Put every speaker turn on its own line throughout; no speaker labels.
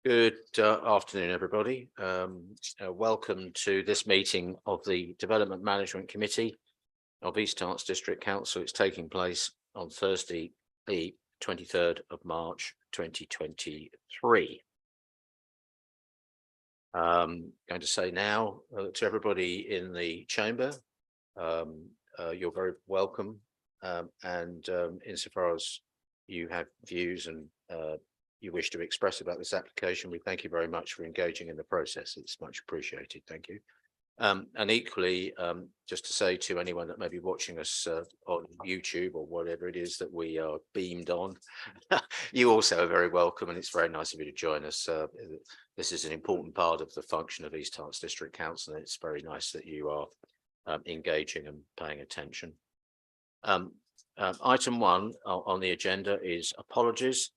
Good afternoon, everybody. Welcome to this meeting of the Development Management Committee of East Harts District Council. It's taking place on Thursday, the 23rd of March, 2023. Going to say now to everybody in the chamber, you're very welcome. And insofar as you have views and you wish to express about this application, we thank you very much for engaging in the process. It's much appreciated. Thank you. And equally, just to say to anyone that may be watching us on YouTube or whatever it is that we are beamed on, you also are very welcome, and it's very nice of you to join us. This is an important part of the function of East Harts District Council, and it's very nice that you are engaging and paying attention. Item 1 on the agenda is apologies.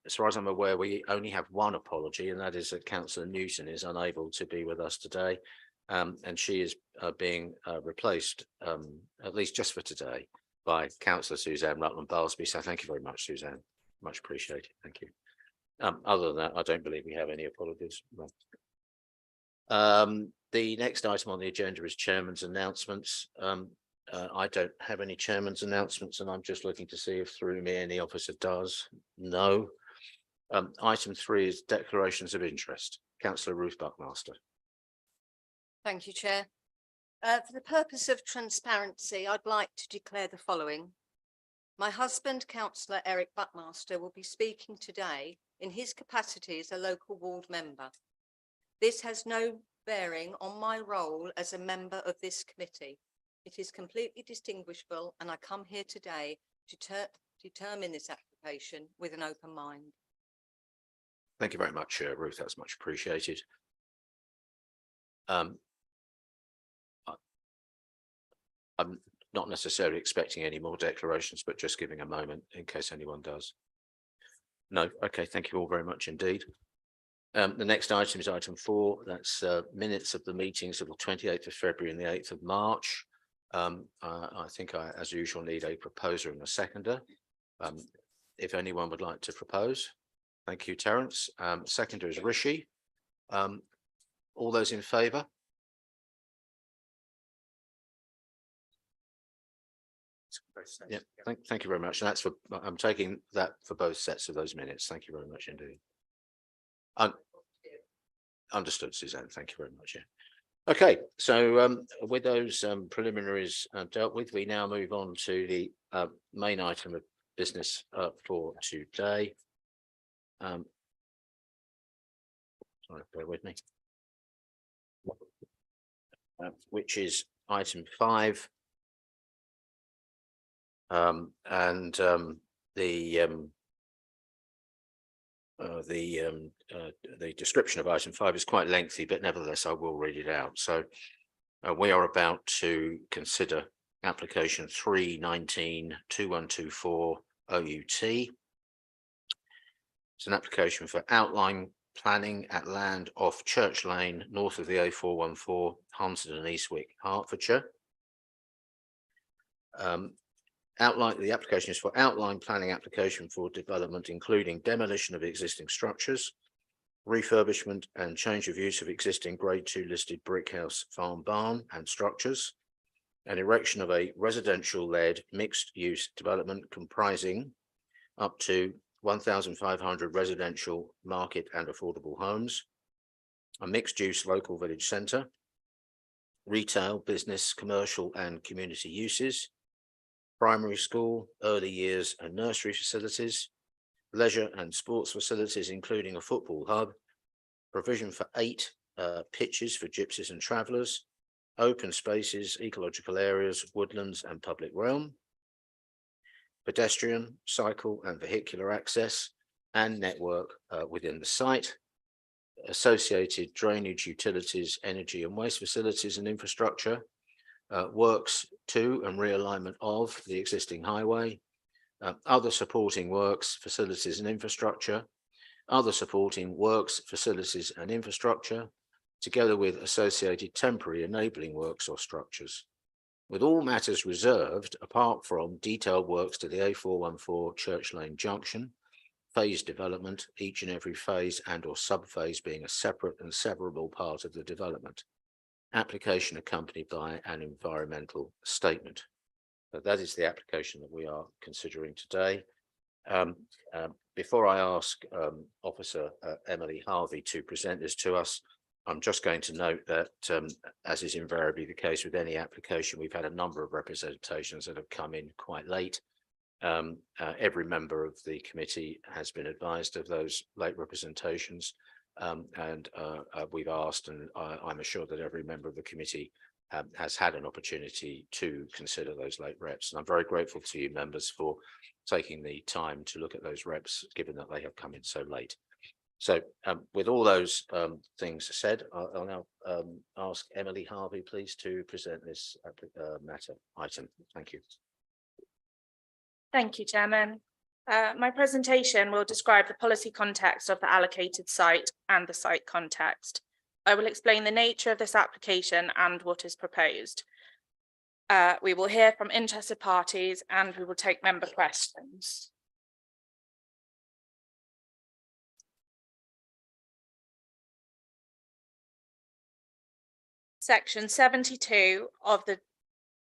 As far as I'm aware, we only have one apology, and that is that Councillor Newton is unable to be with us today, and she is being replaced, at least just for today, by Councillor Suzanne Rutland-Balsby. So thank you very much, Suzanne. Much appreciated. Thank you. Other than that, I don't believe we have any apologies. The next item on the agenda is Chairman's announcements. I don't have any Chairman's announcements, and I'm just looking to see if through me any officer does. No. Item 3 is declarations of interest. Councillor Ruth Buckmaster.
Thank you, Chair. For the purpose of transparency, I'd like to declare the following. My husband, Councillor Eric Buckmaster, will be speaking today in his capacity as a local ward member. This has no bearing on my role as a member of this committee. It is completely distinguishable, and I come here today to determine this application with an open mind.
Thank you very much, Ruth. That's much appreciated. I'm not necessarily expecting any more declarations, but just giving a moment in case anyone does. No. Okay. Thank you all very much indeed. The next item is item 4. That's minutes of the meetings of the 28th of February and the 8th of March. I think I, as usual, need a proposer and a seconder. If anyone would like to propose. Thank you, Terence. Seconder is Rishi. All those in favour? Yeah, thank you very much. And that's for, I'm taking that for both sets of those minutes. Thank you very much indeed. Understood, Suzanne. Thank you very much. Yeah. Okay, so with those preliminaries dealt with, we now move on to the main item of business for today. Sorry, bear with me. Which is item 5. The description of item 5 is quite lengthy, but nevertheless I will read it out. So we are about to consider application 319-2124 OUT. It's an application for outline planning at land off Church Lane, north of the A414, Hunsdon and Eastwick, Hertfordshire. The application is for outline planning application for development, including demolition of existing structures, refurbishment and change of use of existing grade 2 listed brick house, farm, barn and structures, and erection of a residential led mixed use development comprising up to 1,500 residential, market and affordable homes, a mixed use local village centre, retail, business, commercial and community uses, primary school, early years and nursery facilities, leisure and sports facilities, including a football hub, provision for 8 pitches for gypsies and travellers, open spaces, ecological areas, woodlands and public realm, pedestrian, cycle and vehicular access and network within the site, associated drainage, utilities, energy and waste facilities and infrastructure, works to and realignment of the existing highway, other supporting works, facilities and infrastructure, other supporting works, facilities and infrastructure, together with associated temporary enabling works or structures, with all matters reserved apart from detailed works to the A414 Church Lane Junction phase development, each and every phase and or sub-phase being a separate and severable part of the development. Application accompanied by an environmental statement. That is the application that we are considering today. Before I ask Officer Emily Harvey to present this to us, I'm just going to note that, as is invariably the case with any application, we've had a number of representations that have come in quite late. Every member of the committee has been advised of those late representations, and we've asked, and I'm assured that every member of the committee has had an opportunity to consider those late reps. And I'm very grateful to you members for taking the time to look at those reps, given that they have come in so late. So with all those things said, I'll now ask Emily Harvey, please, to present this item. Thank you.
Thank you, Chairman. My presentation will describe the policy context of the allocated site and the site context. I will explain the nature of this application and what is proposed. We will hear from interested parties and we will take member questions. Section 72 of the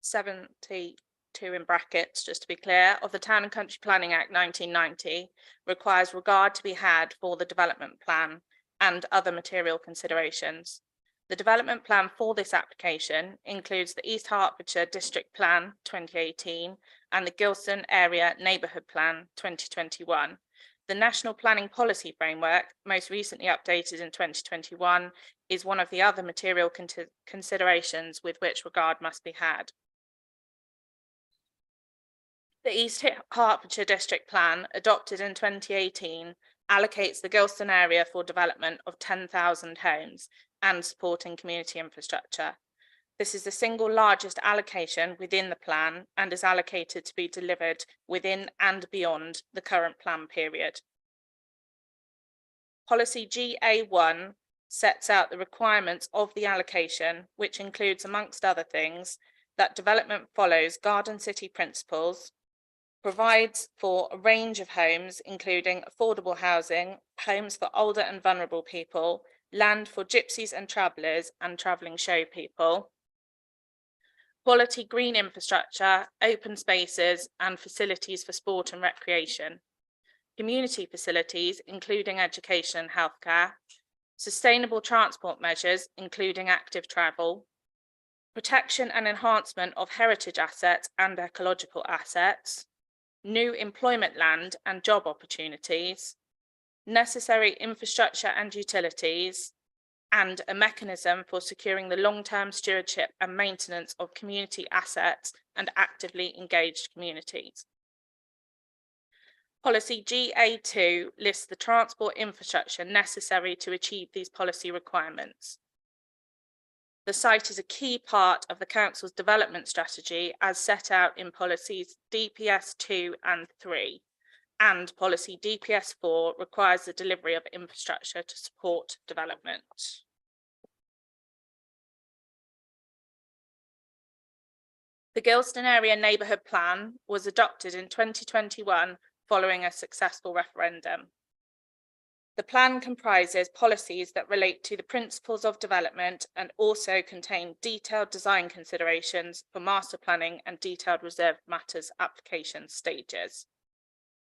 72 in brackets, just to be clear, of the Town and Country Planning Act 1990 requires regard to be had for the development plan and other material considerations. The development plan for this application includes the East Hertfordshire District Plan 2018 and the Gilston Area Neighbourhood Plan 2021. The National Planning Policy Framework, most recently updated in 2021, is one of the other material considerations with which regard must be had. The East Hertfordshire District Plan, adopted in 2018, allocates the Gilston area for development of 10,000 homes and supporting community infrastructure. This is the single largest allocation within the plan and is allocated to be delivered within and beyond the current plan period. Policy GA1 sets out the requirements of the allocation, which includes, amongst other things, that development follows Garden City principles, provides for a range of homes, including affordable housing, homes for older and vulnerable people, land for gypsies and travellers and travelling show people, quality green infrastructure, open spaces and facilities for sport and recreation, community facilities, including education and healthcare, sustainable transport measures, including active travel, protection and enhancement of heritage assets and ecological assets, new employment land and job opportunities, necessary infrastructure and utilities, and a mechanism for securing the long-term stewardship and maintenance of community assets and actively engaged communities. Policy GA2 lists the transport infrastructure necessary to achieve these policy requirements. The site is a key part of the Council's development strategy as set out in policies DPS 2 and 3, and policy DPS 4 requires the delivery of infrastructure to support development. The Gilston Area Neighbourhood Plan was adopted in 2021 following a successful referendum. The plan comprises policies that relate to the principles of development and also contain detailed design considerations for master planning and detailed reserved matters application stages.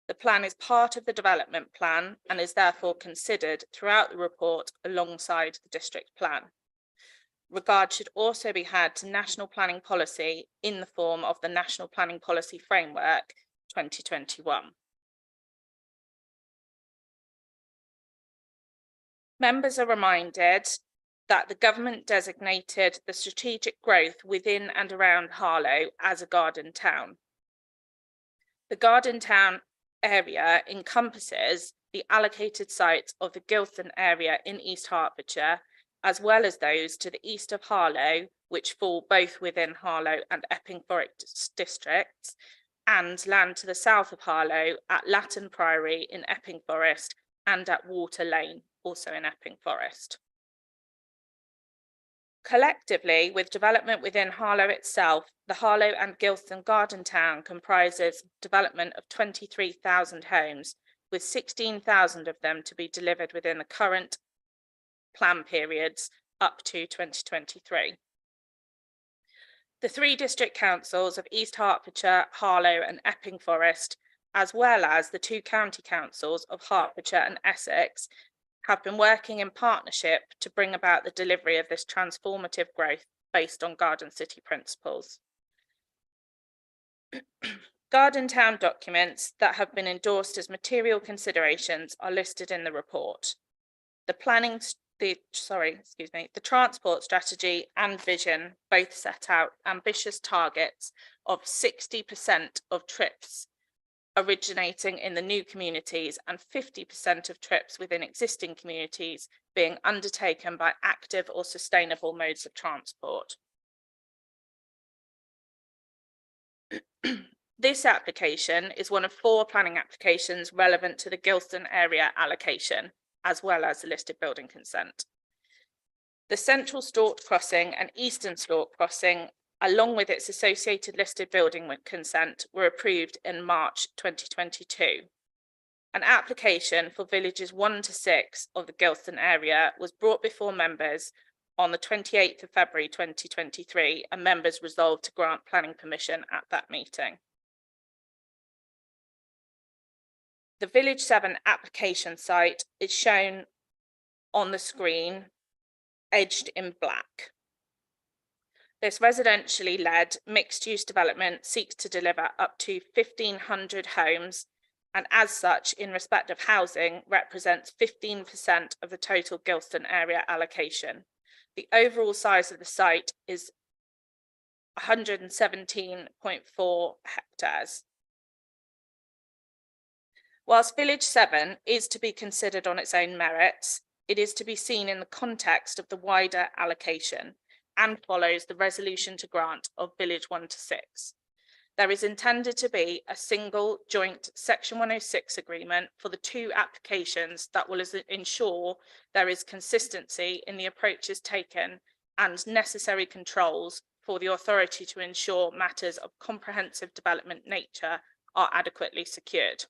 The plan is part of the development plan and is therefore considered throughout the report alongside the district plan. Regard should also be had to national planning policy in the form of the National Planning Policy Framework 2021. Members are reminded that the government designated the strategic growth within and around Harlow as a garden town. The garden town area encompasses the allocated sites of the Gilston area in East Hertfordshire, as well as those to the east of Harlow, which fall both within Harlow and Epping Forest districts, and land to the south of Harlow at Latton Priory in Epping Forest and at Water Lane, also in Epping Forest. Collectively, with development within Harlow itself, the Harlow and Gilston Garden Town comprises development of 23,000 homes, with 16,000 of them to be delivered within the current plan periods up to 2023. The 3 district councils of East Hertfordshire, Harlow and Epping Forest, as well as the 2 county councils of Hertfordshire and Essex, have been working in partnership to bring about the delivery of this transformative growth based on Garden City principles. Garden Town documents that have been endorsed as material considerations are listed in the report. The transport strategy and vision both set out ambitious targets of 60% of trips originating in the new communities and 50% of trips within existing communities being undertaken by active or sustainable modes of transport. This application is one of 4 planning applications relevant to the Gilston area allocation, as well as the listed building consent. The Central Stork Crossing and Eastern Stork Crossing, along with its associated listed building consent, were approved in March 2022. An application for villages 1 to 6 of the Gilston area was brought before members on the 28th of February 2023, and members resolved to grant planning permission at that meeting. The Village 7 application site is shown on the screen, edged in black. This residentially led mixed-use development seeks to deliver up to 1,500 homes, and as such, in respect of housing, represents 15% of the total Gilston area allocation. The overall size of the site is 117.4 hectares. Whilst Village 7 is to be considered on its own merits, it is to be seen in the context of the wider allocation and follows the resolution to grant of Village 1 to 6. There is intended to be a single joint Section 106 agreement for the 2 applications that will ensure there is consistency in the approaches taken and necessary controls for the authority to ensure matters of comprehensive development nature are adequately secured.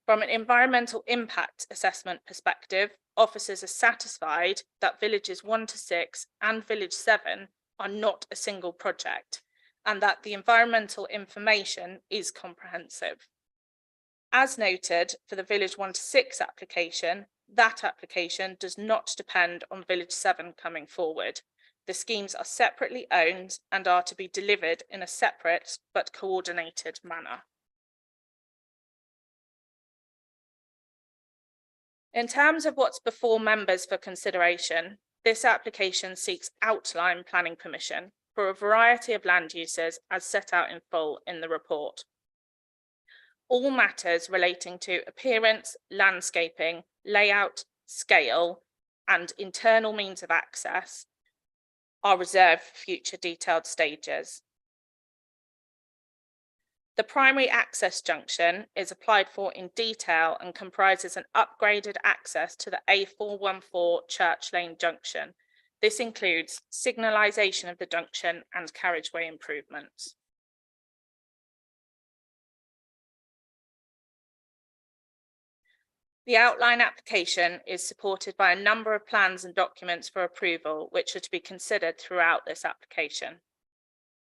From an environmental impact assessment perspective, officers are satisfied that villages 1 to 6 and Village 7 are not a single project, and that the environmental information is comprehensive. As noted for the Village 1 to 6 application, that application does not depend on Village 7 coming forward. The schemes are separately owned and are to be delivered in a separate but coordinated manner. In terms of what's before members for consideration, this application seeks outline planning permission for a variety of land uses as set out in full in the report. All matters relating to appearance, landscaping, layout, scale, and internal means of access are reserved for future detailed stages. The primary access junction is applied for in detail and comprises an upgraded access to the A414 Church Lane junction. This includes signalisation of the junction and carriageway improvements. The outline application is supported by a number of plans and documents for approval, which are to be considered throughout this application.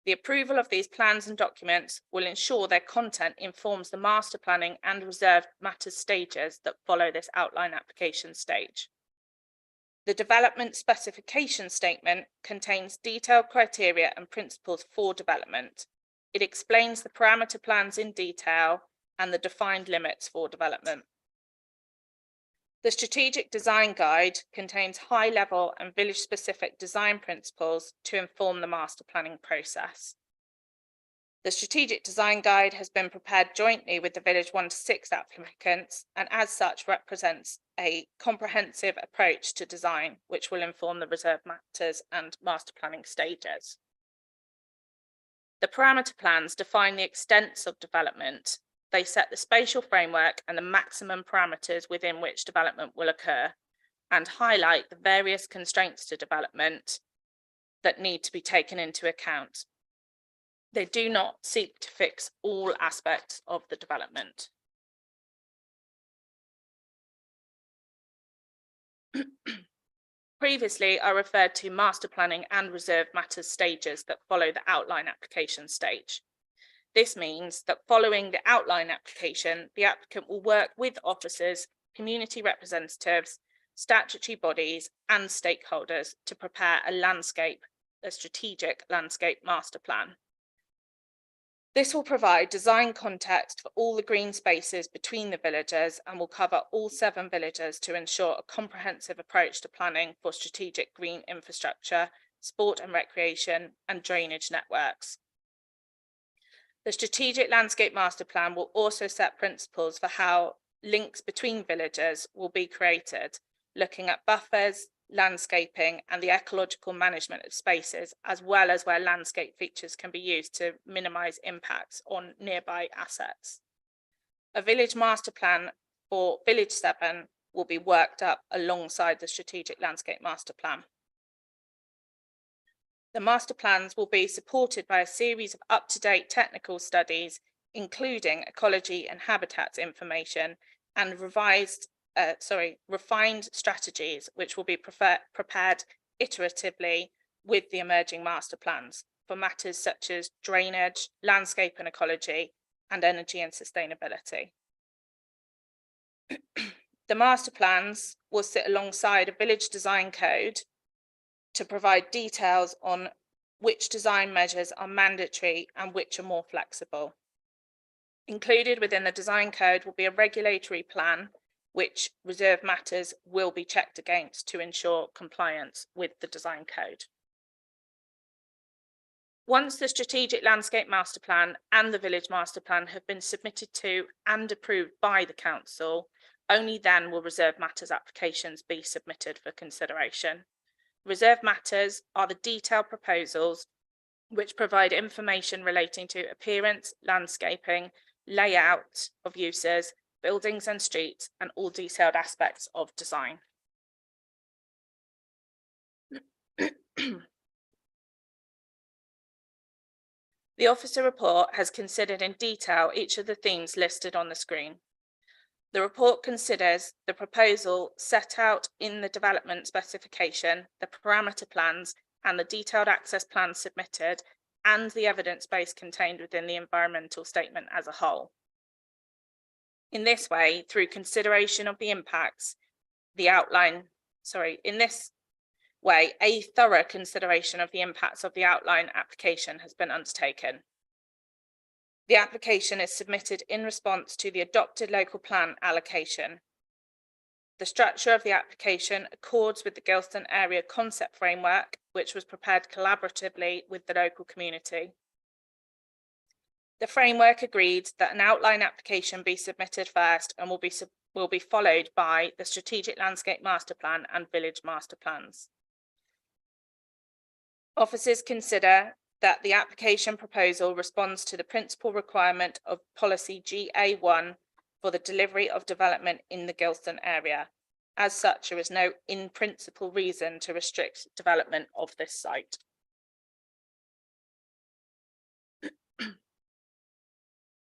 The approval of these plans and documents will ensure their content informs the master planning and reserved matters stages that follow this outline application stage. The development specification statement contains detailed criteria and principles for development. It explains the parameter plans in detail and the defined limits for development. The Strategic Design Guide contains high-level and village-specific design principles to inform the master planning process. The Strategic Design Guide has been prepared jointly with the Village 1 to 6 applicants, and as such represents a comprehensive approach to design, which will inform the reserved matters and master planning stages. The parameter plans define the extents of development. They set the spatial framework and the maximum parameters within which development will occur, and highlight the various constraints to development that need to be taken into account. They do not seek to fix all aspects of the development. Previously, I referred to master planning and reserved matters stages that follow the outline application stage. This means that following the outline application, the applicant will work with officers, community representatives, statutory bodies and stakeholders to prepare a strategic landscape master plan. This will provide design context for all the green spaces between the villages and will cover all 7 villages to ensure a comprehensive approach to planning for strategic green infrastructure, sport and recreation, and drainage networks. The strategic landscape master plan will also set principles for how links between villages will be created, looking at buffers, landscaping and the ecological management of spaces, as well as where landscape features can be used to minimise impacts on nearby assets. A village master plan for Village 7 will be worked up alongside the strategic landscape master plan. The master plans will be supported by a series of up-to-date technical studies, including ecology and habitats information, and refined strategies, which will be prepared iteratively with the emerging master plans for matters such as drainage, landscape and ecology, and energy and sustainability. The master plans will sit alongside a village design code to provide details on which design measures are mandatory and which are more flexible. Included within the design code will be a regulatory plan which reserved matters will be checked against to ensure compliance with the design code. Once the strategic landscape master plan and the village master plan have been submitted to and approved by the council, only then will reserved matters applications be submitted for consideration. Reserved matters are the detailed proposals which provide information relating to appearance, landscaping, layout of uses, buildings and streets, and all detailed aspects of design. The officer report has considered in detail each of the themes listed on the screen. The report considers the proposal set out in the development specification, the parameter plans, and the detailed access plans submitted, and the evidence base contained within the environmental statement as a whole. In this way, through consideration of the impacts, a thorough consideration of the impacts of the outline application has been undertaken. The application is submitted in response to the adopted local plan allocation. The structure of the application accords with the Gilston Area Concept Framework, which was prepared collaboratively with the local community. The framework agreed that an outline application be submitted first and will be followed by the Strategic Landscape Master Plan and Village Master Plans. Officers consider that the application proposal responds to the principal requirement of policy GA1 for the delivery of development in the Gilston area. As such, there is no in principle reason to restrict development of this site.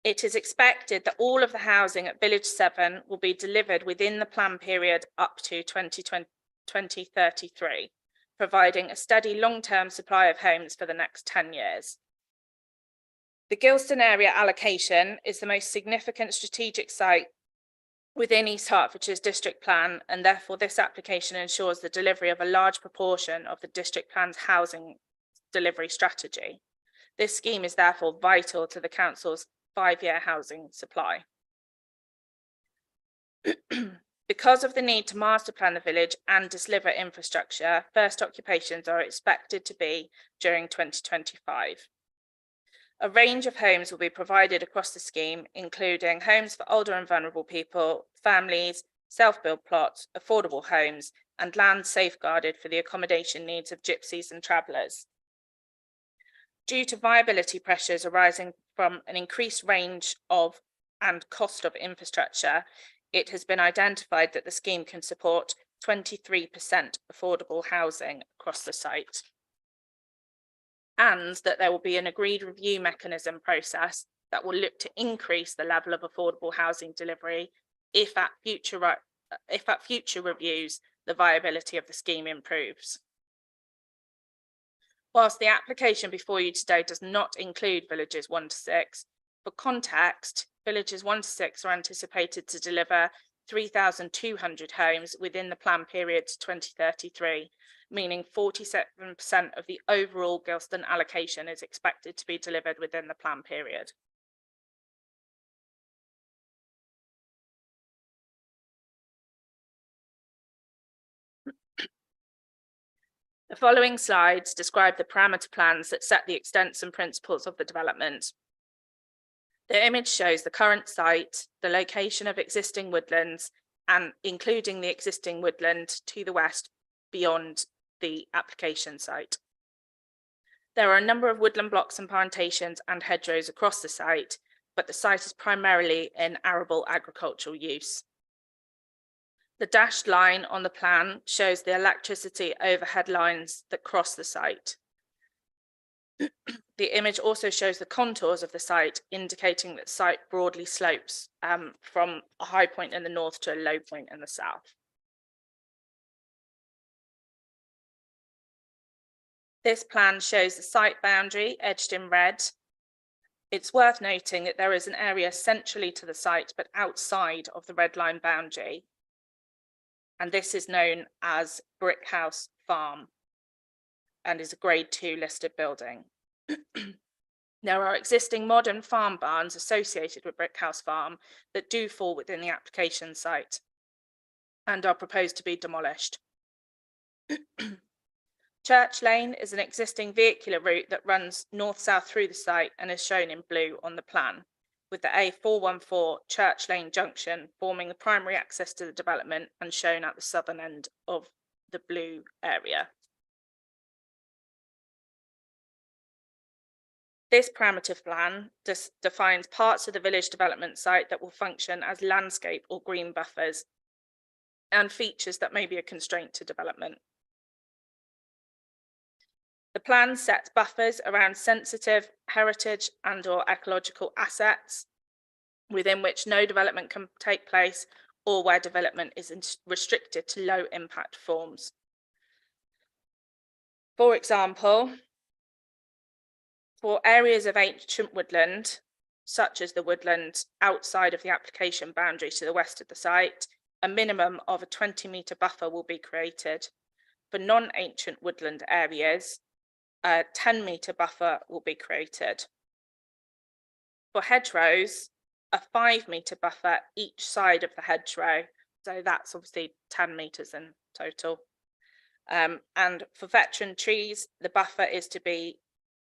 It is expected that all of the housing at Village 7 will be delivered within the plan period up to 2033, providing a steady long-term supply of homes for the next 10 years. The Gilston area allocation is the most significant strategic site within East Hertfordshire's district plan, and therefore this application ensures the delivery of a large proportion of the district plan's housing delivery strategy. This scheme is therefore vital to the council's 5-year housing supply. Because of the need to master plan the village and deliver infrastructure, first occupations are expected to be during 2025. A range of homes will be provided across the scheme, including homes for older and vulnerable people, families, self-built plots, affordable homes, and land safeguarded for the accommodation needs of gypsies and travellers. Due to viability pressures arising from an increased range of and cost of infrastructure, it has been identified that the scheme can support 23% affordable housing across the site, and that there will be an agreed review mechanism process that will look to increase the level of affordable housing delivery if at future reviews the viability of the scheme improves. Whilst the application before you today does not include villages 1 to 6, for context, villages 1 to 6 are anticipated to deliver 3,200 homes within the plan period to 2033, meaning 47% of the overall Gilston allocation is expected to be delivered within the plan period. The following slides describe the parameter plans that set the extents and principles of the development. The image shows the current site, the location of existing woodlands, and including the existing woodland to the west beyond the application site. There are a number of woodland blocks and plantations and hedgerows across the site, but the site is primarily in arable agricultural use. The dashed line on the plan shows the electricity overhead lines that cross the site. The image also shows the contours of the site, indicating that the site broadly slopes from a high point in the north to a low point in the south. This plan shows the site boundary edged in red. It's worth noting that there is an area centrally to the site, but outside of the red line boundary. And this is known as Brickhouse Farm and is a grade 2 listed building. There are existing modern farm barns associated with Brickhouse Farm that do fall within the application site and are proposed to be demolished. Church Lane is an existing vehicular route that runs north-south through the site and is shown in blue on the plan, with the A414 Church Lane junction forming the primary access to the development and shown at the southern end of the blue area. This parameter plan defines parts of the village development site that will function as landscape or green buffers and features that may be a constraint to development. The plan sets buffers around sensitive heritage and/or ecological assets within which no development can take place or where development is restricted to low impact forms. For example, for areas of ancient woodland, such as the woodland outside of the application boundary to the west of the site, a minimum of a 20-metre buffer will be created. For non-ancient woodland areas, a 10-metre buffer will be created. For hedgerows, a 5-metre buffer each side of the hedgerow, so that's obviously 10 metres in total. And for veteran trees, the buffer is to be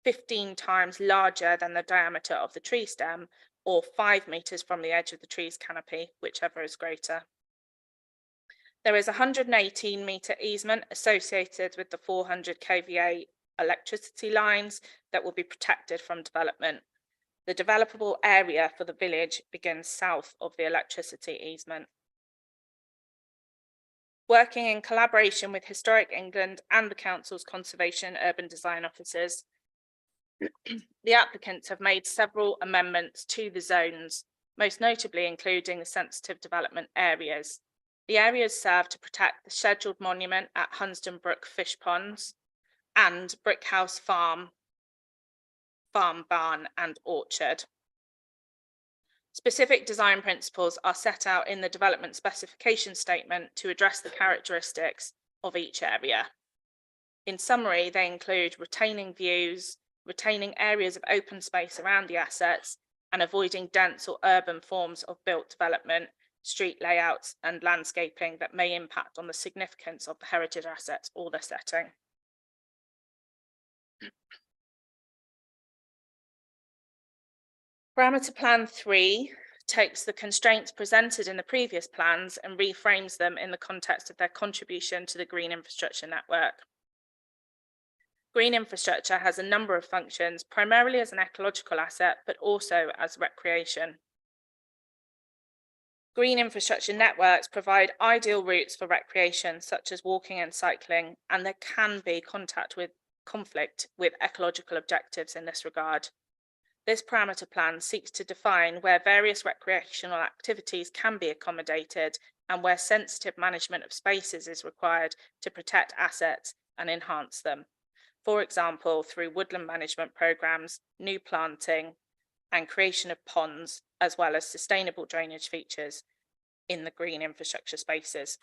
15 times larger than the diameter of the tree stem, or 5 metres from the edge of the tree's canopy, whichever is greater. There is a 118-metre easement associated with the 400 kVA electricity lines that will be protected from development. The developable area for the village begins south of the electricity easement. Working in collaboration with Historic England and the Council's Conservation Urban Design officers, the applicants have made several amendments to the zones, most notably including the sensitive development areas. The areas serve to protect the scheduled monument at Hunsdon Brook Fish Ponds and Brickhouse Farm, barn and orchard. Specific design principles are set out in the development specification statement to address the characteristics of each area. In summary, they include retaining views, retaining areas of open space around the assets, and avoiding dense or urban forms of built development, street layouts, and landscaping that may impact on the significance of the heritage assets or their setting. Parameter Plan 3 takes the constraints presented in the previous plans and reframes them in the context of their contribution to the green infrastructure network. Green infrastructure has a number of functions, primarily as an ecological asset, but also as recreation. Green infrastructure networks provide ideal routes for recreation, such as walking and cycling, and there can be conflict with ecological objectives in this regard. This parameter plan seeks to define where various recreational activities can be accommodated and where sensitive management of spaces is required to protect assets and enhance them. For example, through woodland management programs, new planting, and creation of ponds, as well as sustainable drainage features in the green infrastructure spaces.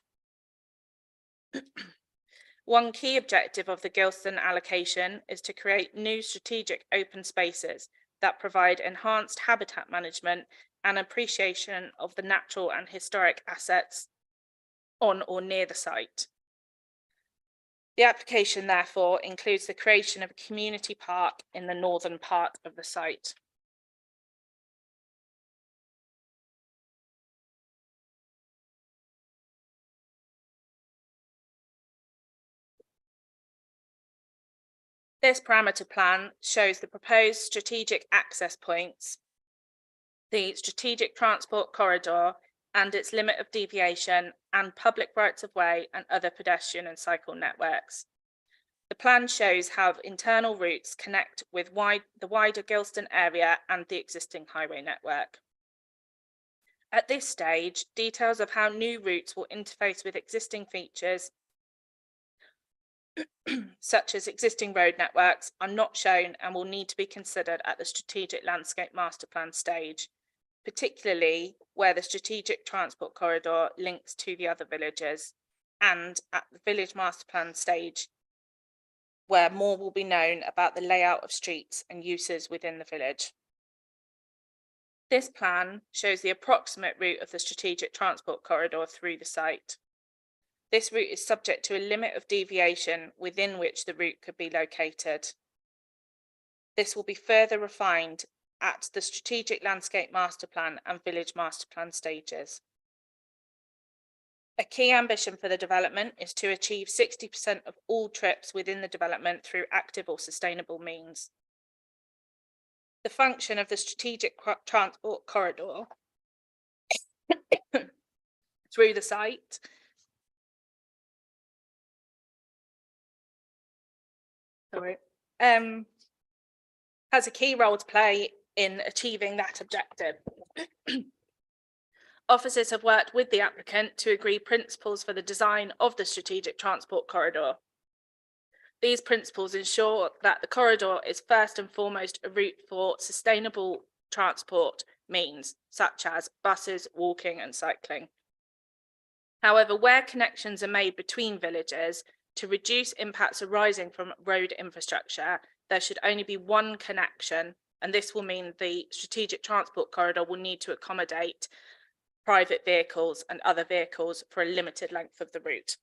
One key objective of the Gilston allocation is to create new strategic open spaces that provide enhanced habitat management and appreciation of the natural and historic assets on or near the site. The application therefore includes the creation of a community park in the northern part of the site. This parameter plan shows the proposed strategic access points, the strategic transport corridor and its limit of deviation, and public rights of way and other pedestrian and cycle networks. The plan shows how internal routes connect with the wider Gilston area and the existing highway network. At this stage, details of how new routes will interface with existing features such as existing road networks are not shown and will need to be considered at the strategic landscape master plan stage, particularly where the strategic transport corridor links to the other villages, and at the village master plan stage, where more will be known about the layout of streets and uses within the village. This plan shows the approximate route of the strategic transport corridor through the site. This route is subject to a limit of deviation within which the route could be located. This will be further refined at the strategic landscape master plan and village master plan stages. A key ambition for the development is to achieve 60% of all trips within the development through active or sustainable means. The function of the strategic transport corridor through the site has a key role to play in achieving that objective. Officers have worked with the applicant to agree principles for the design of the strategic transport corridor. These principles ensure that the corridor is first and foremost a route for sustainable transport means, such as buses, walking and cycling. However, where connections are made between villages, to reduce impacts arising from road infrastructure, there should only be one connection, and this will mean the strategic transport corridor will need to accommodate private vehicles and other vehicles for a limited length of the route.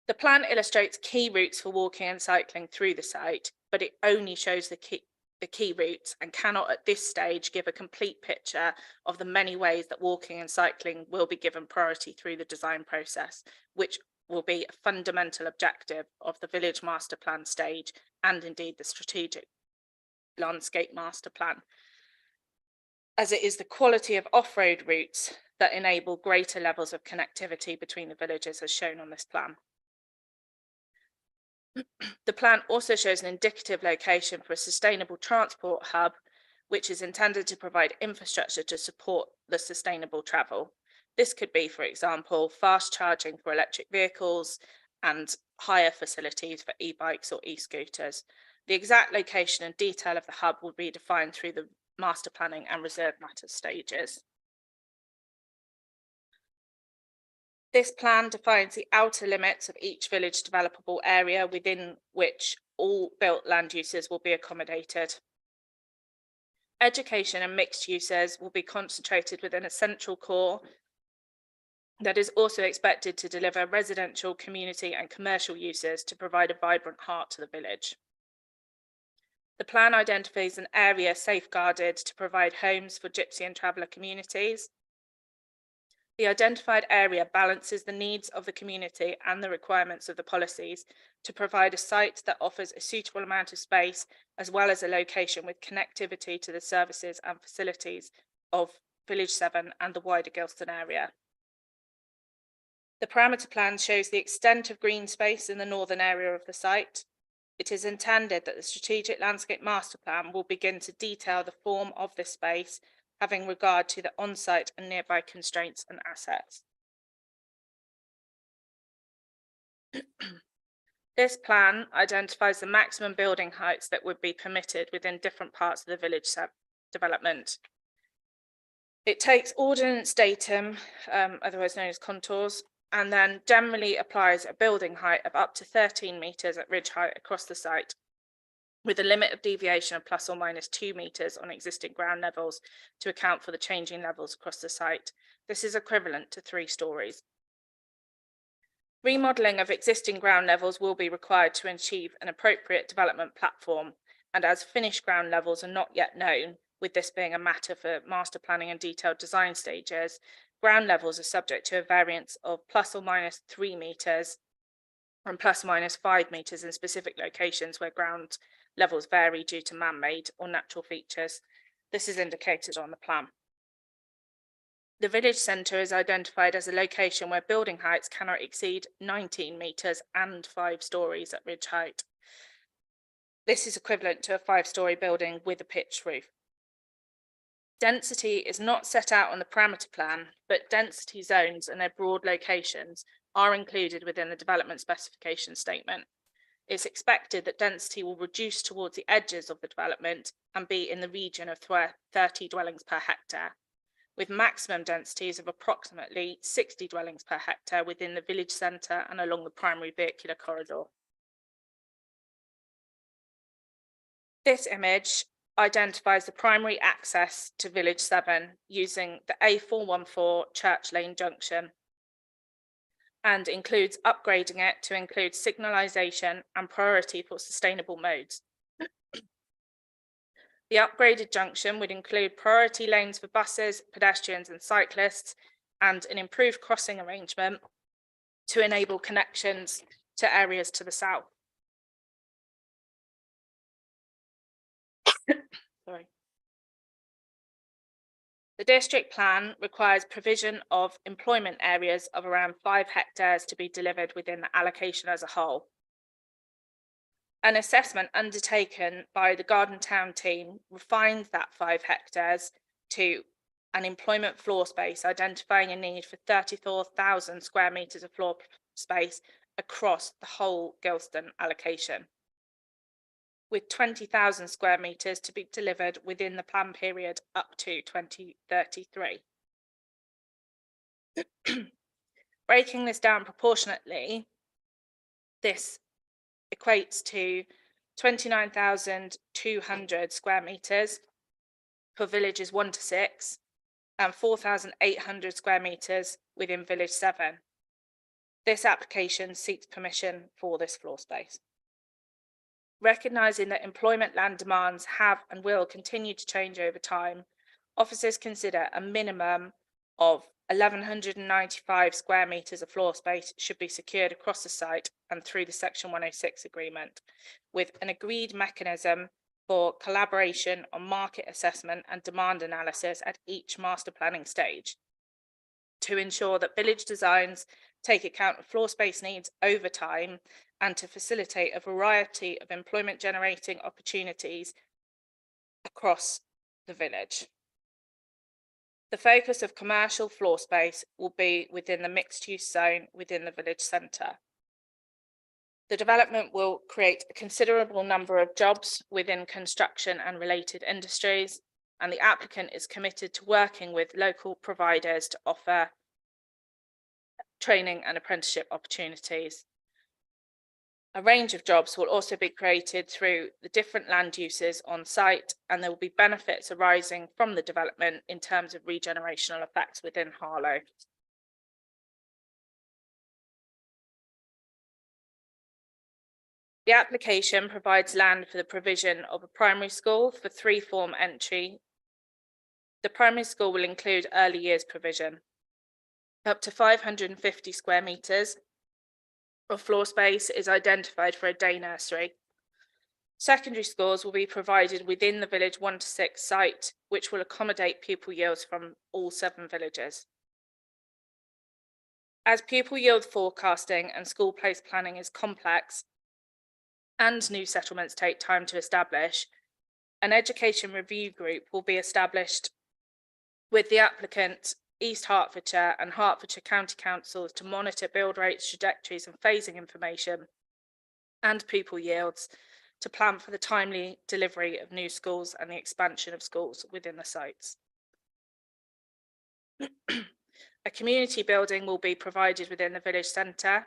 The plan illustrates key routes for walking and cycling through the site, but it only shows the key routes and cannot at this stage give a complete picture of the many ways that walking and cycling will be given priority through the design process, which will be a fundamental objective of the village master plan stage and indeed the strategic landscape master plan, as it is the quality of off-road routes that enable greater levels of connectivity between the villages as shown on this plan. The plan also shows an indicative location for a sustainable transport hub, which is intended to provide infrastructure to support the sustainable travel. This could be, for example, fast charging for electric vehicles and hire facilities for e-bikes or e-scooters. The exact location and detail of the hub will be defined through the master planning and reserve matter stages. This plan defines the outer limits of each village developable area within which all built land uses will be accommodated. Education and mixed uses will be concentrated within a central core that is also expected to deliver residential, community and commercial uses to provide a vibrant heart to the village. The plan identifies an area safeguarded to provide homes for gypsy and traveller communities. The identified area balances the needs of the community and the requirements of the policies to provide a site that offers a suitable amount of space, as well as a location with connectivity to the services and facilities of Village 7 and the wider Gilston area. The parameter plan shows the extent of green space in the northern area of the site. It is intended that the strategic landscape master plan will begin to detail the form of this space having regard to the on-site and nearby constraints and assets. This plan identifies the maximum building heights that would be permitted within different parts of the village development. It takes ordnance datum, otherwise known as contours, and then generally applies a building height of up to 13 metres at ridge height across the site, with a limit of deviation of plus or minus 2 metres on existing ground levels to account for the changing levels across the site. This is equivalent to 3 stories. Remodelling of existing ground levels will be required to achieve an appropriate development platform, and as finished ground levels are not yet known, with this being a matter for master planning and detailed design stages, ground levels are subject to a variance of plus or minus 3 metres and plus or minus 5 metres in specific locations where ground levels vary due to man-made or natural features. This is indicated on the plan. The village centre is identified as a location where building heights cannot exceed 19 metres and 5 stories at ridge height. This is equivalent to a 5-storey building with a pitched roof. Density is not set out on the parameter plan, but density zones and their broad locations are included within the development specification statement. It's expected that density will reduce towards the edges of the development and be in the region of 30 dwellings per hectare, with maximum densities of approximately 60 dwellings per hectare within the village centre and along the primary vehicular corridor. This image identifies the primary access to Village 7 using the A414 Church Lane junction and includes upgrading it to include signalisation and priority for sustainable modes. The upgraded junction would include priority lanes for buses, pedestrians and cyclists, and an improved crossing arrangement to enable connections to areas to the south. Sorry. The district plan requires provision of employment areas of around 5 hectares to be delivered within the allocation as a whole. An assessment undertaken by the Garden Town team refined that 5 hectares to an employment floor space, identifying a need for 34,000 square metres of floor space across the whole Gilston allocation, with 20,000 square metres to be delivered within the plan period up to 2033. Breaking this down proportionately, this equates to 29,200 square metres for villages 1 to 6 and 4,800 square metres within village 7. This application seeks permission for this floor space. Recognising that employment land demands have and will continue to change over time, officers consider a minimum of 1,195 square metres of floor space should be secured across the site and through the Section 106 agreement, with an agreed mechanism for collaboration on market assessment and demand analysis at each master planning stage, to ensure that village designs take account of floor space needs over time and to facilitate a variety of employment generating opportunities across the village. The focus of commercial floor space will be within the mixed use zone within the village centre. The development will create a considerable number of jobs within construction and related industries, and the applicant is committed to working with local providers to offer training and apprenticeship opportunities. A range of jobs will also be created through the different land uses on site, and there will be benefits arising from the development in terms of regenerational effects within Harlow. The application provides land for the provision of a primary school for 3-form entry. The primary school will include early years provision. Up to 550 square metres of floor space is identified for a day nursery. Secondary schools will be provided within the village 1 to 6 site, which will accommodate pupil yields from all 7 villages. As pupil yield forecasting and school place planning is complex and new settlements take time to establish, an education review group will be established with the applicant, East Hertfordshire and Hertfordshire County Councils to monitor build rates, trajectories and phasing information and pupil yields to plan for the timely delivery of new schools and the expansion of schools within the sites. A community building will be provided within the village centre.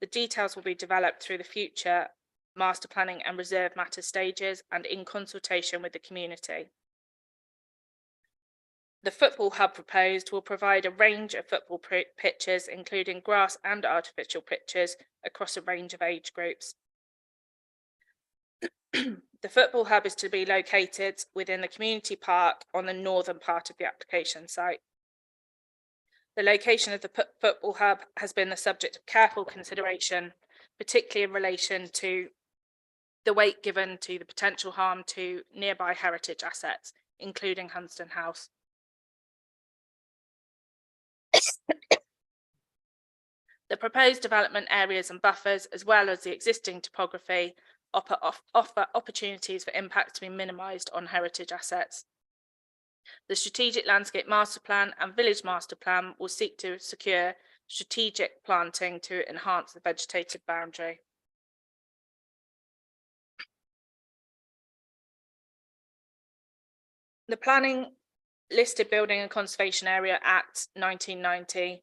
The details will be developed through the future master planning and reserve matter stages and in consultation with the community. The football hub proposed will provide a range of football pitches, including grass and artificial pitches across a range of age groups. The football hub is to be located within the community park on the northern part of the application site. The location of the football hub has been the subject of careful consideration, particularly in relation to the weight given to the potential harm to nearby heritage assets, including Hunsdon House. The proposed development areas and buffers, as well as the existing topography, offer opportunities for impact to be minimised on heritage assets. The Strategic Landscape Master Plan and Village Master Plan will seek to secure strategic planting to enhance the vegetated boundary. The Planning Listed Building and Conservation Area Act 1990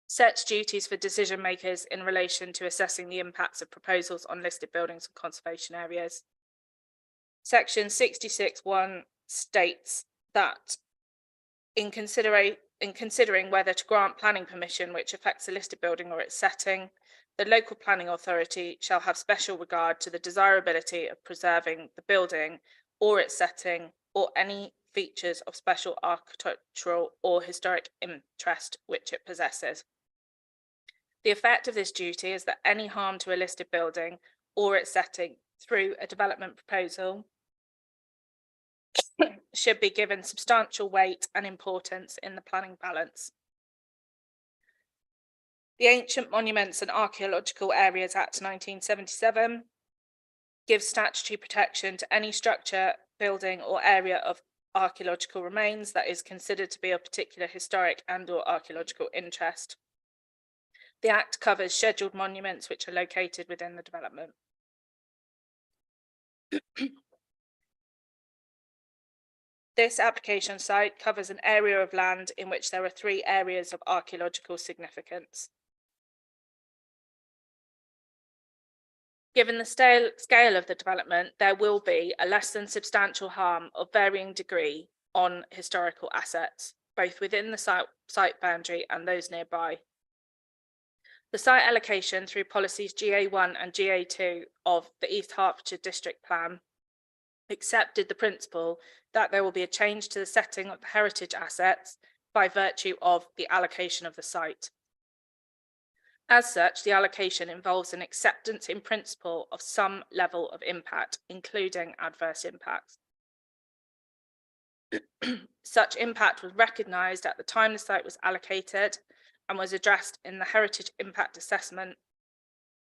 sets duties for decision makers in relation to assessing the impacts of proposals on listed buildings and conservation areas. Section 66(1) states that in considering whether to grant planning permission which affects a listed building or its setting, the local planning authority shall have special regard to the desirability of preserving the building or its setting or any features of special architectural or historic interest which it possesses. The effect of this duty is that any harm to a listed building or its setting through a development proposal should be given substantial weight and importance in the planning balance. The Ancient Monuments and Archaeological Areas Act 1977 gives statutory protection to any structure, building or area of archaeological remains that is considered to be of particular historic and/or archaeological interest. The Act covers scheduled monuments which are located within the development. This application site covers an area of land in which there are 3 areas of archaeological significance. Given the scale of the development, there will be a less than substantial harm of varying degree on historical assets, both within the site boundary and those nearby. The site allocation through policies GA1 and GA2 of the East Hertfordshire District Plan accepted the principle that there will be a change to the setting of the heritage assets by virtue of the allocation of the site. As such, the allocation involves an acceptance in principle of some level of impact, including adverse impacts. Such impact was recognised at the time the site was allocated and was addressed in the heritage impact assessment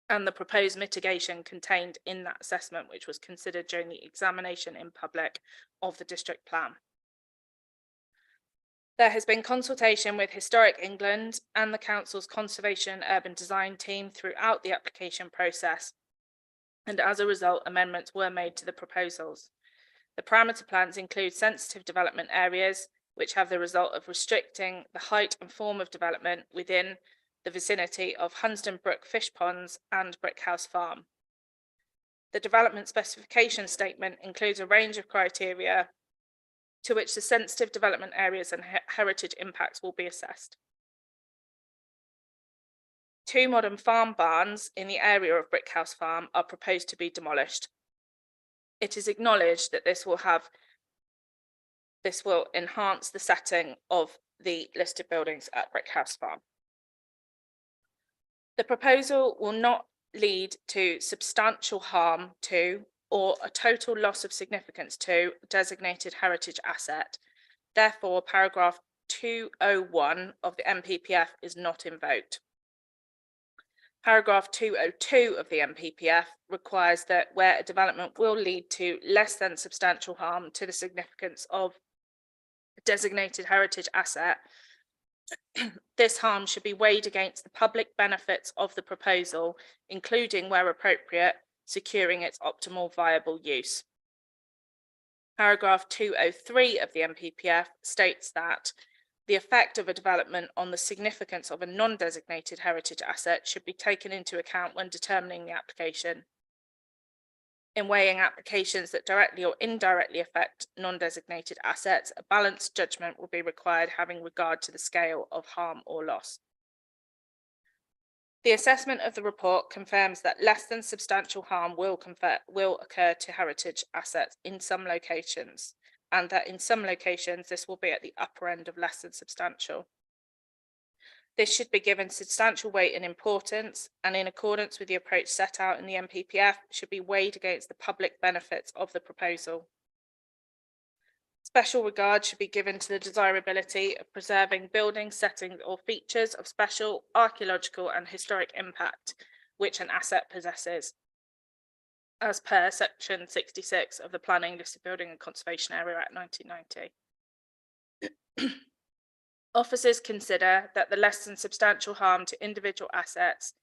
and the proposed mitigation contained in that assessment, which was considered during the examination in public of the district plan. There has been consultation with Historic England and the Council's Conservation and Urban Design team throughout the application process, and as a result, amendments were made to the proposals. The parameter plans include sensitive development areas, which have the result of restricting the height and form of development within the vicinity of Hunsdon Brook fish ponds and Brickhouse Farm. The development specification statement includes a range of criteria to which the sensitive development areas and heritage impacts will be assessed. 2 modern farm barns in the area of Brickhouse Farm are proposed to be demolished. It is acknowledged that this will enhance the setting of the listed buildings at Brickhouse Farm. The proposal will not lead to substantial harm to or a total loss of significance to a designated heritage asset. Therefore, paragraph 201 of the MPPF is not invoked. Paragraph 202 of the MPPF requires that where a development will lead to less than substantial harm to the significance of a designated heritage asset, this harm should be weighed against the public benefits of the proposal, including, where appropriate, securing its optimal viable use. Paragraph 203 of the NPPF states that the effect of a development on the significance of a non-designated heritage asset should be taken into account when determining the application. In weighing applications that directly or indirectly affect non-designated assets, a balanced judgment will be required having regard to the scale of harm or loss. The assessment of the report confirms that less than substantial harm will occur to heritage assets in some locations, and that in some locations this will be at the upper end of less than substantial. This should be given substantial weight and importance, and in accordance with the approach set out in the NPPF, should be weighed against the public benefits of the proposal. Special regard should be given to the desirability of preserving buildings, settings, or features of special archaeological and historic impact which an asset possesses, as per Section 66 of the Planning, Listed Building and Conservation Area Act 1990. Officers consider that the less than substantial harm to individual assets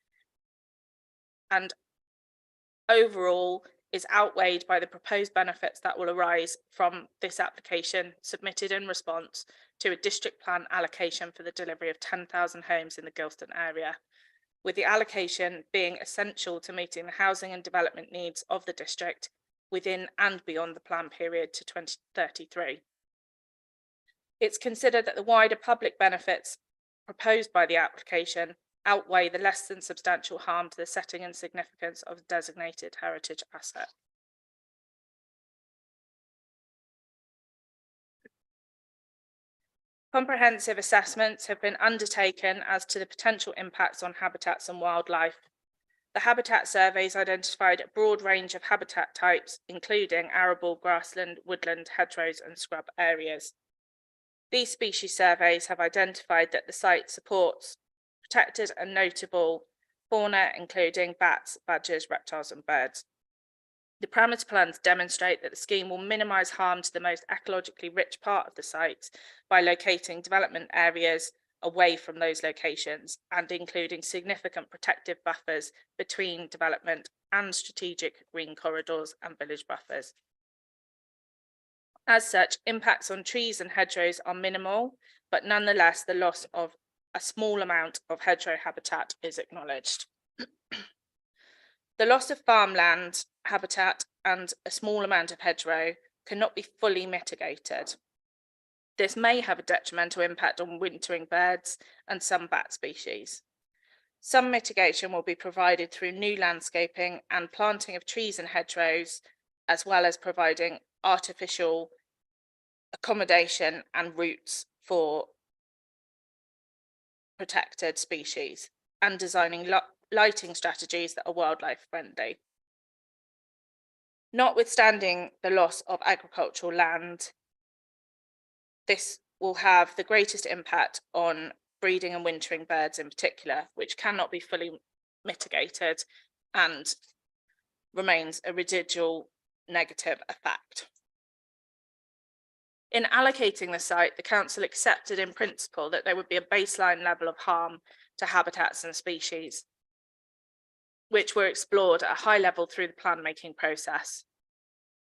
and overall is outweighed by the proposed benefits that will arise from this application submitted in response to a district plan allocation for the delivery of 10,000 homes in the Gilston area, with the allocation being essential to meeting the housing and development needs of the district within and beyond the plan period to 2033. It's considered that the wider public benefits proposed by the application outweigh the less than substantial harm to the setting and significance of a designated heritage asset. Comprehensive assessments have been undertaken as to the potential impacts on habitats and wildlife. The habitat surveys identified a broad range of habitat types, including arable, grassland, woodland, hedgerows, and scrub areas. These species surveys have identified that the site supports protected and notable fauna, including bats, badgers, reptiles, and birds. The parameter plans demonstrate that the scheme will minimise harm to the most ecologically rich part of the site by locating development areas away from those locations and including significant protective buffers between development and strategic green corridors and village buffers. As such, impacts on trees and hedgerows are minimal, but nonetheless, the loss of a small amount of hedgerow habitat is acknowledged. The loss of farmland habitat and a small amount of hedgerow cannot be fully mitigated. This may have a detrimental impact on wintering birds and some bat species. Some mitigation will be provided through new landscaping and planting of trees and hedgerows, as well as providing artificial accommodation and routes for protected species and designing lighting strategies that are wildlife friendly. Notwithstanding the loss of agricultural land, this will have the greatest impact on breeding and wintering birds in particular, which cannot be fully mitigated and remains a residual negative effect. In allocating the site, the council accepted in principle that there would be a baseline level of harm to habitats and species, which were explored at a high level through the plan making process.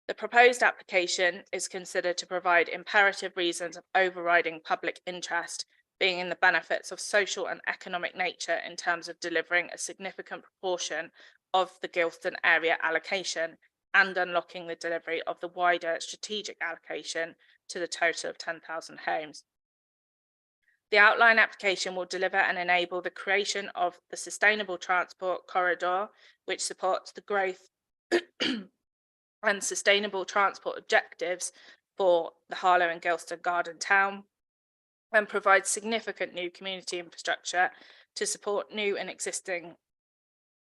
The proposed application is considered to provide imperative reasons of overriding public interest, being in the benefits of social and economic nature in terms of delivering a significant proportion of the Gilston area allocation and unlocking the delivery of the wider strategic allocation to the total of 10,000 homes. The outline application will deliver and enable the creation of the sustainable transport corridor, which supports the growth and sustainable transport objectives for the Harlow and Gilston Garden Town, and provides significant new community infrastructure to support new and existing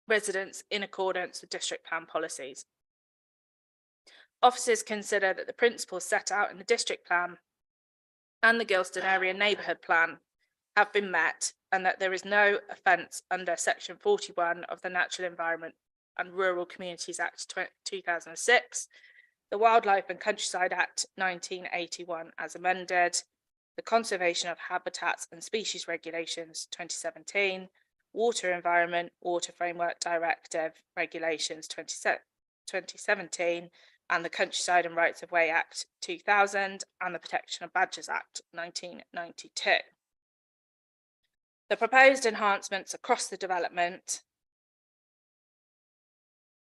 residents in accordance with district plan policies. Officers consider that the principles set out in the district plan and the Gilston Area Neighbourhood Plan have been met, and that there is no offence under Section 41 of the Natural Environment and Rural Communities Act 2006, the Wildlife and Countryside Act 1981 as amended, the Conservation of Habitats and Species Regulations 2017, Water Environment, Water Framework Directive Regulations 2017, and the Countryside and Rights of Way Act 2000, and the Protection of Badgers Act 1992. The proposed enhancements across the development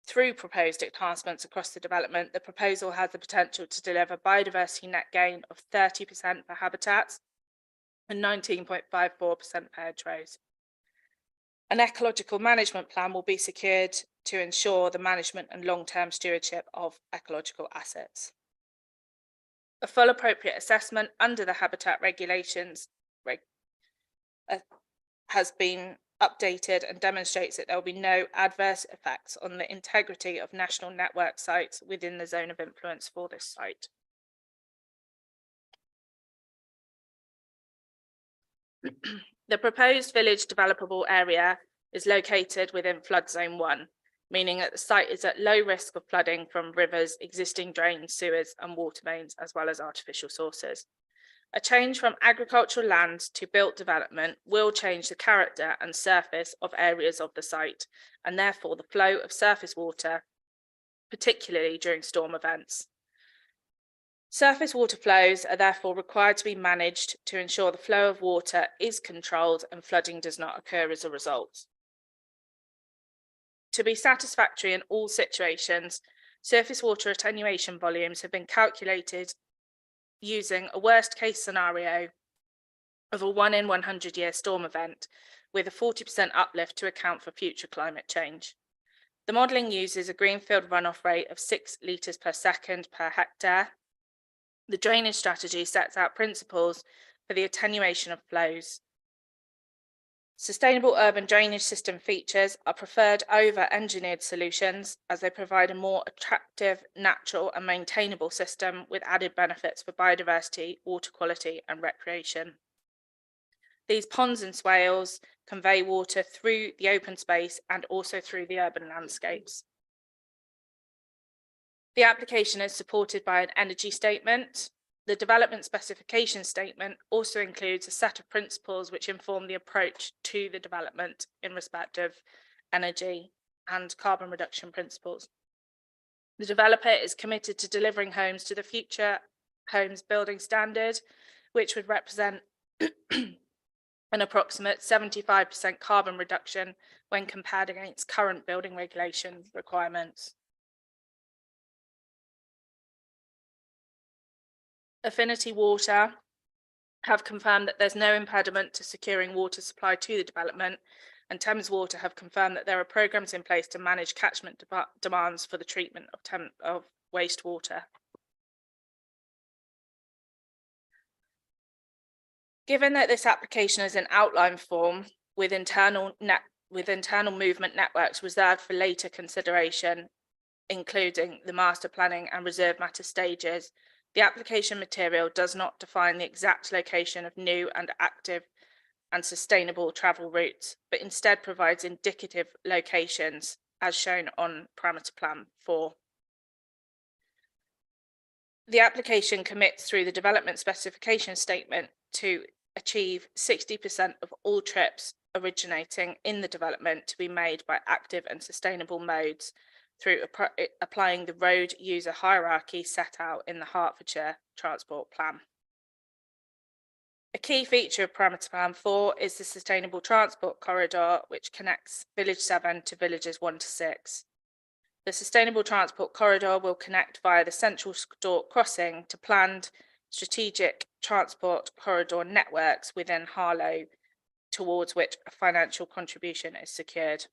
Through proposed enhancements across the development, the proposal has the potential to deliver biodiversity net gain of 30% for habitats and 19.54% per hedgerows. An ecological management plan will be secured to ensure the management and long-term stewardship of ecological assets. A full appropriate assessment under the habitat regulations has been updated and demonstrates that there will be no adverse effects on the integrity of national network sites within the zone of influence for this site. The proposed village developable area is located within flood zone 1, meaning that the site is at low risk of flooding from rivers, existing drains, sewers and water mains, as well as artificial sources. A change from agricultural land to built development will change the character and surface of areas of the site, and therefore the flow of surface water, particularly during storm events. Surface water flows are therefore required to be managed to ensure the flow of water is controlled and flooding does not occur as a result. To be satisfactory in all situations, surface water attenuation volumes have been calculated using a worst case scenario of a 1 in 100 year storm event with a 40% uplift to account for future climate change. The modelling uses a greenfield runoff rate of 6 litres per second per hectare. The drainage strategy sets out principles for the attenuation of flows. Sustainable urban drainage system features are preferred over engineered solutions as they provide a more attractive, natural and maintainable system with added benefits for biodiversity, water quality and recreation. These ponds and swales convey water through the open space and also through the urban landscapes. The application is supported by an energy statement. The development specification statement also includes a set of principles which inform the approach to the development in respect of energy and carbon reduction principles. The developer is committed to delivering homes to the Future Homes Building Standard, which would represent an approximate 75% carbon reduction when compared against current building regulation requirements. Affinity Water have confirmed that there's no impediment to securing water supply to the development, and Thames Water have confirmed that there are programs in place to manage catchment demands for the treatment of wastewater. Given that this application is in outline form with internal movement networks reserved for later consideration, including the master planning and reserve matter stages, the application material does not define the exact location of new and active and sustainable travel routes, but instead provides indicative locations as shown on Parameter Plan 4. The application commits through the development specification statement to achieve 60% of all trips originating in the development to be made by active and sustainable modes through applying the road user hierarchy set out in the Hertfordshire Transport Plan. A key feature of Parameter Plan 4 is the Sustainable Transport Corridor, which connects Village 7 to Villages 1 to 6. The Sustainable Transport Corridor will connect via the Central Stalk Crossing to planned strategic transport corridor networks within Harlow, towards which a financial contribution is secured.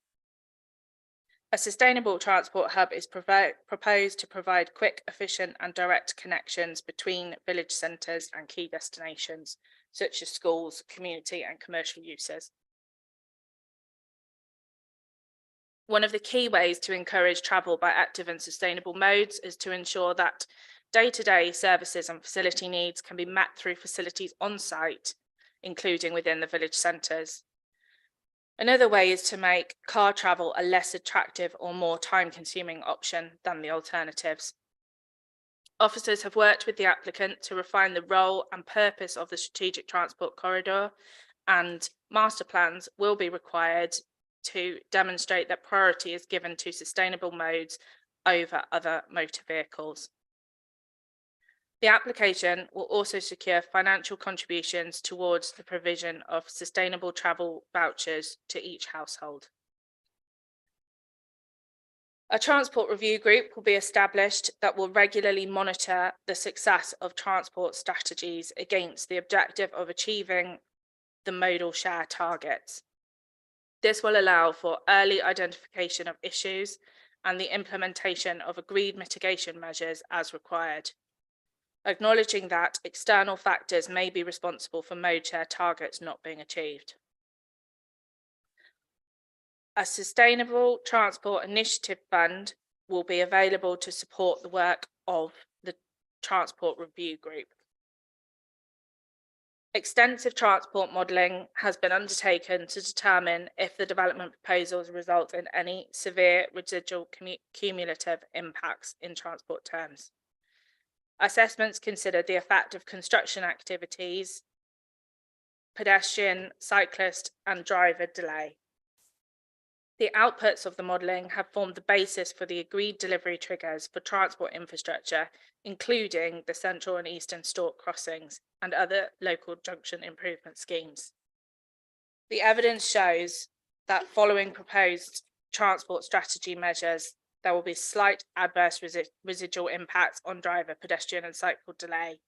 A sustainable transport hub is proposed to provide quick, efficient and direct connections between village centres and key destinations, such as schools, community and commercial uses. One of the key ways to encourage travel by active and sustainable modes is to ensure that day-to-day services and facility needs can be met through facilities on site, including within the village centres. Another way is to make car travel a less attractive or more time-consuming option than the alternatives. Officers have worked with the applicant to refine the role and purpose of the strategic transport corridor, and master plans will be required to demonstrate that priority is given to sustainable modes over other motor vehicles. The application will also secure financial contributions towards the provision of sustainable travel vouchers to each household. A transport review group will be established that will regularly monitor the success of transport strategies against the objective of achieving the modal share targets. This will allow for early identification of issues and the implementation of agreed mitigation measures as required, acknowledging that external factors may be responsible for mode share targets not being achieved. A Sustainable Transport Initiative Fund will be available to support the work of the Transport Review Group. Extensive transport modelling has been undertaken to determine if the development proposals result in any severe residual cumulative impacts in transport terms. Assessments consider the effect of construction activities, pedestrian, cyclist, and driver delay. The outputs of the modelling have formed the basis for the agreed delivery triggers for transport infrastructure, including the Central and Eastern Stork crossings and other local junction improvement schemes. The evidence shows that following proposed transport strategy measures, there will be slight adverse residual impacts on driver, pedestrian and cycle delay,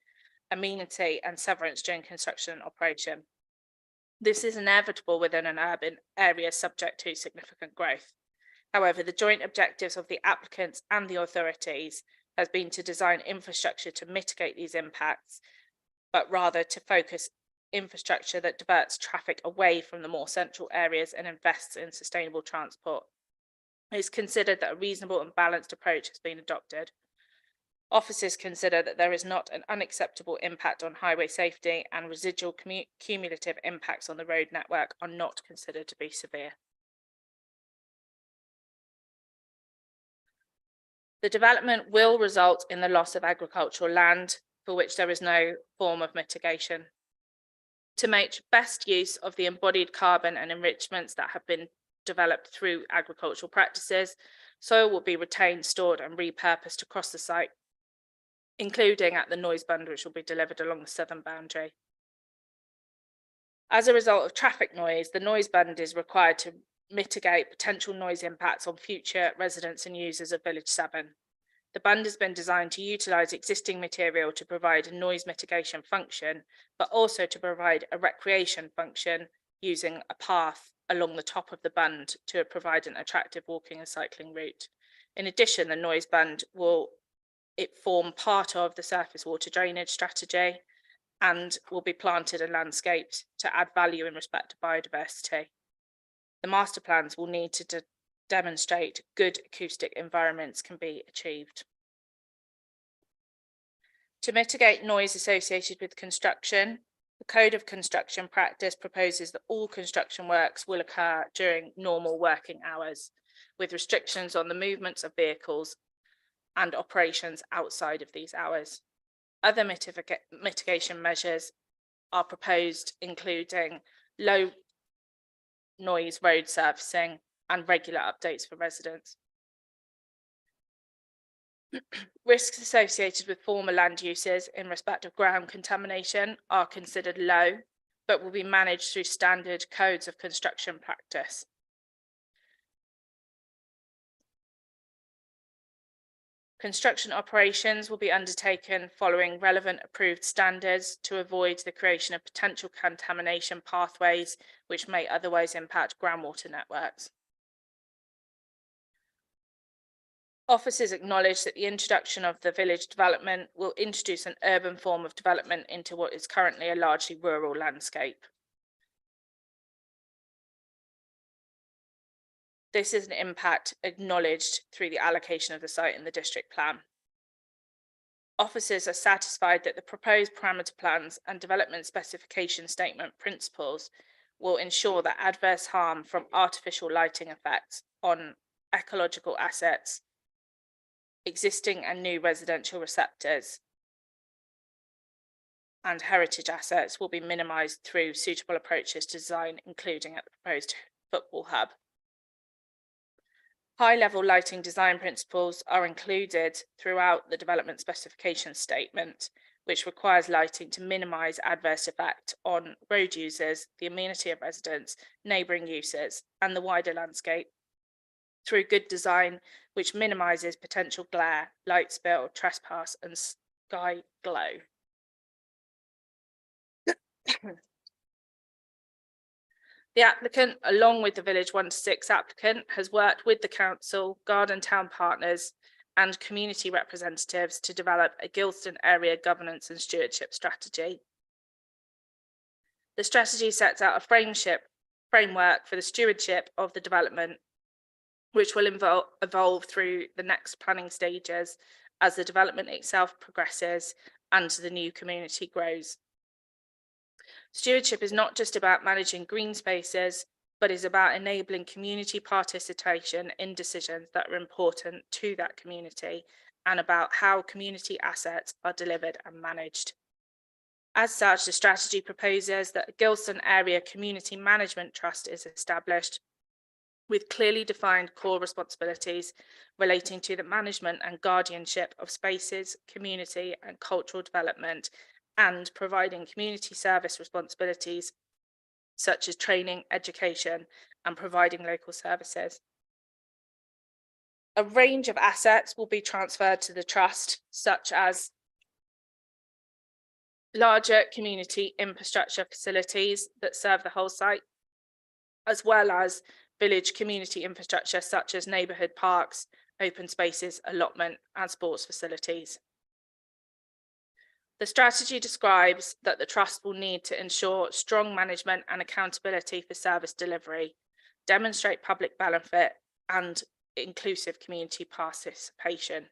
amenity and severance during construction and operation. This is inevitable within an urban area subject to significant growth. However, the joint objectives of the applicants and the authorities has been to design infrastructure to mitigate these impacts, but rather to focus infrastructure that diverts traffic away from the more central areas and invests in sustainable transport. It is considered that a reasonable and balanced approach has been adopted. Officers consider that there is not an unacceptable impact on highway safety, and residual cumulative impacts on the road network are not considered to be severe. The development will result in the loss of agricultural land for which there is no form of mitigation. To make best use of the embodied carbon and enrichments that have been developed through agricultural practices, soil will be retained, stored and repurposed across the site, including at the noise bund, which will be delivered along the southern boundary. As a result of traffic noise, the noise bund is required to mitigate potential noise impacts on future residents and users of Village 7. The bund has been designed to utilise existing material to provide a noise mitigation function, but also to provide a recreation function using a path along the top of the bund to provide an attractive walking and cycling route. In addition, the noise bund will form part of the surface water drainage strategy and will be planted and landscaped to add value in respect to biodiversity. The master plans will need to demonstrate good acoustic environments can be achieved. To mitigate noise associated with construction, the Code of Construction Practice proposes that all construction works will occur during normal working hours, with restrictions on the movements of vehicles and operations outside of these hours. Other mitigation measures are proposed, including low noise road surfacing and regular updates for residents. Risks associated with former land uses in respect of ground contamination are considered low, but will be managed through standard codes of construction practice. Construction operations will be undertaken following relevant approved standards to avoid the creation of potential contamination pathways which may otherwise impact groundwater networks. Officers acknowledge that the introduction of the village development will introduce an urban form of development into what is currently a largely rural landscape. This is an impact acknowledged through the allocation of the site in the district plan. Officers are satisfied that the proposed parameter plans and development specification statement principles will ensure that adverse harm from artificial lighting effects on ecological assets existing and new residential receptors and heritage assets will be minimised through suitable approaches to design, including at the proposed football hub. High-level lighting design principles are included throughout the development specification statement, which requires lighting to minimise adverse effect on road users, the amenity of residents, neighbouring uses, and the wider landscape through good design, which minimises potential glare, light spill, trespass, and sky glow. The applicant, along with the Village 1 to 6 applicant, has worked with the council, Garden Town partners and community representatives to develop a Gilston area governance and stewardship strategy. The strategy sets out a framework for the stewardship of the development, which will evolve through the next planning stages as the development itself progresses and the new community grows. Stewardship is not just about managing green spaces, but is about enabling community participation in decisions that are important to that community and about how community assets are delivered and managed. As such, the strategy proposes that a Gilston Area Community Management Trust is established with clearly defined core responsibilities relating to the management and guardianship of spaces, community and cultural development, and providing community service responsibilities such as training, education, and providing local services. A range of assets will be transferred to the trust, such as larger community infrastructure facilities that serve the whole site, as well as village community infrastructure such as neighbourhood parks, open spaces, allotment, and sports facilities. The strategy describes that the trust will need to ensure strong management and accountability for service delivery, demonstrate public benefit and inclusive community participation.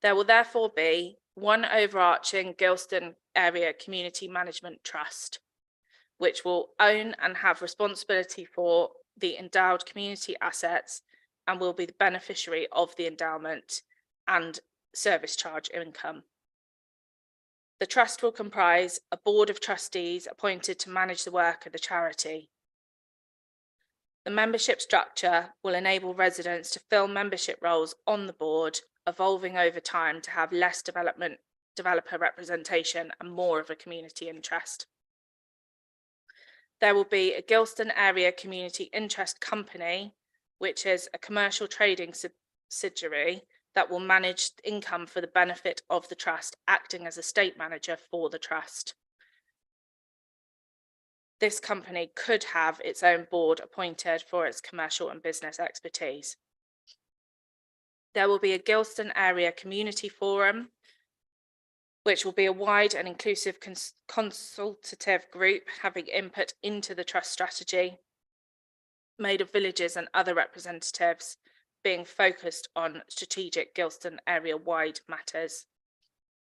There will therefore be one overarching Gilston Area Community Management Trust, which will own and have responsibility for the endowed community assets and will be the beneficiary of the endowment and service charge income. The trust will comprise a board of trustees appointed to manage the work of the charity. The membership structure will enable residents to fill membership roles on the board, evolving over time to have less developer representation and more of a community interest. There will be a Gilston Area Community Interest Company, which is a commercial trading subsidiary that will manage income for the benefit of the trust, acting as a state manager for the trust. This company could have its own board appointed for its commercial and business expertise. There will be a Gilston Area Community Forum, which will be a wide and inclusive consultative group having input into the trust strategy, made of villages and other representatives, being focused on strategic Gilston area-wide matters.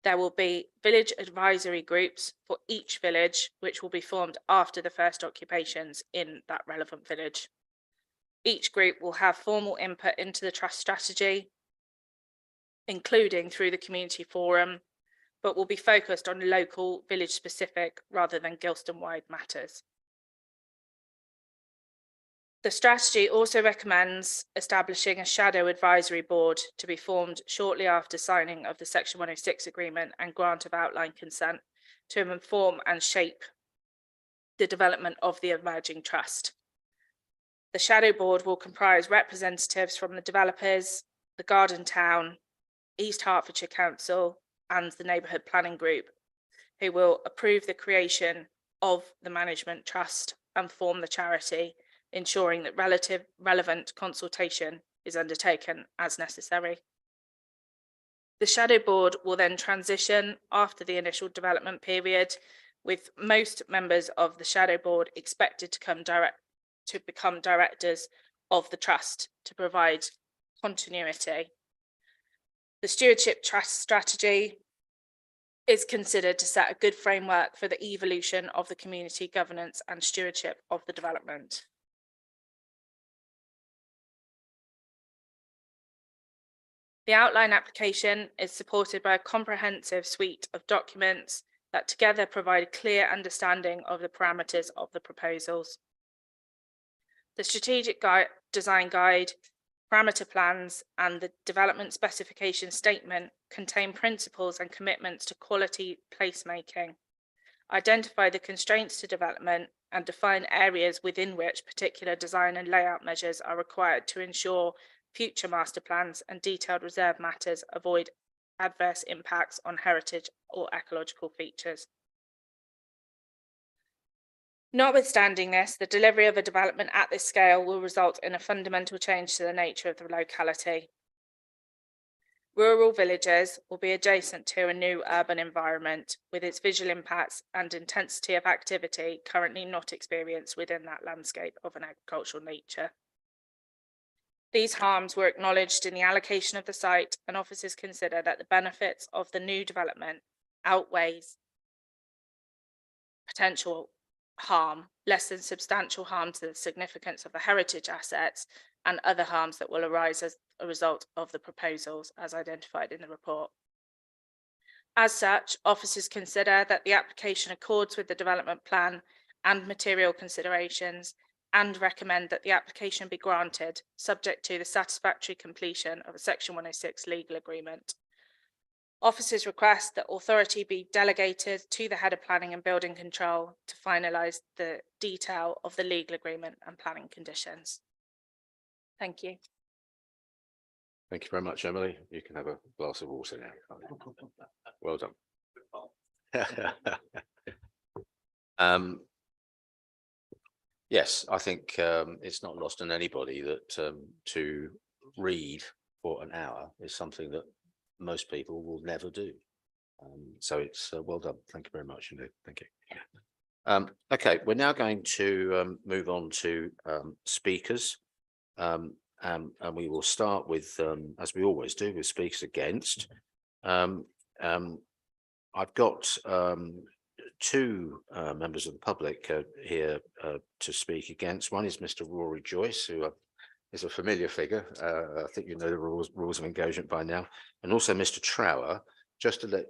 There will be village advisory groups for each village, which will be formed after the first occupations in that relevant village. Each group will have formal input into the trust strategy, including through the community forum, but will be focused on local village specific rather than Gilston-wide matters. The strategy also recommends establishing a shadow advisory board to be formed shortly after signing of the Section 106 agreement and grant of outline consent to inform and shape the development of the emerging trust. The shadow board will comprise representatives from the developers, the Garden Town, East Hertfordshire Council, and the Neighbourhood Planning Group, who will approve the creation of the management trust and form the charity, ensuring that relevant consultation is undertaken as necessary. The shadow board will then transition after the initial development period, with most members of the shadow board expected to become directors of the trust to provide continuity. The stewardship trust strategy is considered to set a good framework for the evolution of the community governance and stewardship of the development. The outline application is supported by a comprehensive suite of documents that together provide a clear understanding of the parameters of the proposals. The strategic design guide, parameter plans, and the development specification statement contain principles and commitments to quality placemaking, identify the constraints to development, and define areas within which particular design and layout measures are required to ensure future master plans and detailed reserve matters avoid adverse impacts on heritage or ecological features. Notwithstanding this, the delivery of a development at this scale will result in a fundamental change to the nature of the locality. Rural villages will be adjacent to a new urban environment with its visual impacts and intensity of activity currently not experienced within that landscape of an agricultural nature. These harms were acknowledged in the allocation of the site, and officers consider that the benefits of the new development outweighs potential harm, less than substantial harm to the significance of the heritage assets and other harms that will arise as a result of the proposals as identified in the report. As such, officers consider that the application accords with the development plan and material considerations and recommend that the application be granted subject to the satisfactory completion of a Section 106 legal agreement. Officers request that authority be delegated to the Head of Planning and Building Control to finalise the detail of the legal agreement and planning conditions. Thank you.
Thank you very much, Emily. You can have a glass of water now. Well done. Yes, I think it's not lost on anybody that to read for an hour is something that most people will never do. So it's well done. Thank you very much indeed. Thank you. Okay, we're now going to move on to speakers. And we will start with, as we always do, with speakers against. I've got two members of the public here to speak against. One is Mr. Rory Joyce, who is a familiar figure. I think you know the rules of engagement by now, and also Mr. Trower. Just to let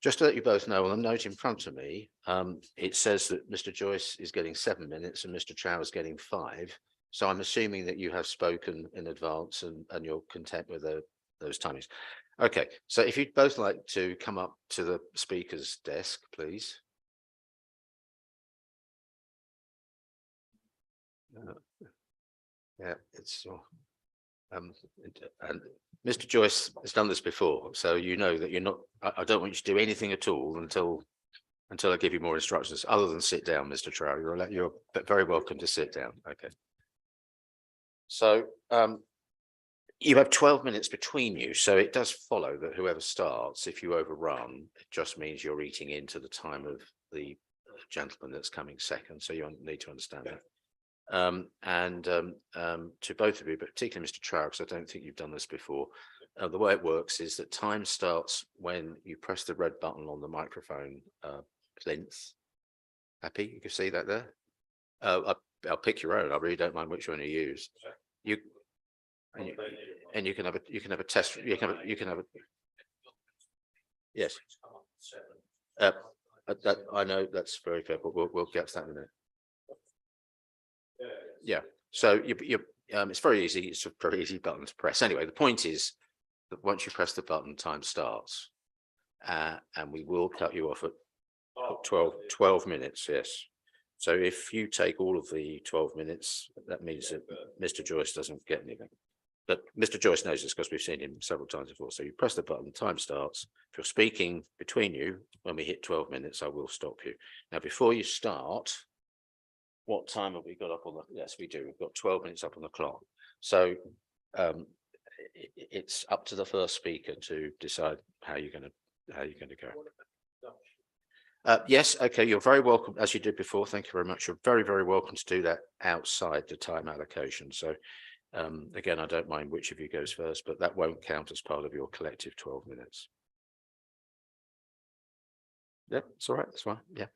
just to let you both know, on the note in front of me, it says that Mr. Joyce is getting 7 minutes and Mr. Trower is getting 5. So I'm assuming that you have spoken in advance and you're content with those timings. Okay, so if you'd both like to come up to the speaker's desk, please. Yeah, it's and Mr. Joyce has done this before, so you know that you're not. I don't want you to do anything at all until I give you more instructions, other than sit down, Mr. Trower. You're very welcome to sit down. Okay. So you have 12 minutes between you, so it does follow that whoever starts, if you overrun, it just means you're eating into the time of the gentleman that's coming second. So you need to understand that. To both of you, but particularly Mr. Trower, because I don't think you've done this before, the way it works is that time starts when you press the red button on the microphone plinth. Happy? You can see that there. I'll pick your own. I really don't mind which one you use. You can have a test. You can have a yes. I know that's very fair, but we'll get to that in a minute. Yeah. So it's very easy. It's a very easy button to press. Anyway, the point is that once you press the button, time starts, and we will cut you off at 12 minutes. Yes. So if you take all of the 12 minutes, that means that Mr. Joyce doesn't get anything. But Mr. Joyce knows this because we've seen him several times before. So you press the button, time starts. If you're speaking between you, when we hit 12 minutes, I will stop you. Now, before you start, what time have we got up on the? Yes, we do. We've got 12 minutes up on the clock. So it's up to the first speaker to decide how you're going to go. Yes, okay, you're very welcome, as you did before. Thank you very much. You're very, very welcome to do that outside the time allocation. So again, I don't mind which of you goes first, but that won't count as part of your collective 12 minutes. Yeah, it's all right. That's fine. Yeah.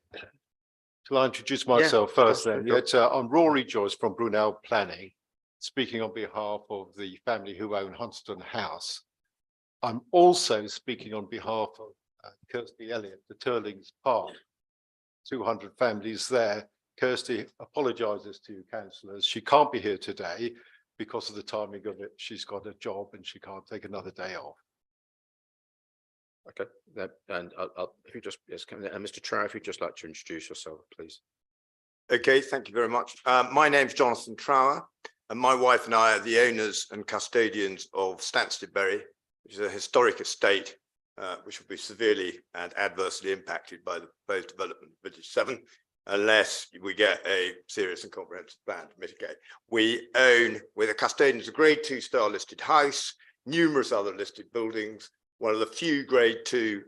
Shall I introduce myself first then?
Sure.
Yeah, I'm Rory Joyce from Brunel Planning, speaking on behalf of the family who own Hunstanton House. I'm also speaking on behalf of Kirsty Elliott, the Turlings Park, 200 families there. Kirsty apologises to you, councillors. She can't be here today because of the timing of it. She's got a job and she can't take another day off.
Okay, and if you just, yes, Mr. Trower, if you'd just like to introduce yourself, please.
Okay, thank you very much. My name's Jonathan Trower, and my wife and I are the owners and custodians of Stansted Bury, which is a historic estate which will be severely and adversely impacted by the proposed development of Village 7, unless we get a serious and comprehensive plan to mitigate. We're the custodians of a Grade 2 star listed house, numerous other listed buildings, one of the few Grade 2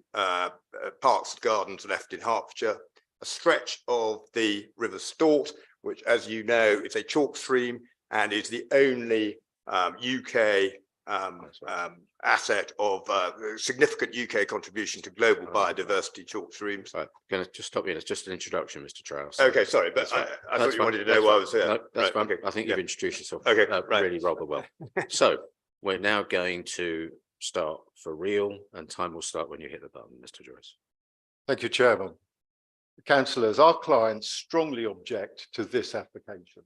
parks and gardens left in Hertfordshire, a stretch of the River Stort, which, as you know, is a chalk stream and is the only UK asset of significant UK contribution to global biodiversity chalk streams.
Right, going to just stop you. It's just an introduction, Mr. Trower.
Okay, sorry, but
That's fine.
I
That's
thought you
fine.
wanted to know
That's
why I
fine.
was here.
No, that's
Right,
fine.
okay.
I think
Yeah.
you've introduced yourself
Okay, right.
really rather well. So we're now going to start for real, and time will start when you hit the button, Mr. Joyce.
Thank you, Chairman. Councillors, our clients strongly object to this application.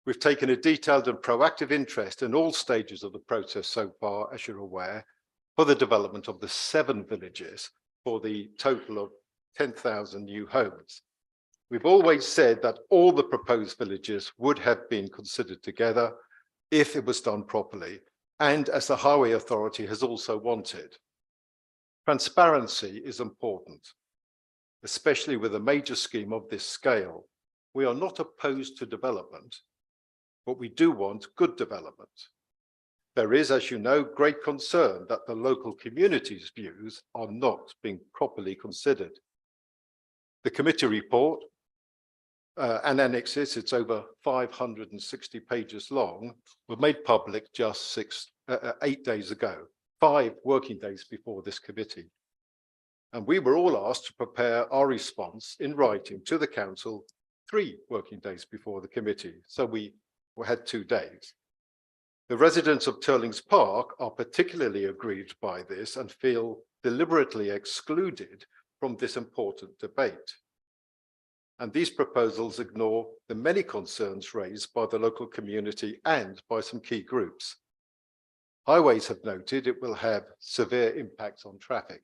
We've taken a detailed and proactive interest in all stages of the process so far, as you're aware, for the development of the 7 villages for the total of 10,000 new homes. We've always said that all the proposed villages would have been considered together if it was done properly, and as the Highway Authority has also wanted. Transparency is important, especially with a major scheme of this scale. We are not opposed to development, but we do want good development. There is, as you know, great concern that the local community's views are not being properly considered. The committee report and annexes, it's over 560 pages long, were made public just 8 days ago, 5 working days before this committee. And we were all asked to prepare our response in writing to the council 3 working days before the committee. So we had 2 days. The residents of Turlings Park are particularly aggrieved by this and feel deliberately excluded from this important debate. And these proposals ignore the many concerns raised by the local community and by some key groups. Highways have noted it will have severe impacts on traffic.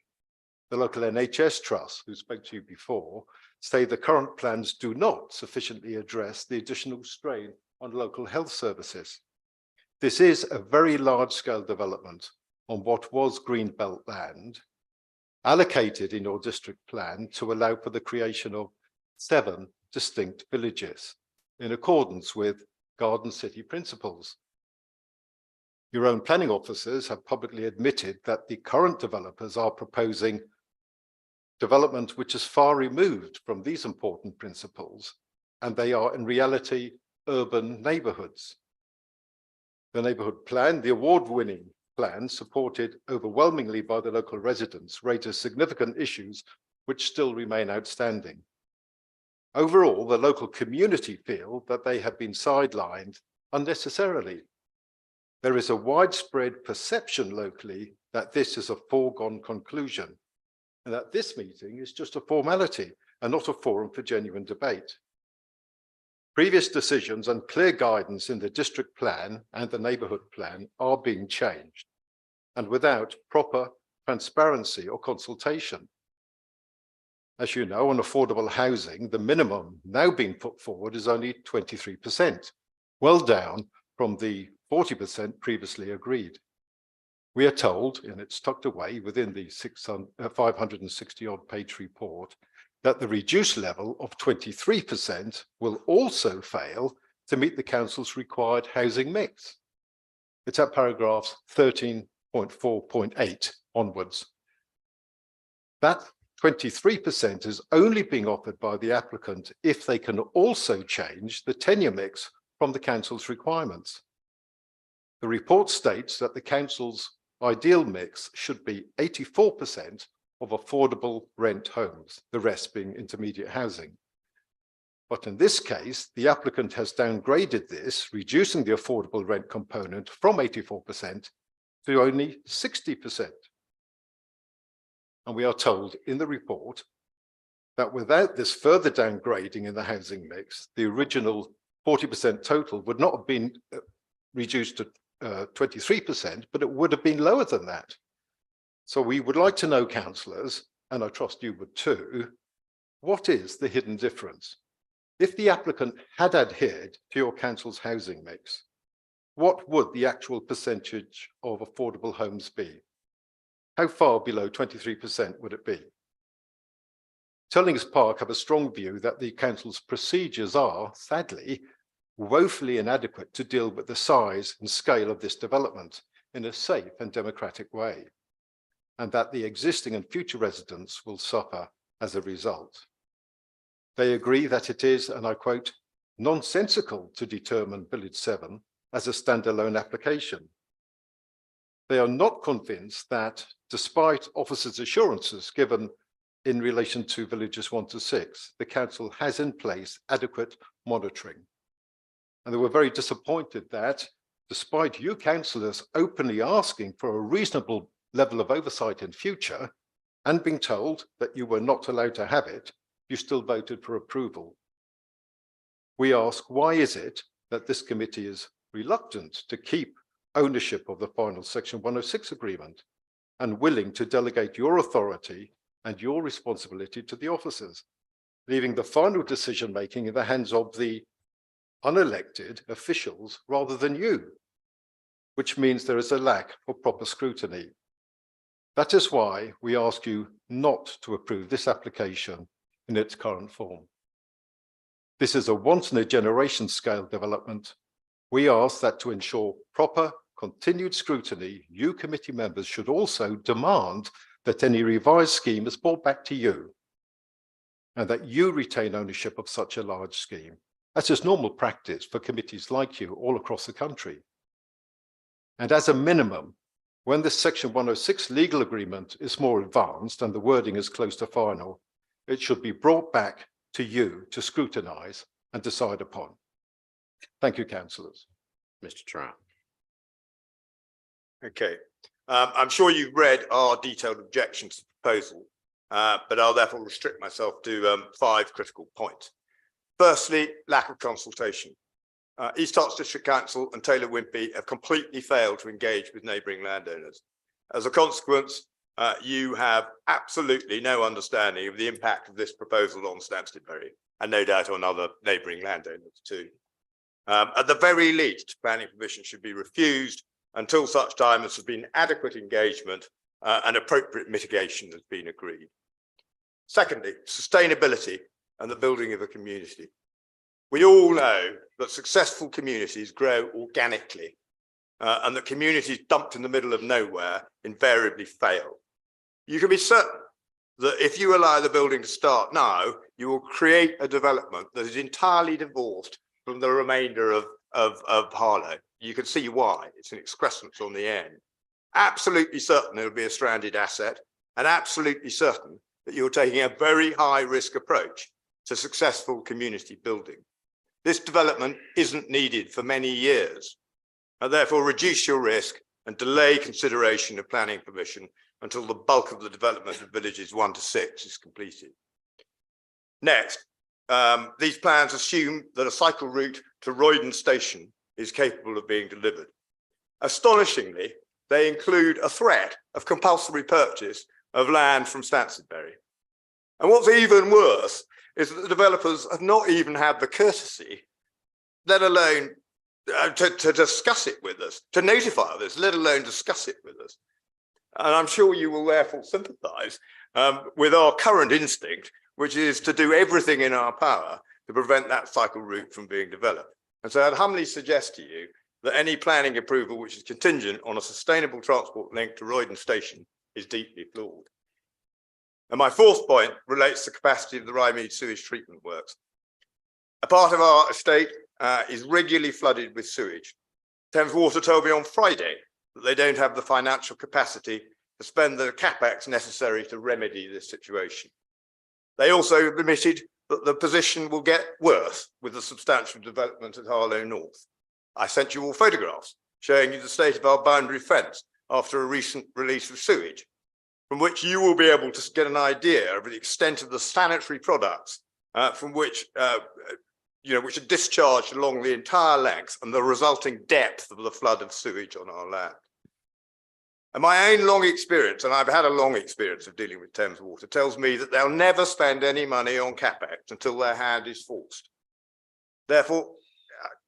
The local NHS Trust, who spoke to you before, say the current plans do not sufficiently address the additional strain on local health services. This is a very large-scale development on what was Greenbelt land, allocated in your district plan to allow for the creation of 7 distinct villages in accordance with Garden City principles. Your own planning officers have publicly admitted that the current developers are proposing development which is far removed from these important principles, and they are in reality urban neighbourhoods. The neighbourhood plan, the award-winning plan, supported overwhelmingly by the local residents, raises significant issues which still remain outstanding. Overall, the local community feel that they have been sidelined unnecessarily. There is a widespread perception locally that this is a foregone conclusion, and that this meeting is just a formality and not a forum for genuine debate. Previous decisions and clear guidance in the district plan and the neighbourhood plan are being changed, and without proper transparency or consultation. As you know, on affordable housing, the minimum now being put forward is only 23%, well down from the 40% previously agreed. We are told, and it's tucked away within the 560 odd page report, that the reduced level of 23% will also fail to meet the council's required housing mix. It's at paragraphs 13.4.8 onwards. That 23% is only being offered by the applicant if they can also change the tenure mix from the council's requirements. The report states that the council's ideal mix should be 84% of affordable rent homes, the rest being intermediate housing. But in this case, the applicant has downgraded this, reducing the affordable rent component from 84% to only 60%. And we are told in the report that without this further downgrading in the housing mix, the original 40% total would not have been reduced to 23%, but it would have been lower than that. So we would like to know, councillors, and I trust you would too, what is the hidden difference? If the applicant had adhered to your council's housing mix, what would the actual percentage of affordable homes be? How far below 23% would it be? Tullings Park have a strong view that the council's procedures are, sadly, woefully inadequate to deal with the size and scale of this development in a safe and democratic way, and that the existing and future residents will suffer as a result. They agree that it is, and I quote, nonsensical to determine Village 7 as a standalone application. They are not convinced that, despite officers' assurances given in relation to Villages 1 to 6, the council has in place adequate monitoring. And they were very disappointed that, despite you councillors openly asking for a reasonable level of oversight in future and being told that you were not allowed to have it, you still voted for approval. We ask, why is it that this committee is reluctant to keep ownership of the final Section 106 agreement and willing to delegate your authority and your responsibility to the officers, leaving the final decision-making in the hands of the unelected officials rather than you, which means there is a lack of proper scrutiny. That is why we ask you not to approve this application in its current form. This is a once-in-a-generation scale development. We ask that to ensure proper, continued scrutiny, you committee members should also demand that any revised scheme is brought back to you and that you retain ownership of such a large scheme, as is normal practice for committees like you all across the country. And as a minimum, when this Section 106 legal agreement is more advanced and the wording is close to final, it should be brought back to you to scrutinise and decide upon. Thank you, councillors.
Mr. Trout.
Okay, I'm sure you've read our detailed objections to the proposal, but I'll therefore restrict myself to 5 critical points. Firstly, lack of consultation. East Herts District Council and Taylor Wimpey have completely failed to engage with neighbouring landowners. As a consequence, you have absolutely no understanding of the impact of this proposal on Stansted Bury, and no doubt on other neighbouring landowners too. At the very least, planning permission should be refused until such time as there has been adequate engagement and appropriate mitigation has been agreed. Secondly, sustainability and the building of a community. We all know that successful communities grow organically and that communities dumped in the middle of nowhere invariably fail. You can be certain that if you allow the building to start now, you will create a development that is entirely divorced from the remainder of Harlow. You can see why. It's an excrescence on the end. Absolutely certain it will be a stranded asset, and absolutely certain that you're taking a very high risk approach to successful community building. This development isn't needed for many years, and therefore reduce your risk and delay consideration of planning permission until the bulk of the development of Villages 1 to 6 is completed. Next, these plans assume that a cycle route to Roydon Station is capable of being delivered. Astonishingly, they include a threat of compulsory purchase of land from Stansted Bury. And what's even worse is that the developers have not even had the courtesy, let alone to discuss it with us, to notify us, let alone discuss it with us. And I'm sure you will therefore sympathise with our current instinct, which is to do everything in our power to prevent that cycle route from being developed. And so I'd humbly suggest to you that any planning approval which is contingent on a sustainable transport link to Roydon Station is deeply flawed. And my fourth point relates to the capacity of the Rymead sewage treatment works. A part of our estate is regularly flooded with sewage. Thames Water told me on Friday that they don't have the financial capacity to spend the capex necessary to remedy this situation. They also admitted that the position will get worse with the substantial development at Harlow North. I sent you all photographs showing you the state of our boundary fence after a recent release of sewage, from which you will be able to get an idea of the extent of the sanitary products from which, which are discharged along the entire length and the resulting depth of the flood of sewage on our land. And my own long experience, and I've had a long experience of dealing with Thames Water, tells me that they'll never spend any money on CapEx until their hand is forced. Therefore,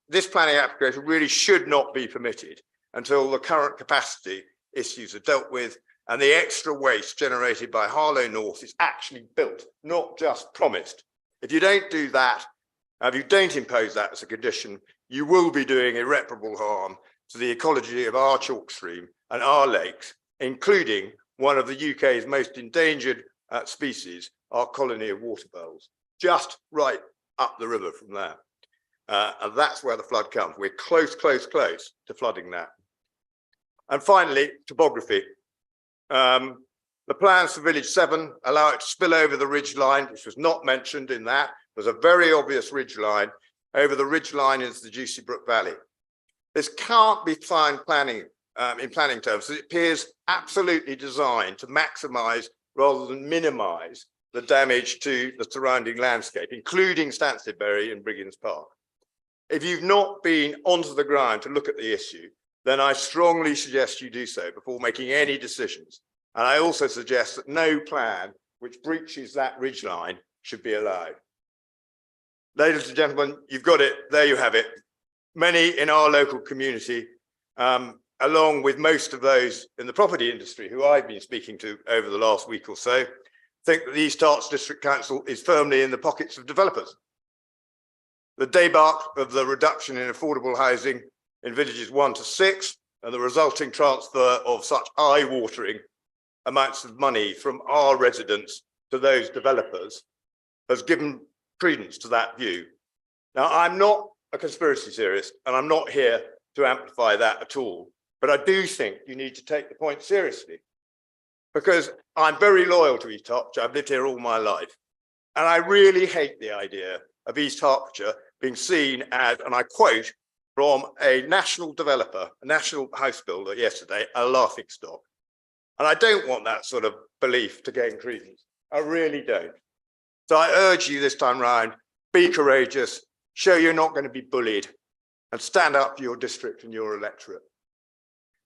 this planning application really should not be permitted until the current capacity issues are dealt with and the extra waste generated by Harlow North is actually built, not just promised. If you don't do that, if you don't impose that as a condition, you will be doing irreparable harm to the ecology of our chalk stream and our lakes, including one of the UK's most endangered species, our colony of water voles, just right up the river from there. And that's where the flood comes. We're close to flooding that. And finally, topography. The plans for Village 7 allow it to spill over the ridge line, which was not mentioned in that. There's a very obvious ridge line. Over the ridge line is the Juicy Brook Valley. This can't be fine planning in planning terms. It appears absolutely designed to maximize rather than minimize the damage to the surrounding landscape, including Stanstedbury and Briggins Park. If you've not been onto the ground to look at the issue, then I strongly suggest you do so before making any decisions. And I also suggest that no plan which breaches that ridgeline should be allowed. Ladies and gentlemen, you've got it. There you have it. Many in our local community, along with most of those in the property industry who I've been speaking to over the last week or so, think that the East Herts District Council is firmly in the pockets of developers. The debacle of the reduction in affordable housing in villages 1 to 6 and the resulting transfer of such eye-watering amounts of money from our residents to those developers has given credence to that view. Now, I'm not a conspiracy theorist and I'm not here to amplify that at all, but I do think you need to take the point seriously because I'm very loyal to East Hertfordshire. I've lived here all my life. And I really hate the idea of East Hertfordshire being seen as, and I quote from a national developer, a national house builder yesterday, a laughingstock. And I don't want that sort of belief to gain credence. I really don't. So I urge you this time round, be courageous, show you're not going to be bullied, and stand up for your district and your electorate.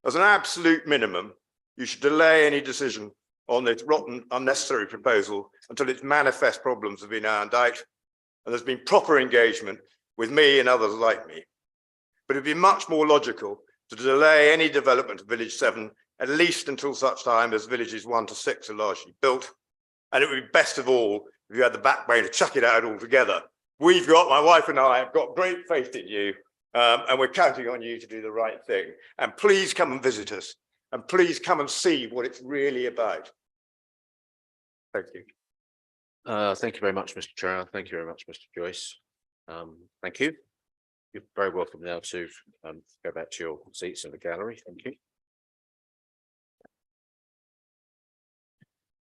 As an absolute minimum, you should delay any decision on this rotten, unnecessary proposal until its manifest problems have been ironed out and there's been proper engagement with me and others like me. But it'd be much more logical to delay any development of Village 7 at least until such time as villages 1 to 6 are largely built. And it would be best of all if you had the backbone to chuck it out altogether. My wife and I have got great faith in you, and we're counting on you to do the right thing. And please come and visit us, and please come and see what it's really about. Thank you.
Thank you very much, Mr. Chair. Thank you very much, Mr. Joyce. Thank you. You're very welcome now to go back to your seats in the gallery. Thank you.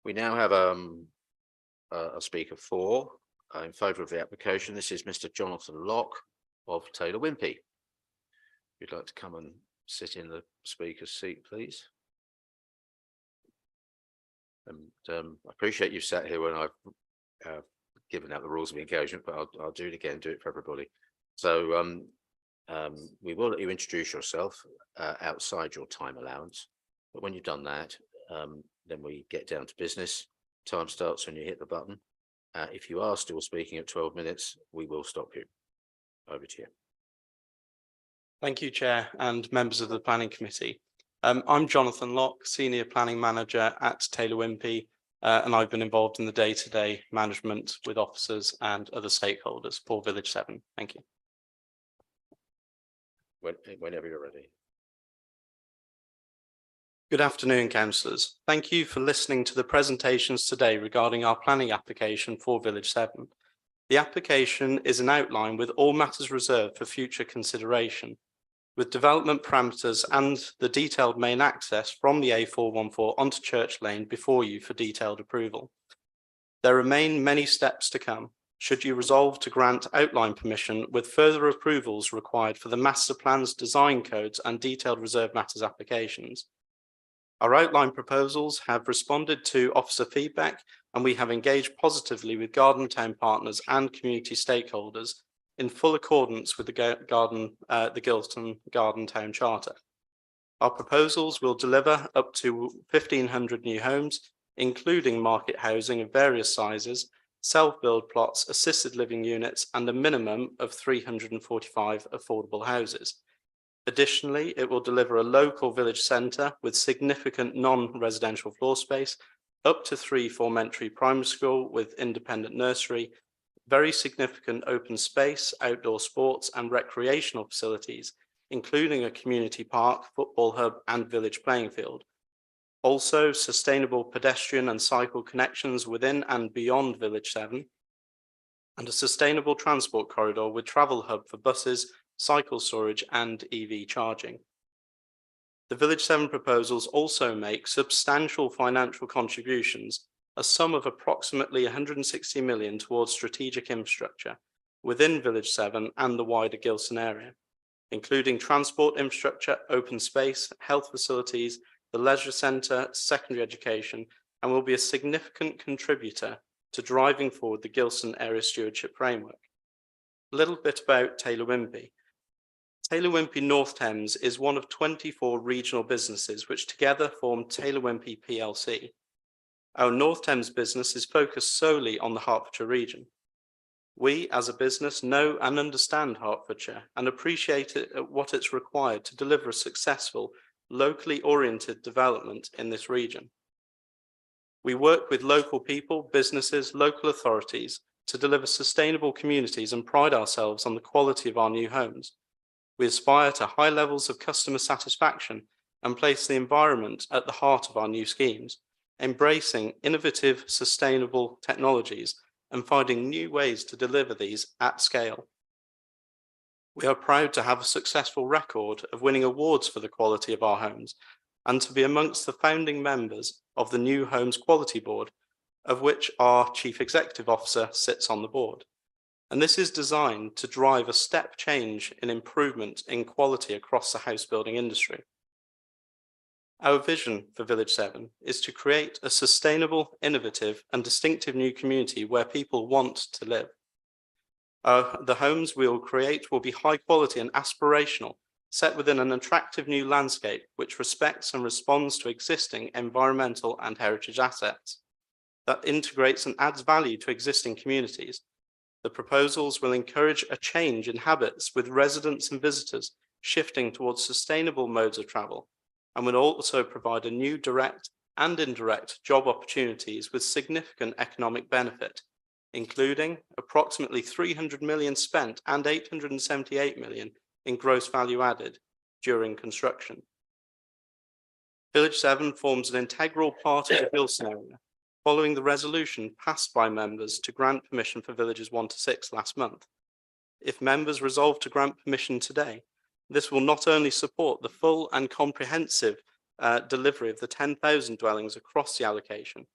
We now have a speaker for in favour of the application. This is Mr. Jonathan Locke of Taylor Wimpey. If you'd like to come and sit in the speaker's seat, please. And I appreciate you've sat here when I've given out the rules of engagement, but I'll do it again, do it for everybody. So we will let you introduce yourself outside your time allowance, but when you've done that, then we get down to business. Time starts when you hit the button. If you are still speaking at 12 minutes, we will stop you. Over to you.
Thank you, Chair and members of the Planning Committee. I'm Jonathan Locke, Senior Planning Manager at Taylor Wimpey, and I've been involved in the day-to-day management with officers and other stakeholders for Village 7. Thank you.
Whenever you're ready.
Good afternoon, councillors. Thank you for listening to the presentations today regarding our planning application for Village 7. The application is an outline with all matters reserved for future consideration, with development parameters and the detailed main access from the A414 onto Church Lane before you for detailed approval. There remain many steps to come, should you resolve to grant outline permission, with further approvals required for the master plans, design codes and detailed reserved matters applications. Our outline proposals have responded to officer feedback, and we have engaged positively with Garden Town partners and community stakeholders in full accordance with the Gilston Garden Town Charter. Our proposals will deliver up to 1,500 new homes, including market housing of various sizes, self-build plots, assisted living units, and a minimum of 345 affordable houses. Additionally, it will deliver a local village centre with significant non-residential floor space, up to 3 form-entry primary school with independent nursery, very significant open space, outdoor sports and recreational facilities, including a community park, football hub and village playing field. Also, sustainable pedestrian and cycle connections within and beyond Village 7, and a sustainable transport corridor with travel hub for buses, cycle storage and EV charging. The Village 7 proposals also make substantial financial contributions, a sum of approximately 160 million towards strategic infrastructure within Village 7 and the wider Gilston area, including transport infrastructure, open space, health facilities, the leisure centre, secondary education, and will be a significant contributor to driving forward the Gilston Area Stewardship Framework. A little bit about Taylor Wimpey. Taylor Wimpey North Thames is one of 24 regional businesses which together form Taylor Wimpey PLC. Our North Thames business is focused solely on the Hertfordshire region. We as a business know and understand Hertfordshire and appreciate what it's required to deliver a successful, locally oriented development in this region. We work with local people, businesses, local authorities to deliver sustainable communities and pride ourselves on the quality of our new homes. We aspire to high levels of customer satisfaction and place the environment at the heart of our new schemes, embracing innovative, sustainable technologies and finding new ways to deliver these at scale. We are proud to have a successful record of winning awards for the quality of our homes and to be amongst the founding members of the New Homes Quality Board, of which our Chief Executive Officer sits on the board. And this is designed to drive a step change in improvement in quality across the house building industry. Our vision for Village 7 is to create a sustainable, innovative and distinctive new community where people want to live. The homes we will create will be high quality and aspirational, set within an attractive new landscape which respects and responds to existing environmental and heritage assets, that integrates and adds value to existing communities. The proposals will encourage a change in habits with residents and visitors shifting towards sustainable modes of travel, and will also provide a new direct and indirect job opportunities with significant economic benefit, including approximately 300 million spent and 878 million in gross value added during construction. Village 7 forms an integral part of the Gilston area, following the resolution passed by members to grant permission for villages 1 to 6 last month. If members resolve to grant permission today, this will not only support the full and comprehensive delivery of the 10,000 dwellings across the allocation,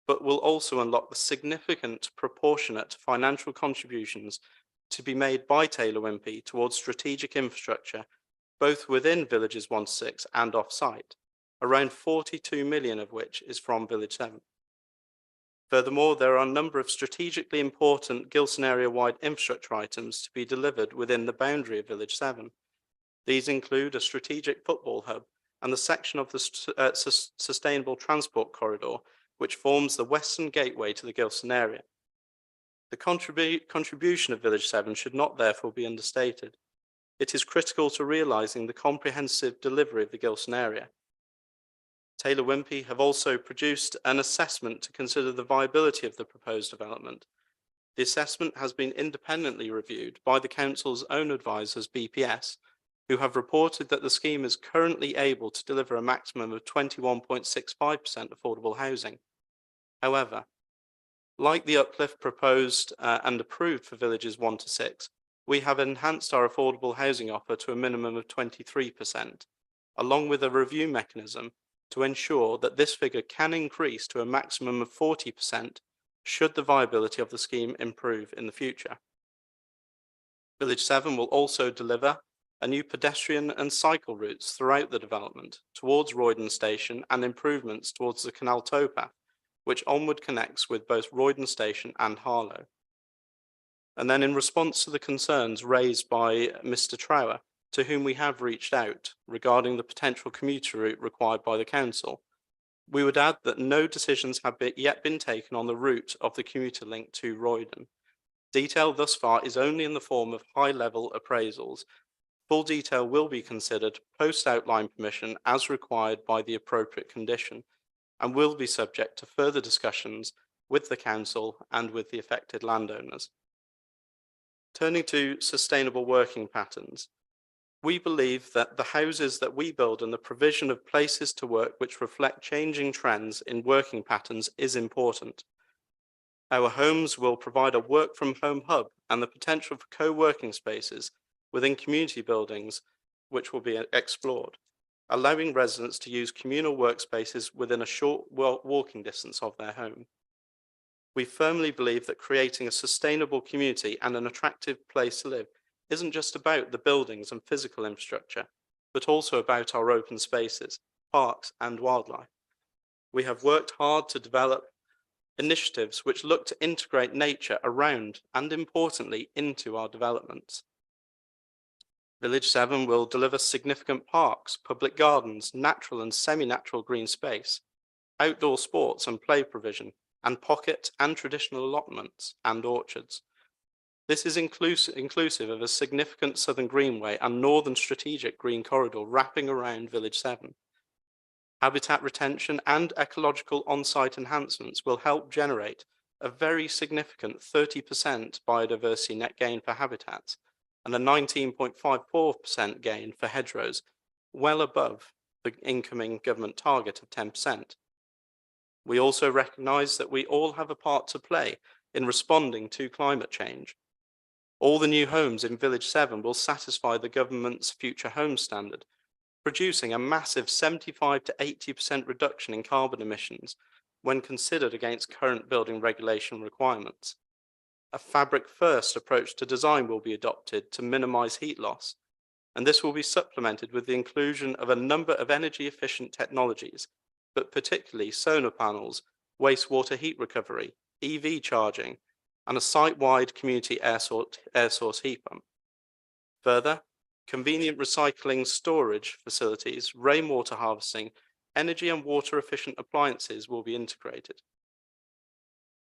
but will also unlock the significant proportionate financial contributions to be made by Taylor Wimpey towards strategic infrastructure, both within villages 1 to 6 and off-site, around 42 million of which is from Village 7. Furthermore, there are a number of strategically important Gilston area-wide infrastructure items to be delivered within the boundary of Village 7. These include a strategic football hub and the section of the sustainable transport corridor, which forms the western gateway to the Gilston area. The contribution of Village 7 should not therefore be understated. It is critical to realising the comprehensive delivery of the Gilston area. Taylor Wimpey have also produced an assessment to consider the viability of the proposed development. The assessment has been independently reviewed by the Council's own advisors, BPS, who have reported that the scheme is currently able to deliver a maximum of 21.65% affordable housing. However, like the uplift proposed and approved for villages 1 to 6, we have enhanced our affordable housing offer to a minimum of 23%, along with a review mechanism to ensure that this figure can increase to a maximum of 40% should the viability of the scheme improve in the future. Village 7 will also deliver a new pedestrian and cycle routes throughout the development towards Roydon Station and improvements towards the Canal Towpath, which onward connects with both Roydon Station and Harlow. And then in response to the concerns raised by Mr. Trower, to whom we have reached out regarding the potential commuter route required by the council, we would add that no decisions have yet been taken on the route of the commuter link to Roydon. Detail thus far is only in the form of high-level appraisals. Full detail will be considered post-outline permission as required by the appropriate condition and will be subject to further discussions with the council and with the affected landowners. Turning to sustainable working patterns, we believe that the houses that we build and the provision of places to work which reflect changing trends in working patterns is important. Our homes will provide a work from home hub and the potential for co-working spaces within community buildings, which will be explored, allowing residents to use communal workspaces within a short walking distance of their home. We firmly believe that creating a sustainable community and an attractive place to live isn't just about the buildings and physical infrastructure, but also about our open spaces, parks, and wildlife. We have worked hard to develop initiatives which look to integrate nature around and, importantly, into our developments. Village 7 will deliver significant parks, public gardens, natural and semi-natural green space, outdoor sports and play provision, and pocket and traditional allotments and orchards. This is inclusive of a significant southern greenway and northern strategic green corridor wrapping around Village 7. Habitat retention and ecological on-site enhancements will help generate a very significant 30% biodiversity net gain for habitats and a 19.54% gain for hedgerows, well above the incoming government target of 10%. We also recognise that we all have a part to play in responding to climate change. All the new homes in Village 7 will satisfy the government's Future Homes Standard, producing a massive 75 to 80% reduction in carbon emissions when considered against current building regulation requirements. A fabric-first approach to design will be adopted to minimise heat loss, and this will be supplemented with the inclusion of a number of energy-efficient technologies, but particularly solar panels, wastewater heat recovery, EV charging, and a site-wide community air source heat pump. Further, convenient recycling storage facilities, rainwater harvesting, energy and water efficient appliances will be integrated.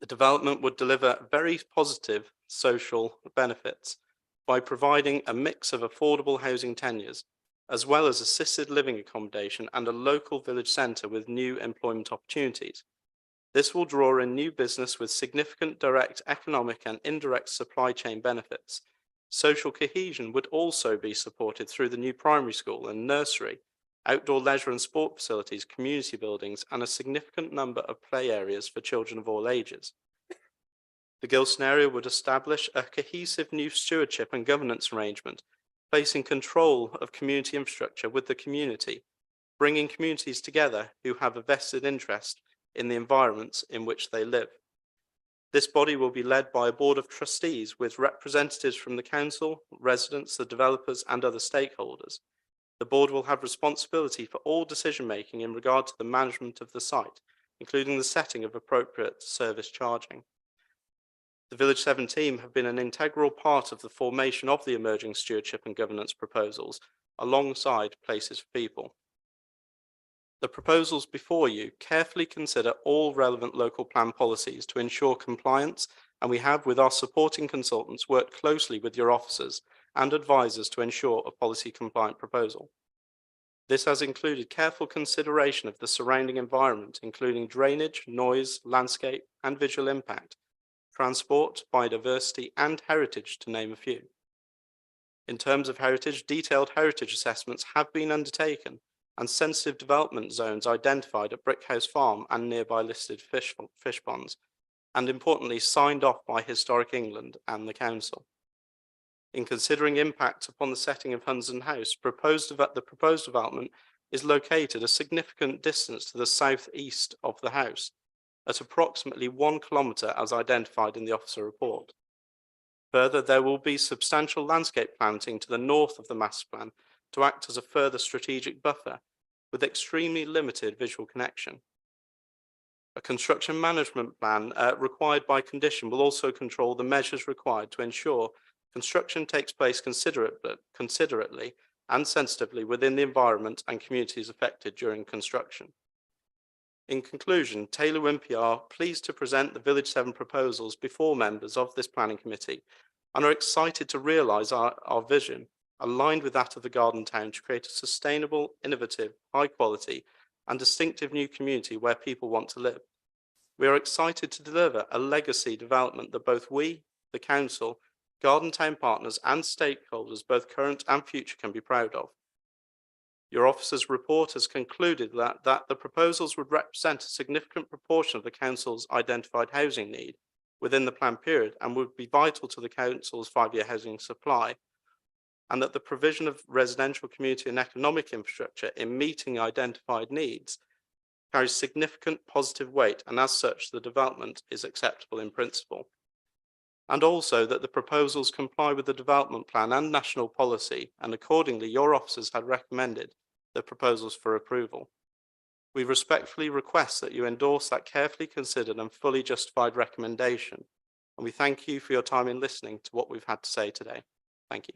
The development would deliver very positive social benefits by providing a mix of affordable housing tenures, as well as assisted living accommodation and a local village centre with new employment opportunities. This will draw in new business with significant direct economic and indirect supply chain benefits. Social cohesion would also be supported through the new primary school and nursery, outdoor leisure and sport facilities, community buildings, and a significant number of play areas for children of all ages. The Gilston area would establish a cohesive new stewardship and governance arrangement, placing control of community infrastructure with the community, bringing communities together who have a vested interest in the environments in which they live. This body will be led by a board of trustees with representatives from the council, residents, the developers, and other stakeholders. The board will have responsibility for all decision-making in regard to the management of the site, including the setting of appropriate service charging. The Village 7 team have been an integral part of the formation of the emerging stewardship and governance proposals, alongside Places for People. The proposals before you carefully consider all relevant local plan policies to ensure compliance, and we have, with our supporting consultants, worked closely with your officers and advisors to ensure a policy compliant proposal. This has included careful consideration of the surrounding environment, including drainage, noise, landscape, and visual impact, transport, biodiversity, and heritage, to name a few. In terms of heritage, detailed heritage assessments have been undertaken and sensitive development zones identified at Brickhouse Farm and nearby listed fish ponds, and importantly signed off by Historic England and the council. In considering impact upon the setting of Hunsdon House, the proposed development is located a significant distance to the southeast of the house, at approximately 1 kilometre as identified in the officer report. Further, there will be substantial landscape planting to the north of the master plan to act as a further strategic buffer with extremely limited visual connection. A construction management plan required by condition will also control the measures required to ensure construction takes place considerately and sensitively within the environment and communities affected during construction. In conclusion, Taylor Wimpey are pleased to present the Village 7 proposals before members of this planning committee and are excited to realise our vision, aligned with that of the Garden Town, to create a sustainable, innovative, high quality and distinctive new community where people want to live. We are excited to deliver a legacy development that both we, the Council, Garden Town partners and stakeholders, both current and future, can be proud of. Your officer's report has concluded that the proposals would represent a significant proportion of the Council's identified housing need within the planned period and would be vital to the Council's 5-year housing supply, and that the provision of residential, community and economic infrastructure in meeting identified needs carries significant positive weight, and as such the development is acceptable in principle. And also that the proposals comply with the development plan and national policy, and accordingly your officers had recommended the proposals for approval. We respectfully request that you endorse that carefully considered and fully justified recommendation, and we thank you for your time in listening to what we've had to say today. Thank you.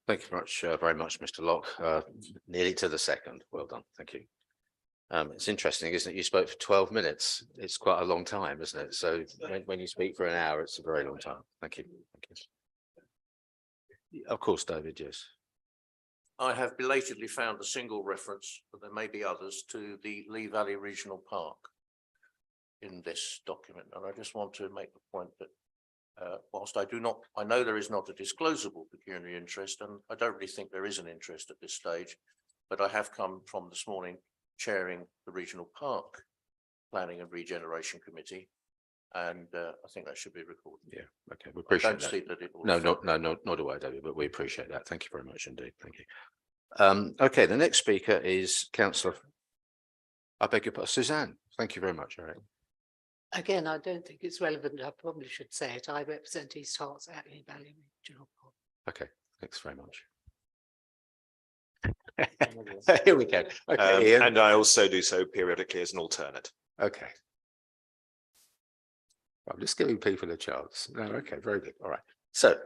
Thank you very much, Mr. Locke. Nearly to the second. Well done. Thank you. It's interesting, isn't it? You spoke for 12 minutes. It's quite a long time, isn't it? So when you speak for an hour, it's a very long time. Thank you. Thank you. Of course, David, yes.
I have belatedly found a single reference, but there may be others, to the Lee Valley Regional Park in this document. And I just want to make the point that whilst I know there is not a disclosable pecuniary interest, and I don't really think there is an interest at this stage, but I have come from this morning chairing the Regional Park Planning and Regeneration Committee, and I think that should be recorded.
Yeah. Okay. We
I
appreciate
don't
that.
see that it will.
No, not away, David, but we appreciate that. Thank you very much indeed. Thank you. Okay, the next speaker is Councillor. I beg your pardon, Suzanne. Thank you very much, Eric.
Again, I don't think it's relevant. I probably should say it. I represent East Herts at Lee Valley Regional Park.
Okay, thanks very much. Here we go. Okay, Ian.
And I also do so periodically as an alternate.
Okay. I'm just giving people a chance. No, okay, very good. All right. So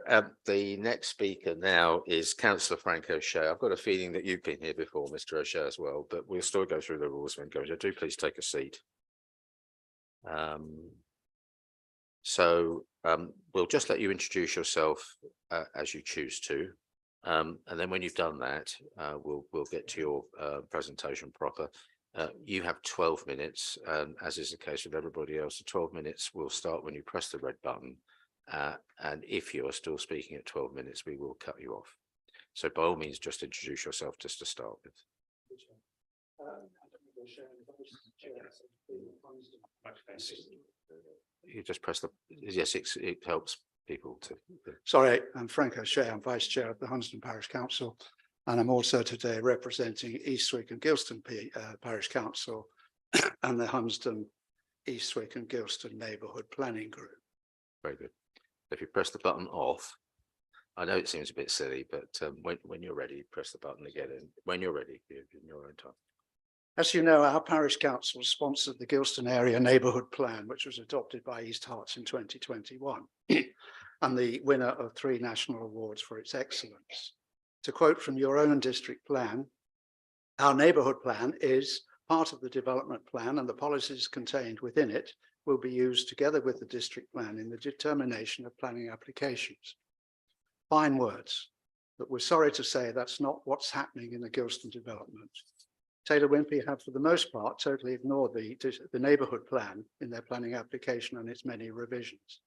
the next speaker now is Councillor Frank O'Shea. I've got a feeling that you've been here before, Mr. O'Shea, as well, but we'll still go through the rules when goes. Do please take a seat. We'll just let you introduce yourself as you choose to. And then when you've done that, we'll get to your presentation proper. You have 12 minutes, as is the case with everybody else. The 12 minutes will start when you press the red button. And if you are still speaking at 12 minutes, we will cut you off. So by all means, just introduce yourself just to start with. You just press the, yes, it helps people to.
Sorry, I'm Frank O'Shea. I'm Vice Chair of the Hunsdon Parish Council, and I'm also today representing Eastwick and Gilston Parish Council and the Hunsdon, Eastwick and Gilston Neighbourhood Planning Group.
Very good. If you press the button off, I know it seems a bit silly, but when you're ready, press the button again. And when you're ready, in your own time.
As you know, our parish council sponsored the Gilston Area Neighbourhood Plan, which was adopted by East Herts in 2021, and the winner of 3 national awards for its excellence. To quote from your own district plan, our neighbourhood plan is part of the development plan, and the policies contained within it will be used together with the district plan in the determination of planning applications. Fine words, but we're sorry to say that's not what's happening in the Gilston development. Taylor Wimpey have, for the most part, totally ignored the neighbourhood plan in their planning application and its many revisions.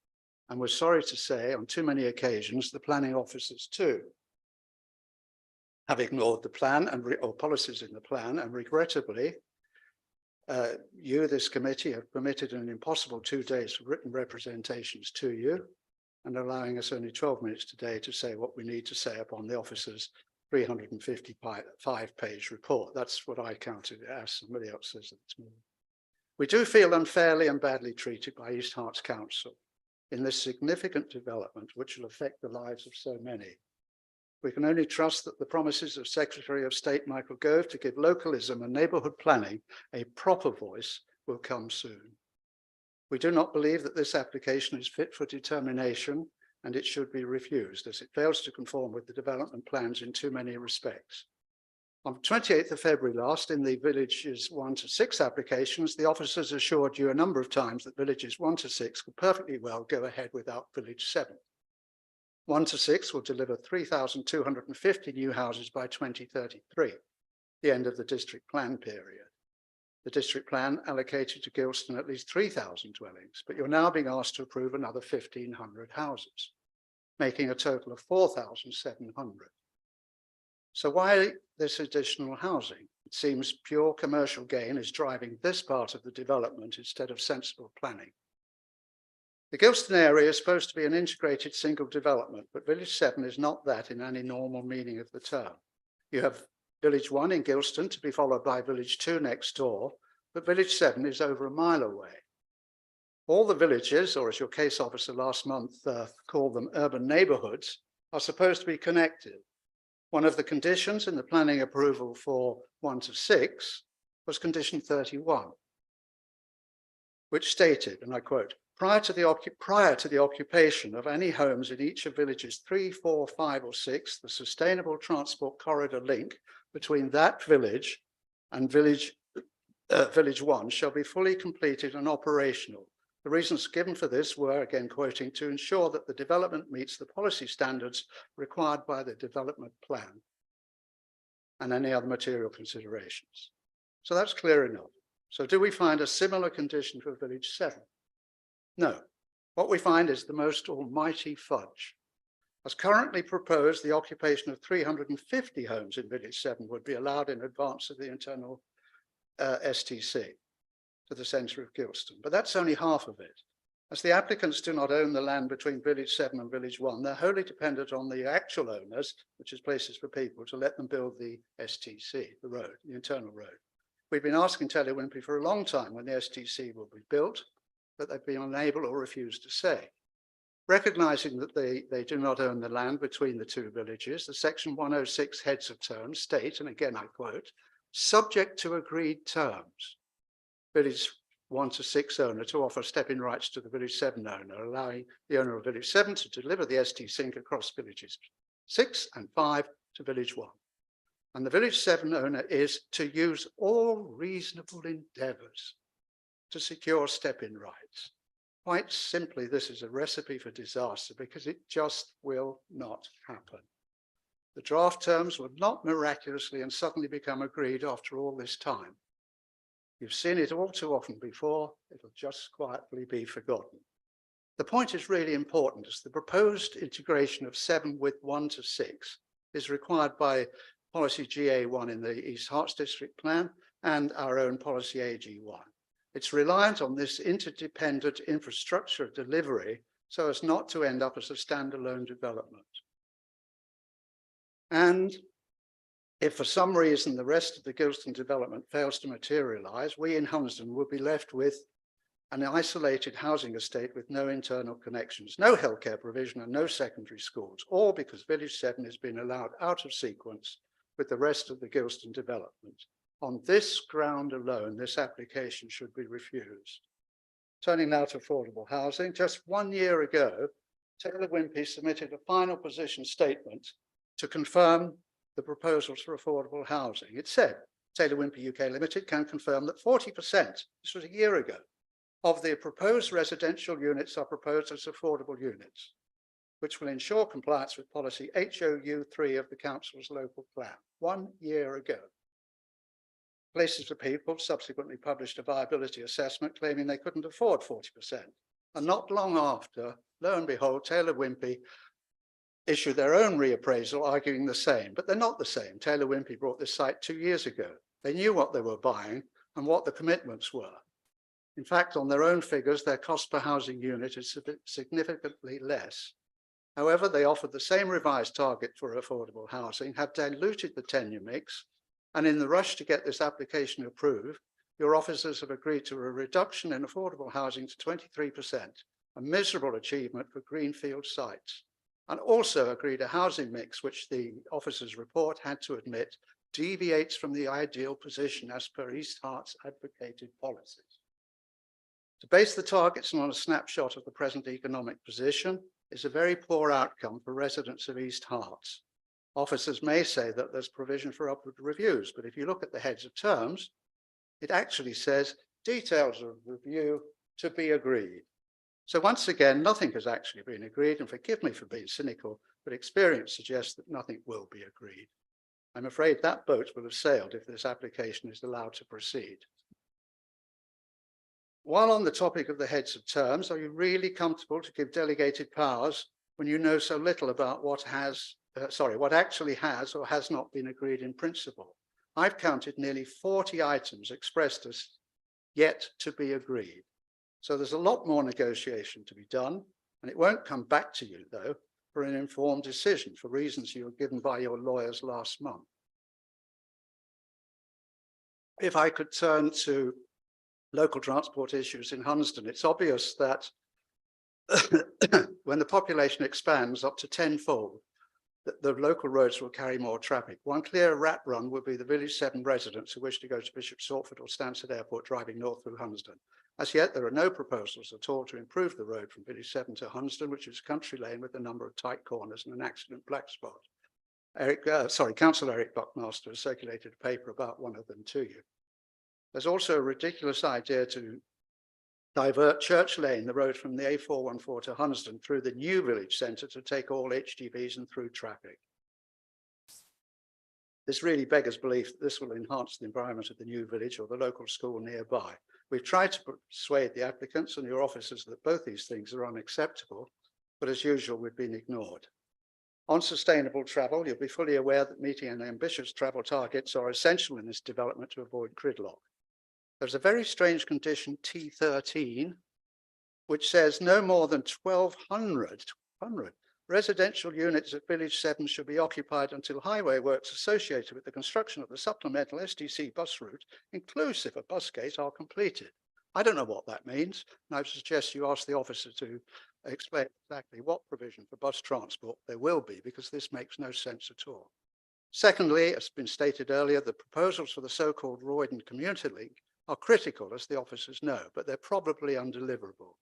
And we're sorry to say, on too many occasions, the planning officers too have ignored the plan or policies in the plan, and regrettably, you, this committee, have permitted an impossible 2 days for written representations to you, and allowing us only 12 minutes today to say what we need to say upon the officer's 355-page report. That's what I counted it as. Somebody else says it's more. We do feel unfairly and badly treated by East Herts Council. in this significant development which will affect the lives of so many. We can only trust that the promises of Secretary of State Michael Gove to give localism and neighbourhood planning a proper voice will come soon. We do not believe that this application is fit for determination, and it should be refused as it fails to conform with the development plans in too many respects. On 28th of February last, in the villages 1 to 6 applications, the officers assured you a number of times that villages 1 to 6 could perfectly well go ahead without village 7. 1 to 6 will deliver 3,250 new houses by 2033, the end of the district plan period. The district plan allocated to Gilston at least 3,000 dwellings, but you're now being asked to approve another 1,500 houses, making a total of 4,700. So why this additional housing? It seems pure commercial gain is driving this part of the development instead of sensible planning. The Gilston area is supposed to be an integrated single development, but Village 7 is not that in any normal meaning of the term. You have Village 1 in Gilston to be followed by Village 2 next door, but Village 7 is over a mile away. All the villages, or as your case officer last month called them urban neighbourhoods, are supposed to be connected. One of the conditions in the planning approval for 1 to 6 was condition 31, which stated, and I quote, prior to the occupation of any homes in each of villages 3, 4, 5 or 6, the sustainable transport corridor link between that village and village 1 shall be fully completed and operational. The reasons given for this were, again quoting, to ensure that the development meets the policy standards required by the development plan and any other material considerations. So that's clear enough. So do we find a similar condition for Village 7? No. What we find is the most almighty fudge. As currently proposed, the occupation of 350 homes in Village 7 would be allowed in advance of the internal STC to the centre of Gilston, but that's only half of it. As the applicants do not own the land between Village 7 and Village 1, they're wholly dependent on the actual owners, which is Places for People, to let them build the STC, the road, the internal road. We've been asking Taylor Wimpey for a long time when the STC will be built, but they've been unable or refused to say. Recognising that they do not own the land between the two villages, the Section 106 heads of terms state, and again I quote, subject to agreed terms, Village 1 to 6 owner to offer step-in rights to the Village 7 owner, allowing the owner of Village 7 to deliver the ST Sync across villages 6 and 5 to Village 1. And the Village 7 owner is to use all reasonable endeavours to secure step-in rights. Quite simply, this is a recipe for disaster because it just will not happen. The draft terms will not miraculously and suddenly become agreed after all this time. You've seen it all too often before, it'll just quietly be forgotten. The point is really important as the proposed integration of 7 with 1 to 6 is required by policy GA1 in the East Herts District Plan and our own policy AG1. It's reliant on this interdependent infrastructure delivery so as not to end up as a standalone development. And if for some reason the rest of the Gilston development fails to materialise, we in Hunsdon will be left with an isolated housing estate with no internal connections, no healthcare provision and no secondary schools, all because Village 7 has been allowed out of sequence with the rest of the Gilston development. On this ground alone, this application should be refused. Turning now to affordable housing, just 1 year ago, Taylor Wimpey submitted a final position statement to confirm the proposals for affordable housing. It said, Taylor Wimpey UK Limited can confirm that 40%, this was a year ago, of the proposed residential units are proposed as affordable units, which will ensure compliance with policy HOU 3 of the Council's local plan. 1 year ago. Places for People subsequently published a viability assessment claiming they couldn't afford 40%. And not long after, lo and behold, Taylor Wimpey issued their own reappraisal arguing the same, but they're not the same. Taylor Wimpey brought this site 2 years ago. They knew what they were buying and what the commitments were. In fact, on their own figures, their cost per housing unit is significantly less. However, they offered the same revised target for affordable housing, have diluted the tenure mix, and in the rush to get this application approved, your officers have agreed to a reduction in affordable housing to 23%, a miserable achievement for greenfield sites, and also agreed a housing mix which the officers' report had to admit deviates from the ideal position as per East Hert's advocated policies. To base the targets on a snapshot of the present economic position is a very poor outcome for residents of East Herts. Officers may say that there's provision for upward reviews, but if you look at the heads of terms, it actually says details of review to be agreed. So once again, nothing has actually been agreed, and forgive me for being cynical, but experience suggests that nothing will be agreed. I'm afraid that boat will have sailed if this application is allowed to proceed. While on the topic of the heads of terms, are you really comfortable to give delegated powers when you know so little about what actually has or has not been agreed in principle? I've counted nearly 40 items expressed as yet to be agreed. So there's a lot more negotiation to be done, and it won't come back to you, though, for an informed decision for reasons you were given by your lawyers last month. If I could turn to local transport issues in Hunsdon, it's obvious that when the population expands up to tenfold, the local roads will carry more traffic. One clear rat run would be the Village 7 residents who wish to go to Bishop Stortford or Stansted Airport driving north through Hunsdon. As yet, there are no proposals at all to improve the road from Village 7 to Hunsdon, which is a country lane with a number of tight corners and an accident black spot. Councillor Eric Buckmaster has circulated a paper about one of them to you. There's also a ridiculous idea to divert Church Lane, the road from the A414 to Hunsdon, through the new village centre to take all HGVs and through traffic. This really beggars belief that this will enhance the environment of the new village or the local school nearby. We've tried to persuade the applicants and your officers that both these things are unacceptable, but as usual, we've been ignored. On sustainable travel, you'll be fully aware that meeting an ambitious travel targets are essential in this development to avoid gridlock. There's a very strange condition, T13, which says no more than 1,200 residential units at Village 7 should be occupied until highway works associated with the construction of the supplemental STC bus route, inclusive of Busgate, are completed. I don't know what that means, and I suggest you ask the officer to explain exactly what provision for bus transport there will be, because this makes no sense at all. Secondly, as has been stated earlier, the proposals for the so-called Roydon Commuter Link are critical, as the officers know, but they're probably undeliverable.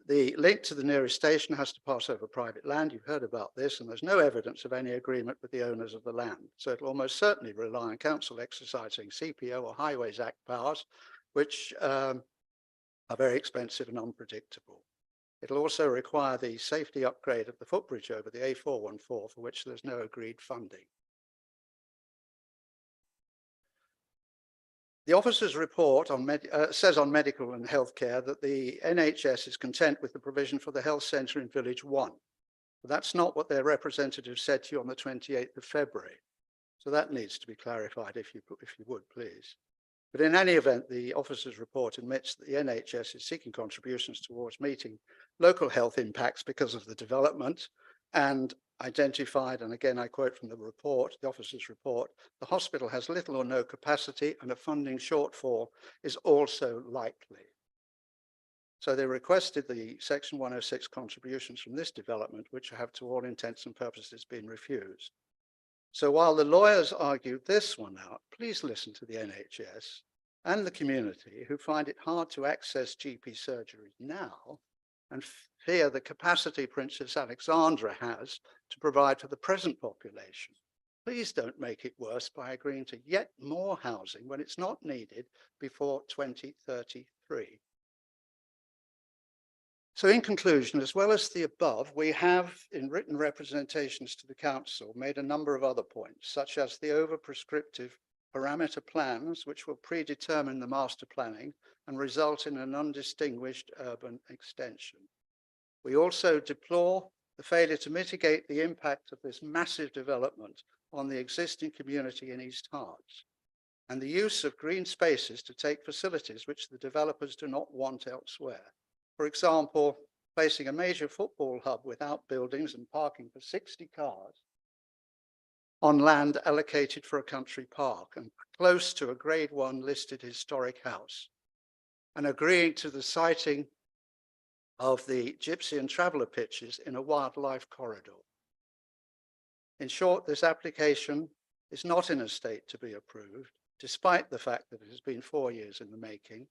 The link to the nearest station has to pass over private land. You've heard about this, and there's no evidence of any agreement with the owners of the land. So it'll almost certainly rely on council exercising CPO or Highways Act powers, which are very expensive and unpredictable. It'll also require the safety upgrade of the footbridge over the A414, for which there's no agreed funding. The officer's report says on medical and healthcare that the NHS is content with the provision for the health centre in Village 1. But that's not what their representative said to you on the 28th of February. So that needs to be clarified if you would, please. But in any event, the officer's report admits that the NHS is seeking contributions towards meeting local health impacts because of the development, and identified, and again I quote from the report, the officer's report, the hospital has little or no capacity and a funding shortfall is also likely. So they requested the Section 106 contributions from this development, which have to all intents and purposes been refused. So while the lawyers argued this one out, please listen to the NHS and the community who find it hard to access GP surgery now and fear the capacity Princess Alexandra has to provide for the present population. Please don't make it worse by agreeing to yet more housing when it's not needed before 2033. So in conclusion, as well as the above, we have in written representations to the council made a number of other points, such as the over-prescriptive parameter plans, which will predetermine the master planning and result in an undistinguished urban extension. We also deplore the failure to mitigate the impact of this massive development on the existing community in East Herts, and the use of green spaces to take facilities which the developers do not want elsewhere. For example, placing a major football hub without buildings and parking for 60 cars on land allocated for a country park and close to a Grade 1 listed historic house, and agreeing to the siting of the Gypsy and Traveller pitches in a wildlife corridor. In short, this application is not in a state to be approved, despite the fact that it has been 4 years in the making.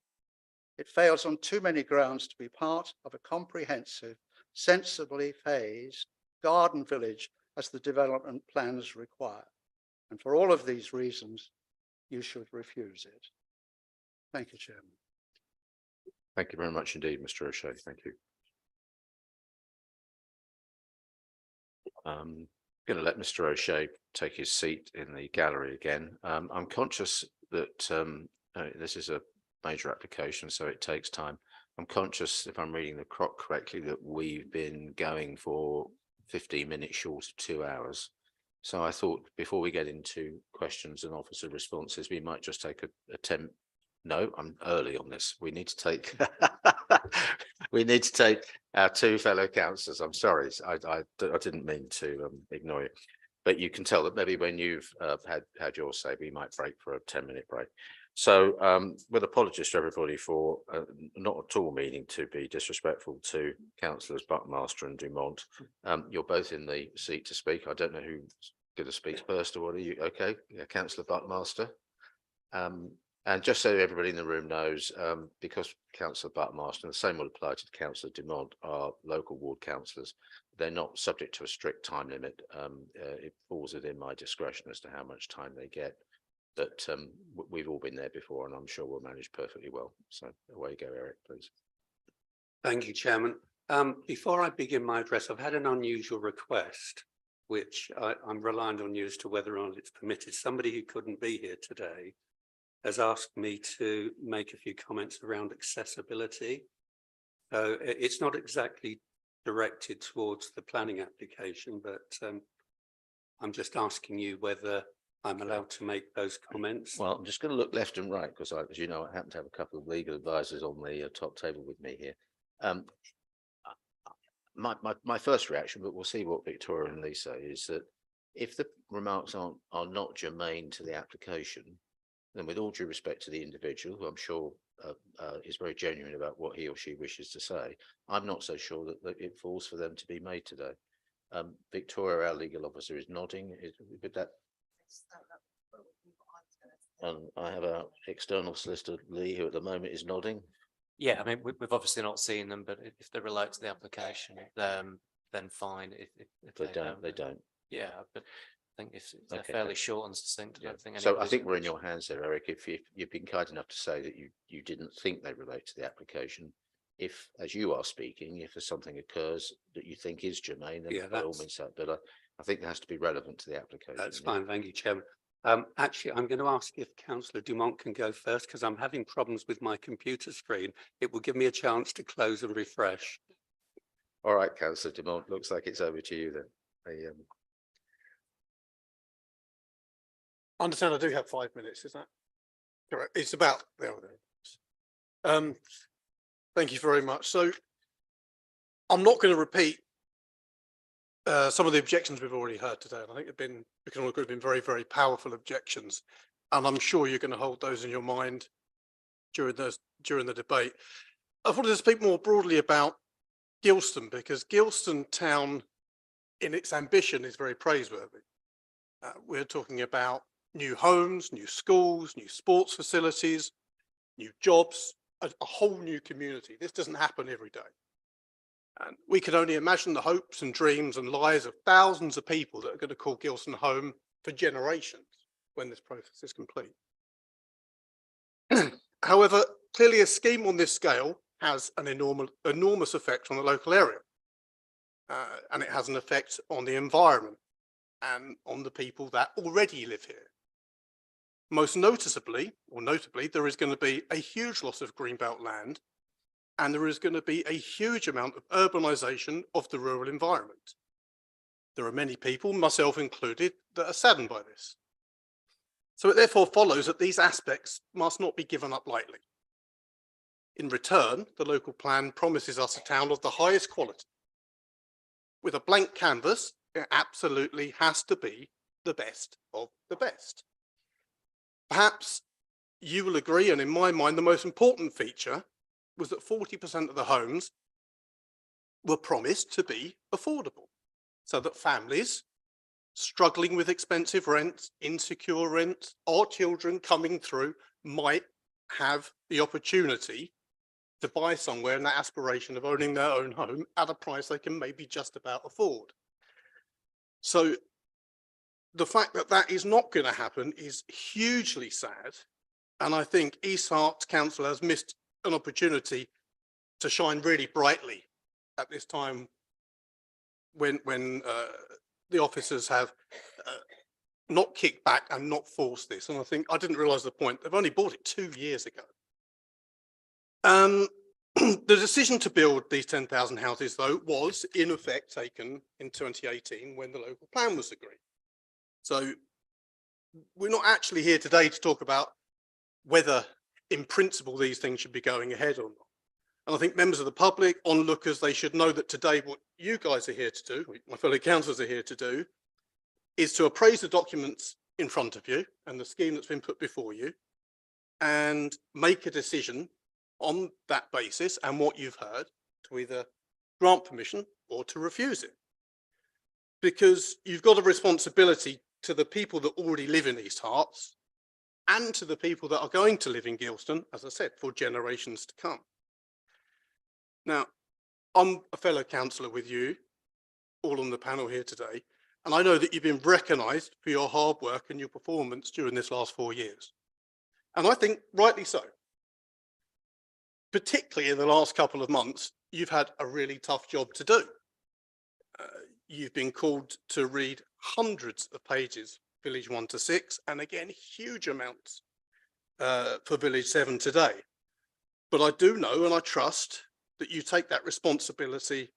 It fails on too many grounds to be part of a comprehensive, sensibly phased garden village as the development plans require. And for all of these reasons, you should refuse it. Thank you, Chairman.
Thank you very much indeed, Mr. O'Shea. Thank you. Going to let Mr. O'Shea take his seat in the gallery again. I'm conscious that this is a major application, so it takes time. I'm conscious, if I'm reading the clock correctly, that we've been going for 15 minutes short of 2 hours. So I thought before we get into questions and officer responses, we might just take a 10. No, I'm early on this. We need to take we need to take our two fellow councillors. I'm sorry, I didn't mean to ignore you, but you can tell that maybe when you've had your say, we might break for a 10-minute break. So with apologies to everybody for not at all meaning to be disrespectful to councillors Buckmaster and Dumont. You're both in the seat to speak. I don't know who's going to speak first, or what are you? Okay, yeah, Councillor Buckmaster. And just so everybody in the room knows, because Councillor Buckmaster, and the same will apply to Councillor Dumont, are local ward councillors, they're not subject to a strict time limit. It falls within my discretion as to how much time they get. But we've all been there before, and I'm sure we'll manage perfectly well. So away you go, Eric, please.
Thank you, Chairman. Before I begin my address, I've had an unusual request, which I'm relying on you as to whether or not it's permitted. Somebody who couldn't be here today has asked me to make a few comments around accessibility. So it's not exactly directed towards the planning application, but I'm just asking you whether I'm allowed to make those comments.
Well, I'm just going to look left and right because, as you know, I happen to have a couple of legal advisors on the top table with me here. My first reaction, but we'll see what Victoria and Lee say, is that if the remarks are not germane to the application, then with all due respect to the individual, who I'm sure is very genuine about what he or she wishes to say, I'm not so sure that it falls for them to be made today. Victoria, our legal officer, is nodding. With that. And I have our external solicitor, Lee, who at the moment is nodding.
Yeah, I mean, we've obviously not seen them, but if they relate to the application, then fine. If
they don't.
Yeah, but I think if they're
Okay,
fairly short and succinct, I don't think.
So I
anybody's
think
gonna
we're in
be-
your hands there, Eric. If you've been kind enough to say that you didn't think they relate to the application, if, as you are speaking, if there's something occurs that you think is germane, then
Yeah,
by all
that's-
means, but I think it has to be relevant to the application.
That's
yeah.
fine, thank you, Chairman. Actually, I'm going to ask if Councillor Dumont can go first because I'm having problems with my computer screen. It will give me a chance to close and refresh.
All right, Councillor Dumont, looks like it's over to you then.
I understand I do have 5 minutes, is that correct? It's about there. Thank you very much. So I'm not going to repeat some of the objections we've already heard today. And I think we can all agree have been very, very powerful objections. And I'm sure you're going to hold those in your mind during the debate. I wanted to speak more broadly about Gilston, because Gilston town in its ambition is very praiseworthy. We're talking about new homes, new schools, new sports facilities, new jobs, a whole new community. This doesn't happen every day. And we can only imagine the hopes and dreams and lives of thousands of people that are going to call Gilston home for generations when this process is complete. However, clearly a scheme on this scale has an enormous effect on the local area. And it has an effect on the environment and on the people that already live here. Most notably, there is going to be a huge loss of greenbelt land, and there is going to be a huge amount of urbanisation of the rural environment. There are many people, myself included, that are saddened by this. So it therefore follows that these aspects must not be given up lightly. In return, the local plan promises us a town of the highest quality. With a blank canvas, it absolutely has to be the best of the best. Perhaps you will agree, and in my mind, the most important feature was that 40% of the homes were promised to be affordable, so that families struggling with expensive rents, insecure rents, or children coming through might have the opportunity to buy somewhere in that aspiration of owning their own home at a price they can maybe just about afford. So the fact that that is not going to happen is hugely sad. And I think East Herts Council has missed an opportunity to shine really brightly at this time when the officers have not kicked back and not forced this. And I think I didn't realise the point. They've only bought it 2 years ago. The decision to build these 10,000 houses, though, was in effect taken in 2018 when the local plan was agreed. So we're not actually here today to talk about whether in principle these things should be going ahead or not. And I think members of the public, onlookers, they should know that today what you guys are here to do, my fellow councillors are here to do, is to appraise the documents in front of you and the scheme that's been put before you and make a decision on that basis and what you've heard to either grant permission or to refuse it. Because you've got a responsibility to the people that already live in East Herts and to the people that are going to live in Gilston, as I said, for generations to come. Now, I'm a fellow councillor with you, all on the panel here today, and I know that you've been recognised for your hard work and your performance during this last 4 years. And I think rightly so. Particularly in the last couple of months, you've had a really tough job to do. You've been called to read hundreds of pages, Village 1 to 6, and again, huge amounts for Village 7 today. But I do know and I trust that you take that responsibility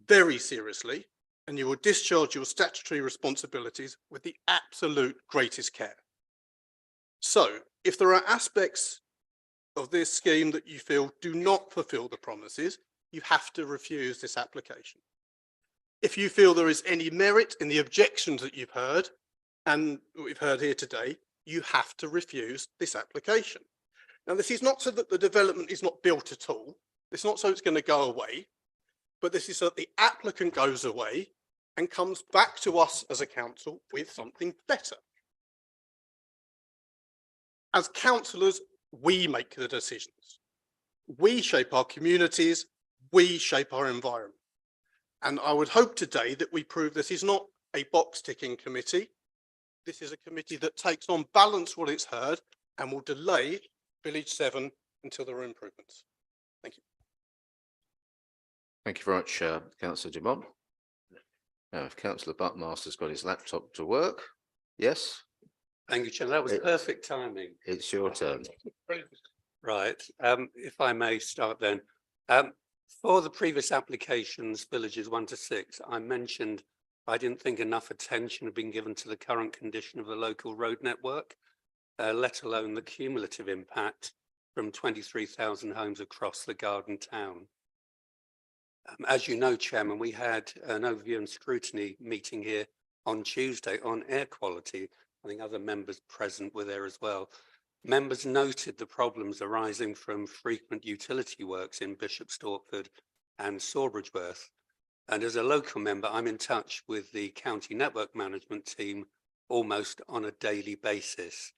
very seriously and you will discharge your statutory responsibilities with the absolute greatest care. So if there are aspects of this scheme that you feel do not fulfill the promises, you have to refuse this application. If you feel there is any merit in the objections that you've heard and we've heard here today, you have to refuse this application. Now, this is not so that the development is not built at all. It's not so it's going to go away, but this is so that the applicant goes away and comes back to us as a council with something better. As councillors, we make the decisions. We shape our communities, we shape our environment. And I would hope today that we prove this is not a box ticking committee. This is a committee that takes on balance what it's heard and will delay Village 7 until there are improvements. Thank you.
Thank you very much, Councillor Dumont. Now, if Councillor Buckmaster's got his laptop to work, yes?
Thank you, Chair. That was perfect timing.
It's your turn.
Right. If I may start then. For the previous applications, Villages 1 to 6, I mentioned I didn't think enough attention had been given to the current condition of the local road network, let alone the cumulative impact from 23,000 homes across the Garden Town. As you know, Chairman, we had an overview and scrutiny meeting here on Tuesday on air quality. I think other members present were there as well. Members noted the problems arising from frequent utility works in Bishop Stortford and Sawbridgeworth. And as a local member, I'm in touch with the county network management team almost on a daily basis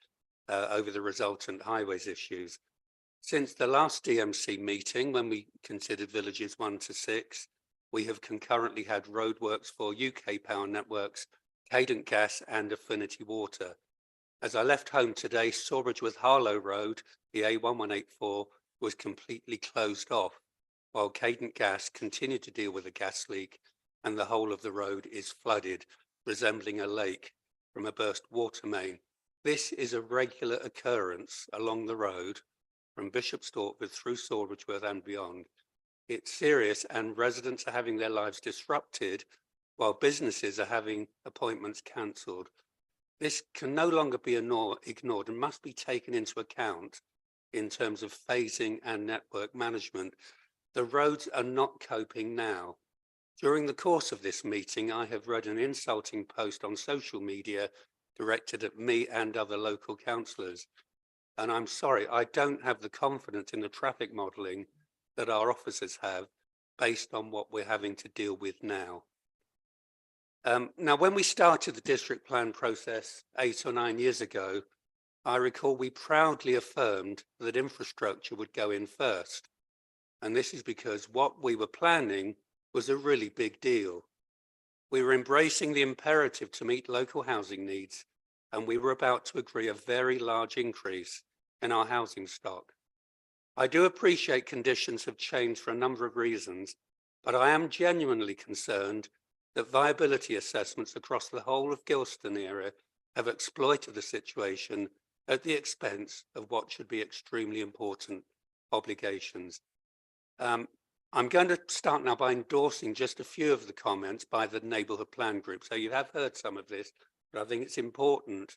over the resultant highways issues. Since the last DMC meeting, when we considered Villages 1 to 6, we have concurrently had roadworks for UK Power Networks, Cadent Gas and Affinity Water. As I left home today, Sawbridgeworth Harlow Road, the A1184, was completely closed off, while Cadent Gas continued to deal with a gas leak and the whole of the road is flooded, resembling a lake from a burst water main. This is a regular occurrence along the road from Bishop Stortford through Sawbridgeworth and beyond. It's serious and residents are having their lives disrupted while businesses are having appointments cancelled. This can no longer be ignored and must be taken into account in terms of phasing and network management. The roads are not coping now. During the course of this meeting, I have read an insulting post on social media directed at me and other local councillors. And I'm sorry, I don't have the confidence in the traffic modelling that our officers have, based on what we're having to deal with now. Now, when we started the district plan process 8 or 9 years ago, I recall we proudly affirmed that infrastructure would go in first. And this is because what we were planning was a really big deal. We were embracing the imperative to meet local housing needs, and we were about to agree a very large increase in our housing stock. I do appreciate conditions have changed for a number of reasons, but I am genuinely concerned that viability assessments across the whole of Gilston area have exploited the situation at the expense of what should be extremely important obligations. I'm going to start now by endorsing just a few of the comments by the neighbourhood plan group. So you have heard some of this, but I think it's important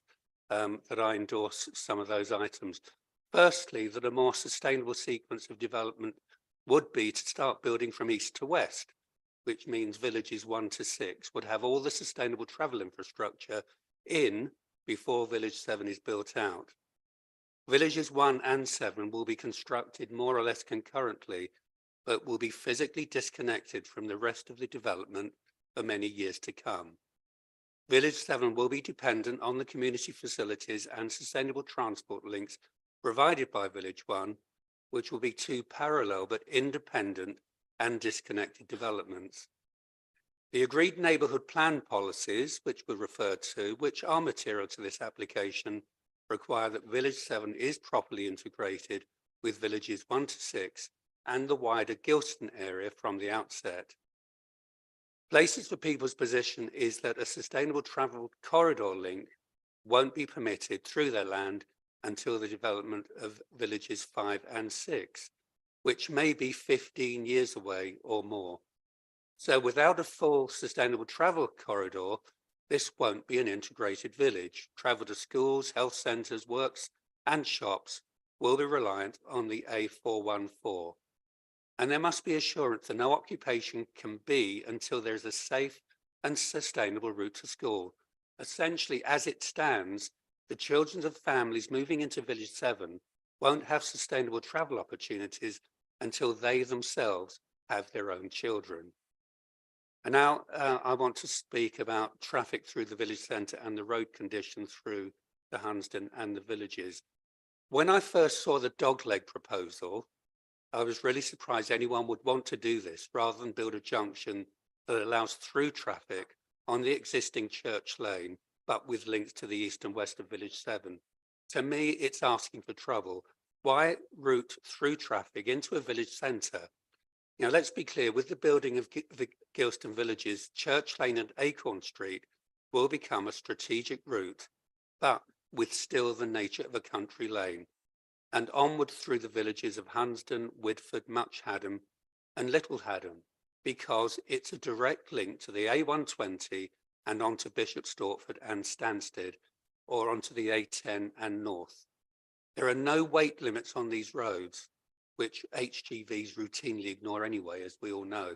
that I endorse some of those items. Firstly, that a more sustainable sequence of development would be to start building from east to west, which means villages 1 to 6 would have all the sustainable travel infrastructure in before village 7 is built out. Villages 1 and 7 will be constructed more or less concurrently, but will be physically disconnected from the rest of the development for many years to come. Village 7 will be dependent on the community facilities and sustainable transport links provided by Village 1, which will be 2 parallel but independent and disconnected developments. The agreed neighbourhood plan policies, which were referred to, which are material to this application, require that Village 7 is properly integrated with villages 1 to 6 and the wider Gilston area from the outset. Places for People's position is that a sustainable travel corridor link won't be permitted through their land until the development of villages 5 and 6, which may be 15 years away or more. So without a full sustainable travel corridor, this won't be an integrated village. Travel to schools, health centres, works and shops will be reliant on the A414. And there must be assurance that no occupation can be until there is a safe and sustainable route to school. Essentially, as it stands, the children of families moving into Village 7 won't have sustainable travel opportunities until they themselves have their own children. And now I want to speak about traffic through the village centre and the road conditions through the Hunsdon and the villages. When I first saw the dogleg proposal, I was really surprised anyone would want to do this rather than build a junction that allows through traffic on the existing Church Lane, but with links to the east and west of Village 7. To me, it's asking for trouble. Why route through traffic into a village centre? Now, let's be clear, with the building of the Gilston villages, Church Lane and Acorn Street will become a strategic route, but with still the nature of a country lane, and onward through the villages of Hunsdon, Widford, Much Haddam and Little Haddam, because it's a direct link to the A120 and onto Bishop Stortford and Stansted, or onto the A10 and north. There are no weight limits on these roads, which HGVs routinely ignore anyway, as we all know.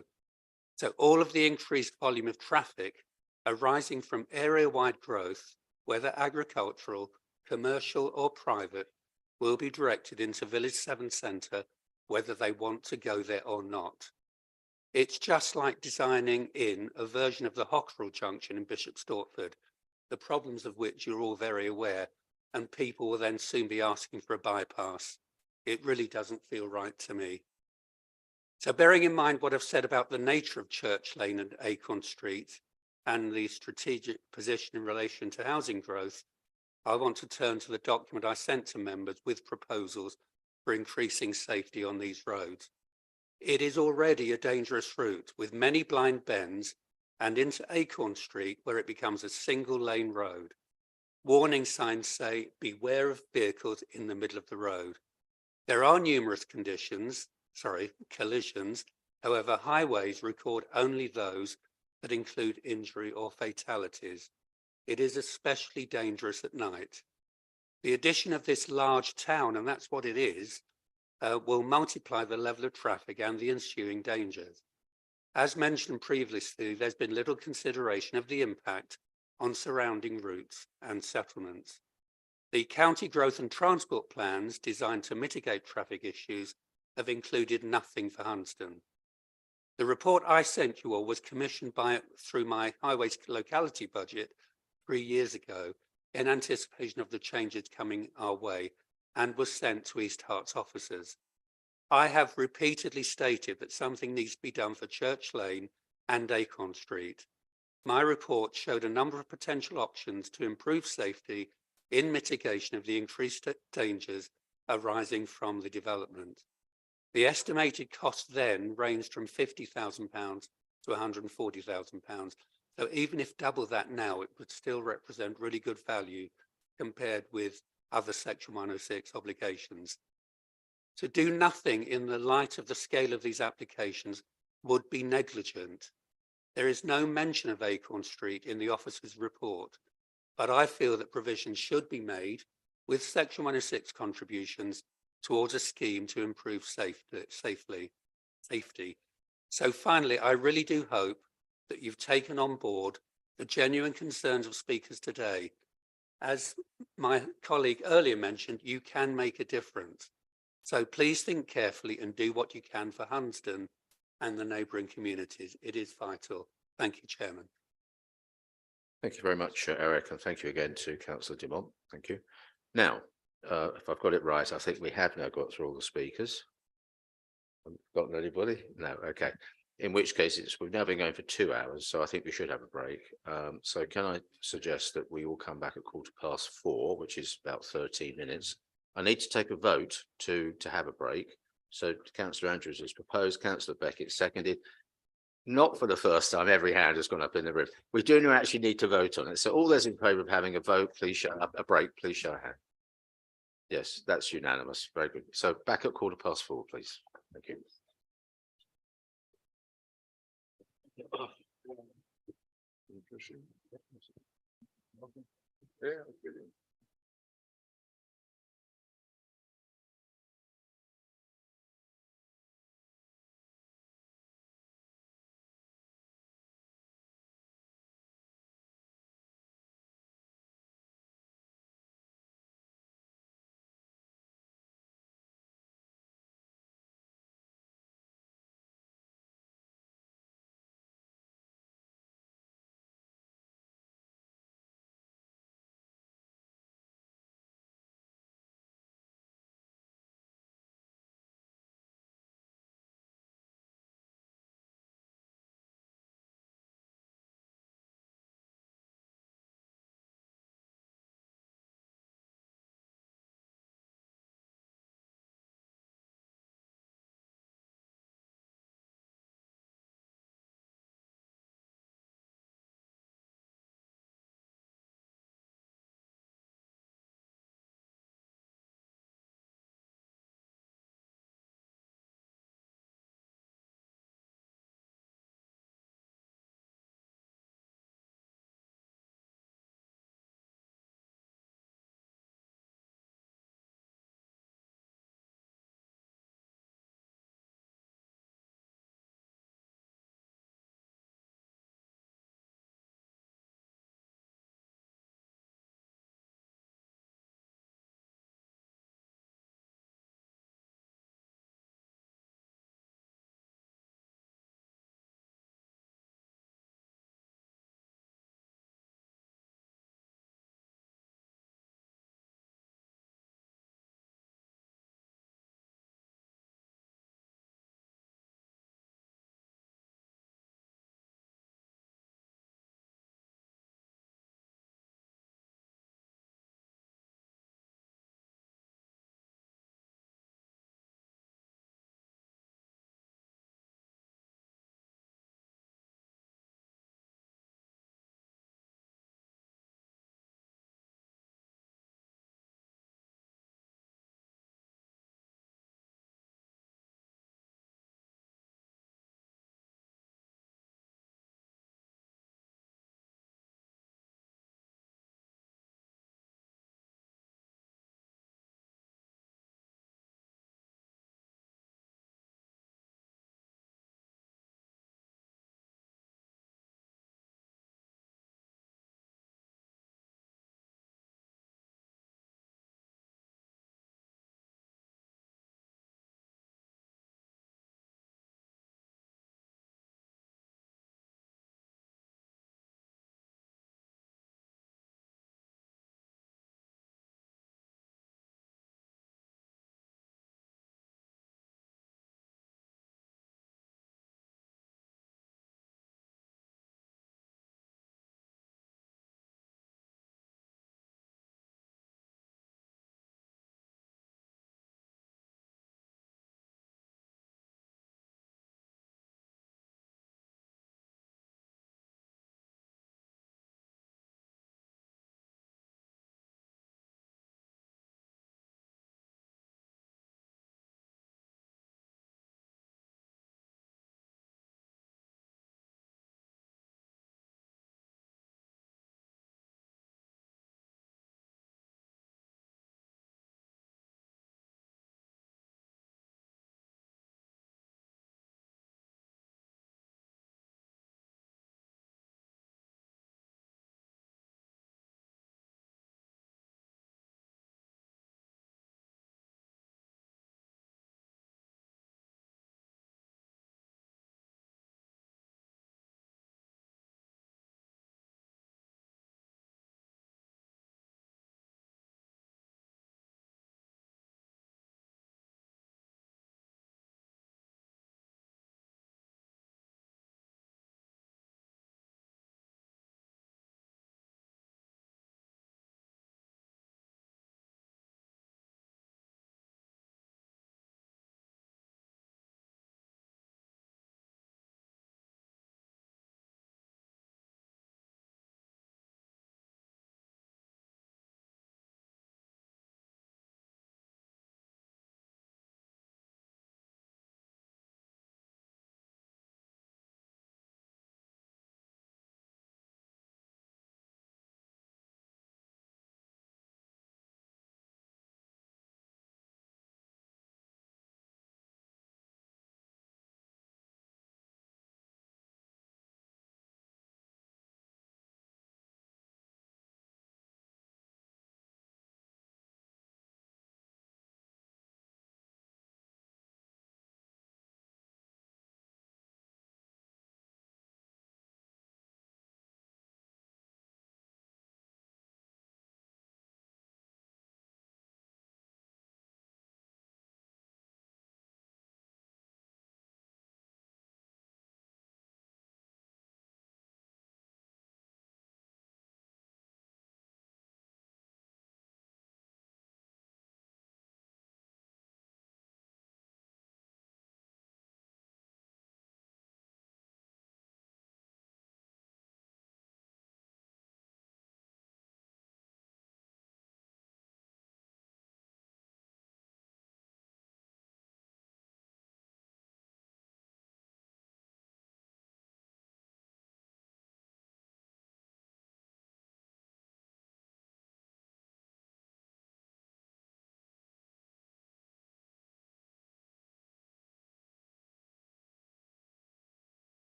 So all of the increased volume of traffic arising from area-wide growth, whether agricultural, commercial or private, will be directed into Village 7 Centre, whether they want to go there or not. It's just like designing in a version of the Hockerell Junction in Bishop Stortford, the problems of which you're all very aware, and people will then soon be asking for a bypass. It really doesn't feel right to me. So bearing in mind what I've said about the nature of Church Lane and Acorn Street and the strategic position in relation to housing growth, I want to turn to the document I sent to members with proposals for increasing safety on these roads. It is already a dangerous route with many blind bends and into Acorn Street where it becomes a single lane road. Warning signs say, beware of vehicles in the middle of the road. There are numerous collisions. However, highways record only those that include injury or fatalities. It is especially dangerous at night. The addition of this large town, and that's what it is, will multiply the level of traffic and the ensuing dangers. As mentioned previously, there's been little consideration of the impact on surrounding routes and settlements. The county growth and transport plans designed to mitigate traffic issues have included nothing for Hunsdon. The report I sent you all was commissioned through my highways locality budget 3 years ago in anticipation of the changes coming our way and was sent to East Harts officers. I have repeatedly stated that something needs to be done for Church Lane and Acorn Street. My report showed a number of potential options to improve safety in mitigation of the increased dangers arising from the development. The estimated cost then ranged from £50,000 to £140,000. So even if double that now, it would still represent really good value compared with other Section 106 obligations. To do nothing in the light of the scale of these applications would be negligent. There is no mention of Acorn Street in the officer's report, but I feel that provision should be made with Section 106 contributions towards a scheme to improve safety. So finally, I really do hope that you've taken on board the genuine concerns of speakers today. As my colleague earlier mentioned, you can make a difference. So please think carefully and do what you can for Hunsdon and the neighbouring communities. It is vital. Thank you, Chairman.
Thank you very much, Eric, and thank you again to Councillor Dumont. Thank you. Now, if I've got it right, I think we have now got through all the speakers. Haven't Gotten anybody? No, okay. In which case we've now been going for 2 hours, so I think we should have a break. So can I suggest that we will come back at 4:15, which is about 13 minutes. I need to take a vote to have a break. So Councillor Andrews has proposed, Councillor Beckett seconded. Not for the first time, every hand has gone up in the room. We do actually need to vote on it. So all those in favour of having a vote, please show up, a break, please show a hand. Yes, that's unanimous. Very good. So back at 4:15, please. Thank you. Yeah.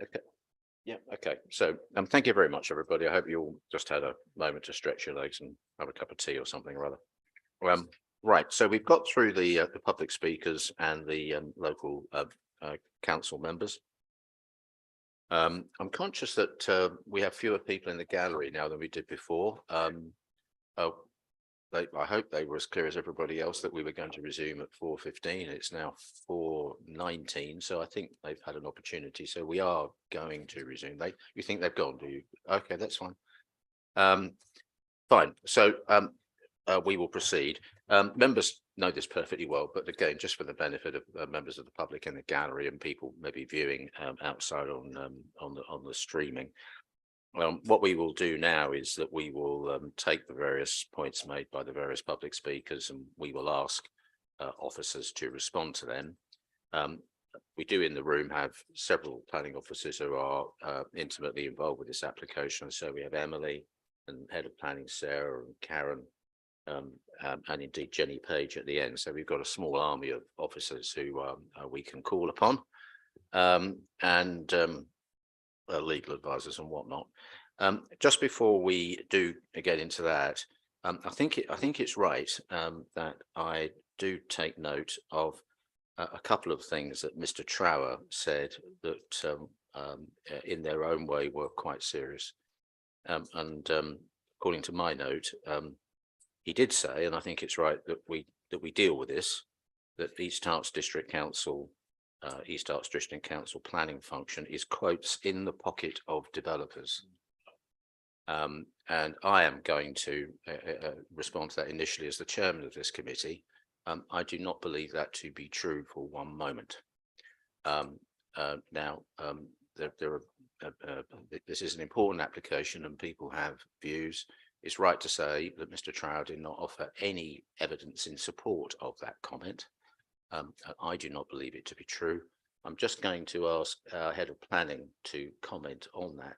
Okay. Yeah, okay. So thank you very much, everybody. I hope you all just had a moment to stretch your legs and have a cup of tea or something or other. Right, so we've got through the public speakers and the local council members. I'm conscious that we have fewer people in the gallery now than we did before. I hope they were as clear as everybody else that we were going to resume at 4:15. It's now 4:19, so I think they've had an opportunity. So we are going to resume. You think they've gone, do you? Okay, that's fine. Fine. So we will proceed. Members know this perfectly well, but again, just for the benefit of members of the public in the gallery and people maybe viewing outside on the streaming. What we will do now is that we will take the various points made by the various public speakers and we will ask officers to respond to them. We do in the room have several planning officers who are intimately involved with this application. So we have Emily and Head of Planning Sarah and Karen and indeed Jenny Page at the end. So we've got a small army of officers who we can call upon and legal advisors and whatnot. Just before we do get into that, I think it's right that I do take note of a couple of things that Mr. Trower said that in their own way were quite serious. According to my note, he did say, and I think it's right that we deal with this, that East Herts District Council planning function is quotes in the pocket of developers. And I am going to respond to that initially as the chairman of this committee. I do not believe that to be true for one moment. This is an important application and people have views. It's right to say that Mr. Trower did not offer any evidence in support of that comment. I do not believe it to be true. I'm just going to ask our head of planning to comment on that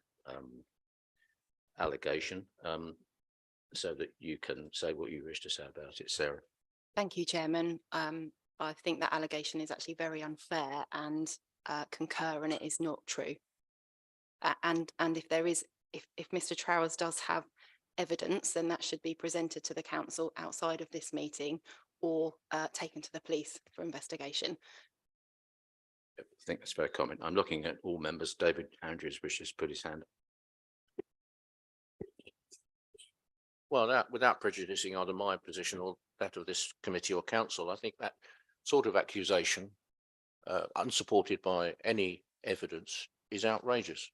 allegation so that you can say what you wish to say about it, Sarah.
Thank you, Chairman. I think that allegation is actually very unfair and concur, and it is not true. And if there is, if Mr. Trowers does have evidence, then that should be presented to the council outside of this meeting or taken to the police for investigation.
I think that's a fair comment. I'm looking at all members. David Andrews wishes to put his hand up.
Well, without prejudicing either my position or that of this committee or council, I think that sort of accusation, unsupported by any evidence, is outrageous.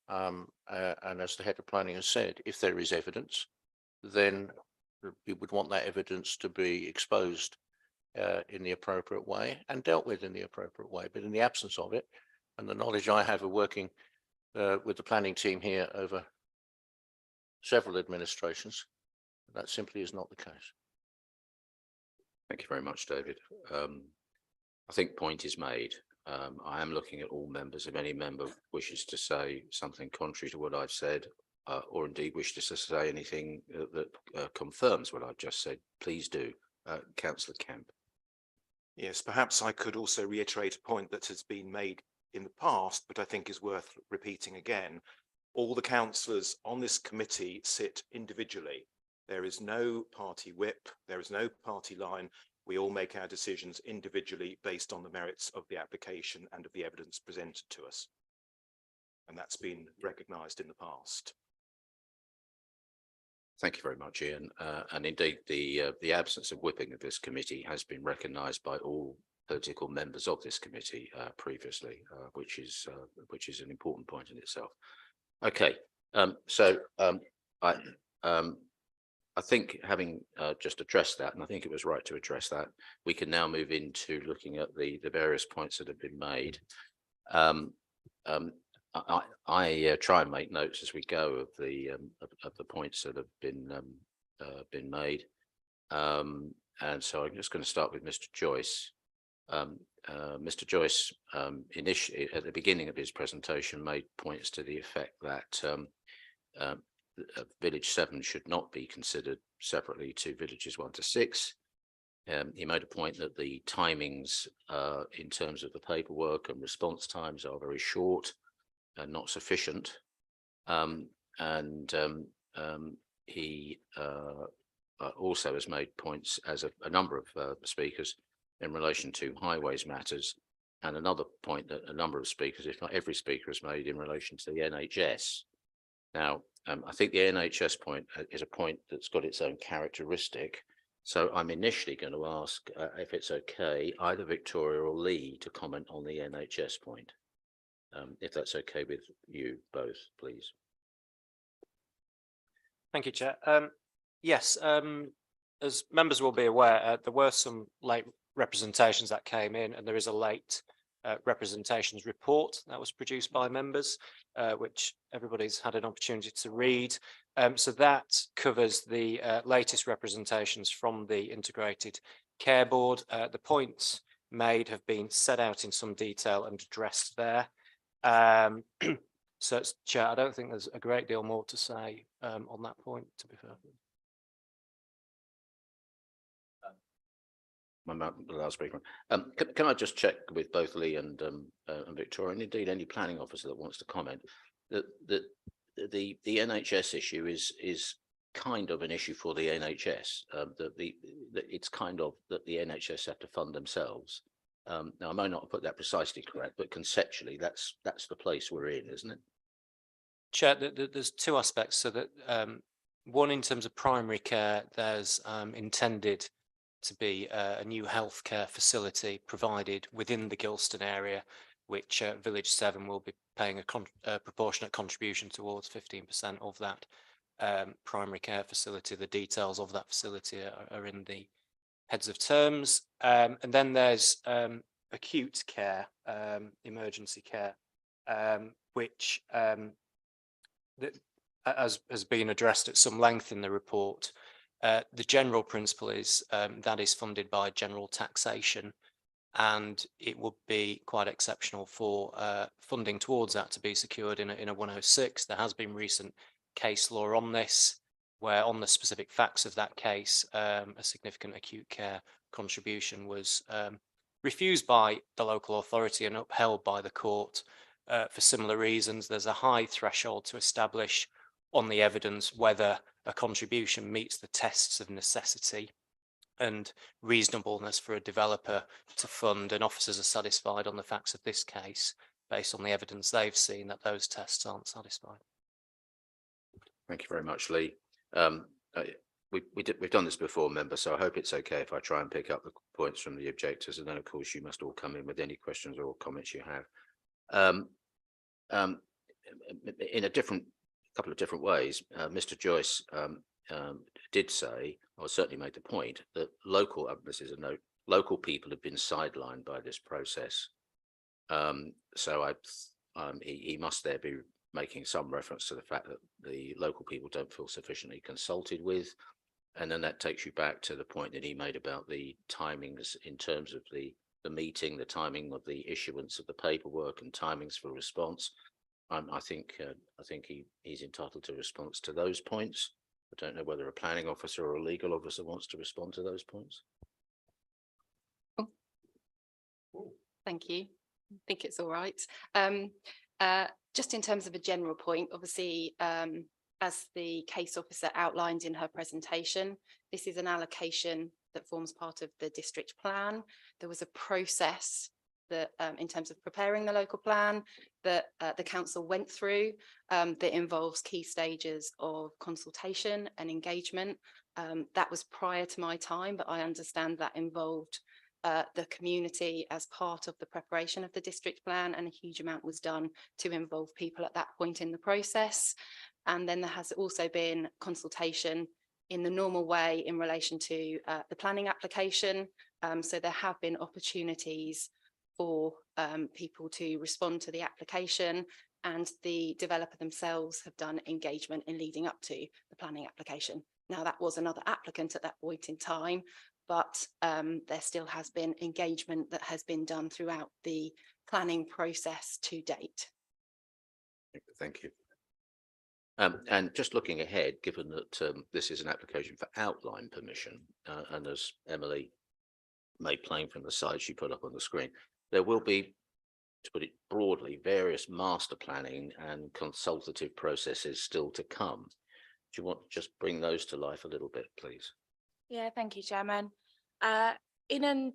And as the head of planning has said, if there is evidence, then we would want that evidence to be exposed in the appropriate way and dealt with in the appropriate way. But in the absence of it, and the knowledge I have of working with the planning team here over several administrations, that simply is not the case.
Thank you very much, David. I think point is made. I am looking at all members. If any member wishes to say something contrary to what I've said, or indeed wishes to say anything that confirms what I've just said, please do. Councillor Camp.
Yes, perhaps I could also reiterate a point that has been made in the past, but I think is worth repeating again. All the councillors on this committee sit individually. There is no party whip, there is no party line. We all make our decisions individually based on the merits of the application and of the evidence presented to us. And that's been recognised in the past.
Thank you very much, Ian. And indeed, the absence of whipping of this committee has been recognised by all political members of this committee previously, which is an important point in itself. Okay, so I think having just addressed that, and I think it was right to address that, we can now move into looking at the various points that have been made. I try and make notes as we go of the points that have been made, and so I'm just going to start with Mr. Joyce. Mr. Joyce initially at the beginning of his presentation made points to the effect that Village 7 should not be considered separately to Villages 1 to 6. He made a point that the timings in terms of the paperwork and response times are very short. not sufficient. He also has made points, as a number of speakers, in relation to highways matters, and another point that a number of speakers, if not every speaker, has made in relation to the NHS. Now, I think the NHS point is a point that's got its own characteristic. So I'm initially going to ask if it's okay, either Victoria or Lee to comment on the NHS point. If that's okay with you both, please.
Thank you, Chair. Yes, as members will be aware, there were some late representations that came in, and there is a late representations report that was produced by members, which everybody's had an opportunity to read. So that covers the latest representations from the Integrated Care Board. The points made have been set out in some detail and addressed there. So, Chair, I don't think there's a great deal more to say on that point, to be fair.
The last speaker. Can I just check with both Lee and Victoria, and indeed any planning officer that wants to comment, that the NHS issue is kind of an issue for the NHS. It's kind of that the NHS have to fund themselves. Now, I may not have put that precisely correct, but conceptually, that's the place we're in, isn't it?
Chair, there's two aspects. So that one, in terms of primary care, there's intended to be a new healthcare facility provided within the Gilston area, which Village 7 will be paying a proportionate contribution towards 15% of that primary care facility. The details of that facility are in the heads of terms. And then there's acute care, emergency care, which has been addressed at some length in the report. The general principle is that is funded by general taxation, and it would be quite exceptional for funding towards that to be secured in a 106. There has been recent case law on this, where on the specific facts of that case, a significant acute care contribution was refused by the local authority and upheld by the court for similar reasons. There's a high threshold to establish on the evidence whether a contribution meets the tests of necessity and reasonableness for a developer to fund, and officers are satisfied on the facts of this case based on the evidence they've seen that those tests aren't satisfied.
Thank you very much, Lee. We've done this before, member, so I hope it's okay if I try and pick up the points from the objectors, and then of course you must all come in with any questions or comments you have. In a couple of different ways, Mr. Joyce did say, or certainly made the point, that this is a note, local people have been sidelined by this process. So he must there be making some reference to the fact that the local people don't feel sufficiently consulted with. And then that takes you back to the point that he made about the timings in terms of the meeting, the timing of the issuance of the paperwork and timings for response. I think he's entitled to response to those points. I don't know whether a planning officer or a legal officer wants to respond to those points.
Thank you. I think it's all right. Just in terms of a general point, obviously, as the case officer outlined in her presentation, this is an allocation that forms part of the district plan. There was a process that in terms of preparing the local plan that the council went through that involves key stages of consultation and engagement. That was prior to my time, but I understand that involved the community as part of the preparation of the district plan, and a huge amount was done to involve people at that point in the process. And then there has also been consultation in the normal way in relation to the planning application. So there have been opportunities for people to respond to the application, and the developer themselves have done engagement in leading up to the planning application. Now, that was another applicant at that point in time, but there still has been engagement that has been done throughout the planning process to date.
Thank you. And just looking ahead, given that this is an application for outline permission, and as Emily made plain from the slides she put up on the screen, there will be to put it broadly, various master planning and consultative processes still to come. Do you want to just bring those to life a little bit, please?
Yeah, thank you, Chairman. In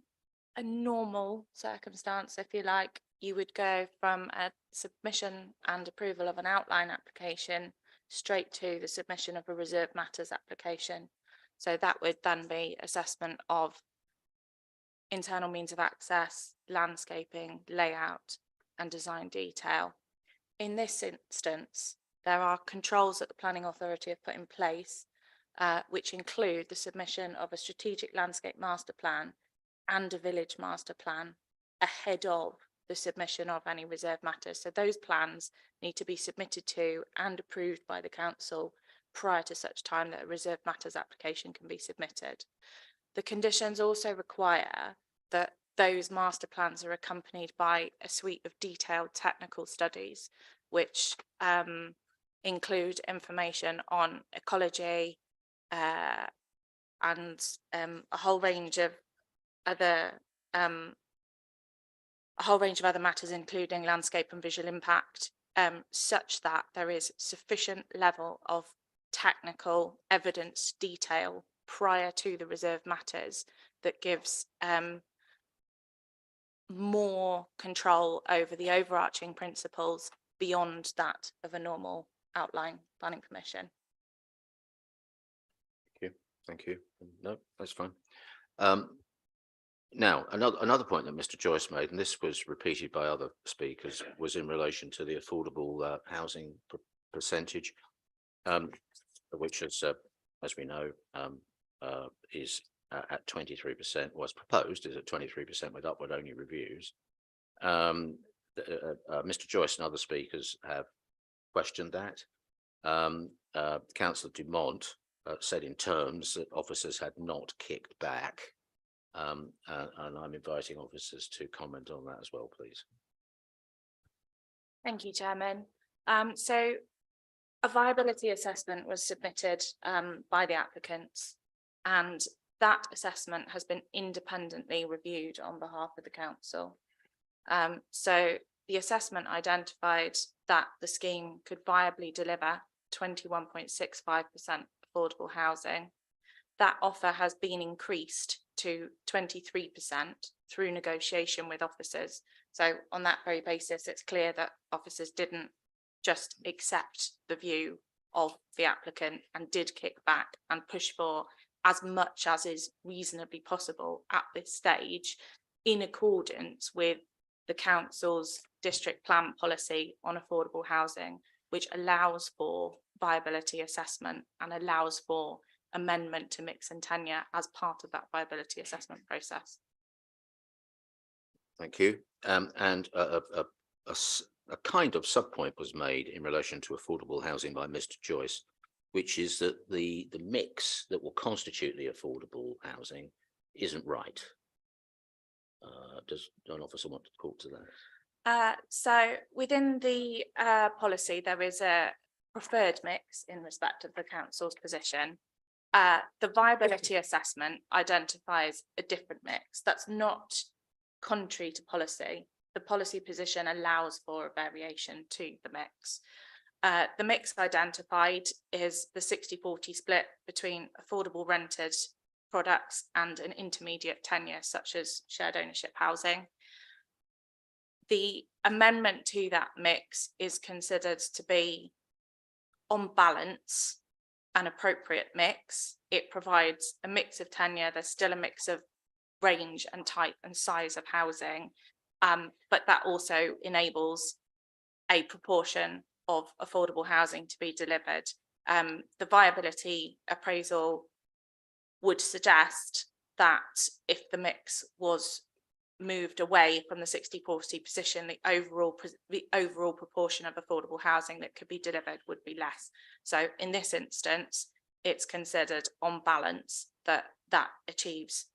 a normal circumstance, if you like, you would go from a submission and approval of an outline application straight to the submission of a reserved matters application. So that would then be assessment of internal means of access, landscaping, layout, and design detail. In this instance, there are controls that the planning authority have put in place, which include the submission of a strategic landscape master plan and a village master plan ahead of the submission of any reserved matters. So those plans need to be submitted to and approved by the council prior to such time that a reserved matters application can be submitted. The conditions also require that those master plans are accompanied by a suite of detailed technical studies, which include information on ecology and a whole range of other matters, including landscape and visual impact, such that there is sufficient level of technical evidence detail prior to the reserved matters that gives more control over the overarching principles beyond that of a normal outline planning permission.
Thank you. No, that's fine. Now, another point that Mr. Joyce made, and this was repeated by other speakers, was in relation to the affordable housing percentage, which is, as we know, is at 23%, was proposed, is at 23% with upward only reviews. Mr. Joyce and other speakers have questioned that. Councillor Dumont said in terms that officers had not kicked back. And I'm inviting officers to comment on that as well, please.
Thank you, Chairman. So a viability assessment was submitted by the applicants, and that assessment has been independently reviewed on behalf of the council. So the assessment identified that the scheme could viably deliver 21.65% affordable housing. That offer has been increased to 23% through negotiation with officers. So on that very basis, it's clear that officers didn't just accept the view of the applicant and did kick back and push for as much as is reasonably possible at this stage, in accordance with the council's district plan policy on affordable housing, which allows for viability assessment and allows for amendment to mix and tenure as part of that viability assessment process.
Thank you. And a kind of sub-point was made in relation to affordable housing by Mr. Joyce, which is that the mix that will constitute the affordable housing isn't right. Does an officer want to talk to that?
So within the policy, there is a preferred mix in respect of the council's position. The viability assessment identifies a different mix that's not contrary to policy. The policy position allows for a variation to the mix. The mix identified is the 60-40 split between affordable rented products and an intermediate tenure, such as shared ownership housing. The amendment to that mix is considered to be, on balance, an appropriate mix. It provides a mix of tenure. There's still a mix of range and type and size of housing, but that also enables a proportion of affordable housing to be delivered. The viability appraisal would suggest that if the mix was moved away from the 60-40 position, the overall proportion of affordable housing that could be delivered would be less. So in this instance, it's considered on balance that that achieves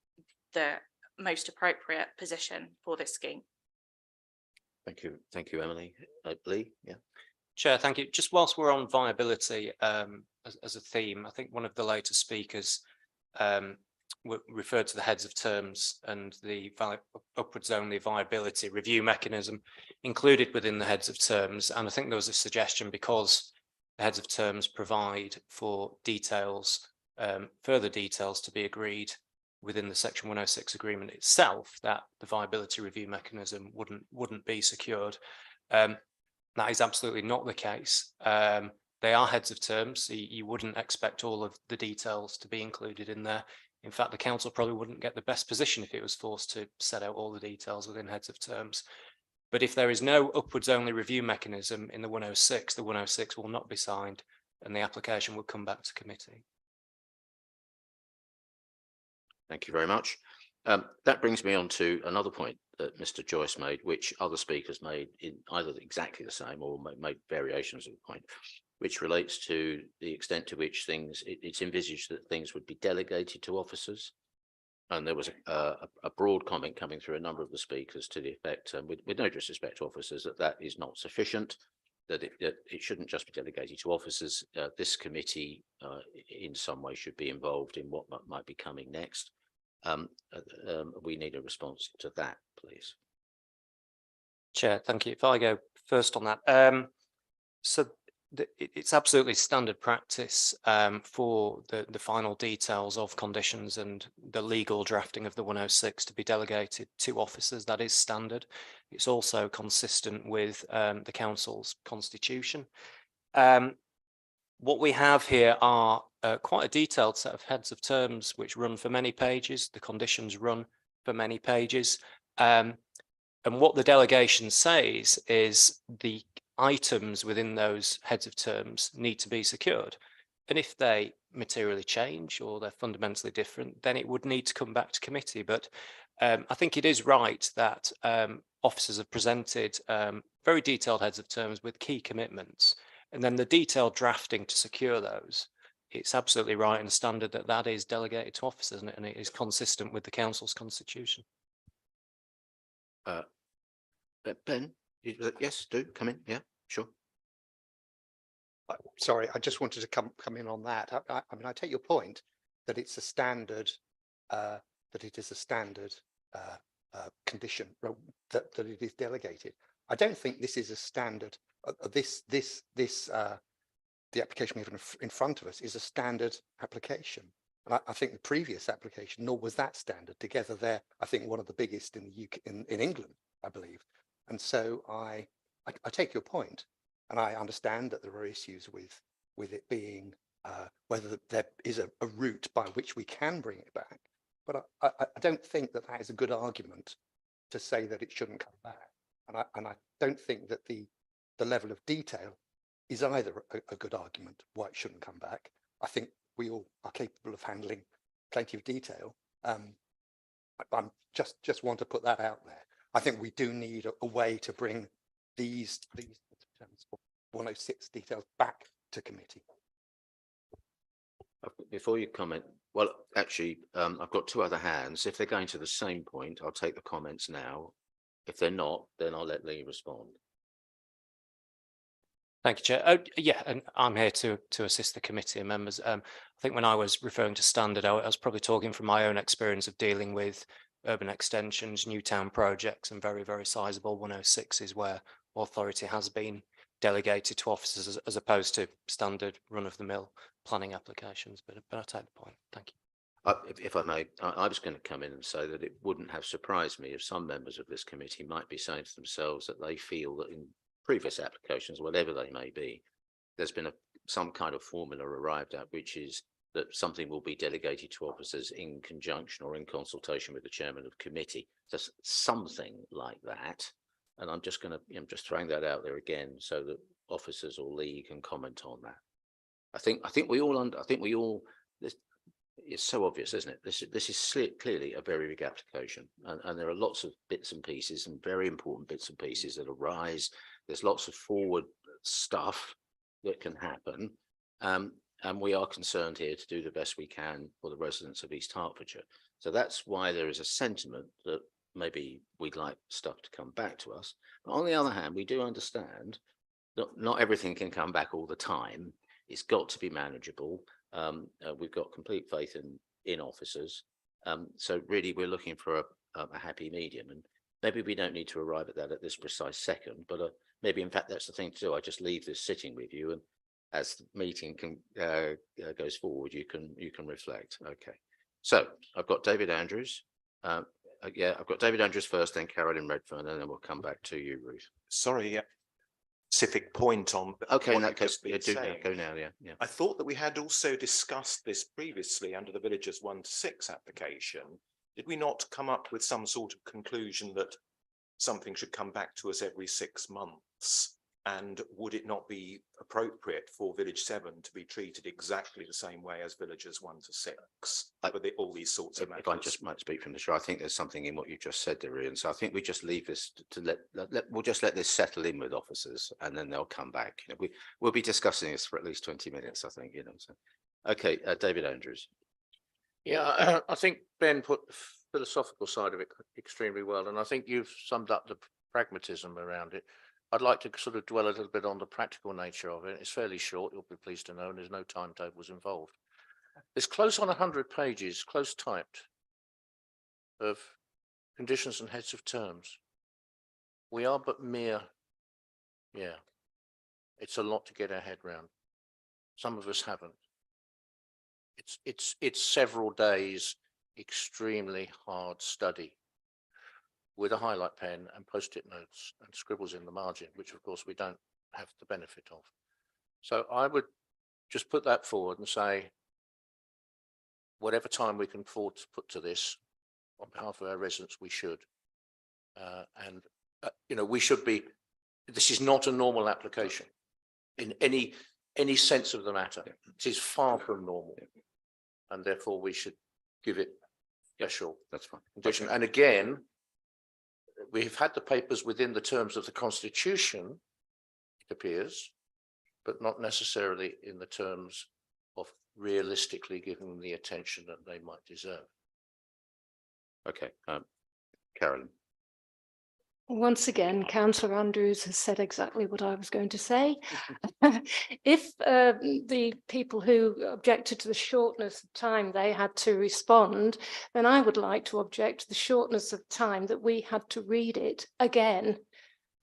the most appropriate position for this scheme.
Thank you, Emily. Lee, yeah.
Chair, thank you. Just whilst we're on viability as a theme, I think one of the later speakers referred to the heads of terms and the upwards only viability review mechanism included within the heads of terms. And I think there was a suggestion, because the heads of terms provide for details, further details to be agreed within the Section 106 agreement itself, that the viability review mechanism wouldn't be secured. That is absolutely not the case. They are heads of terms. So you wouldn't expect all of the details to be included in there. In fact, the council probably wouldn't get the best position if it was forced to set out all the details within heads of terms. But if there is no upwards only review mechanism in the 106 will not be signed and the application will come back to committee.
Thank you very much. That brings me on to another point that Mr. Joyce made, which other speakers made in either exactly the same or made variations of the point, which relates to the extent to which it's envisaged that things would be delegated to officers. And there was a broad comment coming through a number of the speakers to the effect, with no disrespect to officers, that is not sufficient, that it shouldn't just be delegated to officers. This committee in some way should be involved in what might be coming next. We need a response to that, please.
Chair, thank you. If I go first on that. So it's absolutely standard practice for the final details of conditions and the legal drafting of the 106 to be delegated to officers. That is standard. It's also consistent with the council's constitution. What we have here are quite a detailed set of heads of terms which run for many pages. The conditions run for many pages. And what the delegation says is the items within those heads of terms need to be secured. And if they materially change or they're fundamentally different, then it would need to come back to committee. But I think it is right that officers have presented very detailed heads of terms with key commitments. And then the detailed drafting to secure those, it's absolutely right and standard that is delegated to officers, and it is consistent with the council's constitution.
Ben, yes, do come in. Yeah, sure.
Sorry, I just wanted to come in on that. I mean, I take your point that it's a standard, that it is a standard condition that it is delegated. I don't think this is a standard. The application we have in front of us is a standard application. And I think the previous application, nor was that standard. Together they're, I think, one of the biggest in the UK, in England, I believe. And so I take your point, and I understand that there are issues with it being whether there is a route by which we can bring it back. But I don't think that is a good argument to say that it shouldn't come back. And I don't think that the level of detail is either a good argument why it shouldn't come back. I think we all are capable of handling plenty of detail. I'm just want to put that out there. I think we do need a way to bring these 106 details back to committee.
Before you comment, well, actually, I've got two other hands. If they're going to the same point, I'll take the comments now. If they're not, then I'll let Lee respond.
Thank you, Chair. Yeah, and I'm here to assist the committee and members. I think when I was referring to standard, I was probably talking from my own experience of dealing with urban extensions, new town projects, and very, very sizable 106s where authority has been delegated to officers as opposed to standard run-of-the-mill planning applications. But I take the point. Thank you.
If I may, I was going to come in and say that it wouldn't have surprised me if some members of this committee might be saying to themselves that they feel that in previous applications, whatever they may be, there's been some kind of formula arrived at, which is that something will be delegated to officers in conjunction or in consultation with the chairman of committee. Just something like that. And I'm just throwing that out there again so that officers or Lee can comment on that. I think we all it's so obvious, isn't it? This is clearly a very big application, and there are lots of bits and pieces and very important bits and pieces that arise. There's lots of forward stuff that can happen, and we are concerned here to do the best we can for the residents of East Hertfordshire. So that's why there is a sentiment that maybe we'd like stuff to come back to us. But on the other hand, we do understand that not everything can come back all the time. It's got to be manageable. We've got complete faith in officers. So really, we're looking for a happy medium, and maybe we don't need to arrive at that at this precise second, but maybe in fact that's the thing to do. I just leave this sitting with you, and as the meeting goes forward, you can reflect. Okay. So I've got David Andrews. Yeah, I've got David Andrews first, then Carolyn Redfern, and then we'll come back to you, Ruth.
Sorry, specific point on.
Okay, in
what
that
you've
case,
just been
do
saying.
go now. Yeah.
I thought that we had also discussed this previously under the Villagers 1 to 6 application. Did we not come up with some sort of conclusion that something should come back to us every 6 months? And would it not be appropriate for Village 7 to be treated exactly the same way as Villagers 1 to 6 for all these sorts of matters?
If I just might speak from the chair, I think there's something in what you just said there, Ian. So I think we just leave this to we'll just let this settle in with officers, and then they'll come back. You know, we'll be discussing this for at least 20 minutes, I think. You know. So, okay, David Andrews.
Yeah, I think Ben put the philosophical side of it extremely well, and I think you've summed up the pragmatism around it. I'd like to sort of dwell a little bit on the practical nature of it. It's fairly short, you'll be pleased to know, and there's no timetables involved. It's close on 100 pages, close typed, of conditions and heads of terms. We are but mere, it's a lot to get our head round. Some of us haven't. It's several days, extremely hard study, with a highlight pen and post-it notes and scribbles in the margin, which of course we don't have the benefit of. So I would just put that forward and say, whatever time we can afford to put to this on behalf of our residents, we should. You know, we should be, this is not a normal application in any sense of the matter. It is far from normal. And therefore we should give it, yeah, sure,
That's fine.
condition. And again, we've had the papers within the terms of the Constitution, it appears, but not necessarily in the terms of realistically giving them the attention that they might deserve.
Okay, Carolyn.
Once again, Councillor Andrews has said exactly what I was going to say. If the people who objected to the shortness of time they had to respond, then I would like to object to the shortness of time that we had to read it again.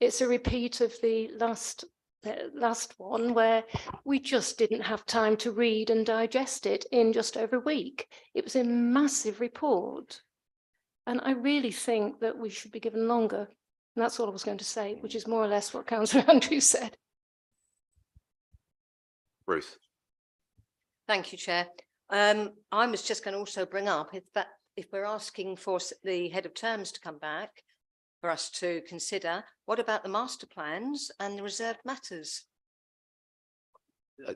It's a repeat of the last one where we just didn't have time to read and digest it in just over a week. It was a massive report. And I really think that we should be given longer. And that's all I was going to say, which is more or less what Councillor Andrews said.
Ruth.
Thank you, Chair. I was just going to also bring up if we're asking for the head of terms to come back for us to consider, what about the master plans and the reserved matters?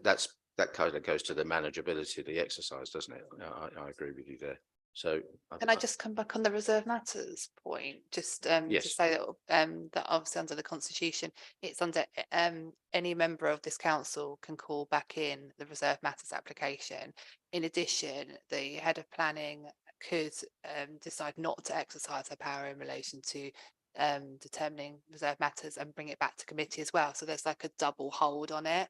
That kind of goes to the manageability of the exercise, doesn't it? I agree with you there. So
can I just come back on the reserve matters point, just to say that obviously under the Constitution, it's under any member of this council can call back in the reserve matters application. In addition, the head of planning could decide not to exercise her power in relation to determining reserve matters and bring it back to committee as well. So there's like a double hold on it.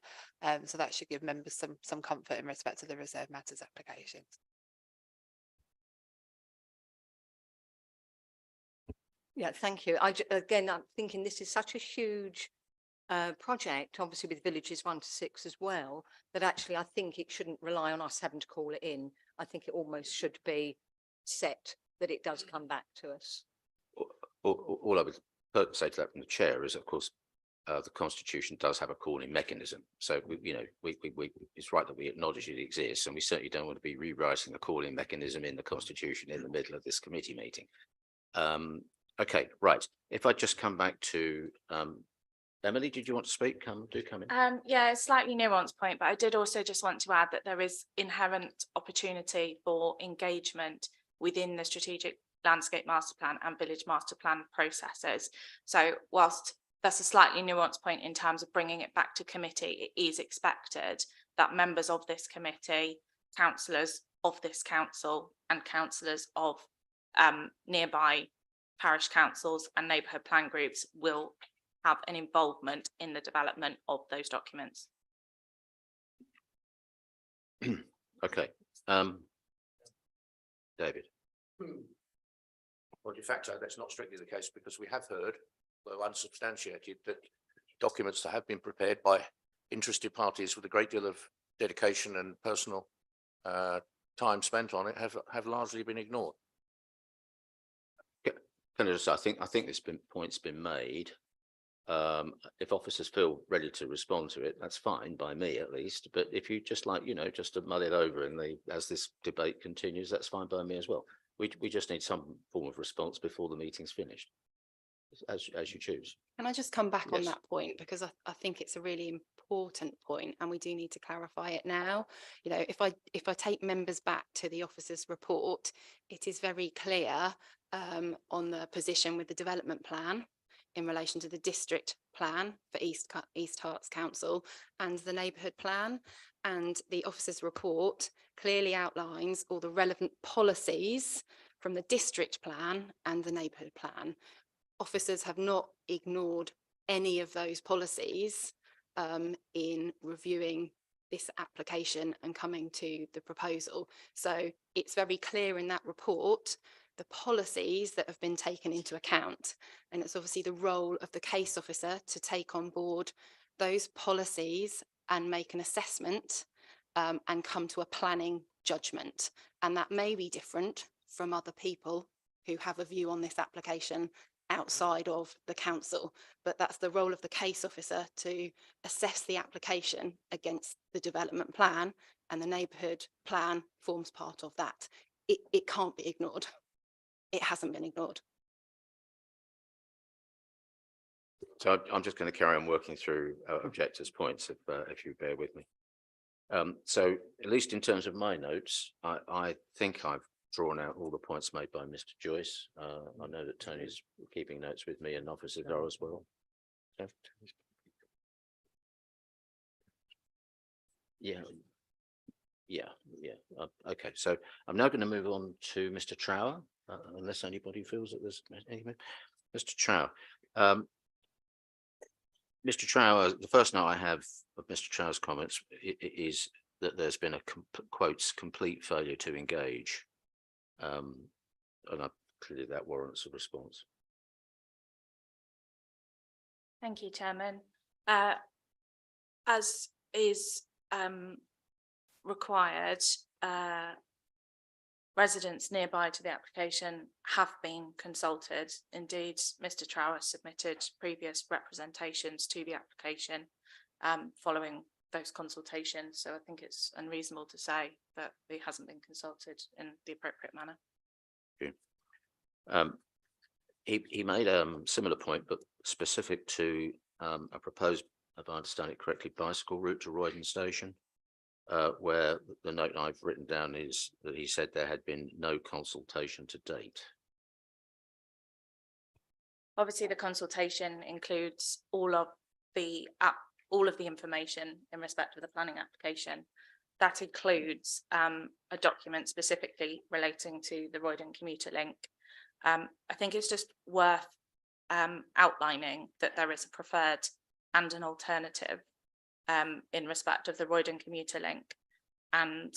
So that should give members some comfort in respect to the reserve matters applications.
Yeah, thank you. Again, I'm thinking this is such a huge project, obviously with villages 1 to 6 as well, that actually I think it shouldn't rely on us having to call it in. I think it almost should be set that it does come back to us.
All I would say to that from the chair is, of course, the Constitution does have a calling mechanism. So it's right that we acknowledge it exists, and we certainly don't want to be rewriting the calling mechanism in the Constitution in the middle of this committee meeting. Okay, right. If I just come back to Emily, did you want to speak? Do come in.
Yeah, a slightly nuanced point, but I did also just want to add that there is inherent opportunity for engagement within the strategic landscape master plan and village master plan processes. So whilst that's a slightly nuanced point in terms of bringing it back to committee, it is expected that members of this committee, councillors of this council and councillors of nearby parish councils and neighbourhood plan groups will have an involvement in the development of those documents.
Okay, David.
Well, de facto, that's not strictly the case because we have heard, though unsubstantiated, that documents that have been prepared by interested parties with a great deal of dedication and personal time spent on it have largely been ignored.
Can I just, I think this point's been made. If officers feel ready to respond to it, that's fine by me at least. But if you just like, just to mull it over and as this debate continues, that's fine by me as well. We just need some form of response before the meeting's finished, as you choose.
Can I just come back on
Yes.
that point, because I think it's a really important point and we do need to clarify it now. If I take members back to the officers' report, it is very clear on the position with the development plan in relation to the district plan for East Herts Council and the neighbourhood plan. And the officers' report clearly outlines all the relevant policies from the district plan and the neighbourhood plan. Officers have not ignored any of those policies in reviewing this application and coming to the proposal. So it's very clear in that report the policies that have been taken into account. And it's obviously the role of the case officer to take on board those policies and make an assessment and come to a planning judgment. And that may be different from other people who have a view on this application outside of the council, but that's the role of the case officer to assess the application against the development plan, and the neighbourhood plan forms part of that. It can't be ignored. It hasn't been ignored.
So I'm just going to carry on working through objectors' points if you bear with me. So at least in terms of my notes, I think I've drawn out all the points made by Mr. Joyce. I know that Tony's keeping notes with me and officers are as well. Yeah. Okay, so I'm now going to move on to Mr. Trower, unless anybody feels that there's anything. Mr. Trower. Mr. Trower, the first note I have of Mr. Trower's comments is that there's been a quotes complete failure to engage. And clearly that warrants a response.
Thank you, Chairman. As is required, residents nearby to the application have been consulted. Indeed, Mr. Trower submitted previous representations to the application following those consultations. So I think it's unreasonable to say that he hasn't been consulted in the appropriate manner.
He made a similar point, but specific to a proposed, if I understand it correctly, bicycle route to Roydon Station, where the note I've written down is that he said there had been no consultation to date.
Obviously, the consultation includes all of the information in respect of the planning application. That includes a document specifically relating to the Roydon commuter link. I think it's just worth outlining that there is a preferred and an alternative in respect of the Roydon commuter link. And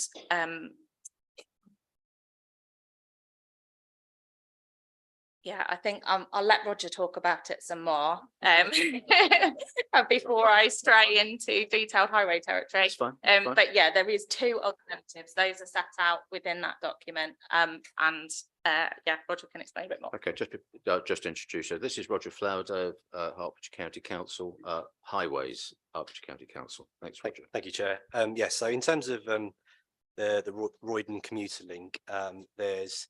yeah, I think I'll let Roger talk about it some more before I stray into detailed highway territory.
That's fine,
but yeah, there is two alternatives. Those are set out within that document. Yeah, Roger can explain a bit more.
Okay, just to introduce you. This is Roger Flower of Hertfordshire County Council, Highways, Hertfordshire County Council. Thanks, Roger.
Thank you, Chair. Yes, so in terms of the Roydon commuter link, there's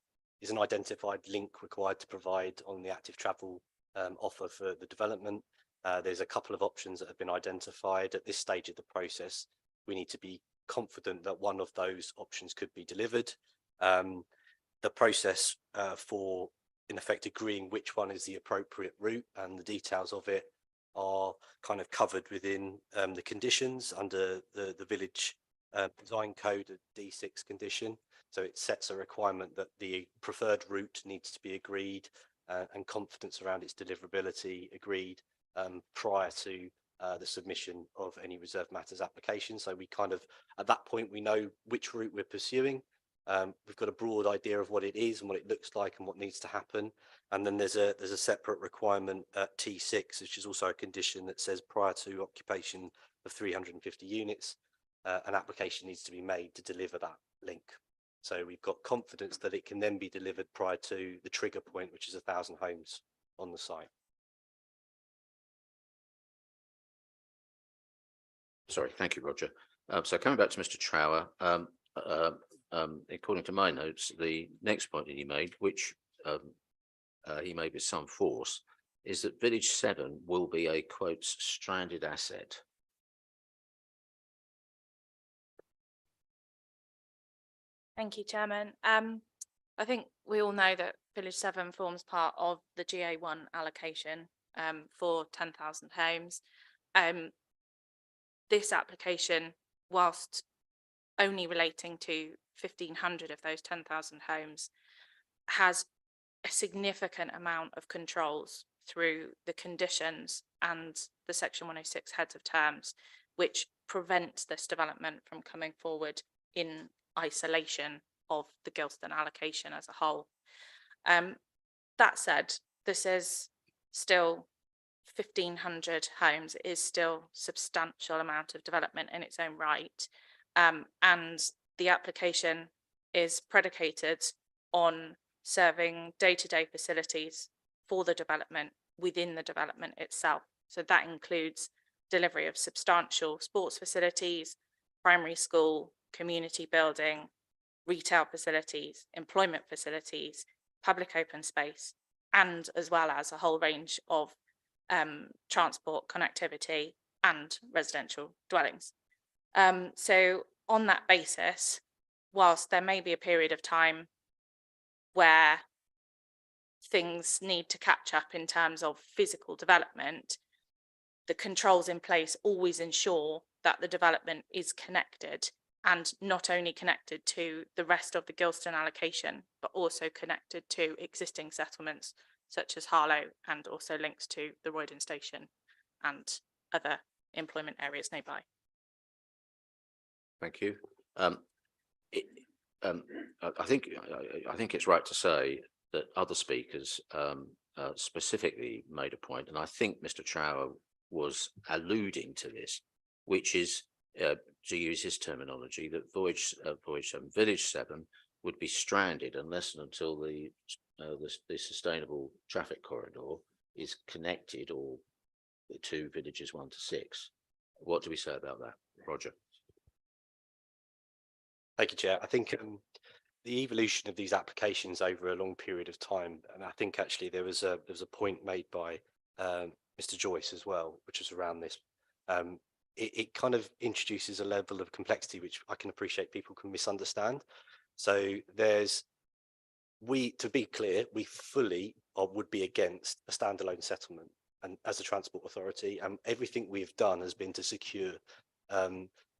an identified link required to provide on the active travel offer for the development. There's a couple of options that have been identified. At this stage of the process, we need to be confident that one of those options could be delivered. The process for, in effect, agreeing which one is the appropriate route and the details of it are kind of covered within the conditions under the village design code, a D6 condition. So it sets a requirement that the preferred route needs to be agreed and confidence around its deliverability agreed prior to the submission of any reserved matters application. So we kind of, at that point, we know which route we're pursuing. We've got a broad idea of what it is and what it looks like and what needs to happen. And then there's a separate requirement at T6, which is also a condition that says prior to occupation of 350 units, an application needs to be made to deliver that link. So we've got confidence that it can then be delivered prior to the trigger point, which is 1,000 homes on the site.
Sorry, thank you, Roger. So coming back to Mr. Trower, according to my notes, the next point that he made, which he made with some force, is that Village 7 will be a, quote, stranded asset.
Thank you, Chairman. I think we all know that Village 7 forms part of the GA1 allocation for 10,000 homes. This application, whilst only relating to 1,500 of those 10,000 homes, has a significant amount of controls through the conditions and the Section 106 heads of terms, which prevents this development from coming forward in isolation of the Gilston allocation as a whole. That said, this is still 1,500 homes. It is still substantial amount of development in its own right, and the application is predicated on serving day-to-day facilities for the development within the development itself. So that includes delivery of substantial sports facilities, primary school, community building, retail facilities, employment facilities, public open space, and as well as a whole range of transport connectivity and residential dwellings. So on that basis, whilst there may be a period of time where things need to catch up in terms of physical development, the controls in place always ensure that the development is connected, and not only connected to the rest of the Gilston allocation, but also connected to existing settlements such as Harlow, and also links to the Roydon station and other employment areas nearby.
Thank you. I think it's right to say that other speakers specifically made a point, and I think Mr. Trower was alluding to this, which is, to use his terminology, that Village 7 would be stranded unless and until the sustainable traffic corridor is connected or to villages 1 to 6. What do we say about that, Roger?
Thank you, Chair. I think the evolution of these applications over a long period of time, and I think actually there was a point made by Mr. Joyce as well, which was around this. It kind of introduces a level of complexity which I can appreciate people can misunderstand. So to be clear, we fully would be against a standalone settlement, and as a transport authority, and everything we've done has been to secure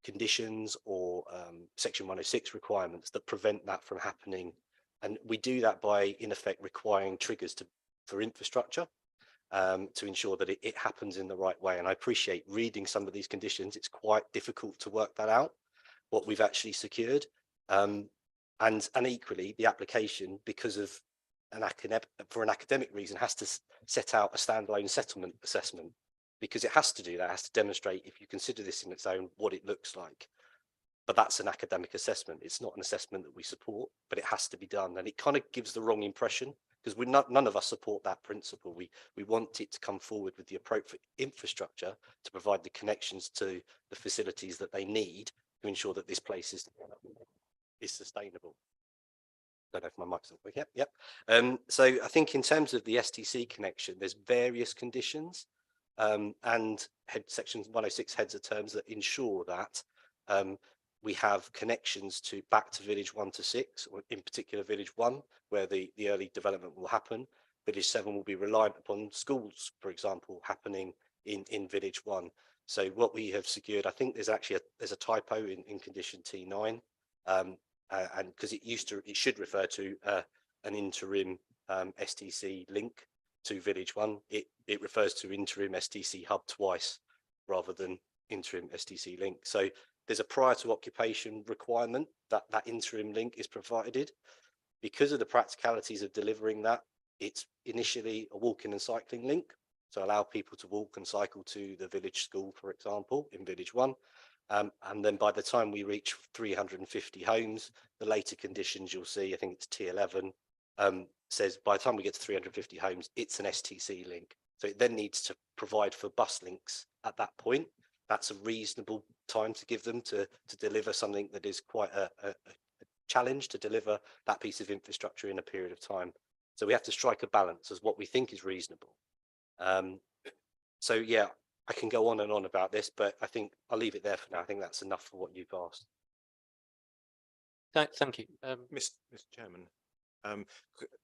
conditions or Section 106 requirements that prevent that from happening. And we do that by, in effect, requiring triggers for infrastructure to ensure that it happens in the right way. And I appreciate reading some of these conditions. It's quite difficult to work that out, what we've actually secured. And equally, the application, because of for an academic reason, has to set out a standalone settlement assessment, because it has to do that, has to demonstrate, if you consider this in its own, what it looks like. But that's an academic assessment. It's not an assessment that we support, but it has to be done. And it kind of gives the wrong impression, because none of us support that principle. We want it to come forward with the appropriate infrastructure to provide the connections to the facilities that they need to ensure that this place is sustainable. I don't know if my mic's on. Yep. So I think in terms of the STC connection, there's various conditions and Section 106 heads of terms that ensure that we have connections back to Village 1 to 6, or in particular Village 1, where the early development will happen. Village 7 will be reliant upon schools, for example, happening in Village 1. So what we have secured, I think there's a typo in condition T9, and because it should refer to an interim STC link to Village 1. It refers to interim STC hub twice rather than interim STC link. So there's a prior to occupation requirement that that interim link is provided. Because of the practicalities of delivering that, it's initially a walking and cycling link. So allow people to walk and cycle to the village school, for example, in village 1. And then by the time we reach 350 homes, the later conditions you'll see, I think it's T11, says by the time we get to 350 homes, it's an STC link. So it then needs to provide for bus links at that point. That's a reasonable time to give them to deliver something that is quite a challenge to deliver that piece of infrastructure in a period of time. So we have to strike a balance as what we think is reasonable. So yeah, I can go on and on about this, but I think I'll leave it there for now. I think that's enough for what you've asked.
Thank you.
Mr. Chairman,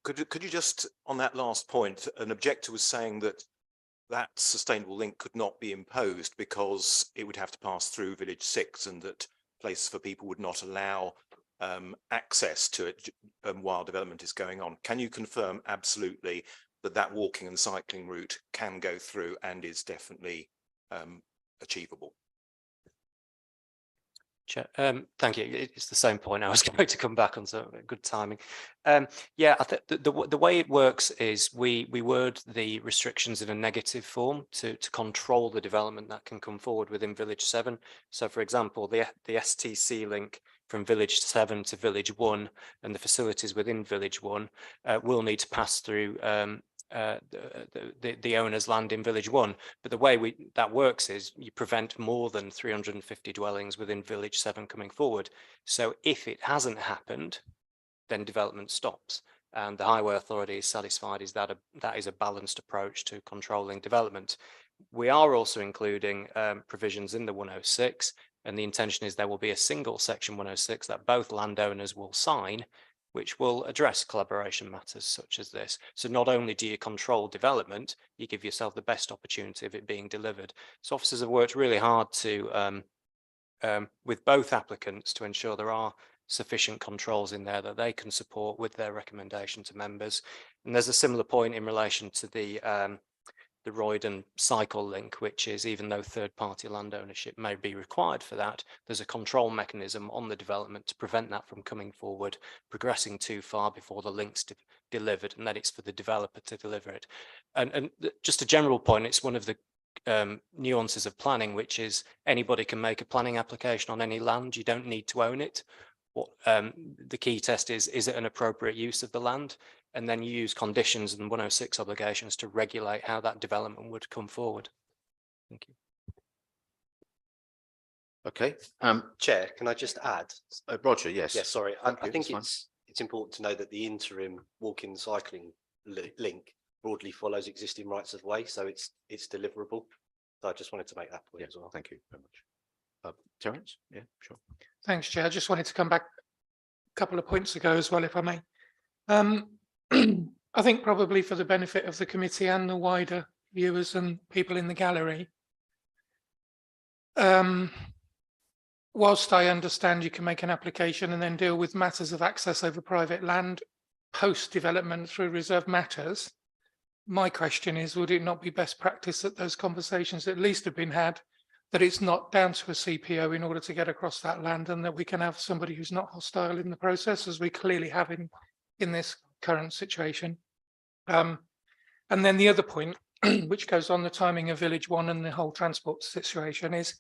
could you just, on that last point, an objector was saying that that sustainable link could not be imposed because it would have to pass through village 6 and that places for people would not allow access to it while development is going on. Can you confirm absolutely that that walking and cycling route can go through and is definitely achievable?
Thank you. It's the same point I was going to come back on, so good timing. Yeah, I think the way it works is we word the restrictions in a negative form to control the development that can come forward within Village 7. So, for example, the STC link from Village 7 to Village 1 and the facilities within Village 1 will need to pass through the owner's land in Village 1. But the way that works is you prevent more than 350 dwellings within Village 7 coming forward. So if it hasn't happened, then development stops. And the Highway Authority is satisfied is that is a balanced approach to controlling development. We are also including provisions in the 106, and the intention is there will be a single section 106 that both landowners will sign, which will address collaboration matters such as this. So not only do you control development, you give yourself the best opportunity of it being delivered. So officers have worked really hard to, with both applicants, to ensure there are sufficient controls in there that they can support with their recommendation to members. And there's a similar point in relation to the Roydon cycle link, which is even though third-party land ownership may be required for that, there's a control mechanism on the development to prevent that from coming forward, progressing too far before the link's delivered, and then it's for the developer to deliver it. And just a general point, it's one of the nuances of planning, which is anybody can make a planning application on any land. You don't need to own it. What the key test is it an appropriate use of the land? And then you use conditions and 106 obligations to regulate how that development would come forward. Thank you.
Okay.
Chair, can I just add?
Roger, yes.
Yes, sorry. I think
that's
it's important to know that the interim walking and cycling link broadly follows existing rights of way, so it's deliverable. So I just wanted to make that point as well.
Thank you very much. Terence? Yeah, sure.
Thanks, Chair. I just wanted to come back a couple of points ago as well, if I may. I think probably for the benefit of the committee and the wider viewers and people in the gallery, whilst I understand you can make an application and then deal with matters of access over private land post-development through reserved matters, my question is, would it not be best practice that those conversations at least have been had, that it's not down to a CPO in order to get across that land, and that we can have somebody who's not hostile in the process, as we clearly have in this current situation. And then the other point, which goes on the timing of Village 1 and the whole transport situation, is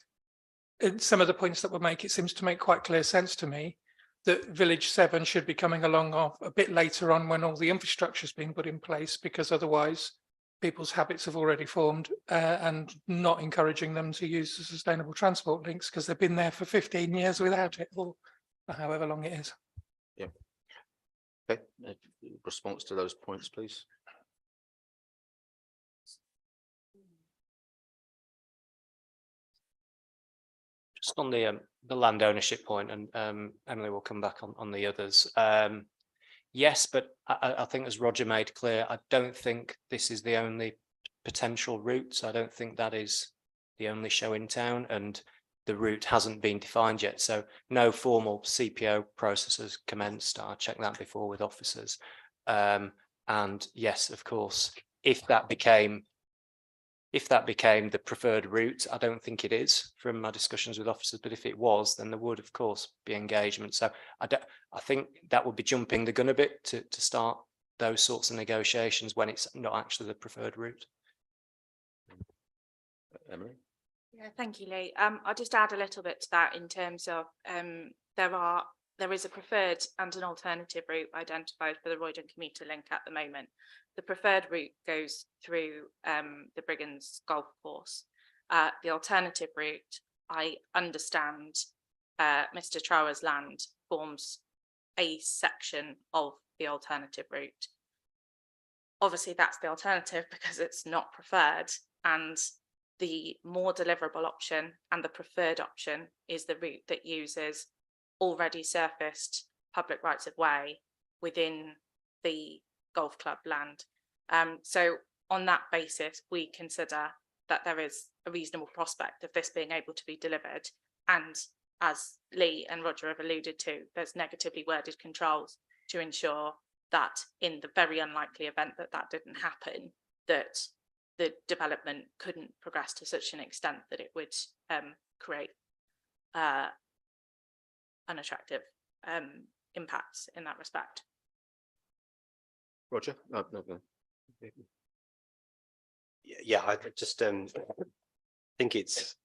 some of the points that were made, it seems to make quite clear sense to me that Village 7 should be coming along a bit later on when all the infrastructure has been put in place, because otherwise people's habits have already formed, and not encouraging them to use the sustainable transport links because they've been there for 15 years without it, or however long it is.
Yeah. Okay, response to those points, please.
Just on the land ownership point, and Emily will come back on the others. Yes, but I think, as Roger made clear, I don't think this is the only potential route. So I don't think that is the only show in town, and the route hasn't been defined yet. So no formal CPO process has commenced. I'll check that before with officers. And yes, of course, if that became If that became the preferred route, I don't think it is from my discussions with officers, but if it was, then there would of course be engagement. So I think that would be jumping the gun a bit to start those sorts of negotiations when it's not actually the preferred route.
Emily?
Yeah, thank you, Lee. I'll just add a little bit to that in terms of there is a preferred and an alternative route identified for the Roydon commuter link at the moment. The preferred route goes through the Brigands golf course. The alternative route, I understand, Mr. Trower's land forms a section of the alternative route. Obviously, that's the alternative because it's not preferred, and the more deliverable option and the preferred option is the route that uses already surfaced public rights of way within the golf club land. So on that basis, we consider that there is a reasonable prospect of this being able to be delivered. And as Lee and Roger have alluded to, there's negatively worded controls to ensure that in the very unlikely event that that didn't happen, that the development couldn't progress to such an extent that it would create unattractive impacts in that respect.
Roger? No.
Yeah, I just think it's,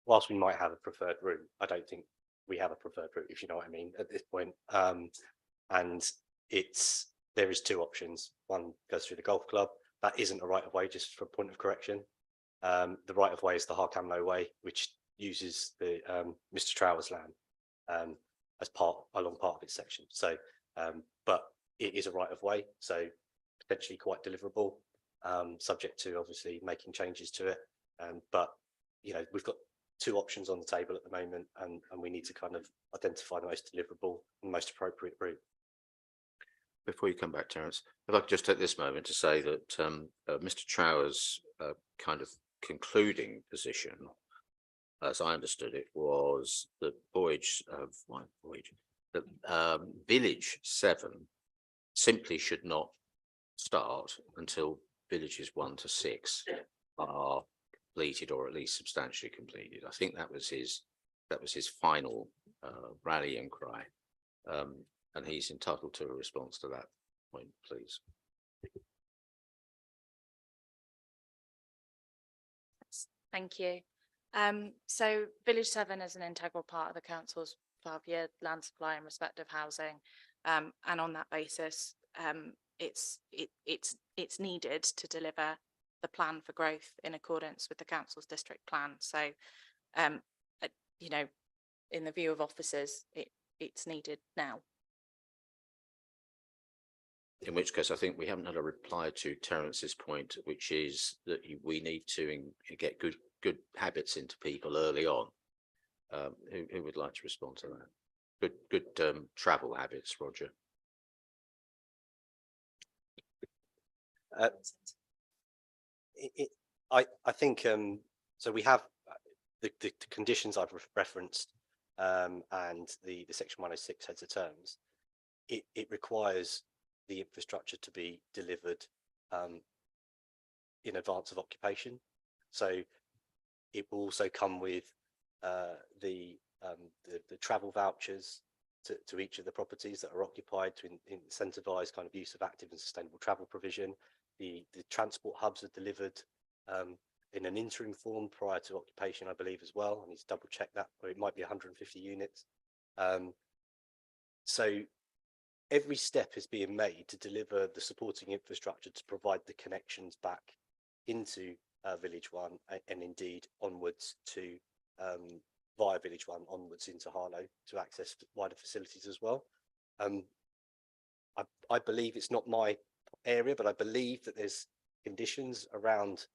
whilst we might have a preferred route, I don't think we have a preferred route, if you know what I mean, at this point. And there is two options. One goes through the golf club. That isn't a right of way, just for a point of correction. The right of way is the Harcamlow Way, which uses the Mr. Trower's land as along part of its section. So, but it is a right of way, so potentially quite deliverable, subject to obviously making changes to it. But you know, we've got two options on the table at the moment, and we need to kind of identify the most deliverable and most appropriate route.
Before you come back, Terence, if I could just take this moment to say that Mr. Trower's kind of concluding position, as I understood it, was that Village 7 simply should not start until villages 1 to 6 are completed, or at least substantially completed. I think that was his final rallying cry. And he's entitled to a response to that point, please.
Thank you. So Village 7 is an integral part of the council's 5-year land supply and respect of housing, and on that basis, it's needed to deliver the plan for growth in accordance with the council's district plan. So, you know, in the view of officers, it's needed now.
In which case, I think we haven't had a reply to Terence's point, which is that we need to get good habits into people early on. Who would like to respond to that? Good travel habits, Roger.
I think so. We have the conditions I've referenced, and the Section 106 heads of terms. It requires the infrastructure to be delivered in advance of occupation. So it will also come with the travel vouchers to each of the properties that are occupied to incentivise kind of use of active and sustainable travel provision. The transport hubs are delivered in an interim form prior to occupation, I believe, as well. I need to double check that, or it might be 150 units. So every step is being made to deliver the supporting infrastructure to provide the connections back into Village 1 and indeed onwards to via Village 1 onwards into Harlow to access wider facilities as well. I believe it's not my area, but I believe that there's conditions around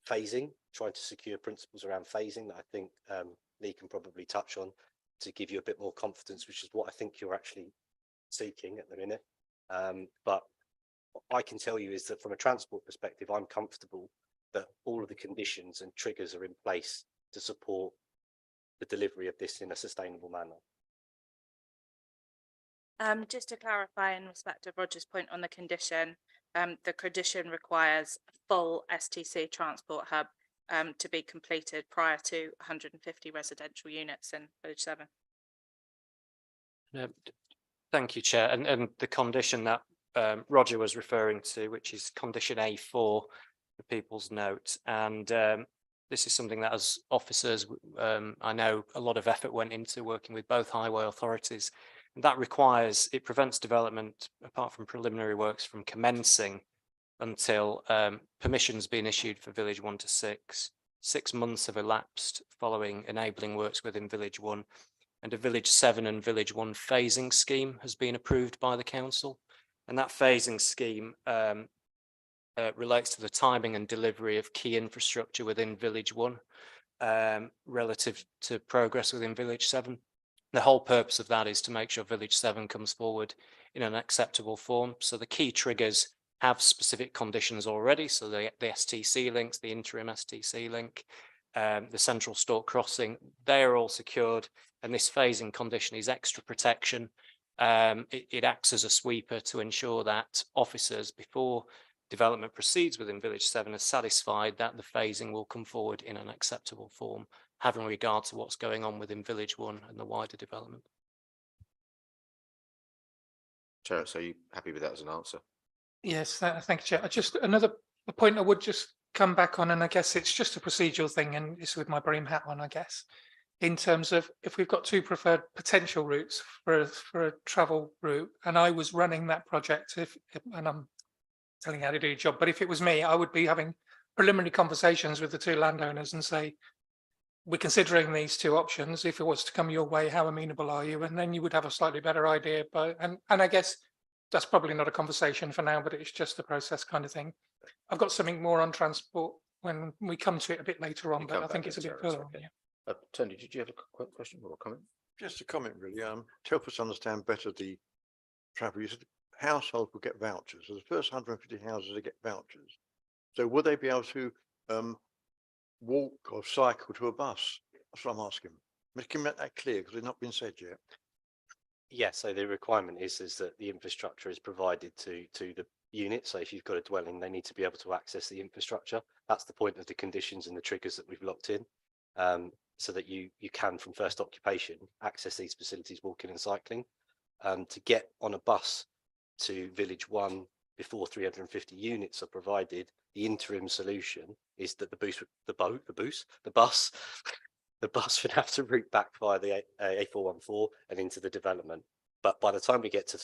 phasing, trying to secure principles around phasing that I think Lee can probably touch on to give you a bit more confidence, which is what I think you're actually seeking at the minute. But what I can tell you is that from a transport perspective, I'm comfortable that all of the conditions and triggers are in place to support the delivery of this in a sustainable manner.
Just to clarify in respect of Roger's point on the condition, the condition requires a full STC transport hub to be completed prior to 150 residential units in Village 7.
Thank you, Chair. And the condition that Roger was referring to, which is condition A4 for people's note. And this is something that as officers, I know a lot of effort went into working with both highway authorities. And that requires, it prevents development, apart from preliminary works, from commencing until permission's been issued for Village 1 to 6. 6 months have elapsed following enabling works within Village 1. And a Village 7 and Village 1 phasing scheme has been approved by the council. And that phasing scheme relates to the timing and delivery of key infrastructure within Village 1 relative to progress within Village 7. The whole purpose of that is to make sure Village 7 comes forward in an acceptable form. So the key triggers have specific conditions already. So the STC links, the interim STC link, the central Stalk crossing, they are all secured. And this phasing condition is extra protection. It acts as a sweeper to ensure that officers, before development proceeds within Village 7, are satisfied that the phasing will come forward in an acceptable form, having regard to what's going on within Village 1 and the wider development.
Chair, so you happy with that as an answer?
Yes, thank you, Chair. Just another point I would just come back on, and I guess it's just a procedural thing, and it's with my Bream hat on, I guess. In terms of if we've got 2 preferred potential routes for a travel route, and I was running that project, and I'm telling you how to do your job, but if it was me, I would be having preliminary conversations with the 2 landowners and say, we're considering these 2 options. If it was to come your way, how amenable are you? And then you would have a slightly better idea. But and I guess that's probably not a conversation for now, but it's just a process kind of thing. I've got something more on transport when we come to it a bit later on, but I think it's a bit further on. Yeah.
Tony, did you have a quick question or a comment?
Just a comment, really. To help us understand better the travel, you said households will get vouchers. So the first 150 houses they get vouchers. So will they be able to walk or cycle to a bus? That's what I'm asking. Can you make that clear, because it's not been said yet?
Yeah, so the requirement is that the infrastructure is provided to the unit. So if you've got a dwelling, they need to be able to access the infrastructure. That's the point of the conditions and the triggers that we've locked in, so that you can, from first occupation, access these facilities walking and cycling. To get on a bus to Village 1 before 350 units are provided, the interim solution is that the bus would have to route back via the A414 and into the development. But by the time we get to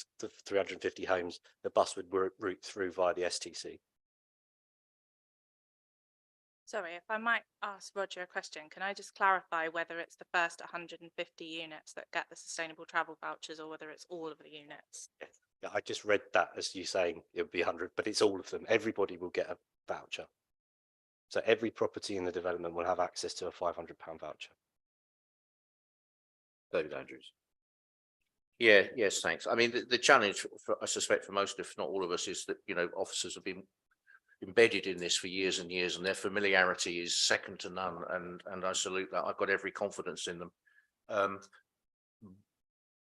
350 homes, the bus would route through via the STC.
Sorry, if I might ask Roger a question, can I just clarify whether it's the first 150 units that get the sustainable travel vouchers, or whether it's all of the units?
Yeah, I just read that as you saying it would be 100, but it's all of them. Everybody will get a voucher. So every property in the development will have access to a £500 voucher.
David Andrews.
Yes, thanks. I mean, the challenge, I suspect, for most, if not all of us, is that, officers have been embedded in this for years and years, and their familiarity is second to none. And I salute that. I've got every confidence in them.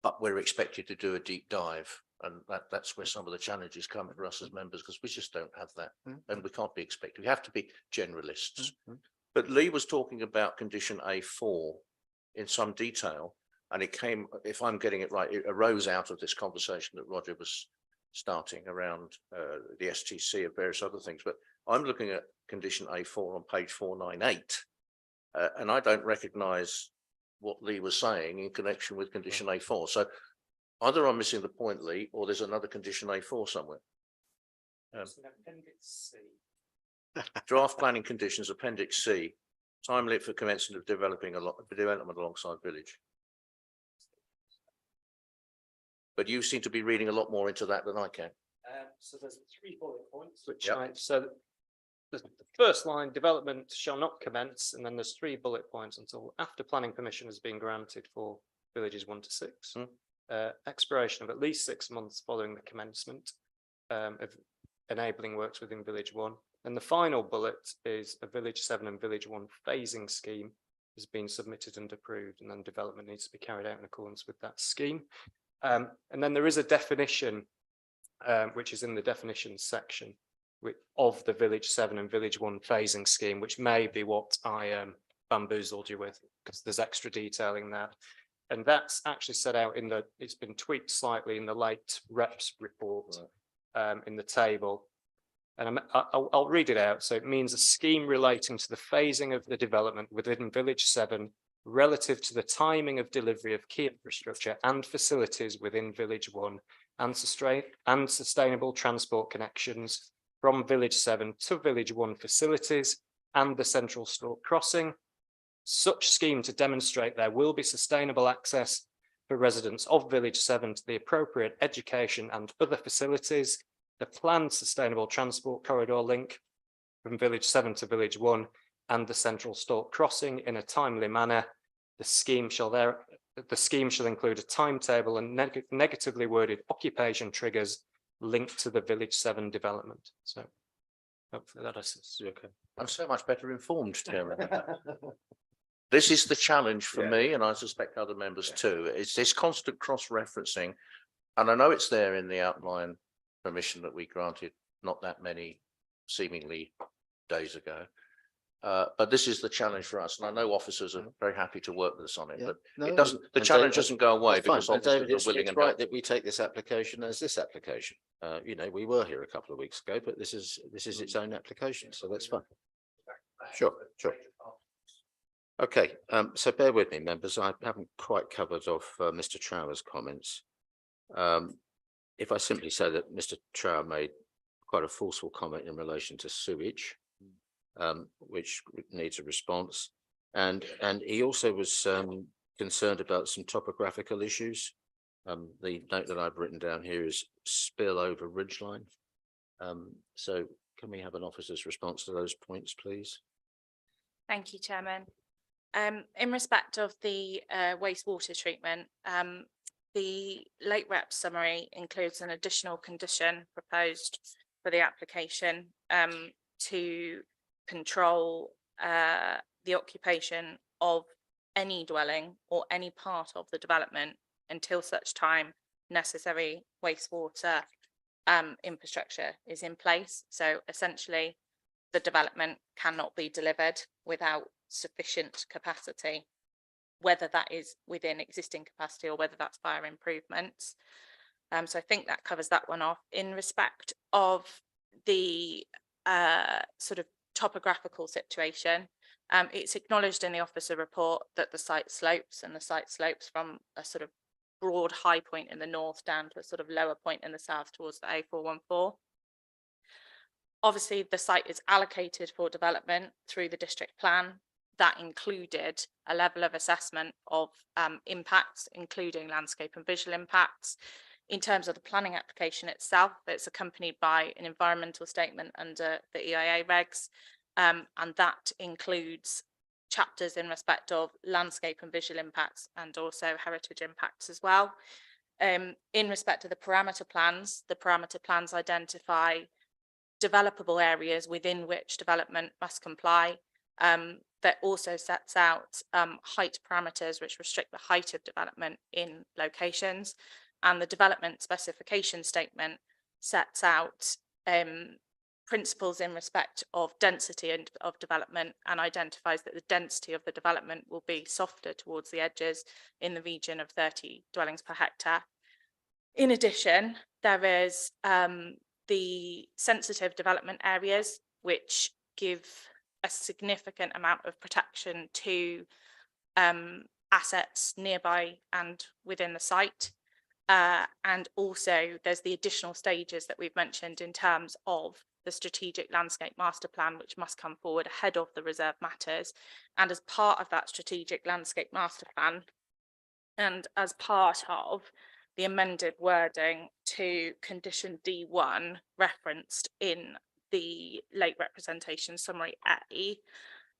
But we're expected to do a deep dive, and that's where some of the challenges come for us as members, because we just don't have that, and we can't be expected. We have to be generalists. But Lee was talking about condition A4 in some detail, and it came, if I'm getting it right, it arose out of this conversation that Roger was starting around the STC and various other things. But I'm looking at condition A4 on page 498, and I don't recognise what Lee was saying in connection with condition A4. So either I'm missing the point, Lee, or there's another condition A4 somewhere. Draft planning conditions, appendix C, time limit for commencement of development alongside village. But you seem to be reading a lot more into that than I can.
So there's 3 bullet points, which so the first line, development shall not commence, and then there's 3 bullet points until after planning permission has been granted for villages 1 to 6. Expiration of at least 6 months following the commencement of enabling works within Village 1. And the final bullet is a Village 7 and Village 1 phasing scheme has been submitted and approved, and then development needs to be carried out in accordance with that scheme. And then there is a definition which is in the definitions section of the Village 7 and Village 1 phasing scheme, which may be what I bamboozled you with, because there's extra detailing there. And that's actually set out in it's been tweaked slightly in the late reps report in the table. And I'll read it out. So it means a scheme relating to the phasing of the development within Village 7 relative to the timing of delivery of key infrastructure and facilities within Village 1 and sustainable transport connections from Village 7 to Village 1 facilities and the central store crossing. Such scheme to demonstrate there will be sustainable access for residents of Village 7 to the appropriate education and other facilities. The planned sustainable transport corridor link from Village 7 to Village 1 and the central store crossing in a timely manner. The scheme shall include a timetable and negatively worded occupation triggers linked to the Village 7 development. So hopefully that assists you. Okay.
I'm so much better informed, Chairman. This is the challenge for me, and I suspect other members too. It's this constant cross-referencing, and I know it's there in the outline permission that we granted not that many seemingly days ago. But this is the challenge for us, and I know officers are very happy to work with us on it, but it doesn't. The challenge doesn't go away because officers are willing and
right that we take this application as this application. You know, we were here a couple of weeks ago, but this is its own application, so that's fine. Sure. Okay, so bear with me, members. I haven't quite covered off Mr. Trower's comments. If I simply say that Mr. Trower made quite a forceful comment in relation to sewage, which needs a response, and he also was concerned about some topographical issues. The note that I've written down here is spill over ridgeline. So can we have an officer's response to those points, please?
Thank you, Chairman. In respect of the wastewater treatment, the late rep summary includes an additional condition proposed for the application to control the occupation of any dwelling or any part of the development until such time necessary wastewater infrastructure is in place. So essentially, the development cannot be delivered without sufficient capacity, whether that is within existing capacity or whether that's via improvements. So I think that covers that one off. In respect of the sort of topographical situation, it's acknowledged in the officer report that the site slopes from a sort of broad high point in the north down to a sort of lower point in the south towards the A414. Obviously, the site is allocated for development through the district plan. That included a level of assessment of impacts, including landscape and visual impacts. In terms of the planning application itself, it's accompanied by an environmental statement under the EIA regs, and that includes chapters in respect of landscape and visual impacts and also heritage impacts as well. In respect to the parameter plans identify developable areas within which development must comply. That also sets out height parameters which restrict the height of development in locations, and the development specification statement sets out principles in respect of density and of development, and identifies that the density of the development will be softer towards the edges in the region of 30 dwellings per hectare. In addition, there is the sensitive development areas, which give a significant amount of protection to assets nearby and within the site. And also there's the additional stages that we've mentioned in terms of the strategic landscape master plan, which must come forward ahead of the reserve matters. And as part of that strategic landscape master plan, and as part of the amended wording to condition D1 referenced in the late representation summary A,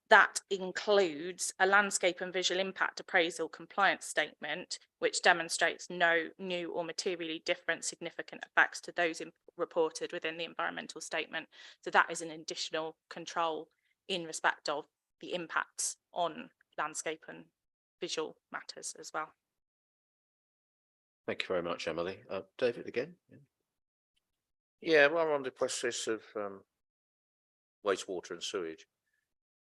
that includes a landscape and visual impact appraisal compliance statement, which demonstrates no new or materially different significant effects to those reported within the environmental statement. So that is an additional control in respect of the impacts on landscape and visual matters as well.
Thank you very much, Emily. David, again.
Yeah, well, on the process of wastewater and sewage,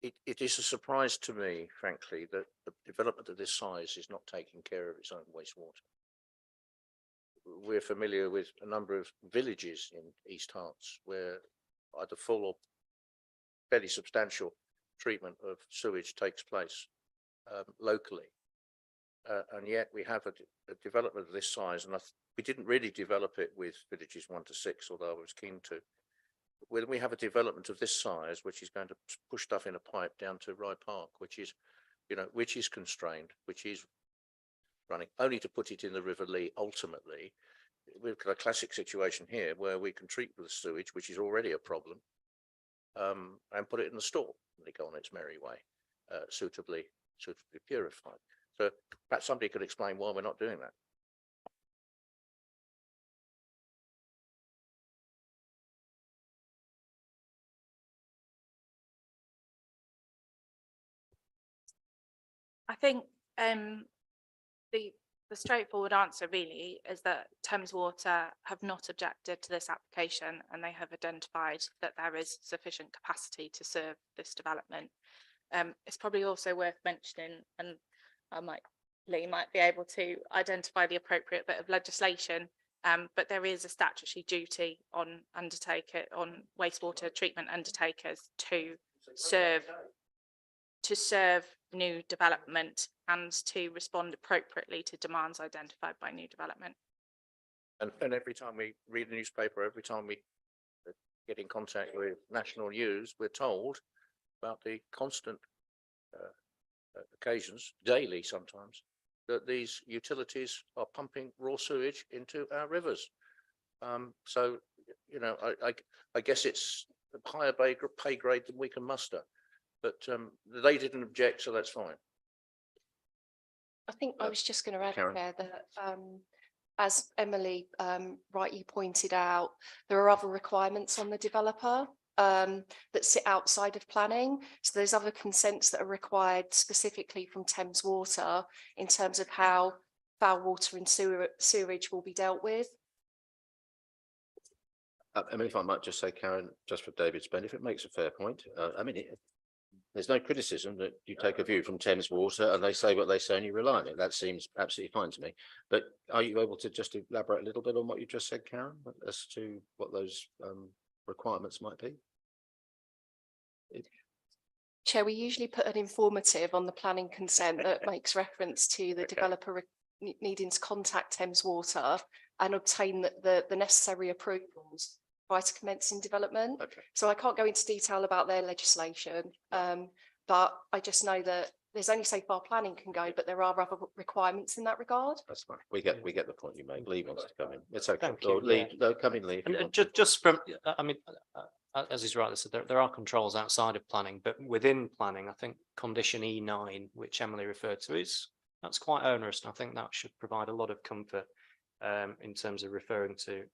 it is a surprise to me, frankly, that the development of this size is not taking care of its own wastewater. We're familiar with a number of villages in East Herts where either full or fairly substantial treatment of sewage takes place locally. And yet we have a development of this size, and we didn't really develop it with villages 1 to 6, although I was keen to. When we have a development of this size, which is going to push stuff in a pipe down to Rye Park, which is, which is constrained, which is running, only to put it in the River Lee ultimately, we've got a classic situation here where we can treat the sewage, which is already a problem, and put it in the store and they go on its merry way, suitably purified. So perhaps somebody could explain why we're not doing that.
I think the straightforward answer really is that Thames Water have not objected to this application, and they have identified that there is sufficient capacity to serve this development. It's probably also worth mentioning, and Lee might be able to identify the appropriate bit of legislation, but there is a statutory duty on wastewater treatment undertakers to serve new development and to respond appropriately to demands identified by new development.
And every time we read a newspaper, every time we get in contact with national news, we're told about the constant occasions, daily sometimes, that these utilities are pumping raw sewage into our rivers. So, I guess it's a higher pay grade than we can muster, but they didn't object, so that's fine.
I think I was just going to add
Karen.
there that, as Emily rightly pointed out, there are other requirements on the developer that sit outside of planning. So there's other consents that are required specifically from Thames Water in terms of how foul water and sewerage will be dealt with.
I mean, if I might just say, Karen, just for David's benefit, makes a fair point. I mean, there's no criticism that you take a view from Thames Water and they say what they say and you rely on it. That seems absolutely fine to me. But are you able to just elaborate a little bit on what you just said, Karen, as to what those requirements might be?
Chair, we usually put an informative on the planning consent that makes reference to the developer needing to contact Thames Water and obtain the necessary approvals prior to commencing development.
Okay.
So I can't go into detail about their legislation, but I just know that there's only so far planning can go, but there are other requirements in that regard.
That's fine. We get the point you make. Lee wants to come in. It's okay.
Thank you,
Lee,
yeah.
no, come in, Lee. if you
And
want to.
just from, I mean, as is right, so there are controls outside of planning, but within planning, I think condition E9, which Emily referred to, that's quite onerous, and I think that should provide a lot of comfort in terms of referring to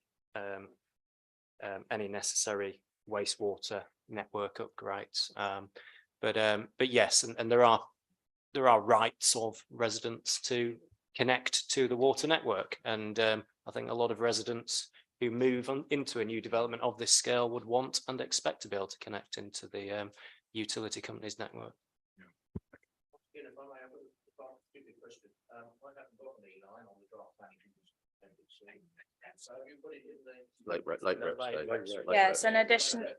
any necessary wastewater network upgrades. But yes, and there are rights of residents to connect to the water network, and I think a lot of residents who move into a new development of this scale would want and expect to be able to connect into the utility company's network.
If I may have a stupid question, I haven't got an E9 on the draft planning commission. So you put it in the
Yes,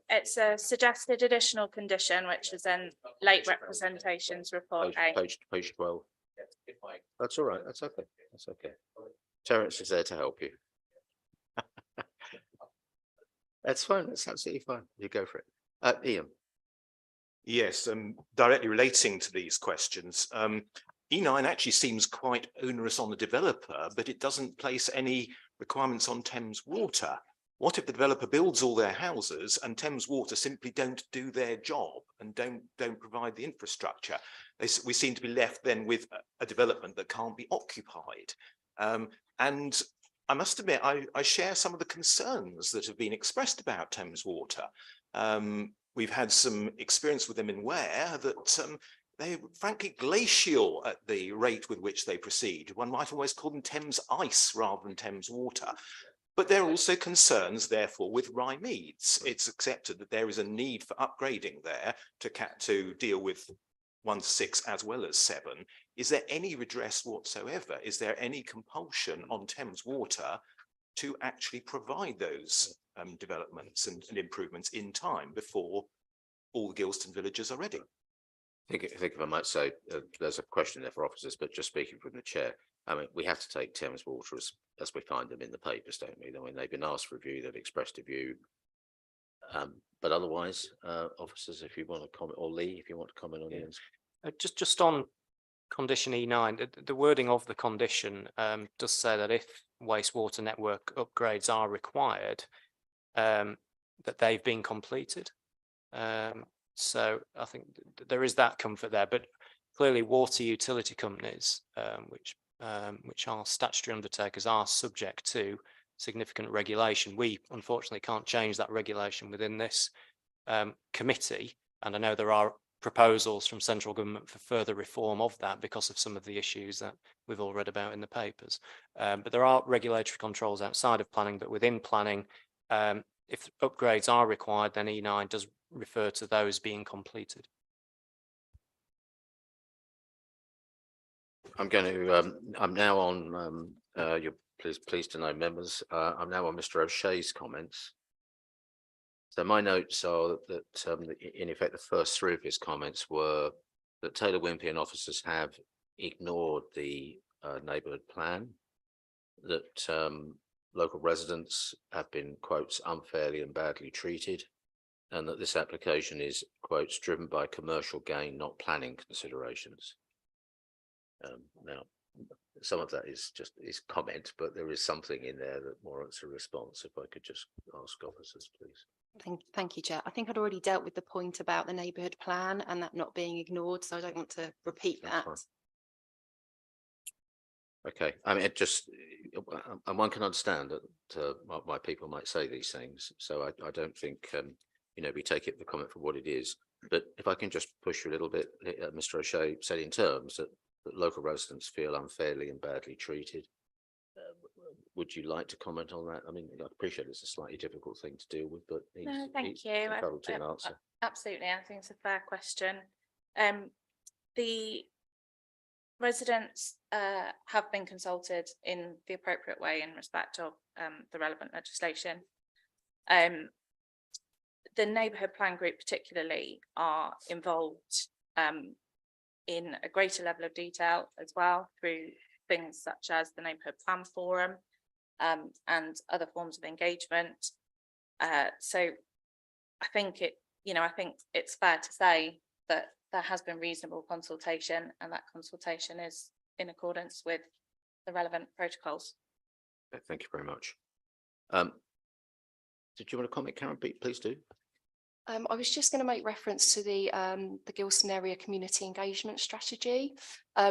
it's a suggested additional condition, which is in late representations report A.
Page 12. That's all right. That's okay. That's okay. Terence is there to help you. That's fine. That's absolutely fine. You go for it. Ian.
Yes, directly relating to these questions, E9 actually seems quite onerous on the developer, but it doesn't place any requirements on Thames Water. What if the developer builds all their houses and Thames Water simply don't do their job and don't provide the infrastructure? We seem to be left then with a development that can't be occupied. And I must admit, I share some of the concerns that have been expressed about Thames Water. We've had some experience with them in Ware that they're frankly glacial at the rate with which they proceed. One might almost call them Thames Ice rather than Thames Water. But there are also concerns, therefore, with Rye Meads. It's accepted that there is a need for upgrading there to deal with 1 to 6 as well as 7. Is there any redress whatsoever? Is there any compulsion on Thames Water to actually provide those developments and improvements in time before all the Gilston villages are ready?
I think if I might say, there's a question there for officers, but just speaking from the chair, I mean, we have to take Thames Water as we find them in the papers, don't we? I mean, they've been asked for review, they've expressed a view. But otherwise, officers, if you want to comment, or Lee, if you want to comment on the
Just on condition E9, the wording of the condition does say that if wastewater network upgrades are required, that they've been completed. So I think there is that comfort there, but clearly water utility companies, which are statutory undertakers, are subject to significant regulation. We unfortunately can't change that regulation within this committee, and I know there are proposals from central government for further reform of that because of some of the issues that we've all read about in the papers. But there are regulatory controls outside of planning, but within planning, if upgrades are required, then E9 does refer to those being completed.
I'm going to, I'm now on, you're pleased to know, members, I'm now on Mr. O'Shea's comments. So my notes are that in effect, the first 3 of his comments were that Taylor Wimpey and officers have ignored the neighbourhood plan, that local residents have been, quotes, unfairly and badly treated, and that this application is, quotes, driven by commercial gain, not planning considerations. Now, some of that is just comment, but there is something in there that warrants a response. If I could just ask officers, please.
Thank you, Chair. I think I'd already dealt with the point about the neighbourhood plan and that not being ignored, so I don't want to repeat that.
Okay, I mean, it just, and one can understand that why people might say these things. So I don't think, you know, we take it the comment for what it is. But if I can just push you a little bit, Mr. O'Shea said in terms that local residents feel unfairly and badly treated. Would you like to comment on that? I mean, I appreciate it's a slightly difficult thing to deal with, but
No, thank you.
entitled to an answer.
Absolutely, I think it's a fair question. The residents have been consulted in the appropriate way in respect of the relevant legislation. The neighbourhood plan group particularly are involved in a greater level of detail as well through things such as the neighbourhood plan forum and other forms of engagement. So I think I think it's fair to say that there has been reasonable consultation, and that consultation is in accordance with the relevant protocols.
Thank you very much. Did you want to comment, Karen? Please do.
I was just going to make reference to the Gilston Area Community Engagement Strategy,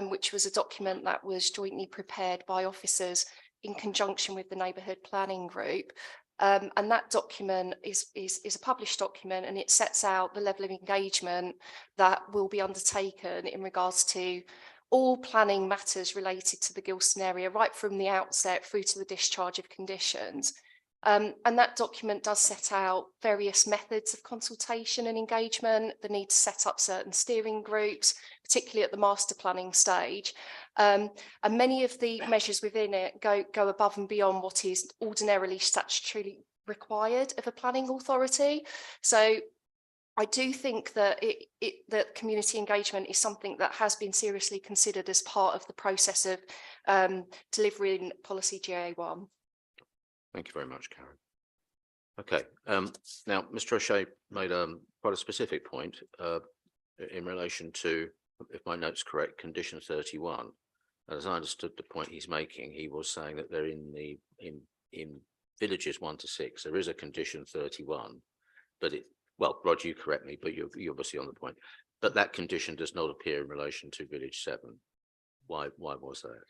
which was a document that was jointly prepared by officers in conjunction with the Neighbourhood Planning Group. And that document is a published document, and it sets out the level of engagement that will be undertaken in regards to all planning matters related to the Gilston area, right from the outset through to the discharge of conditions. And that document does set out various methods of consultation and engagement, the need to set up certain steering groups, particularly at the master planning stage. And many of the measures within it go above and beyond what is ordinarily statutorily required of a planning authority. So I do think that that community engagement is something that has been seriously considered as part of the process of delivering policy GA1.
Thank you very much, Karen. Okay, now Mr. O'Shea made quite a specific point in relation to, if my note's correct, condition 31. And as I understood the point he's making, he was saying that they're in villages 1 to 6, there is a condition 31, but well, Rod, you correct me, but you're obviously on the point. But that condition does not appear in relation to village 7. Why was that?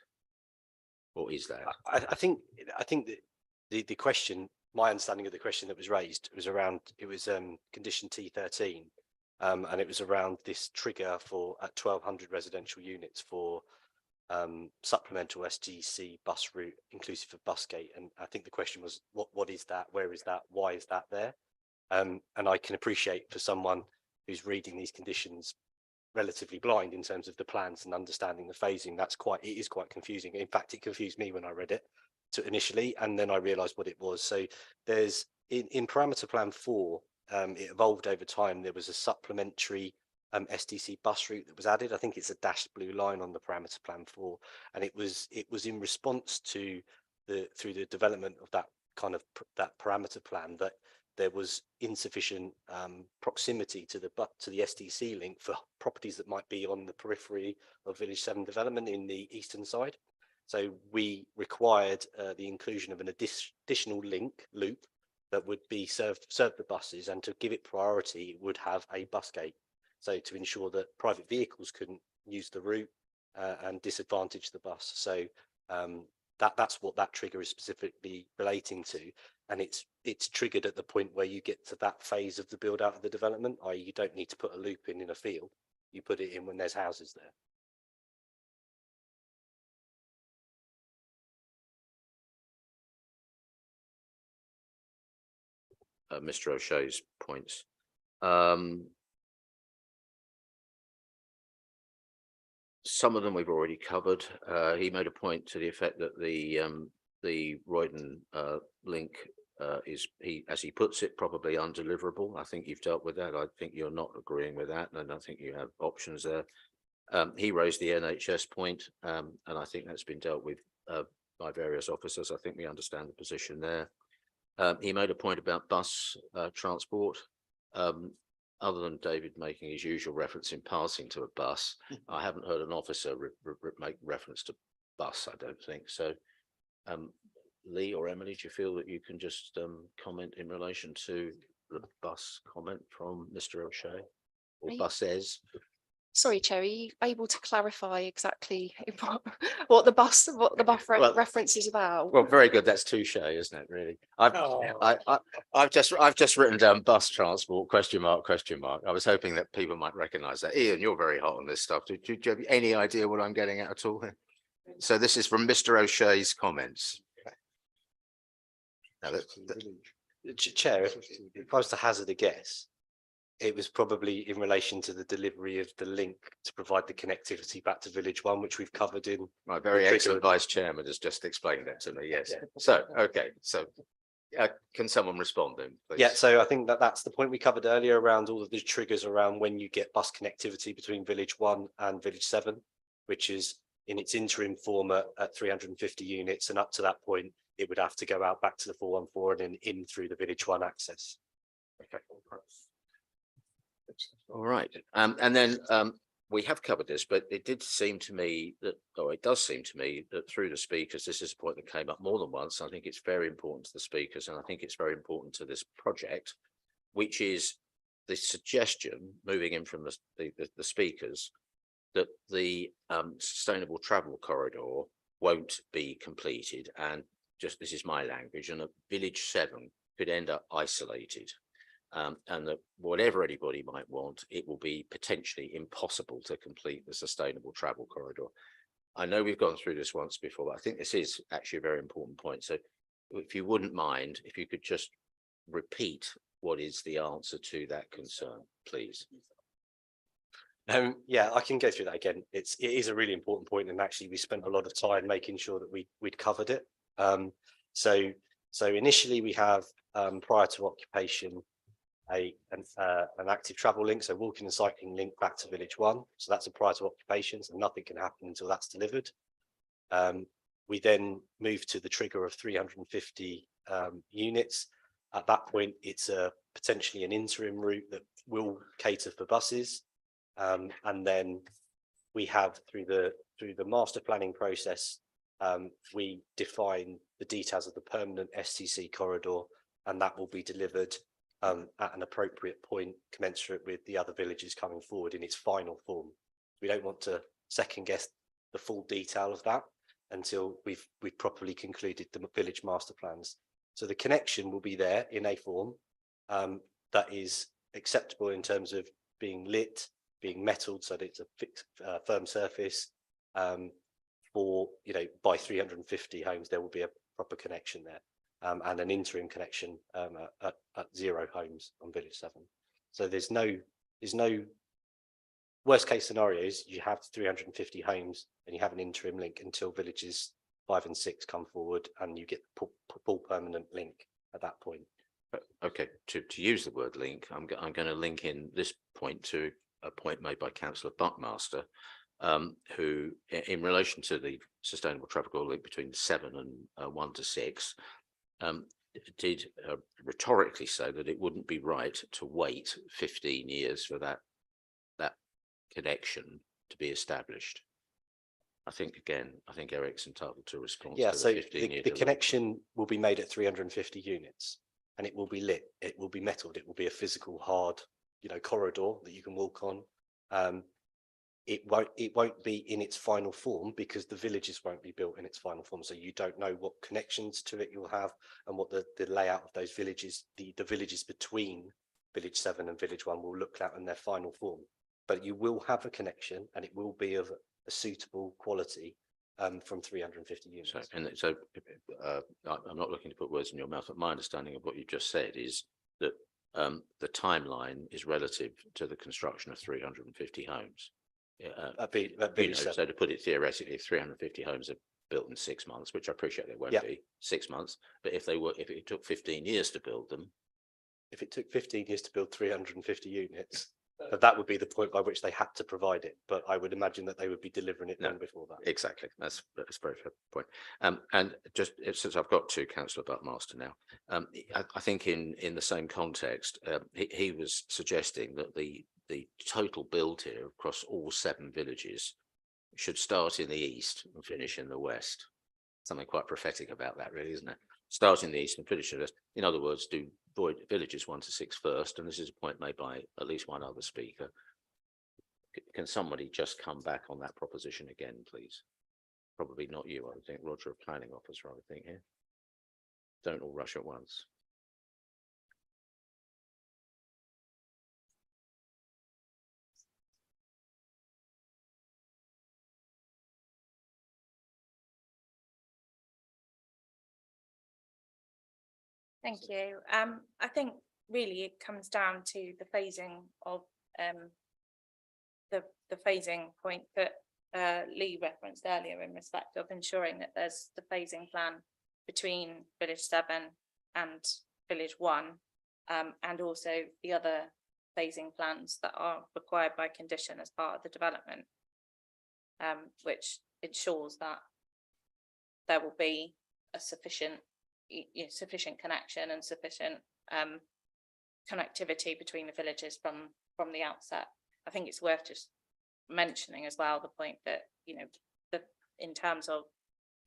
Or is that?
I think that the question, my understanding of the question that was raised was around, it was condition T13, and it was around this trigger for at 1,200 residential units for supplemental SGC bus route inclusive of Busgate. And I think the question was, what is that? Where is that? Why is that there? And I can appreciate for someone who's reading these conditions relatively blind in terms of the plans and understanding the phasing, it is quite confusing. In fact, it confused me when I read it initially, and then I realized what it was. So there's in parameter plan 4, it evolved over time. There was a supplementary SDC bus route that was added. I think it's a dashed blue line on the parameter plan 4, and it was in response to through the development of that kind of that parameter plan that there was insufficient proximity to the SDC link for properties that might be on the periphery of Village 7 development in the eastern side. So we required the inclusion of an additional link loop that would be serve the buses, and to give it priority would have a bus gate. So to ensure that private vehicles couldn't use the route and disadvantage the bus. So that's what that trigger is specifically relating to. And it's triggered at the point where you get to that phase of the build out of the development, i.e. you don't need to put a loop in a field. You put it in when there's houses there.
Mr. O'Shea's points. Some of them we've already covered. He made a point to the effect that the Roydon link is, as he puts it, probably undeliverable. I think you've dealt with that. I think you're not agreeing with that, and I think you have options there. He raised the NHS point, and I think that's been dealt with by various officers. I think we understand the position there. He made a point about bus transport. Other than David making his usual reference in passing to a bus, I haven't heard an officer make reference to bus, I don't think. So, Lee or Emily, do you feel that you can just comment in relation to the bus comment from Mr. O'Shea or buses?
Sorry, Chair, are you able to clarify exactly what the bus reference is about?
Well, very good. That's touche, isn't it? Really, I've just written down bus transport ? I was hoping that people might recognise that. Ian, you're very hot on this stuff. Do you have any idea what I'm getting at all here? So this is from Mr. O'Shea's comments. Now,
Chair, if I was to hazard a guess, it was probably in relation to the delivery of the link to provide the connectivity back to Village 1, which we've covered in.
My very excellent Vice Chairman has just explained that to me, yes.
Yeah.
So, okay, so can someone respond then, please?
Yeah, so I think that's the point we covered earlier around all of the triggers around when you get bus connectivity between Village 1 and Village 7, which is in its interim format at 350 units, and up to that point, it would have to go out back to the 414 and then in through the Village 1 access.
Okay. All right, and then we have covered this, but it did seem to me that, or it does seem to me that through the speakers, this is a point that came up more than once. I think it's very important to the speakers, and I think it's very important to this project, which is the suggestion moving in from the speakers that the sustainable travel corridor won't be completed, and just this is my language, and that Village 7 could end up isolated. And that whatever anybody might want, it will be potentially impossible to complete the sustainable travel corridor. I know we've gone through this once before, but I think this is actually a very important point. So if you wouldn't mind, if you could just repeat what is the answer to that concern, please.
Yeah, I can go through that again. It is a really important point, and actually we spent a lot of time making sure that we'd covered it. So initially we have prior to occupation an active travel link, so walking and cycling link back to Village 1. So that's a prior to occupation, so nothing can happen until that's delivered. We then move to the trigger of 350 units. At that point, it's potentially an interim route that will cater for buses. And then we have through the master planning process, we define the details of the permanent STC corridor, and that will be delivered at an appropriate point commensurate with the other villages coming forward in its final form. We don't want to second guess the full detail of that until we've properly concluded the village master plans. So the connection will be there in a form that is acceptable in terms of being lit, being metalled so that it's a fixed firm surface, for, by 350 homes, there will be a proper connection there. And an interim connection at 0 homes on Village 7. So there's no worst case scenarios. You have 350 homes and you have an interim link until villages 5 and 6 come forward, and you get full permanent link at that point.
Okay, to use the word link, I'm going to link in this point to a point made by Councillor Buckmaster, who, in relation to the sustainable traffic oil link between 7 and 1 to 6, did rhetorically say that it wouldn't be right to wait 15 years for that connection to be established. I think Eric's entitled to a response.
Yeah,
to
so
the 15-year
the connection will be made at 350 units, and it will be lit. It will be metalled. It will be a physical hard, corridor that you can walk on. It won't be in its final form because the villages won't be built in its final form. So you don't know what connections to it you'll have and what the layout of those villages, the villages between Village 7 and Village 1 will look like in their final form. But you will have a connection, and it will be of a suitable quality from 350 units.
So I'm not looking to put words in your mouth, but my understanding of what you just said is that the timeline is relative to the construction of 350 homes. So to put it theoretically, if 350 homes are built in 6 months, which I appreciate they won't be 6 months, but if it took 15 years to build them.
If it took 15 years to build 350 units, that would be the point by which they had to provide it. But I would imagine that they would be delivering it long before that.
Exactly. That's a very fair point. And just since I've got to Councillor Buckmaster now, I think in the same context, he was suggesting that the total build here across all 7 villages should start in the east and finish in the west. Something quite prophetic about that, really, isn't it? Start in the east and finish in the west. In other words, do villages 1 to 6 first. And this is a point made by at least one other speaker. Can somebody just come back on that proposition again, please? Probably not you, I would think. Roger, a planning officer, I would think here. Don't all rush at once.
Thank you. I think really it comes down to the phasing of the phasing point that Lee referenced earlier in respect of ensuring that there's the phasing plan between Village 7 and Village 1, and also the other phasing plans that are required by condition as part of the development, which ensures that there will be a sufficient connection and sufficient connectivity between the villages from the outset. I think it's worth just mentioning as well the point that in terms of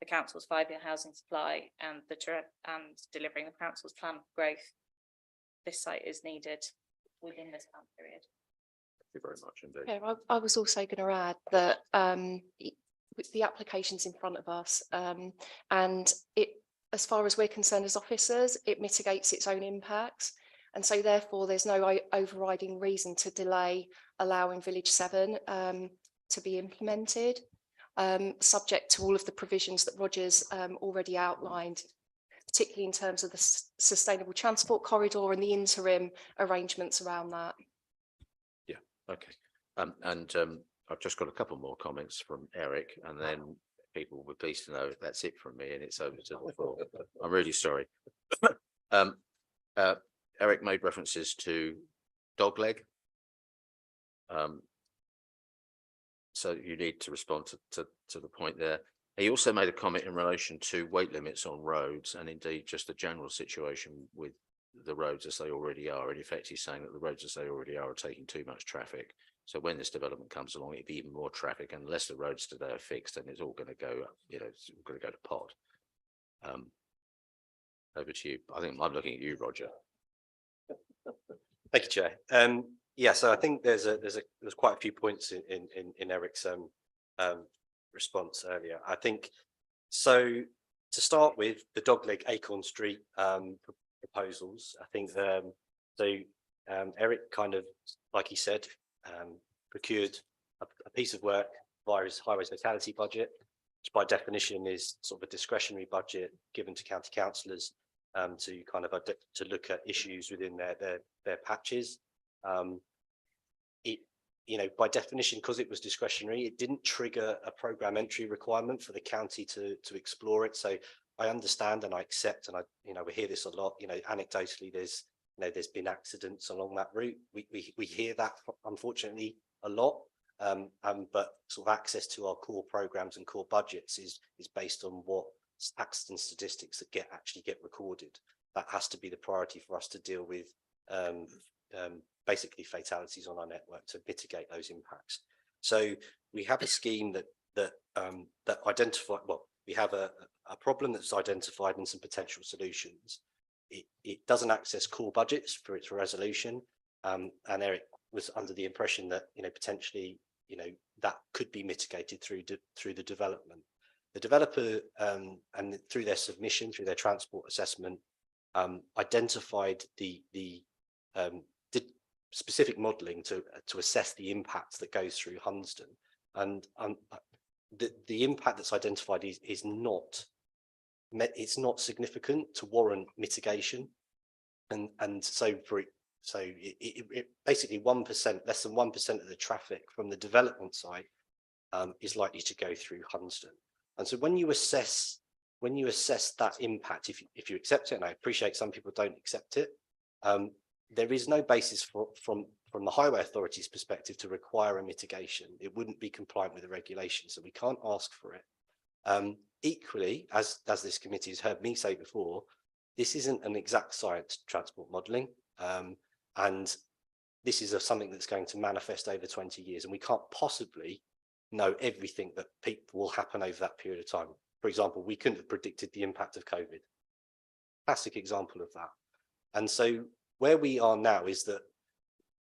the council's 5-year housing supply and delivering the council's plan for growth, this site is needed within this plan period.
Thank you very much indeed.
Yeah, I was also going to add that the application's in front of us, and it, as far as we're concerned as officers, it mitigates its own impacts. And so therefore there's no overriding reason to delay allowing Village 7 to be implemented, subject to all of the provisions that Roger's already outlined, particularly in terms of the sustainable transport corridor and the interim arrangements around that.
Yeah, okay. I've just got a couple more comments from Eric, and then people will be pleased to know that's it from me and it's over to the floor. I'm really sorry. Eric made references to dogleg. So you need to respond to the point there. He also made a comment in relation to weight limits on roads, and indeed just the general situation with the roads as they already are. In effect, he's saying that the roads as they already are taking too much traffic. So when this development comes along, it'll be even more traffic, and unless the roads today are fixed, then it's all going to go, it's all going to go to pot. Over to you. I think I'm looking at you, Roger.
Thank you, Chair. Yeah, so I think there's quite a few points in Eric's response earlier. I think so. To start with, the Dogleg Acorn Street proposals, I think Eric kind of, like he said, procured a piece of work via his highways locality budget. which by definition is sort of a discretionary budget given to county councillors to kind of to look at issues within their patches. It, you know, by definition, because it was discretionary, it didn't trigger a programme entry requirement for the county to explore it. So I understand and I accept, and we hear this a lot. You know, anecdotally, there's been accidents along that route. We hear that unfortunately a lot. But sort of access to our core programs and core budgets is based on what accident statistics that actually get recorded. That has to be the priority for us to deal with basically fatalities on our network to mitigate those impacts. So we have a scheme that identified. Well, we have a problem that's identified and some potential solutions. It doesn't access core budgets for its resolution, and Eric was under the impression that potentially that could be mitigated through the development. The developer and through their submission, through their transport assessment, identified did specific modelling to assess the impact that goes through Hunsdon, and the impact that's identified is not significant to warrant mitigation, and so it basically 1%, less than 1% of the traffic from the development site is likely to go through Hunsdon. And so when you assess that impact, if you accept it, and I appreciate some people don't accept it, there is no basis from the Highway Authority's perspective to require a mitigation. It wouldn't be compliant with the regulations, so we can't ask for it. Equally, as this committee has heard me say before, this isn't an exact science transport modelling. And this is something that's going to manifest over 20 years, and we can't possibly know everything that will happen over that period of time. For example, we couldn't have predicted the impact of COVID. Classic example of that. And so where we are now is that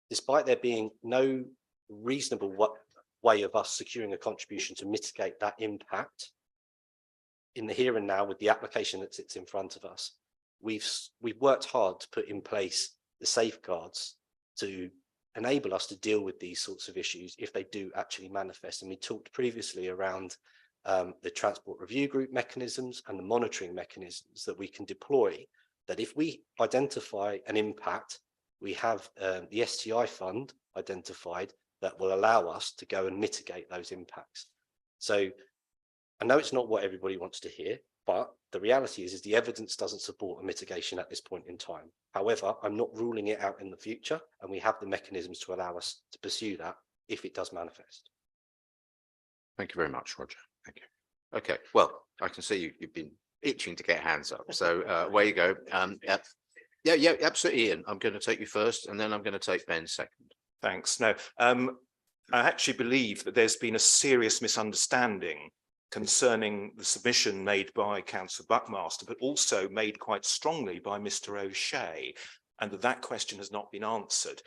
despite there being no reasonable way of us securing a contribution to mitigate that impact, in the here and now with the application that sits in front of us, we've worked hard to put in place the safeguards to enable us to deal with these sorts of issues if they do actually manifest. And we talked previously around the transport review group mechanisms and the monitoring mechanisms that we can deploy, that if we identify an impact, we have the STI fund identified that will allow us to go and mitigate those impacts. So I know it's not what everybody wants to hear, but the reality is the evidence doesn't support a mitigation at this point in time. However, I'm not ruling it out in the future, and we have the mechanisms to allow us to pursue that if it does manifest.
Thank you very much, Roger. Thank you. Okay, well, I can see you've been itching to get hands up. So away you go. Yeah, absolutely, Ian. I'm going to take you first, and then I'm going to take Ben second.
Thanks. No, I actually believe that there's been a serious misunderstanding concerning the submission made by Councillor Buckmaster, but also made quite strongly by Mr. O'Shea, and that question has not been answered.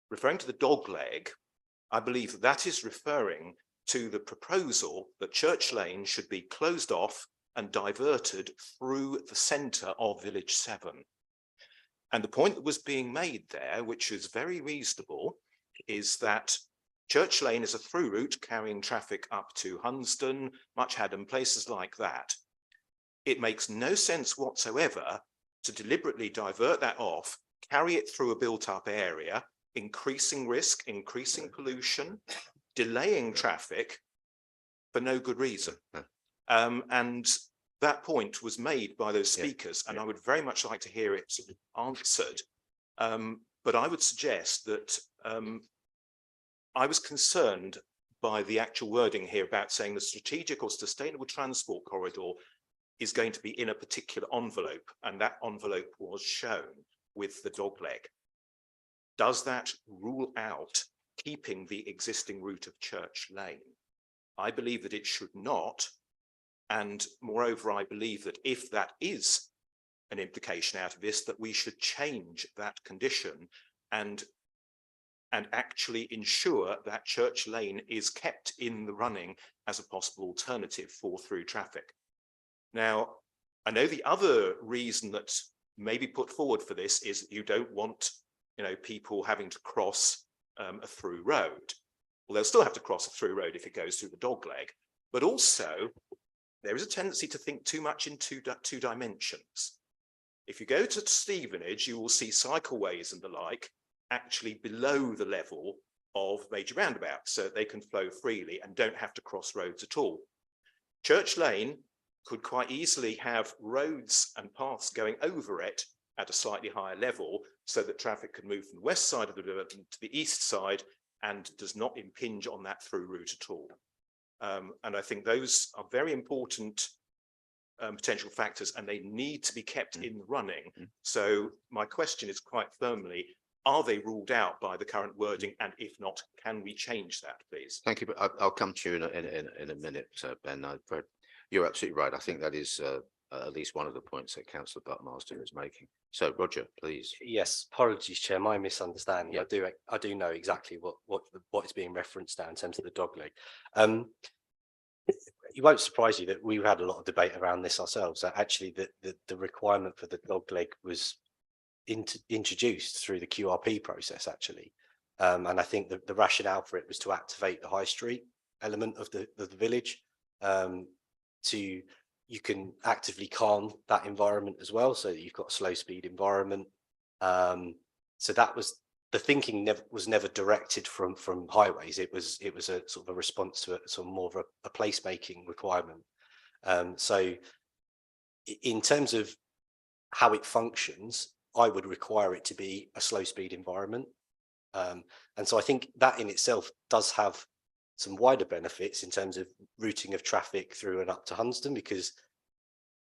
Referring to the dog leg, I believe that is referring to the proposal that Church Lane should be closed off and diverted through the centre of Village 7. And the point that was being made there, which is very reasonable, is that Church Lane is a through route carrying traffic up to Hunsdon, Much Haddon, places like that. It makes no sense whatsoever to deliberately divert that off, carry it through a built-up area, increasing risk, increasing pollution, delaying traffic for no good reason. And that point was made by those speakers, and I would very much like to hear it answered. But I would suggest that I was concerned by the actual wording here about saying the strategic or sustainable transport corridor is going to be in a particular envelope, and that envelope was shown with the dog leg. Does that rule out keeping the existing route of Church Lane? I believe that it should not. And moreover, I believe that if that is an implication out of this, that we should change that condition and actually ensure that Church Lane is kept in the running as a possible alternative for through traffic. Now, I know the other reason that may be put forward for this is that you don't want, people having to cross a through road. Well, they'll still have to cross a through road if it goes through the dog leg, but also there is a tendency to think too much in two dimensions. If you go to Stevenage, you will see cycleways and the like actually below the level of major roundabouts, so they can flow freely and don't have to cross roads at all. Church Lane could quite easily have roads and paths going over it at a slightly higher level, so that traffic can move from the west side of the development to the east side and does not impinge on that through route at all. And I think those are very important potential factors, and they need to be kept in the running. So my question is quite firmly, are they ruled out by the current wording? And if not, can we change that, please?
Thank you, but I'll come to you in a minute, Ben. You're absolutely right. I think that is at least one of the points that Councillor Buckmaster is making. So Roger, please.
Yes, apologies, Chair, my misunderstanding. I do know exactly what is being referenced now in terms of the dog leg. It won't surprise you that we've had a lot of debate around this ourselves. Actually, the requirement for the dog leg was introduced through the QRP process, actually. And I think the rationale for it was to activate the high street element of the village. You can actively calm that environment as well, so that you've got a slow speed environment. So that was the thinking. Was never directed from highways. It was a sort of a response to a sort of more of a placemaking requirement. So in terms of how it functions, I would require it to be a slow speed environment. And so I think that in itself does have some wider benefits in terms of routing of traffic through and up to Hunsdon, because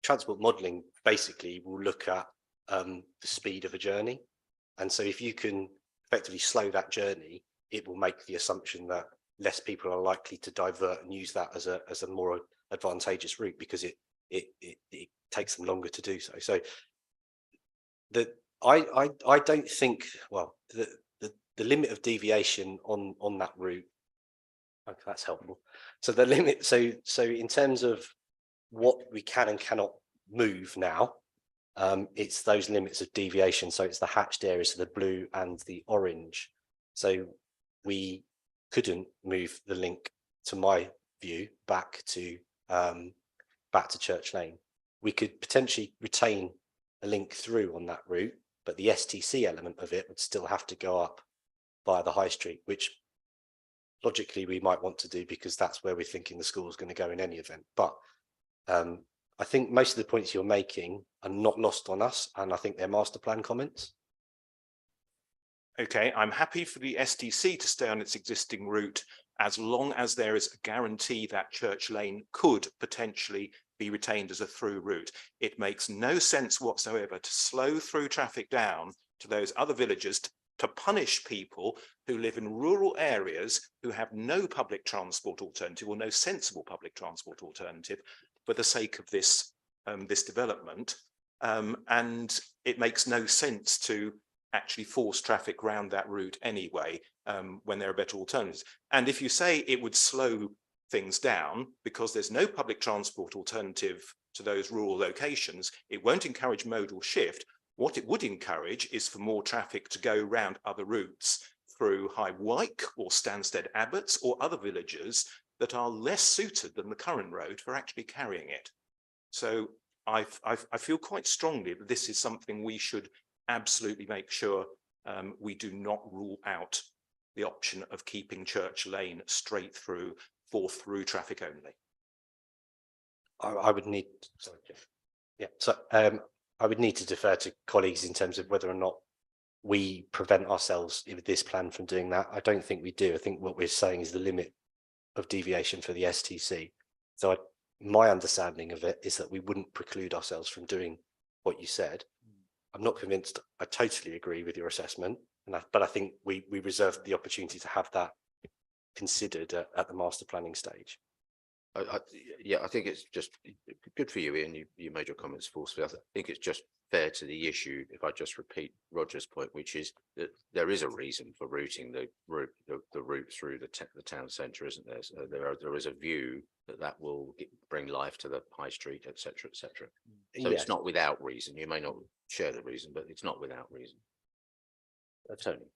transport modelling basically will look at the speed of a journey. And so if you can effectively slow that journey, it will make the assumption that less people are likely to divert and use that as a more advantageous route, because it takes them longer to do so. So I don't think, well, the limit of deviation on that route, okay, that's helpful. So the limit, so in terms of what we can and cannot move now, it's those limits of deviation. So it's the hatched areas, so the blue and the orange. So we couldn't move the link, to my view, back to Church Lane. We could potentially retain a link through on that route, but the STC element of it would still have to go up via the high street, which logically we might want to do because that's where we're thinking the school is going to go in any event. But I think most of the points you're making are not lost on us, and I think they're master plan comments.
Okay, I'm happy for the STC to stay on its existing route as long as there is a guarantee that Church Lane could potentially be retained as a through route. It makes no sense whatsoever to slow through traffic down to those other villages to punish people who live in rural areas who have no public transport alternative or no sensible public transport alternative for the sake of this development. And it makes no sense to actually force traffic around that route anyway, when there are better alternatives. And if you say it would slow things down because there's no public transport alternative to those rural locations, it won't encourage modal shift. What it would encourage is for more traffic to go round other routes through High Wyke or Stansted Abbots or other villages that are less suited than the current road for actually carrying it. So I feel quite strongly that this is something we should absolutely make sure we do not rule out the option of keeping Church Lane straight through for through traffic only.
I would need, sorry, Jeff. Yeah, so I would need to defer to colleagues in terms of whether or not we prevent ourselves with this plan from doing that. I don't think we do. I think what we're saying is the limit of deviation for the STC. So my understanding of it is that we wouldn't preclude ourselves from doing what you said. I'm not convinced I totally agree with your assessment, but I think we reserve the opportunity to have that considered at the master planning stage.
Yeah, I think it's just good for you, Ian. You made your comments forcefully. I think it's just fair to the issue if I just repeat Roger's point, which is that there is a reason for routing the route through the town centre, isn't there? So there is a view that will bring life to the high street, etc., etc. So
Yes.
it's not without reason. You may not share the reason, but it's not without reason. Tony.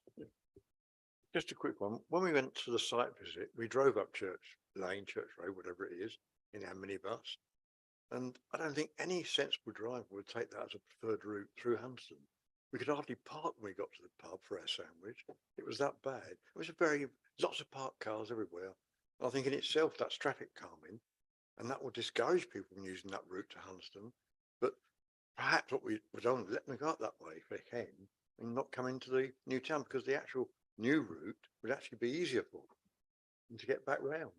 Just a quick one. When we went to the site visit, we drove up Church Lane, Church Road, whatever it is, in our minibus. And I don't think any sensible driver would take that as a preferred route through Hunstanton. We could hardly park when we got to the pub for our sandwich. It was that bad. It was lots of parked cars everywhere. I think in itself that's traffic calming, and that will discourage people from using that route to Hunstanton. But perhaps what we would only let them go up that way if they can, and not come into the new town, because the actual new route would actually be easier for them to get back round.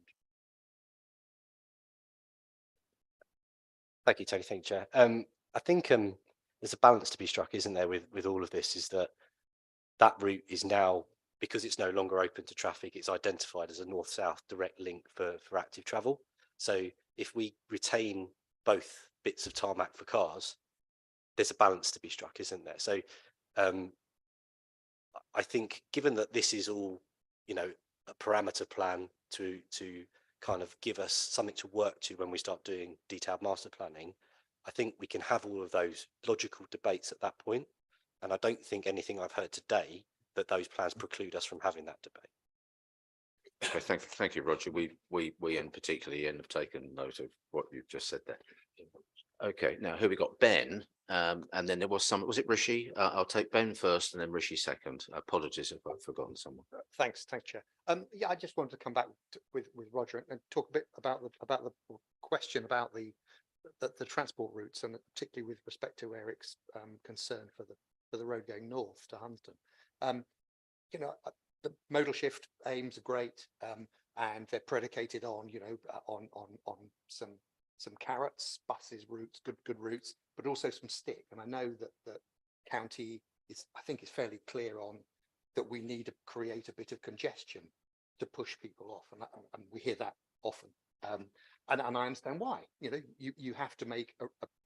Thank you, Tony. Thank you, Chair. I think there's a balance to be struck, isn't there, with all of this, is that route is now, because it's no longer open to traffic, it's identified as a north-south direct link for active travel. So if we retain both bits of tarmac for cars, there's a balance to be struck, isn't there? So I think, given that this is all, you know, a parameter plan to kind of give us something to work to when we start doing detailed master planning, I think we can have all of those logical debates at that point. And I don't think anything I've heard today that those plans preclude us from having that debate.
Okay, thank you, Roger. We and particularly Ian have taken note of what you've just said there. Okay, now here we got Ben, and then there was it Rishi? I'll take Ben first and then Rishi second. Apologies if I've forgotten someone.
Thanks, Chair. Yeah, I just wanted to come back with Roger and talk a bit about the question about the transport routes, and particularly with respect to Eric's concern for the road going north to Hunstanton. You know, the modal shift aims are great, and they're predicated on, you know, on some carrots, buses, routes, good routes, but also some stick. And I know that county I think is fairly clear on that we need to create a bit of congestion to push people off, and we hear that often. And I understand why. You know, you have to make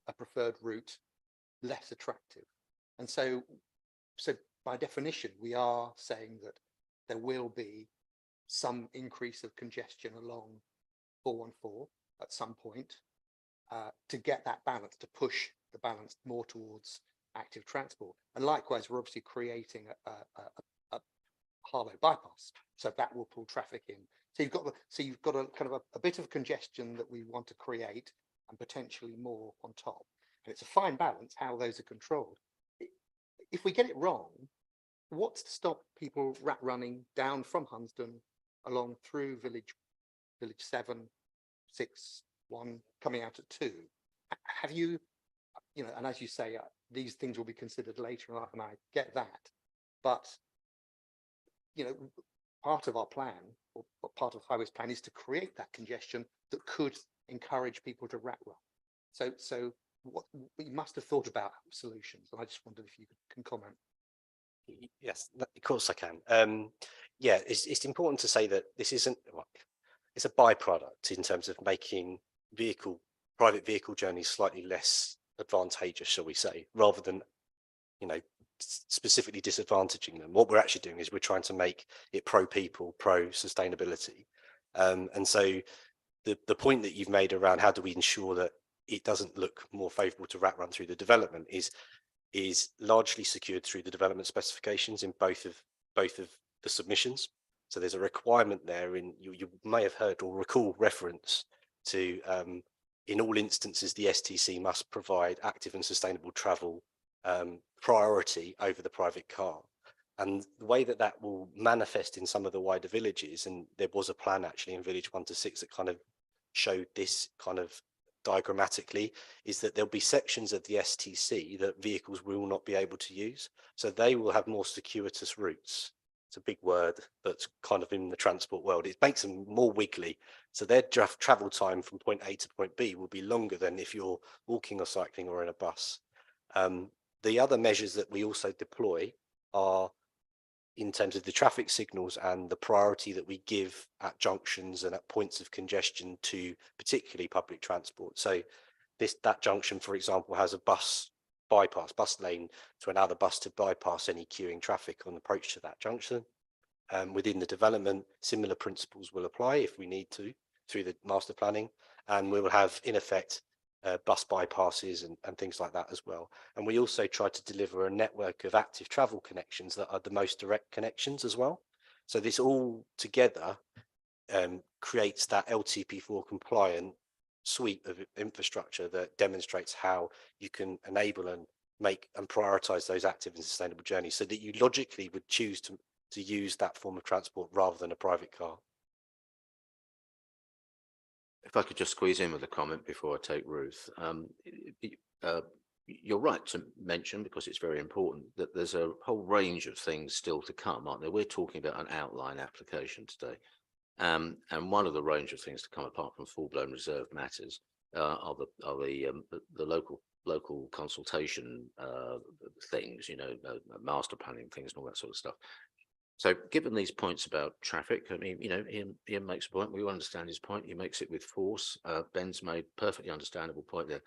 a preferred route less attractive, and so by definition we are saying that there will be some increase of congestion along 414 at some point, to get that balance, to push the balance more towards active transport. And likewise, we're obviously creating a Harlow bypass, so that will pull traffic in. So you've got a kind of a bit of congestion that we want to create, and potentially more on top. And it's a fine balance how those are controlled. If we get it wrong, what's to stop people running down from Hunstanton along through village 7, 6, 1, coming out at 2? Have you know, and as you say, these things will be considered later, and I get that, but you know, part of our plan, or part of Highways plan, is to create that congestion that could encourage people to rat run. So what we must have thought about solutions, and I just wondered if you can comment.
Yes, of course I can. Yeah, it's important to say that this isn't, it's a byproduct in terms of making private vehicle journeys slightly less advantageous, shall we say, rather than, you know, specifically disadvantaging them. What we're actually doing is we're trying to make it pro people, pro sustainability. And so the point that you've made around how do we ensure that it doesn't look more favourable to rat run through the development is largely secured through the development specifications in both of the submissions. So there's a requirement there you may have heard or recall reference to in all instances the STC must provide active and sustainable travel priority over the private car. And the way that will manifest in some of the wider villages, and there was a plan actually in village 1 to 6 that kind of showed this kind of diagrammatically, is that there'll be sections of the STC that vehicles will not be able to use. So they will have more circuitous routes. It's a big word that's kind of in the transport world. It makes them more wiggly. So their travel time from point A to point B will be longer than if you're walking or cycling or in a bus. The other measures that we also deploy are in terms of the traffic signals and the priority that we give at junctions and at points of congestion to particularly public transport. So that junction, for example, has a bus lane to allow the bus to bypass any queuing traffic on approach to that junction. Within the development, similar principles will apply if we need to through the master planning, and we will have in effect bus bypasses and things like that as well. And we also try to deliver a network of active travel connections that are the most direct connections as well. So this all together creates that LTP4 compliant suite of infrastructure that demonstrates how you can enable and make and prioritize those active and sustainable journeys, so that you logically would choose to use that form of transport rather than a private car.
If I could just squeeze in with a comment before I take Ruth. You're right to mention, because it's very important, that there's a whole range of things still to come, aren't there? We're talking about an outline application today. And one of the range of things to come, apart from full-blown reserve matters, are the local consultation things, master planning things and all that sort of stuff. So given these points about traffic, I mean, Ian makes a point, we all understand his point, he makes it with force. Ben's made perfectly understandable point there.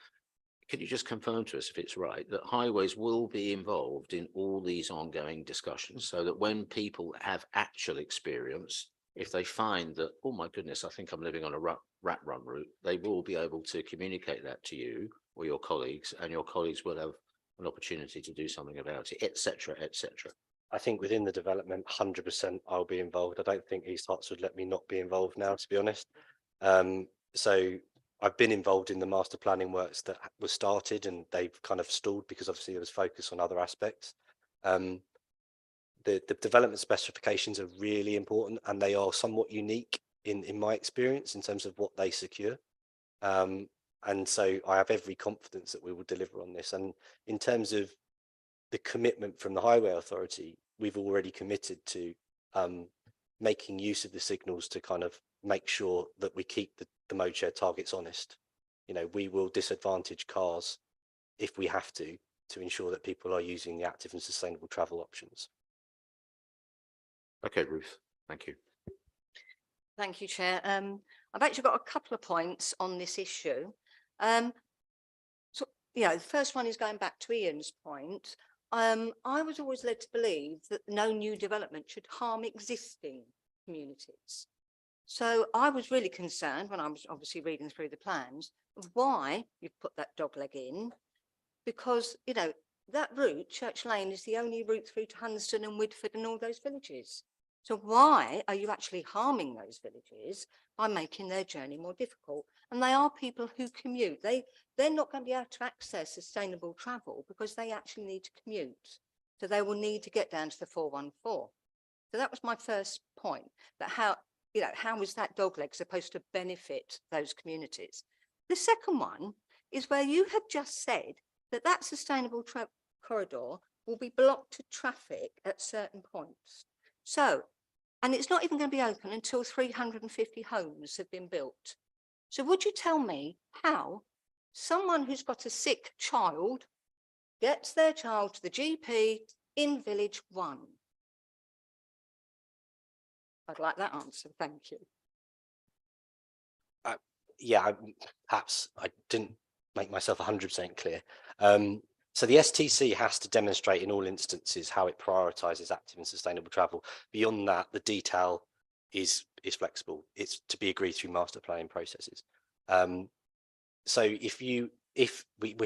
Could you just confirm to us if it's right that highways will be involved in all these ongoing discussions, so that when people have actual experience, if they find that, oh my goodness, I think I'm living on a rat run route, they will be able to communicate that to you or your colleagues, and your colleagues will have an opportunity to do something about it, etc., etc.
I think within the development, 100% I'll be involved. I don't think East Herts would let me not be involved now, to be honest. So I've been involved in the master planning works that were started, and they've kind of stalled because obviously there was focus on other aspects. The development specifications are really important, and they are somewhat unique in my experience in terms of what they secure. And so I have every confidence that we will deliver on this. And in terms of the commitment from the Highway Authority, we've already committed to making use of the signals to kind of make sure that we keep the mode share targets honest. We will disadvantage cars if we have to ensure that people are using the active and sustainable travel options.
Okay, Ruth, thank you.
Thank you, Chair. I've actually got a couple of points on this issue. The first one is going back to Ian's point. I was always led to believe that no new development should harm existing communities. So I was really concerned when I was obviously reading through the plans of why you've put that dogleg in, because, that route, Church Lane, is the only route through to Hunsdon and Widford and all those villages. So why are you actually harming those villages by making their journey more difficult? And they are people who commute. They're not going to be able to access sustainable travel because they actually need to commute. So they will need to get down to the 414. So that was my first point, that how is that dogleg supposed to benefit those communities? The second one is where you have just said that sustainable corridor will be blocked to traffic at certain points. So, and it's not even going to be open until 350 homes have been built. So would you tell me how someone who's got a sick child gets their child to the GP in Village 1? I'd like that answer, thank you.
Perhaps I didn't make myself 100% clear. So the STC has to demonstrate in all instances how it prioritises active and sustainable travel. Beyond that, the detail is flexible. It's to be agreed through master planning processes. So if we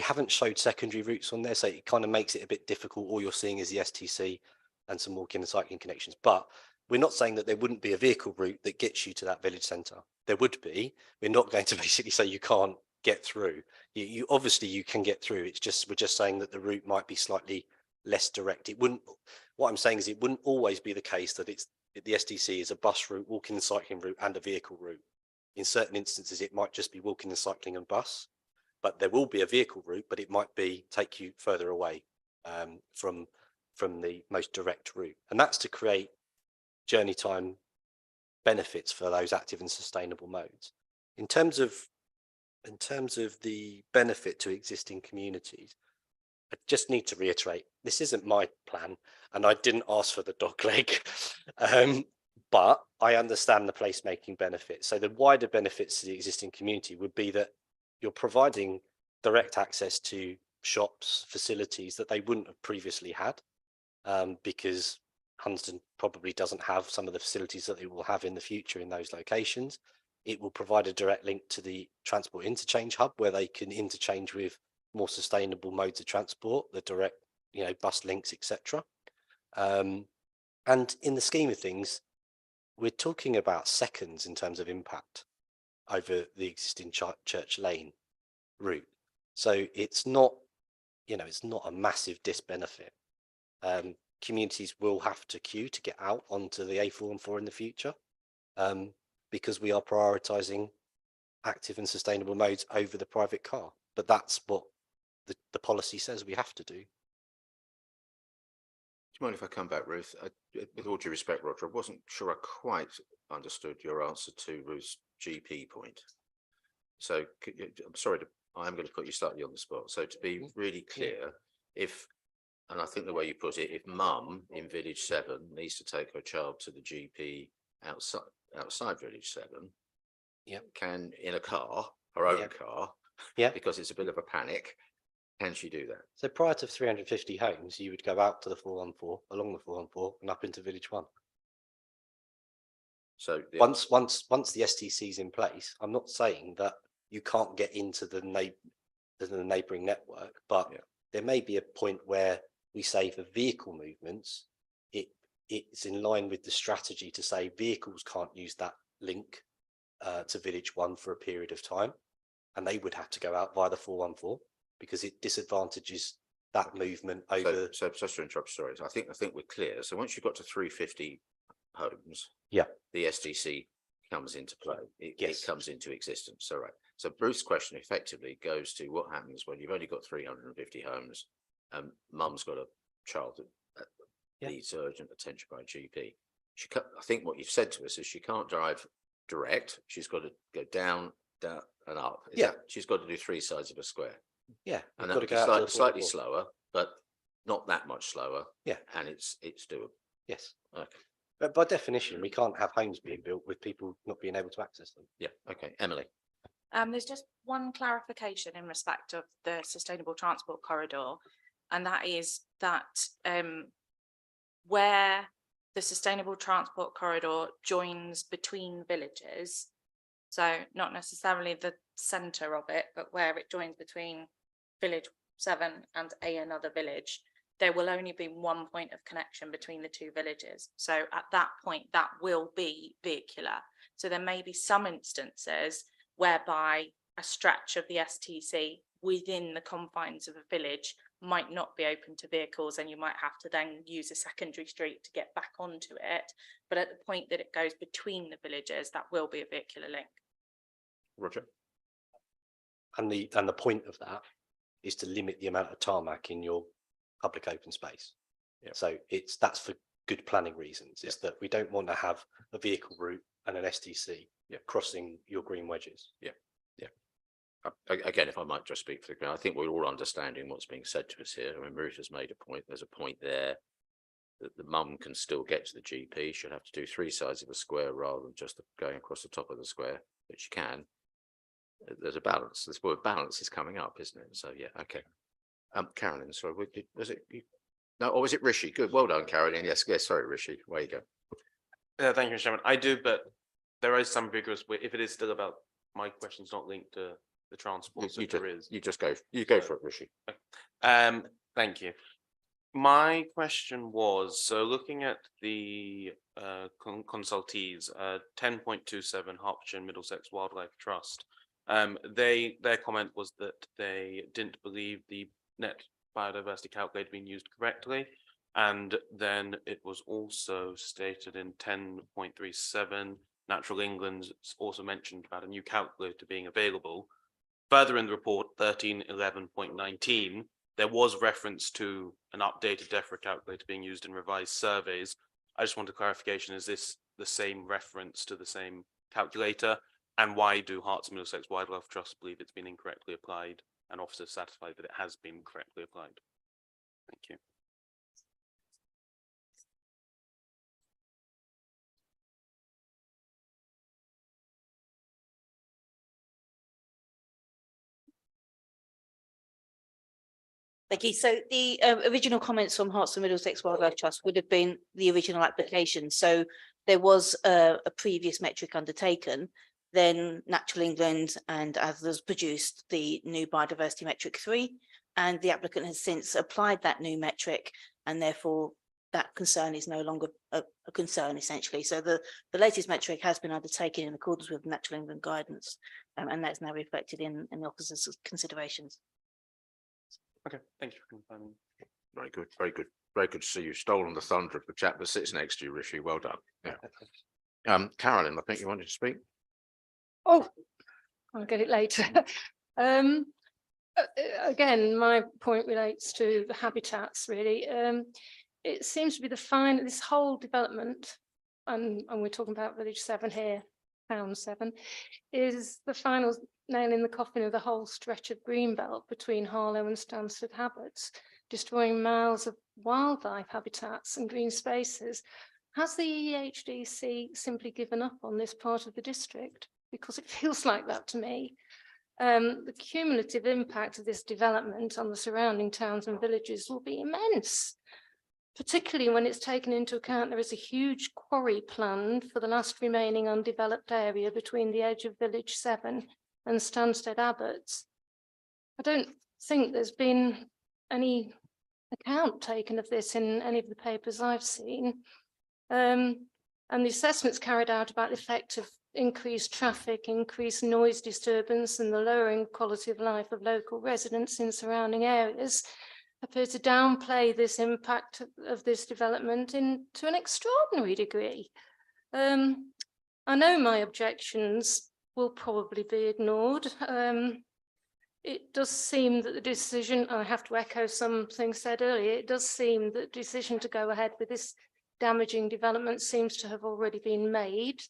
haven't showed secondary routes on there, so it kind of makes it a bit difficult. All you're seeing is the STC and some walking and cycling connections. But we're not saying that there wouldn't be a vehicle route that gets you to that village centre. There would be. We're not going to basically say you can't get through. You obviously you can get through. We're just saying that the route might be slightly less direct. What I'm saying is it wouldn't always be the case that the STC is a bus route, walking and cycling route, and a vehicle route. In certain instances, it might just be walking and cycling and bus, but there will be a vehicle route, but it might take you further away from the most direct route, and that's to create journey time benefits for those active and sustainable modes. In terms of the benefit to existing communities, I just need to reiterate, this isn't my plan, and I didn't ask for the dogleg, but I understand the placemaking benefits. So the wider benefits to the existing community would be that you're providing direct access to shops, facilities that they wouldn't have previously had, because Hunsdon probably doesn't have some of the facilities that it will have in the future in those locations. It will provide a direct link to the transport interchange hub where they can interchange with more sustainable modes of transport, the direct, bus links, etc. And in the scheme of things, we're talking about seconds in terms of impact. over the existing Church Lane route. So it's not, it's not a massive disbenefit. Communities will have to queue to get out onto the A414 in the future, because we are prioritising active and sustainable modes over the private car. But that's what the policy says we have to do.
Do you mind if I come back, Ruth? With all due respect, Roger, I wasn't sure I quite understood your answer to Ruth's GP point. So I'm sorry, I'm going to put you slightly on the spot. So to be really clear, and I think the way you put it, if mum in Village 7 needs to take her child to the GP outside Village 7, can, in a car, her own car, because it's a bit of a panic, can she do that?
So prior to 350 homes, you would go out to the 414, along the 414 and up into Village 1.
So
once the STC is in place, I'm not saying that you can't get into the neighbouring network, but there may be a point where we say for vehicle movements, it's in line with the strategy to say vehicles can't use that link to Village 1 for a period of time, and they would have to go out via the 414 because it disadvantages that movement over.
So just to interrupt, sorry. I think we're clear. So once you've got to 350 homes, the STC comes into play. It comes into existence. All right. So Bruce's question effectively goes to what happens when you've only got 350 homes. Mum's got a child that needs urgent attention by a GP. I think what you've said to us is she can't drive direct. She's got to go down and up. She's got to do three sides of a square.
Yeah,
and that would be slightly slower, but not that much slower.
Yeah,
and it's doable.
Yes.
Okay.
But by definition, we can't have homes being built with people not being able to access them.
Yeah. Okay, Emily.
There's just one clarification in respect of the sustainable transport corridor, and that is that where the sustainable transport corridor joins between villages, so not necessarily the centre of it, but where it joins between Village 7 and another village, there will only be one point of connection between the two villages. So at that point, that will be vehicular. So there may be some instances whereby a stretch of the STC within the confines of a village might not be open to vehicles, and you might have to then use a secondary street to get back onto it. But at the point that it goes between the villages, that will be a vehicular link.
Roger.
And the point of that is to limit the amount of tarmac in your public open space. So that's for good planning reasons. Is that we don't want to have a vehicle route and an STC crossing your green wedges.
Again, if I might just speak for the ground, I think we're all understanding what's being said to us here. I mean, Ruth has made a point. There's a point there that the mum can still get to the GP. She'll have to do three sides of a square rather than just going across the top of the square, but she can. There's a balance. This word balance is coming up, isn't it? So yeah, okay. Carolyn, sorry, was it you? No, or was it Rishi? Good, well done, Carolyn. Yes, sorry, Rishi. Where you go?
Thank you, Mr. Chairman. I do, but there is some vigorous. If it is still about my question's not linked to the transport, so there is.
You just go. You go for it, Rishi.
Thank you. My question was, so looking at the consultees, 10.27 Hertfordshire and Middlesex Wildlife Trust, their comment was that they didn't believe the net biodiversity calculator being used correctly, and then it was also stated in 10.37 Natural England also mentioned about a new calculator being available. Further in the report, 1311.19, there was reference to an updated DEFRA calculator being used in revised surveys. I just want a clarification, is this the same reference to the same calculator? And why do Herts and Middlesex Wildlife Trust believe it's been incorrectly applied and officers satisfied that it has been correctly applied? Thank you.
Thank you. So the original comments from Herts and Middlesex Wildlife Trust would have been the original application. So there was a previous metric undertaken, then Natural England and others produced the new biodiversity metric 3, and the applicant has since applied that new metric and therefore that concern is no longer a concern essentially. So the latest metric has been undertaken in accordance with Natural England guidance, and that's now reflected in the officer's considerations.
Okay, thank you for confirming.
Very good, very good, very good to see you. Stolen the thunder of the chap that sits next to you, Rishi. Well done. Yeah. Carolyn, I think you wanted to speak.
Oh, I'll get it later. Again, my point relates to the habitats really. It seems to be this whole development, and we're talking about Village 7 here, Town 7, is the final nail in the coffin of the whole stretch of greenbelt between Harlow and Stansted Habits, destroying miles of wildlife habitats and green spaces. Has the EHDC simply given up on this part of the district? Because it feels like that to me. The cumulative impact of this development on the surrounding towns and villages will be immense, particularly when it's taken into account there is a huge quarry planned for the last remaining undeveloped area between the edge of Village 7 and Stansted Abbots. I don't think there's been any account taken of this in any of the papers I've seen. And the assessments carried out about the effect of increased traffic, increased noise disturbance, and the lowering quality of life of local residents in surrounding areas appear to downplay this impact of this development to an extraordinary degree. I know my objections will probably be ignored. It does seem that the decision, I have to echo something said earlier, it does seem that the decision to go ahead with this damaging development seems to have already been made,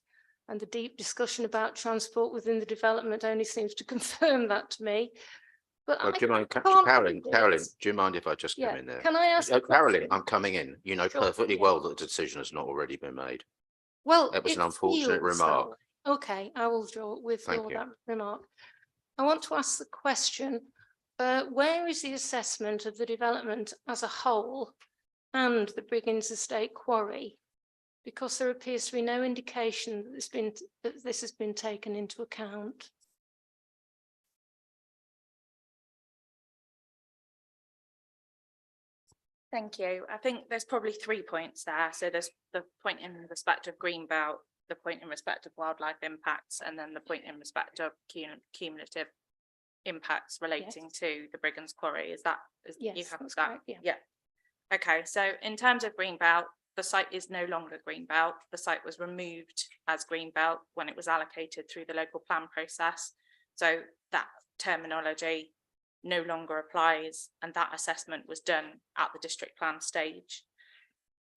and the deep discussion about transport within the development only seems to confirm that to me. But
Well, do you mind,
can't
Carolyn,
do
Carolyn,
this.
do you mind if I just come
Yeah,
in there?
can I ask a
Carolyn,
question?
I'm coming in. You know
Sure,
perfectly
yeah.
well that the decision has not already been made.
Well,
That was
it
an unfortunate
feels
remark.
that way. Okay, I will withdraw
Thank you.
that remark. I want to ask the question, where is the assessment of the development as a whole and the Briggins Estate quarry? Because there appears to be no indication that this has been taken into account.
Thank you. I think there's probably 3 points there. So there's the point in respect of greenbelt, the point in respect of wildlife impacts, and then the point in respect of cumulative impacts relating to the Briggins quarry. You
Yes,
have
that's
that?
correct, yeah.
Yeah. Okay, so in terms of greenbelt, the site is no longer greenbelt. The site was removed as greenbelt when it was allocated through the local plan process. So that terminology no longer applies, and that assessment was done at the district plan stage.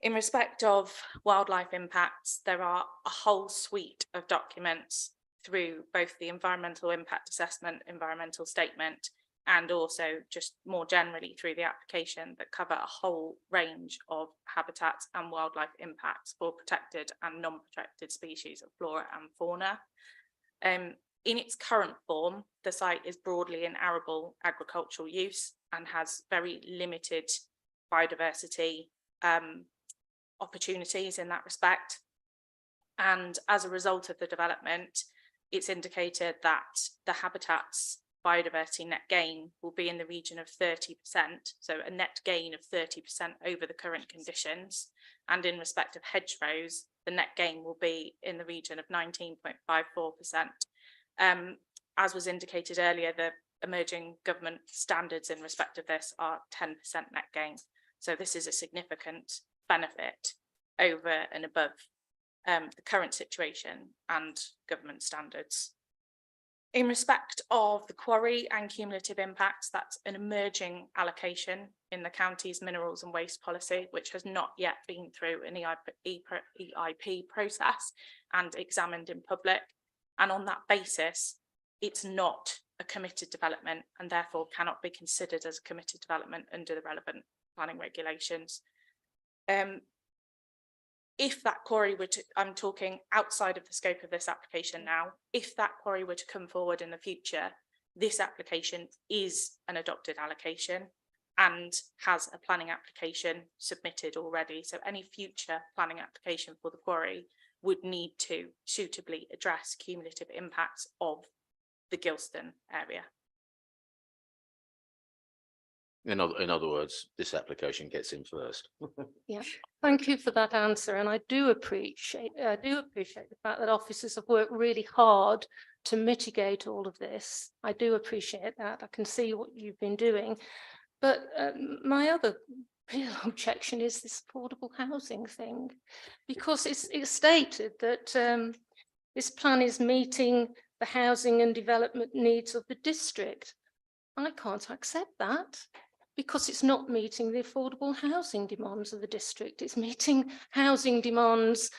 In respect of wildlife impacts, there are a whole suite of documents through both the environmental impact assessment, environmental statement, and also just more generally through the application that cover a whole range of habitats and wildlife impacts for protected and non-protected species of flora and fauna. In its current form, the site is broadly in arable agricultural use and has very limited biodiversity opportunities in that respect. And as a result of the development, it's indicated that the habitat's biodiversity net gain will be in the region of 30%, so a net gain of 30% over the current conditions. And in respect of hedgerows, the net gain will be in the region of 19.54%. As was indicated earlier, the emerging government standards in respect of this are 10% net gain. So this is a significant benefit over and above the current situation and government standards. In respect of the quarry and cumulative impacts, that's an emerging allocation in the county's minerals and waste policy, which has not yet been through an EIP process and examined in public. And on that basis, it's not a committed development and therefore cannot be considered as a committed development under the relevant planning regulations. If that quarry were to, I'm talking outside of the scope of this application now, if that quarry were to come forward in the future, this application is an adopted allocation and has a planning application submitted already. So any future planning application for the quarry would need to suitably address cumulative impacts of the Gilston area.
In other words, this application gets in first.
Yeah, thank you for that answer, and I do appreciate the fact that officers have worked really hard to mitigate all of this. I do appreciate that. I can see what you've been doing, but my other real objection is this affordable housing thing, because it's stated that this plan is meeting the housing and development needs of the district. I can't accept that, because it's not meeting the affordable housing demands of the district. It's meeting housing demands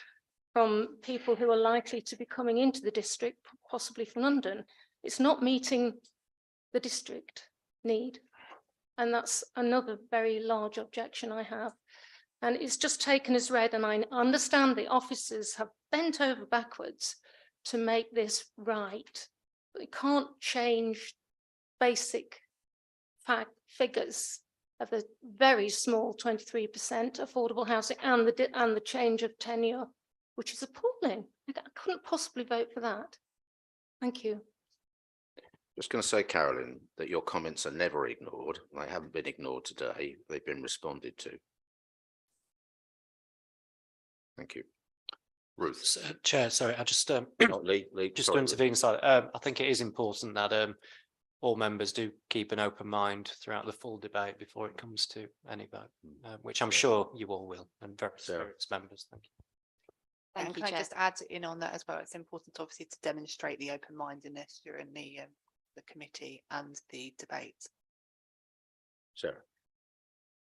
from people who are likely to be coming into the district, possibly from London. It's not meeting the district need. And that's another very large objection I have. And it's just taken as read, and I understand the officers have bent over backwards to make this right. But they can't change basic fact figures of a very small 23% affordable housing and the change of tenure, which is appalling. I couldn't possibly vote for that. Thank you.
Just going to say, Carolyn, that your comments are never ignored. They haven't been ignored today. They've been responded to. Thank you. Ruth.
Chair, sorry, I just
Lee,
just
sorry,
going to
Ruth.
the inside. I think it is important that all members do keep an open mind throughout the full debate before it comes to any vote, which I'm sure you all will, and very experienced members. Thank you.
And can I just add in on that as well? It's important, obviously, to demonstrate the open-mindedness during the committee and the debate.
Sarah.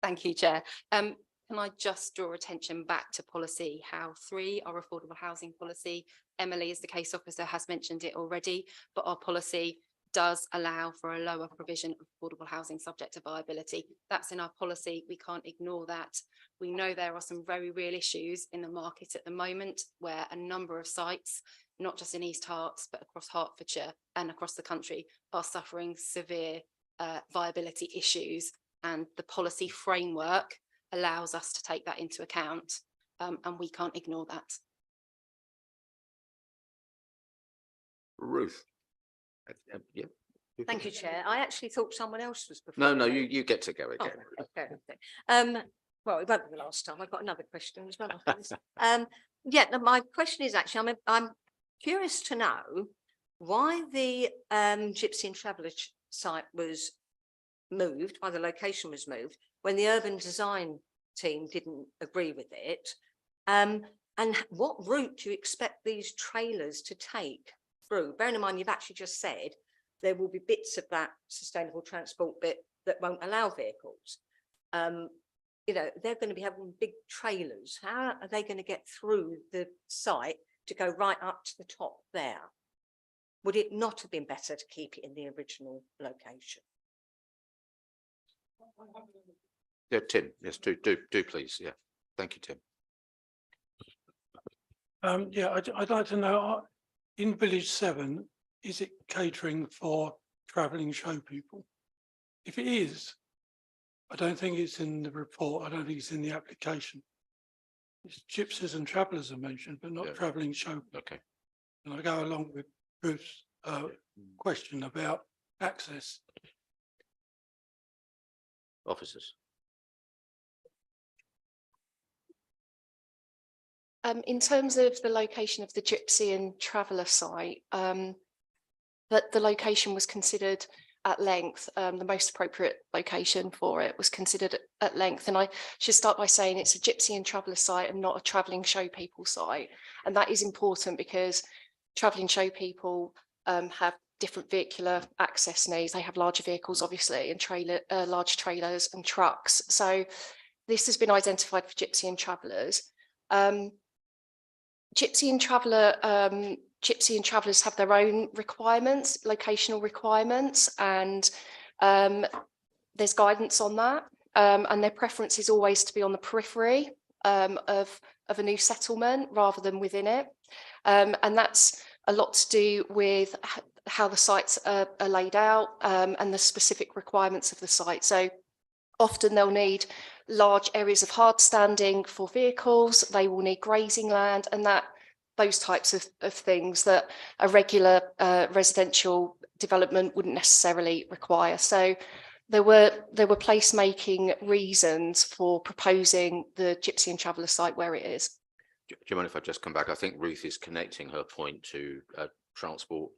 Thank you, Chair. Can I just draw attention back to policy, how 3, our affordable housing policy, Emily as the case officer has mentioned it already, but our policy does allow for a lower provision of affordable housing subject to viability. That's in our policy. We can't ignore that. We know there are some very real issues in the market at the moment where a number of sites, not just in East Herts, but across Hertfordshire and across the country, are suffering severe viability issues. And the policy framework allows us to take that into account, and we can't ignore that.
Ruth. Yeah.
Thank you, Chair. I actually thought someone else was before.
No, you get to go again.
Oh, okay. Well, it won't be the last time. I've got another question as well after this. Yeah, no, my question is actually, I'm curious to know why the Gypsy and Traveller site was moved, why the location was moved, when the urban design team didn't agree with it. And what route do you expect these trailers to take through? Bearing in mind, you've actually just said there will be bits of that sustainable transport bit that won't allow vehicles. You know, they're going to be having big trailers. How are they going to get through the site to go right up to the top there? Would it not have been better to keep it in the original location?
Yeah, Tim. Yes, do please. Yeah. Thank you, Tim.
Yeah, I'd like to know, in Village 7, is it catering for travelling show people? If it is, I don't think it's in the report. I don't think it's in the application. It's gypsies and travellers are mentioned, but not travelling show.
Okay.
And I go along with Bruce's question about access.
Officers.
In terms of the location of the Gypsy and Traveller site, that the location was considered at length, the most appropriate location for it was considered at length. And I should start by saying it's a Gypsy and Traveller site and not a travelling show people site. And that is important because travelling show people have different vehicular access needs. They have larger vehicles, obviously, and large trailers and trucks. So this has been identified for Gypsy and Travellers. Gypsy and Travellers have their own requirements, locational requirements, and there's guidance on that. And their preference is always to be on the periphery of a new settlement rather than within it. And that's a lot to do with how the sites are laid out and the specific requirements of the site. So often they'll need large areas of hard standing for vehicles, they will need grazing land, and those types of things that a regular residential development wouldn't necessarily require. So there were placemaking reasons for proposing the Gypsy and Traveller site where it is.
Do you mind if I just come back? I think Ruth is connecting her point to transport,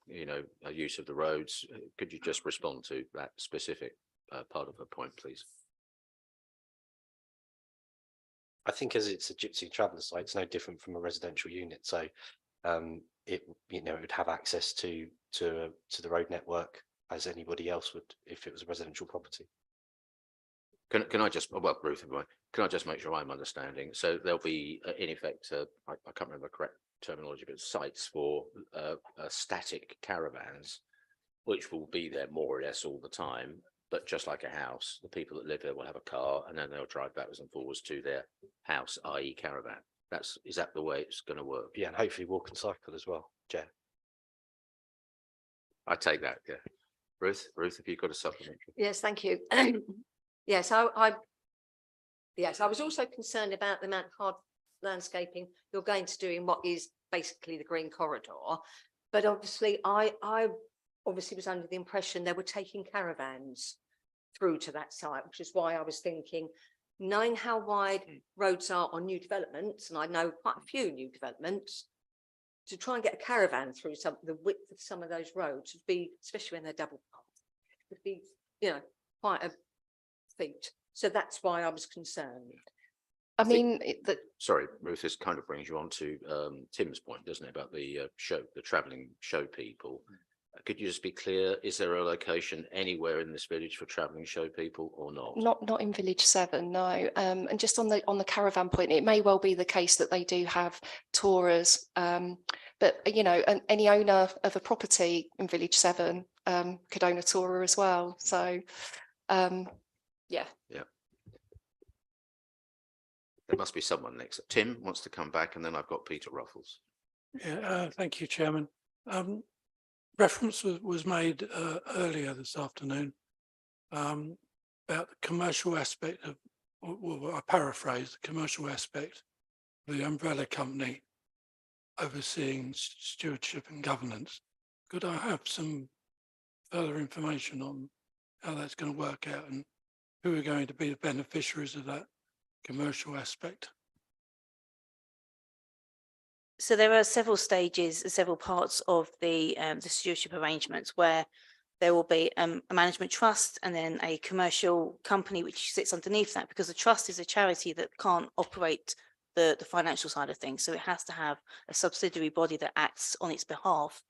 use of the roads. Could you just respond to that specific part of her point, please?
I think as it's a Gypsy Traveller site, it's no different from a residential unit. So it would have access to the road network as anybody else would if it was a residential property.
Can I just, well, Ruth, can I just make sure I'm understanding? So there'll be, in effect, I can't remember the correct terminology, but sites for static caravans, which will be there more or less all the time. But just like a house, the people that live there will have a car, and then they'll drive backwards and forwards to their house, i.e. caravan. Is that the way it's going to work?
Yeah, and hopefully walk and cycle as well, Chair.
I take that, yeah. Ruth, have you got a supplementary?
Yes, thank you. Yes, yes, I was also concerned about the amount of hard landscaping you're going to do in what is basically the green corridor. But obviously, I obviously was under the impression they were taking caravans through to that site, which is why I was thinking, knowing how wide roads are on new developments, and I know quite a few new developments, to try and get a caravan through the width of some of those roads would be, especially when they're double parked, would be, quite a feat. So that's why I was concerned.
I mean,
Sorry, Ruth, this kind of brings you on to Tim's point, doesn't it, about the travelling show people? Could you just be clear, is there a location anywhere in this village for travelling show people or not?
Not in Village 7, no. And just on the caravan point, it may well be the case that they do have tourers, but any owner of a property in Village 7 could own a tourer as well. So, yeah.
Yeah. There must be someone next. Tim wants to come back, and then I've got Peter Ruffles.
Yeah, thank you, Chairman. Reference was made earlier this afternoon about the commercial aspect of, well, I paraphrase, the commercial aspect of the umbrella company overseeing stewardship and governance. Could I have some further information on how that's going to work out and who are going to be the beneficiaries of that commercial aspect?
So there are several stages, several parts of the stewardship arrangements where there will be a management trust and then a commercial company which sits underneath that, because the trust is a charity that can't operate the financial side of things. So it has to have a subsidiary body that acts on its behalf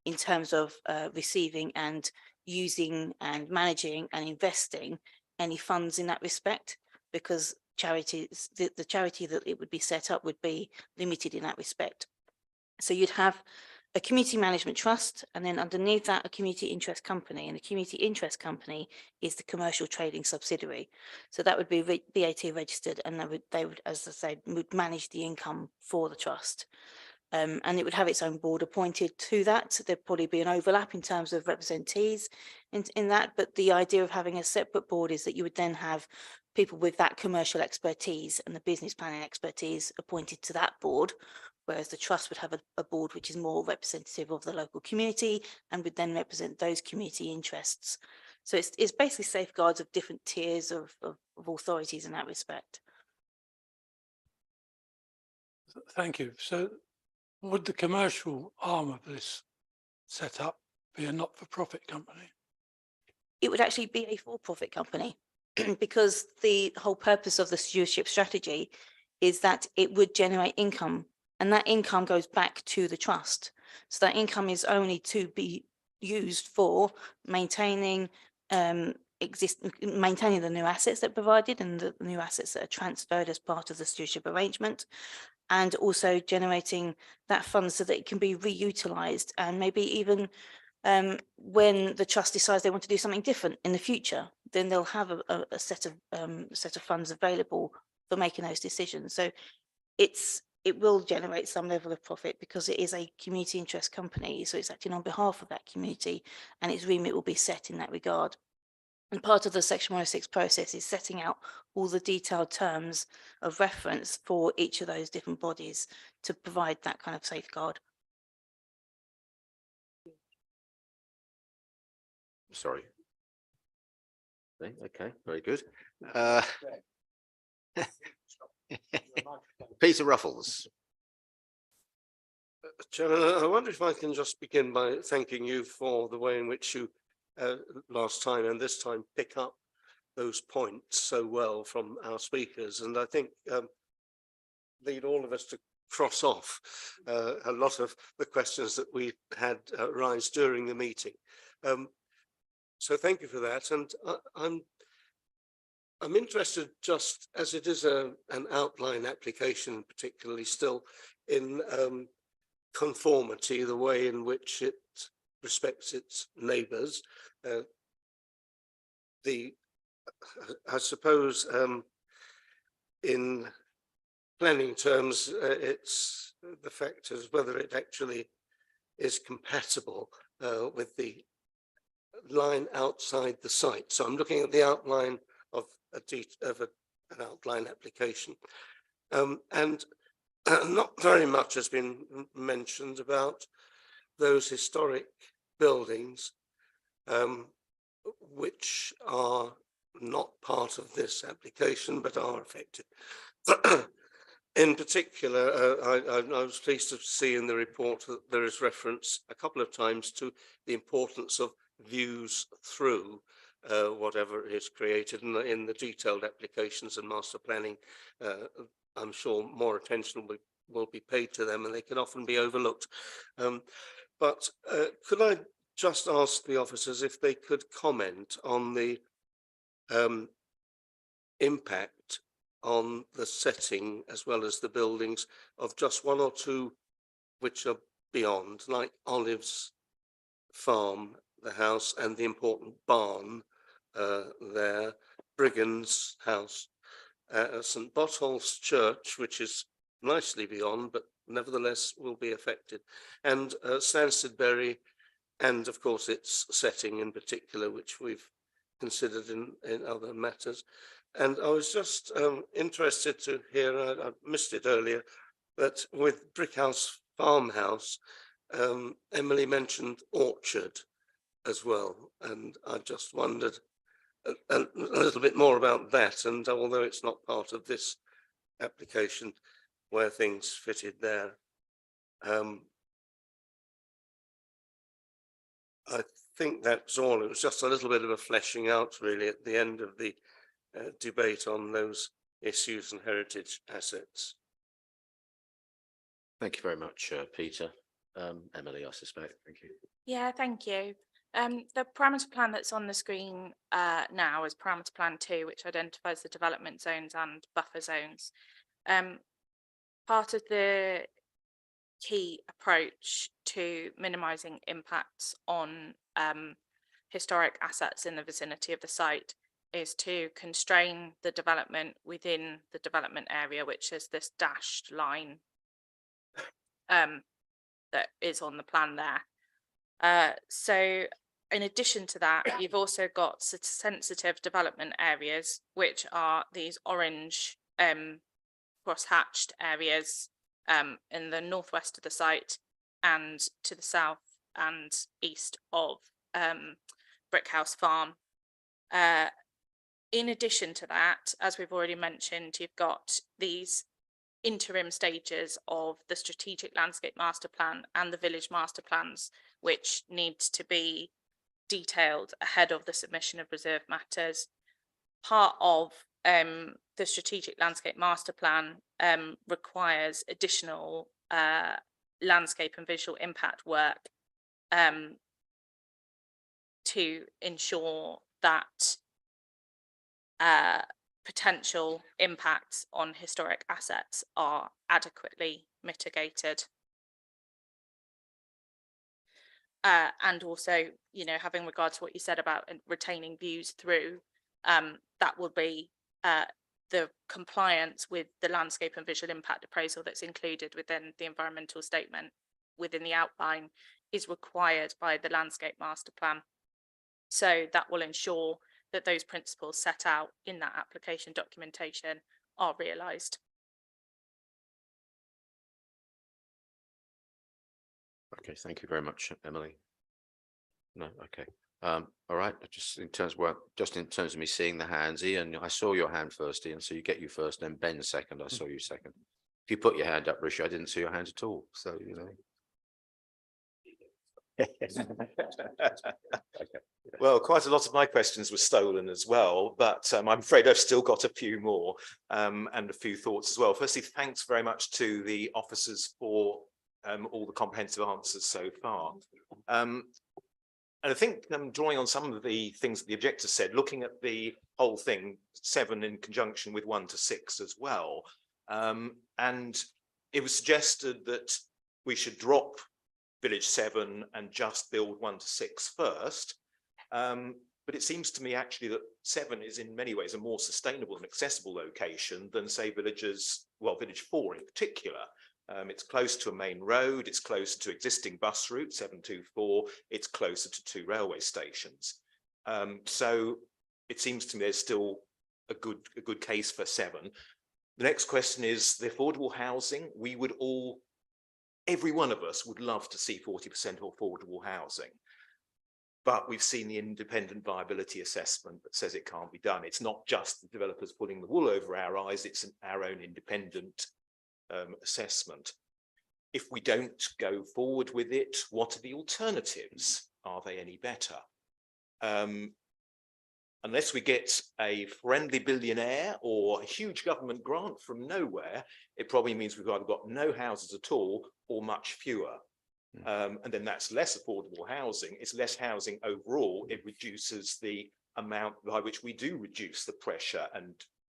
in terms of receiving and using and managing and investing any funds in that respect, because charities, the charity that it would be set up would be limited in that respect. So you'd have a community management trust, and then underneath that a community interest company, and the community interest company is the commercial trading subsidiary. So that would be VAT registered, and they would, as I said, would manage the income for the trust. And it would have its own board appointed to that. There'd probably be an overlap in terms of representees in that, but the idea of having a separate board is that you would then have people with that commercial expertise and the business planning expertise appointed to that board, whereas the trust would have a board which is more representative of the local community and would then represent those community interests. So it's basically safeguards of different tiers of authorities in that respect.
Thank you. So would the commercial arm of this setup be a not-for-profit company?
It would actually be a for-profit company because the whole purpose of the stewardship strategy is that it would generate income, and that income goes back to the trust. So that income is only to be used for maintaining maintaining the new assets that are provided and the new assets that are transferred as part of the stewardship arrangement, and also generating that fund so that it can be reutilized, and maybe even when the trust decides they want to do something different in the future, then they'll have a set of funds available for making those decisions. So it will generate some level of profit because it is a community interest company, so it's acting on behalf of that community, and its remit will be set in that regard. And part of the Section 106 process is setting out all the detailed terms of reference for each of those different bodies to provide that kind of safeguard.
Sorry. Okay, very good. Peter Ruffles.
Chairman, I wonder if I can just begin by thanking you for the way in which you last time and this time pick up those points so well from our speakers, and I think lead all of us to cross off a lot of the questions that we had rise during the meeting. So thank you for that, and I'm interested, just as it is an outline application, particularly still in conformity, the way in which it respects its neighbours. I suppose in planning terms, it's the fact of whether it actually is compatible with the line outside the site. So I'm looking at the outline of an outline application, and not very much has been mentioned about those historic buildings which are not part of this application but are affected. In particular, I was pleased to see in the report that there is reference a couple of times to the importance of views through whatever is created in the detailed applications and master planning. I'm sure more attention will be paid to them, and they can often be overlooked. But could I just ask the officers if they could comment on the impact on the setting as well as the buildings of just one or two which are beyond, like Olives Farm, the house, and the important barn there, Brigand's house, St Botolph's Church, which is nicely beyond, but nevertheless will be affected, and Stansteadbury, and of course its setting in particular, which we've considered in other matters. And I was just interested to hear, I missed it earlier, that with Brickhouse Farmhouse, Emily mentioned orchard as well, and I just wondered a little bit more about that, and although it's not part of this application, where things fitted there. I think that's all. It was just a little bit of a fleshing out really at the end of the debate on those issues and heritage assets.
Thank you very much, Peter. Emily, I suspect. Thank you.
Yeah, thank you. The parameter plan that's on the screen now is parameter plan 2, which identifies the development zones and buffer zones. Part of the key approach to minimising impacts on historic assets in the vicinity of the site is to constrain the development within the development area, which is this dashed line that is on the plan there. So in addition to that, you've also got sensitive development areas, which are these orange cross-hatched areas in the northwest of the site and to the south and east of Brickhouse Farm. In addition to that, as we've already mentioned, you've got these interim stages of the strategic landscape master plan and the village master plans, which need to be detailed ahead of the submission of reserve matters. Part of the strategic landscape master plan requires additional landscape and visual impact work to ensure that potential impacts on historic assets are adequately mitigated. And also, you know, having regard to what you said about retaining views through, that will be the compliance with the landscape and visual impact appraisal that's included within the environmental statement within the outline is required by the landscape master plan. So that will ensure that those principles set out in that application documentation are realised.
Okay, thank you very much, Emily. No, okay. All right, just in terms, well, just in terms of me seeing the hands, Ian, I saw your hand first, Ian, so you get you first, then Ben second, I saw you second. If you put your hand up, Rishi, I didn't see your hand at all, so, you know.
Well, quite a lot of my questions were stolen as well, but I'm afraid I've still got a few more and a few thoughts as well. Firstly, thanks very much to the officers for all the comprehensive answers so far. And I think drawing on some of the things that the objector said, looking at the whole thing, 7 in conjunction with 1 to 6 as well. And it was suggested that we should drop Village 7 and just build 1 to 6 first. But it seems to me actually that 7 is in many ways a more sustainable and accessible location than say Village 4 in particular. It's close to a main road, it's closer to existing bus route 724, it's closer to 2 railway stations. So it seems to me there's still a good case for 7. The next question is the affordable housing. We would all, every one of us would love to see 40% affordable housing. But we've seen the independent viability assessment that says it can't be done. It's not just the developers pulling the wool over our eyes, it's our own independent assessment. If we don't go forward with it, what are the alternatives? Are they any better? Unless we get a friendly billionaire or a huge government grant from nowhere, it probably means we've either got no houses at all or much fewer. And then that's less affordable housing. It's less housing overall. It reduces the amount by which we do reduce the pressure and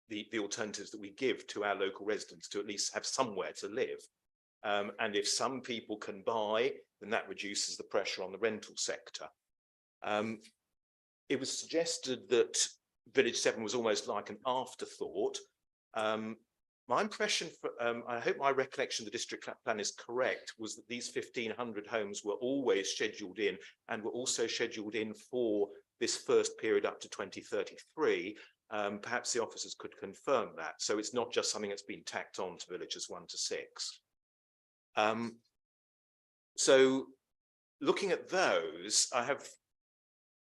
the alternatives that we give to our local residents to at least have somewhere to live. And if some people can buy, then that reduces the pressure on the rental sector. It was suggested that Village 7 was almost like an afterthought. My impression, I hope my recollection of the district plan is correct, was that these 1,500 homes were always scheduled in and were also scheduled in for this first period up to 2033. Perhaps the officers could confirm that. So it's not just something that's been tacked on to villages 1 to 6. So looking at those, I have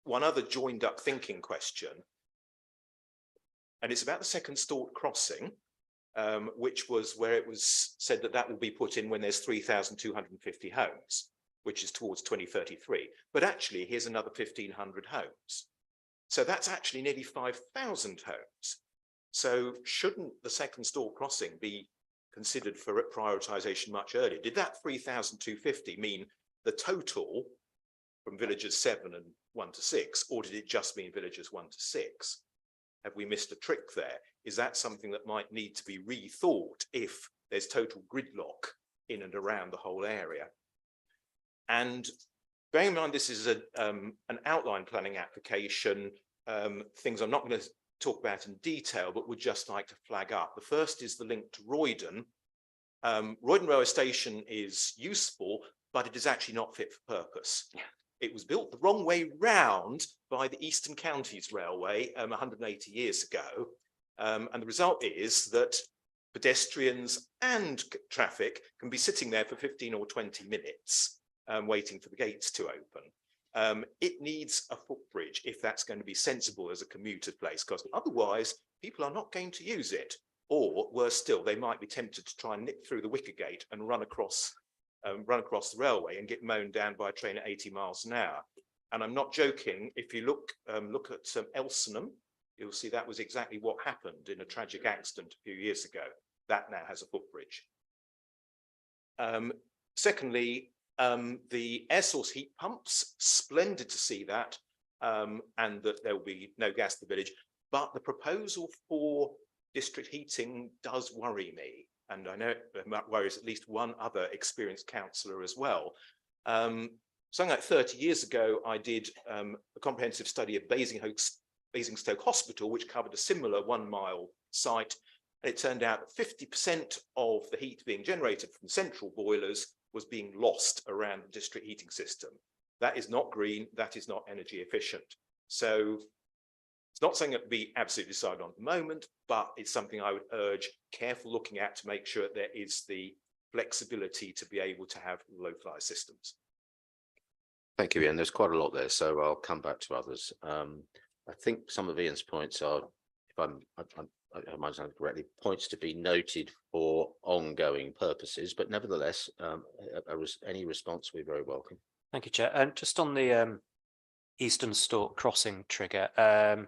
one other joined up thinking question. And it's about the second Stort crossing, which was where it was said that that will be put in when there's 3,250 homes, which is towards 2033. But actually, here's another 1,500 homes. So that's actually nearly 5,000 homes. So shouldn't the second Stort crossing be considered for prioritisation much earlier? Did that 3,250 mean the total from villages 7 and 1 to 6, or did it just mean villages 1 to 6? Have we missed a trick there? Is that something that might need to be rethought if there's total gridlock in and around the whole area? And bearing in mind this is an outline planning application, things I'm not going to talk about in detail, but would just like to flag up. The first is the link to Roydon. Roydon Railway Station is useful, but it is actually not fit for purpose. It was built the wrong way round by the Eastern Counties Railway 180 years ago. And the result is that pedestrians and traffic can be sitting there for 15 or 20 minutes waiting for the gates to open. It needs a footbridge if that's going to be sensible as a commuter place, because otherwise people are not going to use it. Or worse still, they might be tempted to try and nip through the wicker gate and run across the railway and get mown down by a train at 80 miles an hour. And I'm not joking. If you look at Elsenham, you'll see that was exactly what happened in a tragic accident a few years ago. That now has a footbridge. Secondly, the air source heat pumps, splendid to see that, and that there will be no gas to the village. But the proposal for district heating does worry me. And I know it worries at least one other experienced councillor as well. Something like 30 years ago, I did a comprehensive study of Basingstoke Hospital, which covered a similar 1 mile site. And it turned out that 50% of the heat being generated from central boilers was being lost around the district heating system. That is not green, that is not energy efficient. So it's not something that would be absolutely decided on at the moment, but it's something I would urge careful looking at to make sure that there is the flexibility to be able to have localized systems.
Thank you, Ian. There's quite a lot there, so I'll come back to others. I think some of Ian's points are, if I understand correctly, points to be noted for ongoing purposes, but nevertheless, any response will be very welcome.
Thank you, Chair. And just on the Eastern Stork crossing trigger,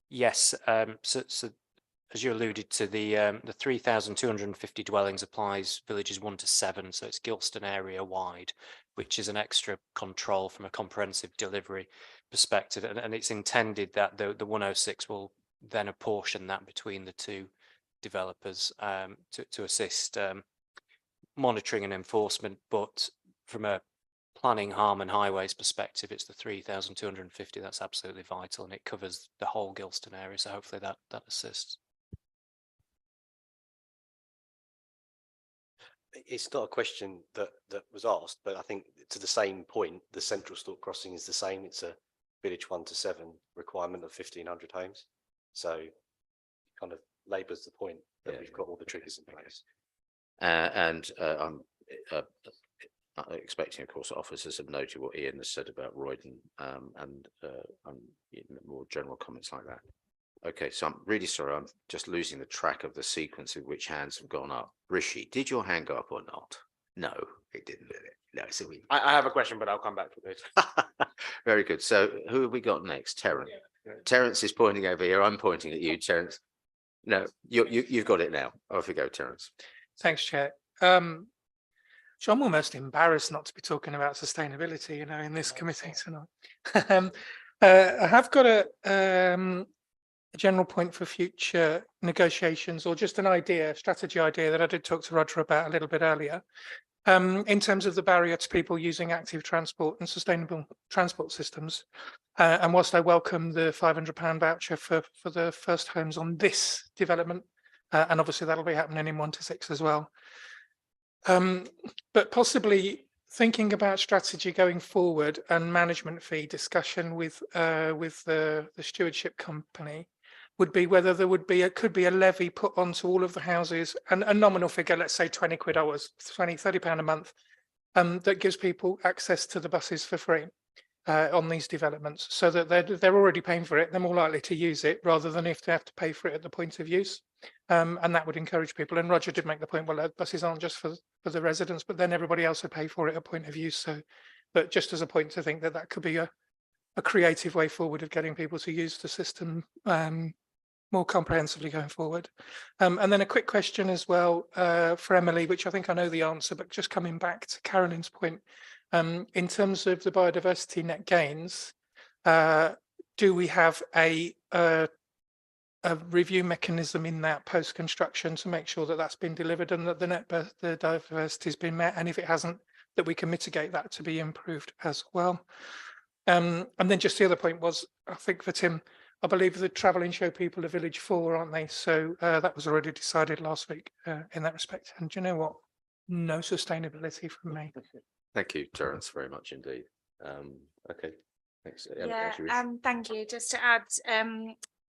yes, so as you alluded to, the 3,250 dwellings applies villages 1 to 7, so it's Gilston area wide, which is an extra control from a comprehensive delivery perspective, and it's intended that the 106 will then apportion that between the two developers to assist monitoring and enforcement. But from a planning, harm and highways perspective, it's the 3,250 that's absolutely vital, and it covers the whole Gilston area, so hopefully that assists.
It's not a question that was asked, but I think to the same point, the Central Stork crossing is the same. It's a village 1 to 7 requirement of 1,500 homes. So kind of labours the point that we've got all the triggers in place.
I'm expecting, of course, officers have noted what Ian has said about Roydon and more general comments like that. Okay, so I'm really sorry, I'm just losing the track of the sequence in which hands have gone up. Rishi, did your hand go up or not? No, it didn't, did it? No, so
I have a question, but I'll come back to it.
Very good. So who have we got next? Terence. Terence is pointing over here. I'm pointing at you, Terence. No, you've got it now. Off you go, Terence.
Thanks, Chair. So I'm almost embarrassed not to be talking about sustainability, in this committee tonight. I have got a general point for future negotiations, or just an idea, strategy idea that I did talk to Roger about a little bit earlier. In terms of the barrier to people using active transport and sustainable transport systems. And whilst I welcome the £500 voucher for the first homes on this development, and obviously that'll be happening in 1 to 6 as well. But possibly thinking about strategy going forward and management fee discussion with the stewardship company would be whether there could be a levy put onto all of the houses, and a nominal figure, let's say 20 quid hours, 30 pound a month, that gives people access to the buses for free on these developments, so that they're already paying for it, they're more likely to use it rather than if they have to pay for it at the point of use. And that would encourage people. And Roger did make the point, well, buses aren't just for the residents, but then everybody else would pay for it at point of use. So, but just as a point to think that could be a creative way forward of getting people to use the system more comprehensively going forward. And then a quick question as well for Emily, which I think I know the answer, but just coming back to Carolyn's point, in terms of the biodiversity net gains, do we have a review mechanism in that post-construction to make sure that that's been delivered and that the diversity has been met, and if it hasn't, that we can mitigate that to be improved as well. And then just the other point was, I think for Tim, I believe the travelling show people are Village 4, aren't they? So that was already decided last week in that respect. And do you know what? No sustainability from me.
Thank you, Terence, very much indeed. Okay, thanks.
Yeah, thank you. Just to add,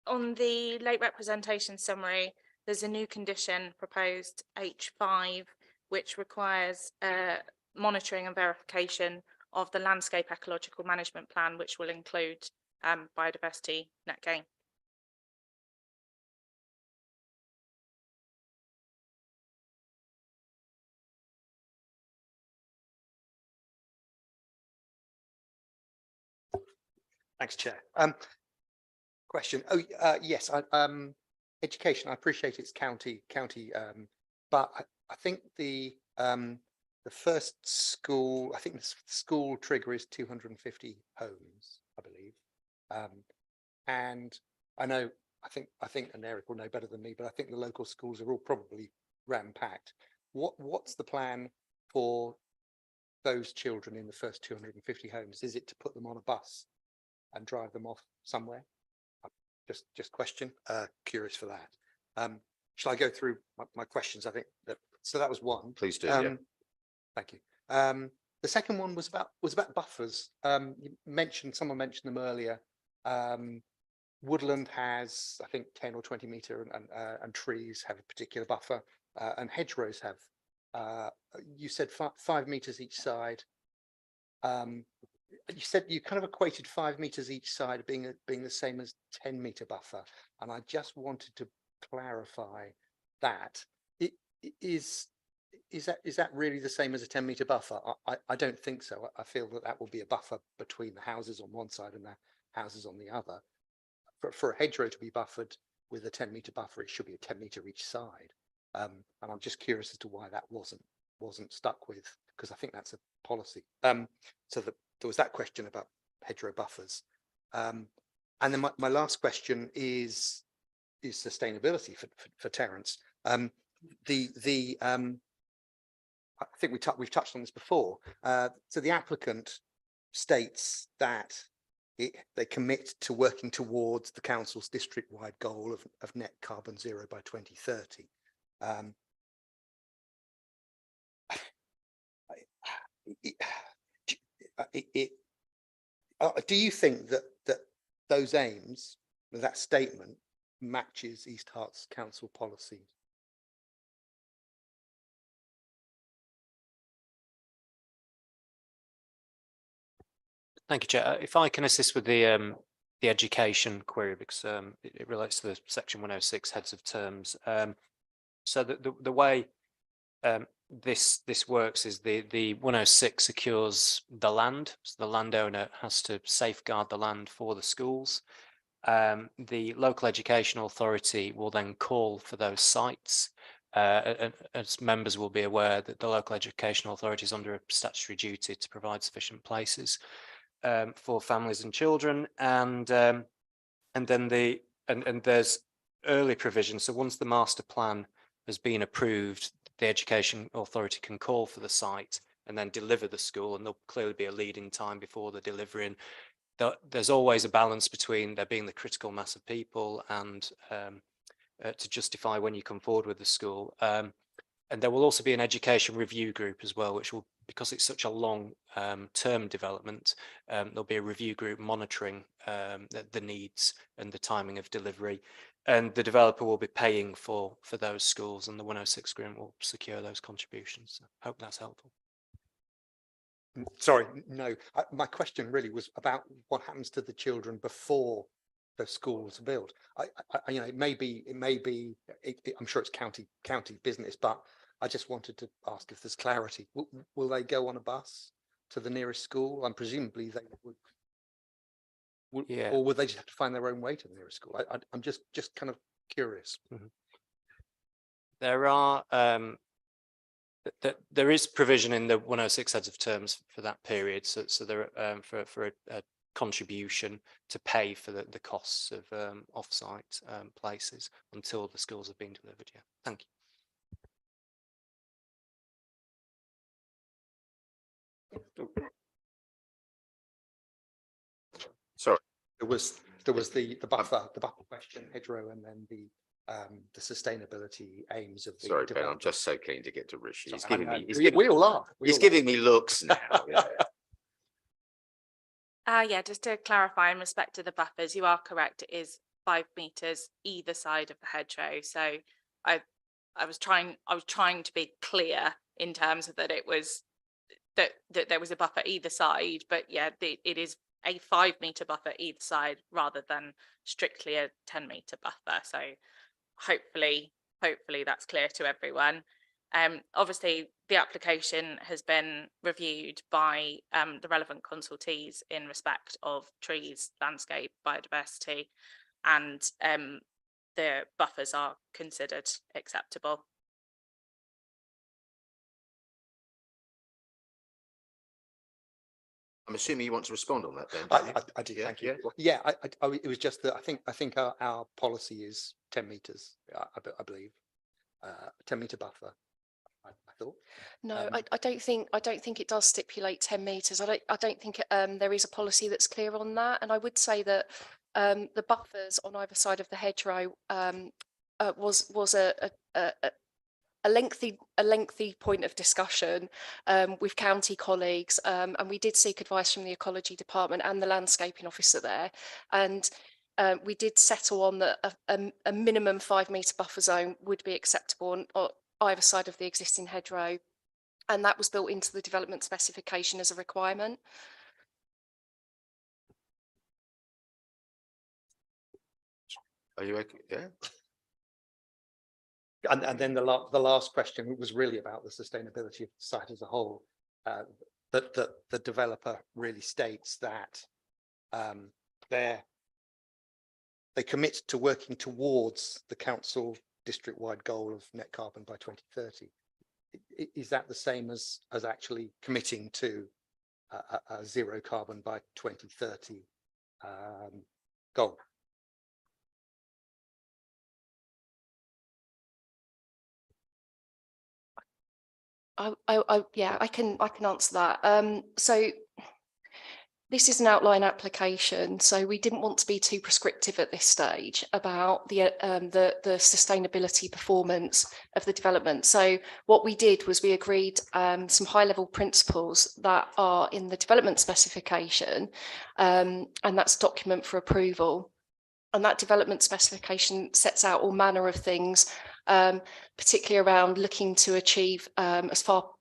on the late representation summary, there's a new condition proposed, H5, which requires monitoring and verification of the landscape ecological management plan, which will include biodiversity net gain.
Thanks, Chair. Question. Yes. Education. I appreciate it's county, but I think the first school. I think the school trigger is 250 homes, I believe. And I know. I think, and Eric will know better than me, but I think the local schools are all probably ram-packed. What's the plan for those children in the first 250 homes? Is it to put them on a bus and drive them off somewhere? Just question, curious for that. Shall I go through my questions? I think that, so that was one.
Please do. Yeah.
Thank you. The second one was about buffers. Someone mentioned them earlier. Woodland has, I think, 10 or 20 metre, and trees have a particular buffer, and hedgerows have. You said 5 metres each side. you said you kind of equated 5 meters each side being the same as 10-meter buffer, and I just wanted to clarify that. Is that really the same as a 10-meter buffer? I don't think so. I feel that will be a buffer between the houses on one side and the houses on the other. For a hedgerow to be buffered with a 10-meter buffer, it should be a 10-meter each side. And I'm just curious as to why that wasn't stuck with, because I think that's a policy. So there was that question about hedgerow buffers. And then my last question is sustainability for Terence. I think we've touched on this before. So the applicant states that they commit to working towards the council's district-wide goal of net carbon zero by 2030. Do you think that those aims, that statement, matches East Herts Council policy?
Thank you, Chair. If I can assist with the education query, because it relates to the section 106 heads of terms. So the way this works is the 106 secures the land. So the landowner has to safeguard the land for the schools. The local education authority will then call for those sites. As members will be aware that the local education authority is under a statutory duty to provide sufficient places for families and children, and then there's early provision. So once the master plan has been approved, the education authority can call for the site and then deliver the school, and there'll clearly be a lead-in time before the delivery. And there's always a balance between there being the critical mass of people and to justify when you come forward with the school. And there will also be an education review group as well, which will, because it's such a long term development, there'll be a review group monitoring the needs and the timing of delivery. And the developer will be paying for those schools, and the 106 agreement will secure those contributions. So I hope that's helpful.
Sorry, no. My question really was about what happens to the children before the schools are built. You know, it may be. I'm sure it's county business, but I just wanted to ask if there's clarity. Will they go on a bus to the nearest school? And presumably they would.
Yeah.
Or would they just have to find their own way to the nearest school? I'm just kind of curious.
Mm-hmm. There are there is provision in the 106 heads of terms for that period. So there for a contribution to pay for the costs of off-site places until the schools have been delivered. Yeah, thank you.
Sorry,
there was the buffer question, hedgerow, and then the sustainability aims of the
sorry, Ben, I'm
development.
just so keen to get to Rishi. He's
Sorry,
giving
I
me.
know. We all are.
He's giving me looks now.
Yeah, just to clarify in respect to the buffers, you are correct. It is 5 meters either side of the hedgerow. So I was trying to be clear in terms of that it was that there was a buffer either side, but yeah, it is a 5 meter buffer either side rather than strictly a 10-meter buffer. So hopefully that's clear to everyone. Obviously, the application has been reviewed by the relevant consultees in respect of trees, landscape, biodiversity, and the buffers are considered acceptable.
I'm assuming you want to respond on that, Ben.
I do.
Yeah,
Thank you.
yeah.
Yeah, it was just that I think our policy is 10 meters. I believe 10-meter buffer. I thought.
No, I don't think it does stipulate 10 meters. I don't think there is a policy that's clear on that. And I would say that the buffers on either side of the hedgerow was a lengthy point of discussion with county colleagues, and we did seek advice from the ecology department and the landscaping officer there, and we did settle on that a minimum 5 meter buffer zone would be acceptable on either side of the existing hedgerow, and that was built into the development specification as a requirement.
Are you okay? Yeah.
And then the last question was really about the sustainability of the site as a whole. That the developer really states that they commit to working towards the council district-wide goal of net carbon by 2030. Is that the same as actually committing to a zero carbon by 2030 goal?
Yeah, I can answer that. So this is an outline application, so we didn't want to be too prescriptive at this stage about the sustainability performance of the development. So what we did was we agreed some high-level principles that are in the development specification, and that's document for approval. And that development specification sets out all manner of things, particularly around looking to achieve as far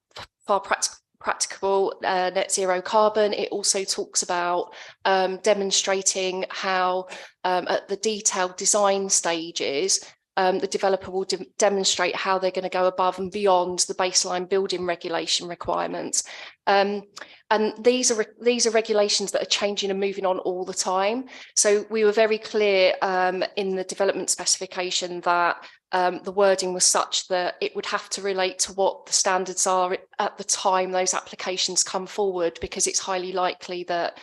practicable net zero carbon. It also talks about demonstrating how at the detailed design stages, the developer will demonstrate how they're going to go above and beyond the baseline building regulation requirements. And these are regulations that are changing and moving on all the time. So we were very clear in the development specification that the wording was such that it would have to relate to what the standards are at the time those applications come forward, because it's highly likely that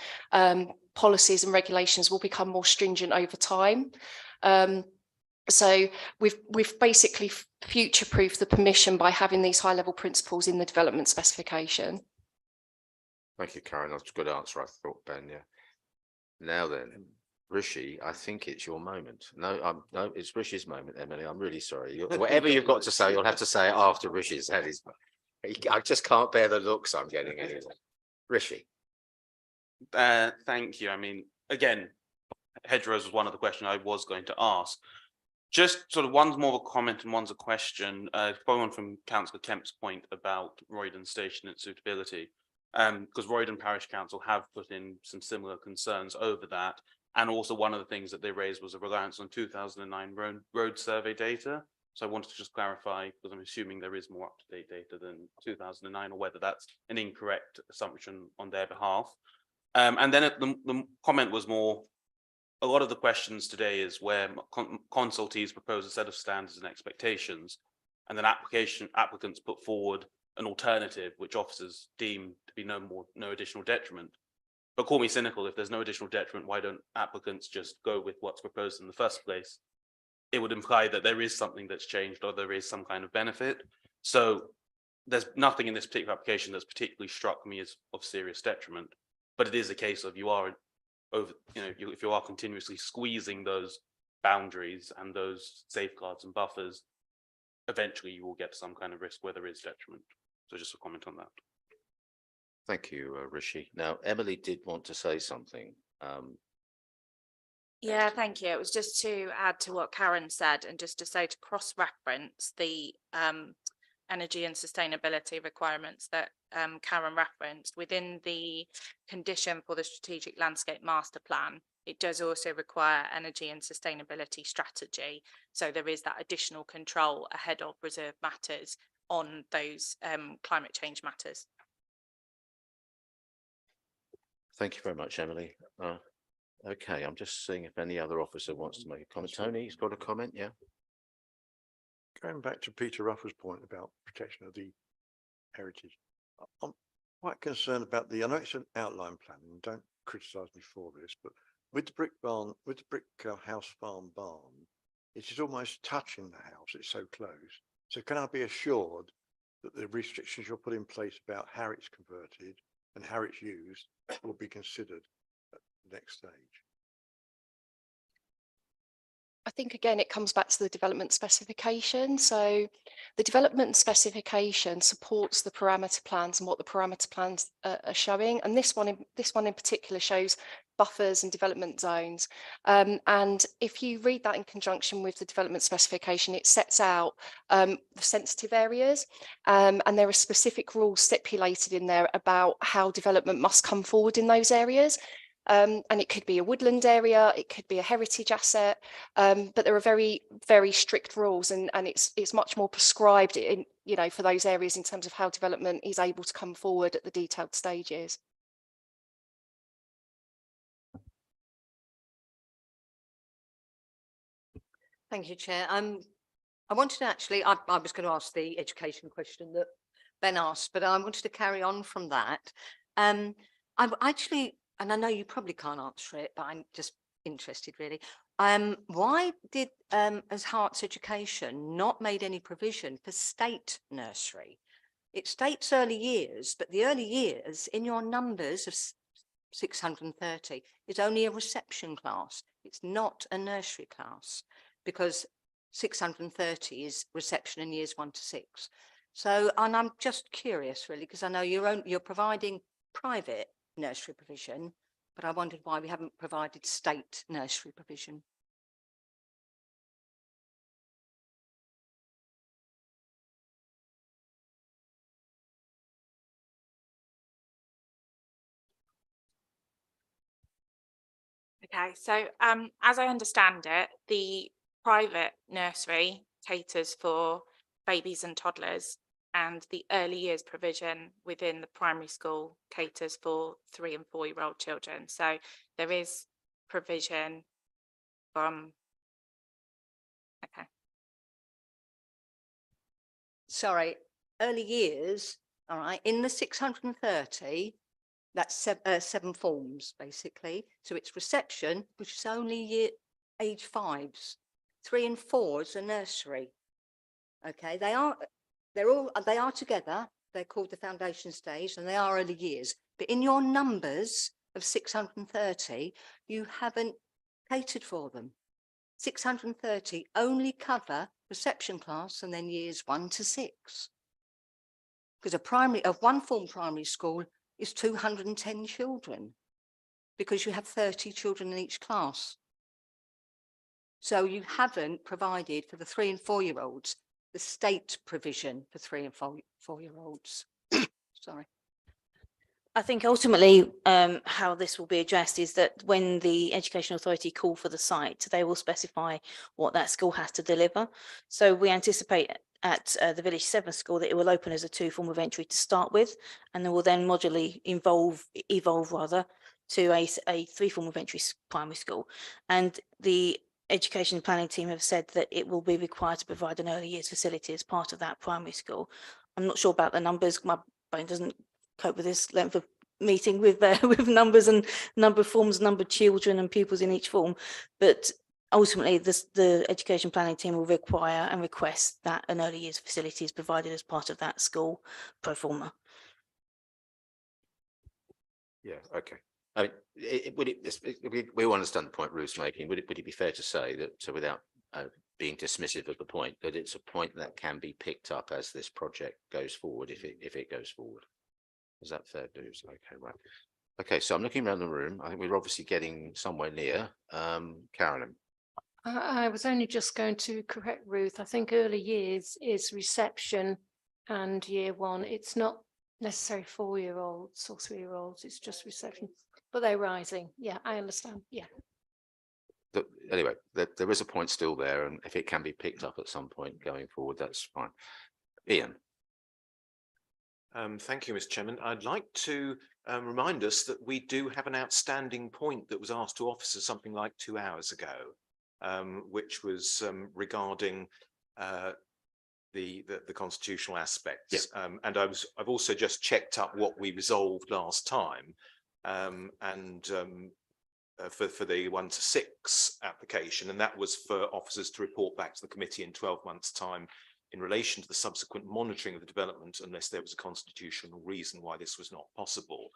policies and regulations will become more stringent over time. So we've basically future-proofed the permission by having these high-level principles in the development specification.
Thank you, Karen. That's a good answer, I thought, Ben. Yeah. Now then, Rishi, I think it's your moment. No, no, it's Rishi's moment, Emily. I'm really sorry. Whatever you've got to say, you'll have to say it after Rishi's had his. I just can't bear the looks I'm getting anyway. Rishi.
Thank you. I mean, again, hedgerows was one of the questions I was going to ask. Just sort of one's more of a comment and one's a question. Following on from Councillor Kemp's point about Roydon Station and suitability, because Roydon Parish Council have put in some similar concerns over that. And also one of the things that they raised was a reliance on 2009 road survey data. So I wanted to just clarify, because I'm assuming there is more up-to-date data than 2009, or whether that's an incorrect assumption on their behalf. And then the comment was more, a lot of the questions today is where consultees propose a set of standards and expectations, and then applicants put forward an alternative which officers deem to be no additional detriment. But call me cynical, if there's no additional detriment, why don't applicants just go with what's proposed in the first place? It would imply that there is something that's changed, or there is some kind of benefit. So there's nothing in this particular application that's particularly struck me as of serious detriment, but it is a case of you are over, if you are continuously squeezing those boundaries and those safeguards and buffers, eventually you will get some kind of risk where there is detriment. So just a comment on that.
Thank you, Rishi. Now, Emily did want to say something.
Yeah, thank you. It was just to add to what Karen said, and just to say, to cross-reference the energy and sustainability requirements that Karen referenced within the condition for the strategic landscape master plan. It does also require energy and sustainability strategy. So there is that additional control ahead of reserve matters on those climate change matters.
Thank you very much, Emily. Okay, I'm just seeing if any other officer wants to make a comment. Tony's got a comment, yeah?
Going back to Peter Ruffer's point about protection of the heritage, I'm quite concerned about I know it's an outline plan, and don't criticise me for this, but with the brick barn, with the brick house farm barn, it is almost touching the house. It's so close. So can I be assured that the restrictions you'll put in place about how it's converted and how it's used will be considered at the next stage?
I think, again, it comes back to the development specification. So the development specification supports the parameter plans and what the parameter plans are showing. And this one in particular shows buffers and development zones. And if you read that in conjunction with the development specification, it sets out the sensitive areas. And there are specific rules stipulated in there about how development must come forward in those areas.
And it could be a woodland area, it could be a heritage asset, but there are very, very strict rules, and it's much more prescribed in, you know, for those areas in terms of how development is able to come forward at the detailed stages.
Thank you, Chair. I wanted to actually, I was going to ask the education question that Ben asked, but I wanted to carry on from that. I'm actually, and I know you probably can't answer it, but I'm just interested really. Why did as Herts Education not made any provision for state nursery? It states early years, but the early years in your numbers of 630 is only a reception class. It's not a nursery class, because 630 is reception in years 1 to 6. So, and I'm just curious really, because I know you're providing private nursery provision, but I wondered why we haven't provided state nursery provision.
Okay, so as I understand it, the private nursery caters for babies and toddlers, and the early years provision within the primary school caters for 3 and 4-year-old children. So there is provision from, okay.
Sorry, early years, all right, in the 630, that's 7 forms basically. So it's reception, which is only age 5s. 3 and 4 is a nursery. Okay, they are together. They're called the foundation stage, and they are early years. But in your numbers of 630, you haven't catered for them. 630 only cover reception class and then years 1 to 6. Because a 1-form primary school is 210 children, because you have 30 children in each class. So you haven't provided for the 3 and 4-year-olds the state provision for 3 and 4-year-olds. Sorry.
I think ultimately how this will be addressed is that when the Education Authority call for the site, they will specify what that school has to deliver. So we anticipate at the Village 7 school that it will open as a 2-form of entry to start with, and then will then modularly evolve to a 3-form of entry primary school. And the Education Planning team have said that it will be required to provide an early years facility as part of that primary school. I'm not sure about the numbers. My brain doesn't cope with this length of meeting with with numbers and number of forms, number of children and pupils in each form. But ultimately, the Education Planning team will require and request that an early years facility is provided as part of that school pro forma.
Yeah, okay. I mean, we all understand the point Ruth's making. Would it be fair to say that, so without being dismissive of the point, that it's a point that can be picked up as this project goes forward, if it goes forward? Is that fair news? Okay, right. Okay, so I'm looking around the room. I think we're obviously getting somewhere near. Carolyn.
I was only just going to correct Ruth. I think early years is reception and year 1. It's not necessarily 4-year-olds or 3-year-olds. It's just reception, but they're rising. Yeah, I understand. Yeah.
But anyway, there is a point still there, and if it can be picked up at some point going forward, that's fine. Ian.
Thank you, Mr. Chairman. I'd like to remind us that we do have an outstanding point that was asked to officers something like 2 hours ago, which was regarding the constitutional aspects.
Yeah.
And I've also just checked up what we resolved last time, for the 1 to 6 application, and that was for officers to report back to the committee in 12 months' time in relation to the subsequent monitoring of the development, unless there was a constitutional reason why this was not possible.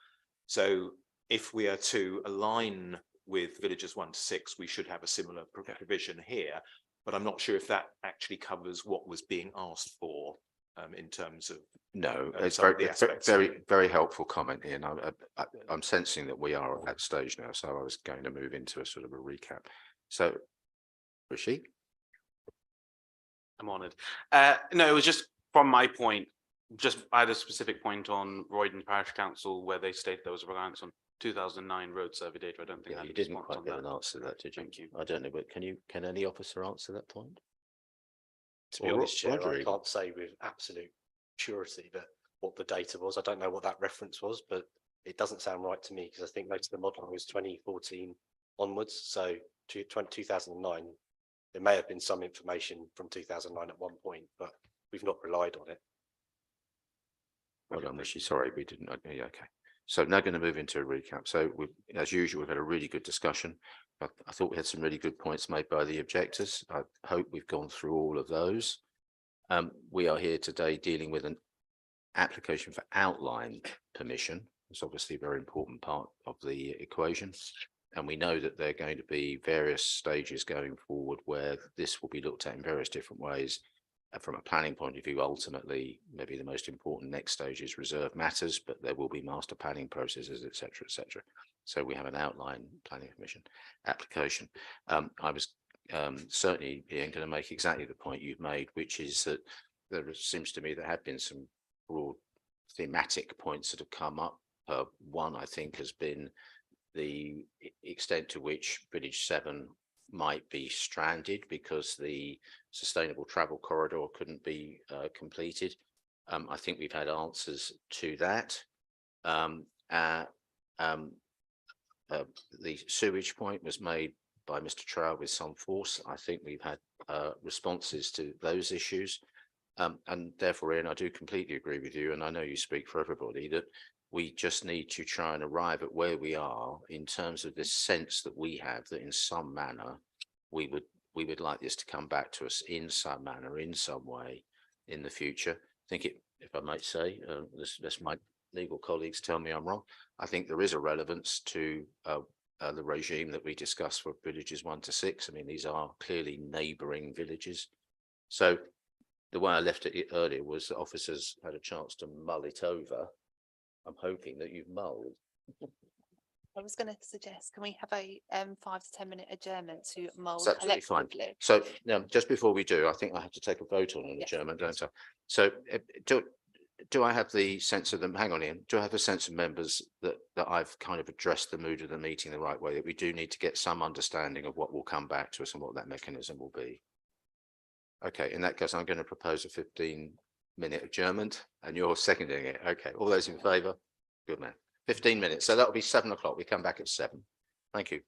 So if we are to align with villages 1 to 6, we should have a similar provision here, but I'm not sure if that actually covers what was being asked for in terms of.
No, it's very helpful comment, Ian. I'm sensing that we are at that stage now, so I was going to move into a sort of a recap. So, Rishi?
I'm honoured. No, it was just from my point, I had a specific point on Roydon Parish Council where they stated there was a reliance on 2009 road survey data. I don't think.
Yeah,
I had
you
a
didn't
response
quite
on
get
that.
an answer to that, did you?
Thank you.
I don't know, but can any officer answer that point?
To be
Or
honest, Chair,
Roger
I
even?
can't say with absolute surety that what the data was. I don't know what that reference was, but it doesn't sound right to me because I think most of the modelling was 2014 onwards. So 2009, there may have been some information from 2009 at one point, but we've not relied on it.
Well done, Rishi. Sorry, we didn't. Yeah, okay. So now going to move into a recap. So we, as usual, we've had a really good discussion. I thought we had some really good points made by the objectors. I hope we've gone through all of those. We are here today dealing with an application for outline permission. It's obviously a very important part of the equation. And we know that there are going to be various stages going forward where this will be looked at in various different ways. From a planning point of view, ultimately, maybe the most important next stage is reserve matters, but there will be master planning processes, et cetera, et cetera. So we have an outline planning permission application. I was certainly, Ian, going to make exactly the point you've made, which is that there seems to me there have been some broad thematic points that have come up. One, I think, has been the extent to which Village 7 might be stranded because the sustainable travel corridor couldn't be completed. I think we've had answers to that. The sewage point was made by Mr. Trow with some force. I think we've had responses to those issues. And therefore, Ian, I do completely agree with you, and I know you speak for everybody, that we just need to try and arrive at where we are in terms of this sense that we have that in some manner we would like this to come back to us in some manner, in some way in the future. I think it, if I might say, this my legal colleagues tell me I'm wrong. I think there is a relevance to the regime that we discussed for villages 1 to 6. I mean, these are clearly neighbouring villages. So the way I left it earlier was that officers had a chance to mull it over. I'm hoping that you've mulled.
I was going to suggest, can we have a 5 to 10 minute adjournment to mull
It's absolutely fine.
collectively?
So now, just before we do, I think I have to take a vote on an
Yes.
adjournment, don't I? So do I have the sense of them? Hang on, Ian. Do I have a sense of members that I've kind of addressed the mood of the meeting the right way? That we do need to get some understanding of what will come back to us and what that mechanism will be. Okay, in that case, I'm going to propose a 15-minute adjournment, and you're seconding it. Okay, all those in favour? Good man. 15 minutes. So that'll be 7 o'clock. We come back at 7. Thank you.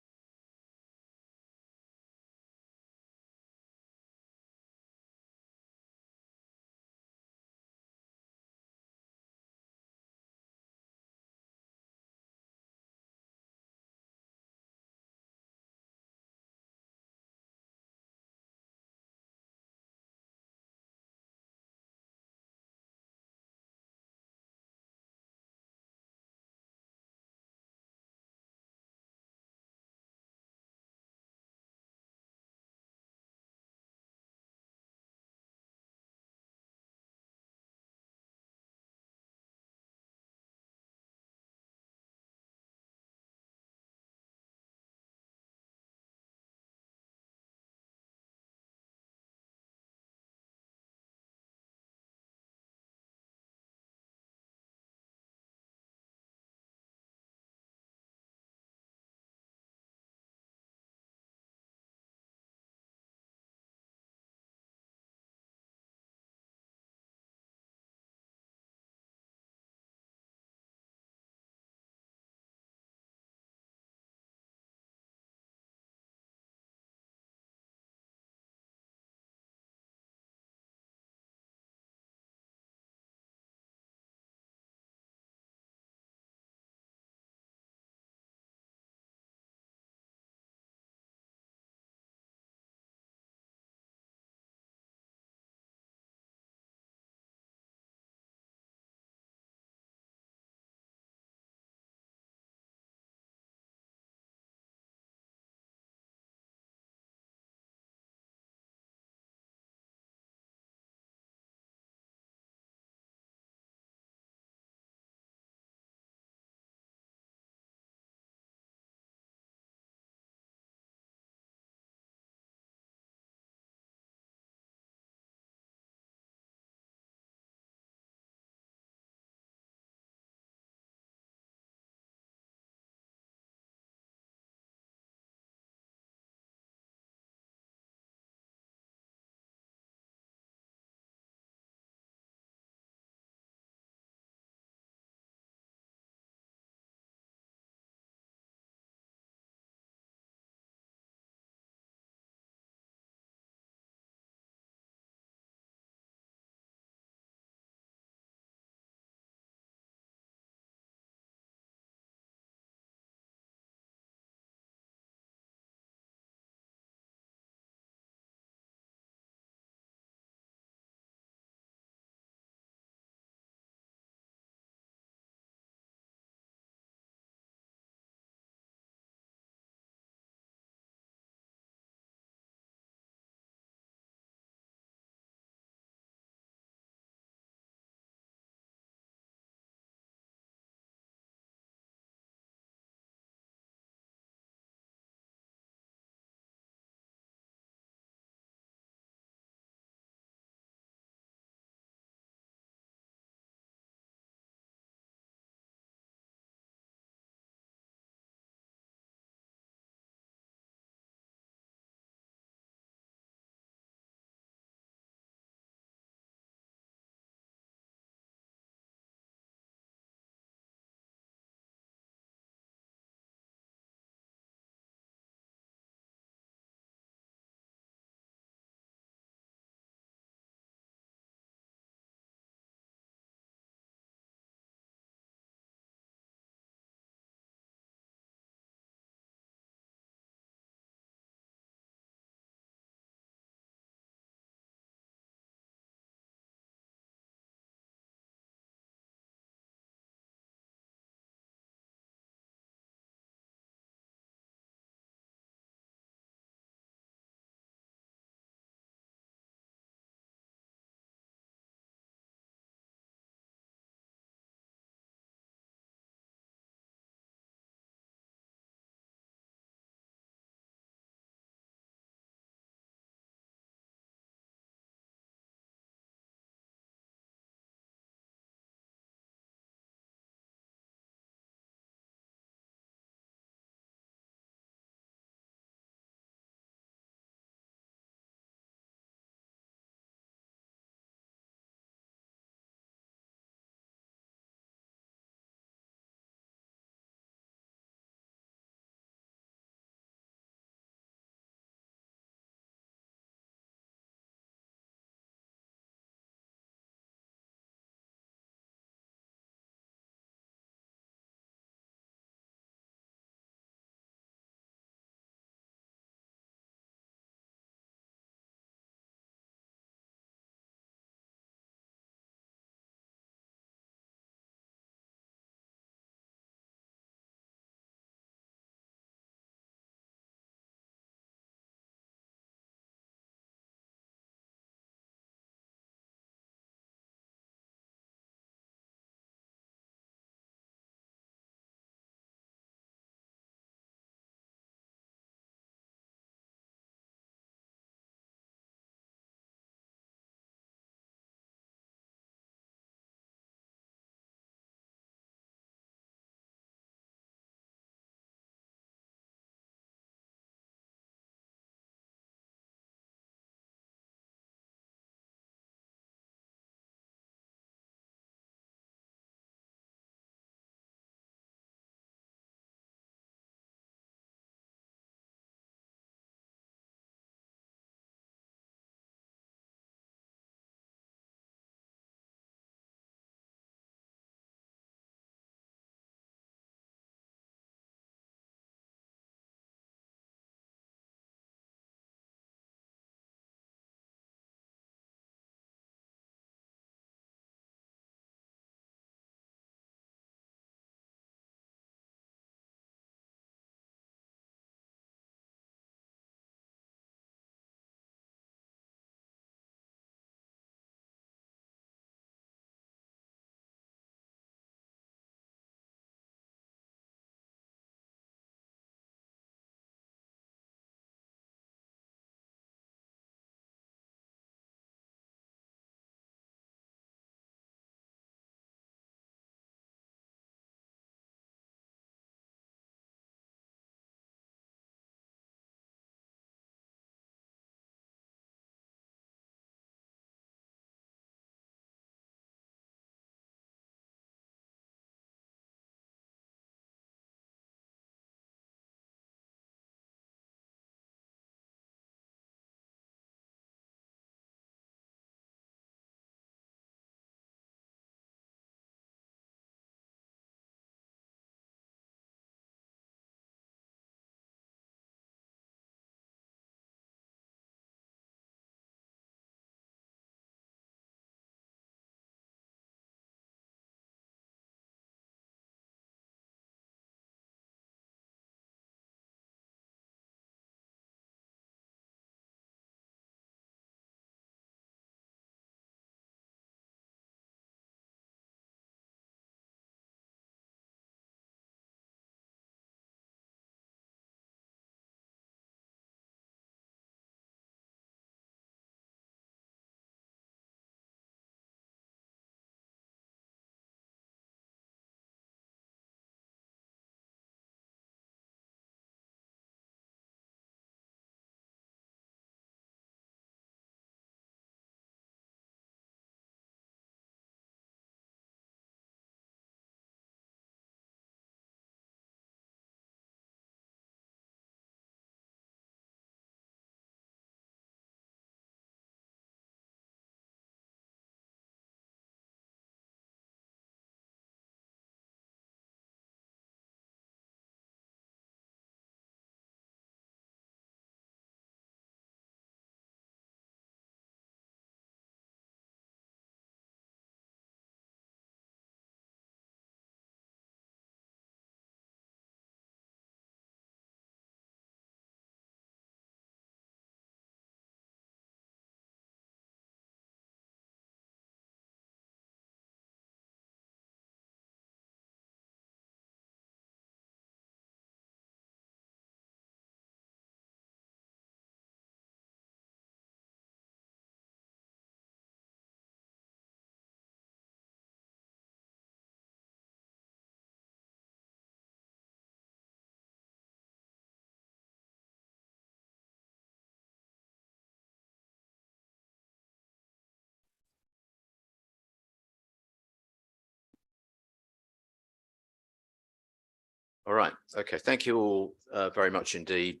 All right, okay, thank you all very much indeed.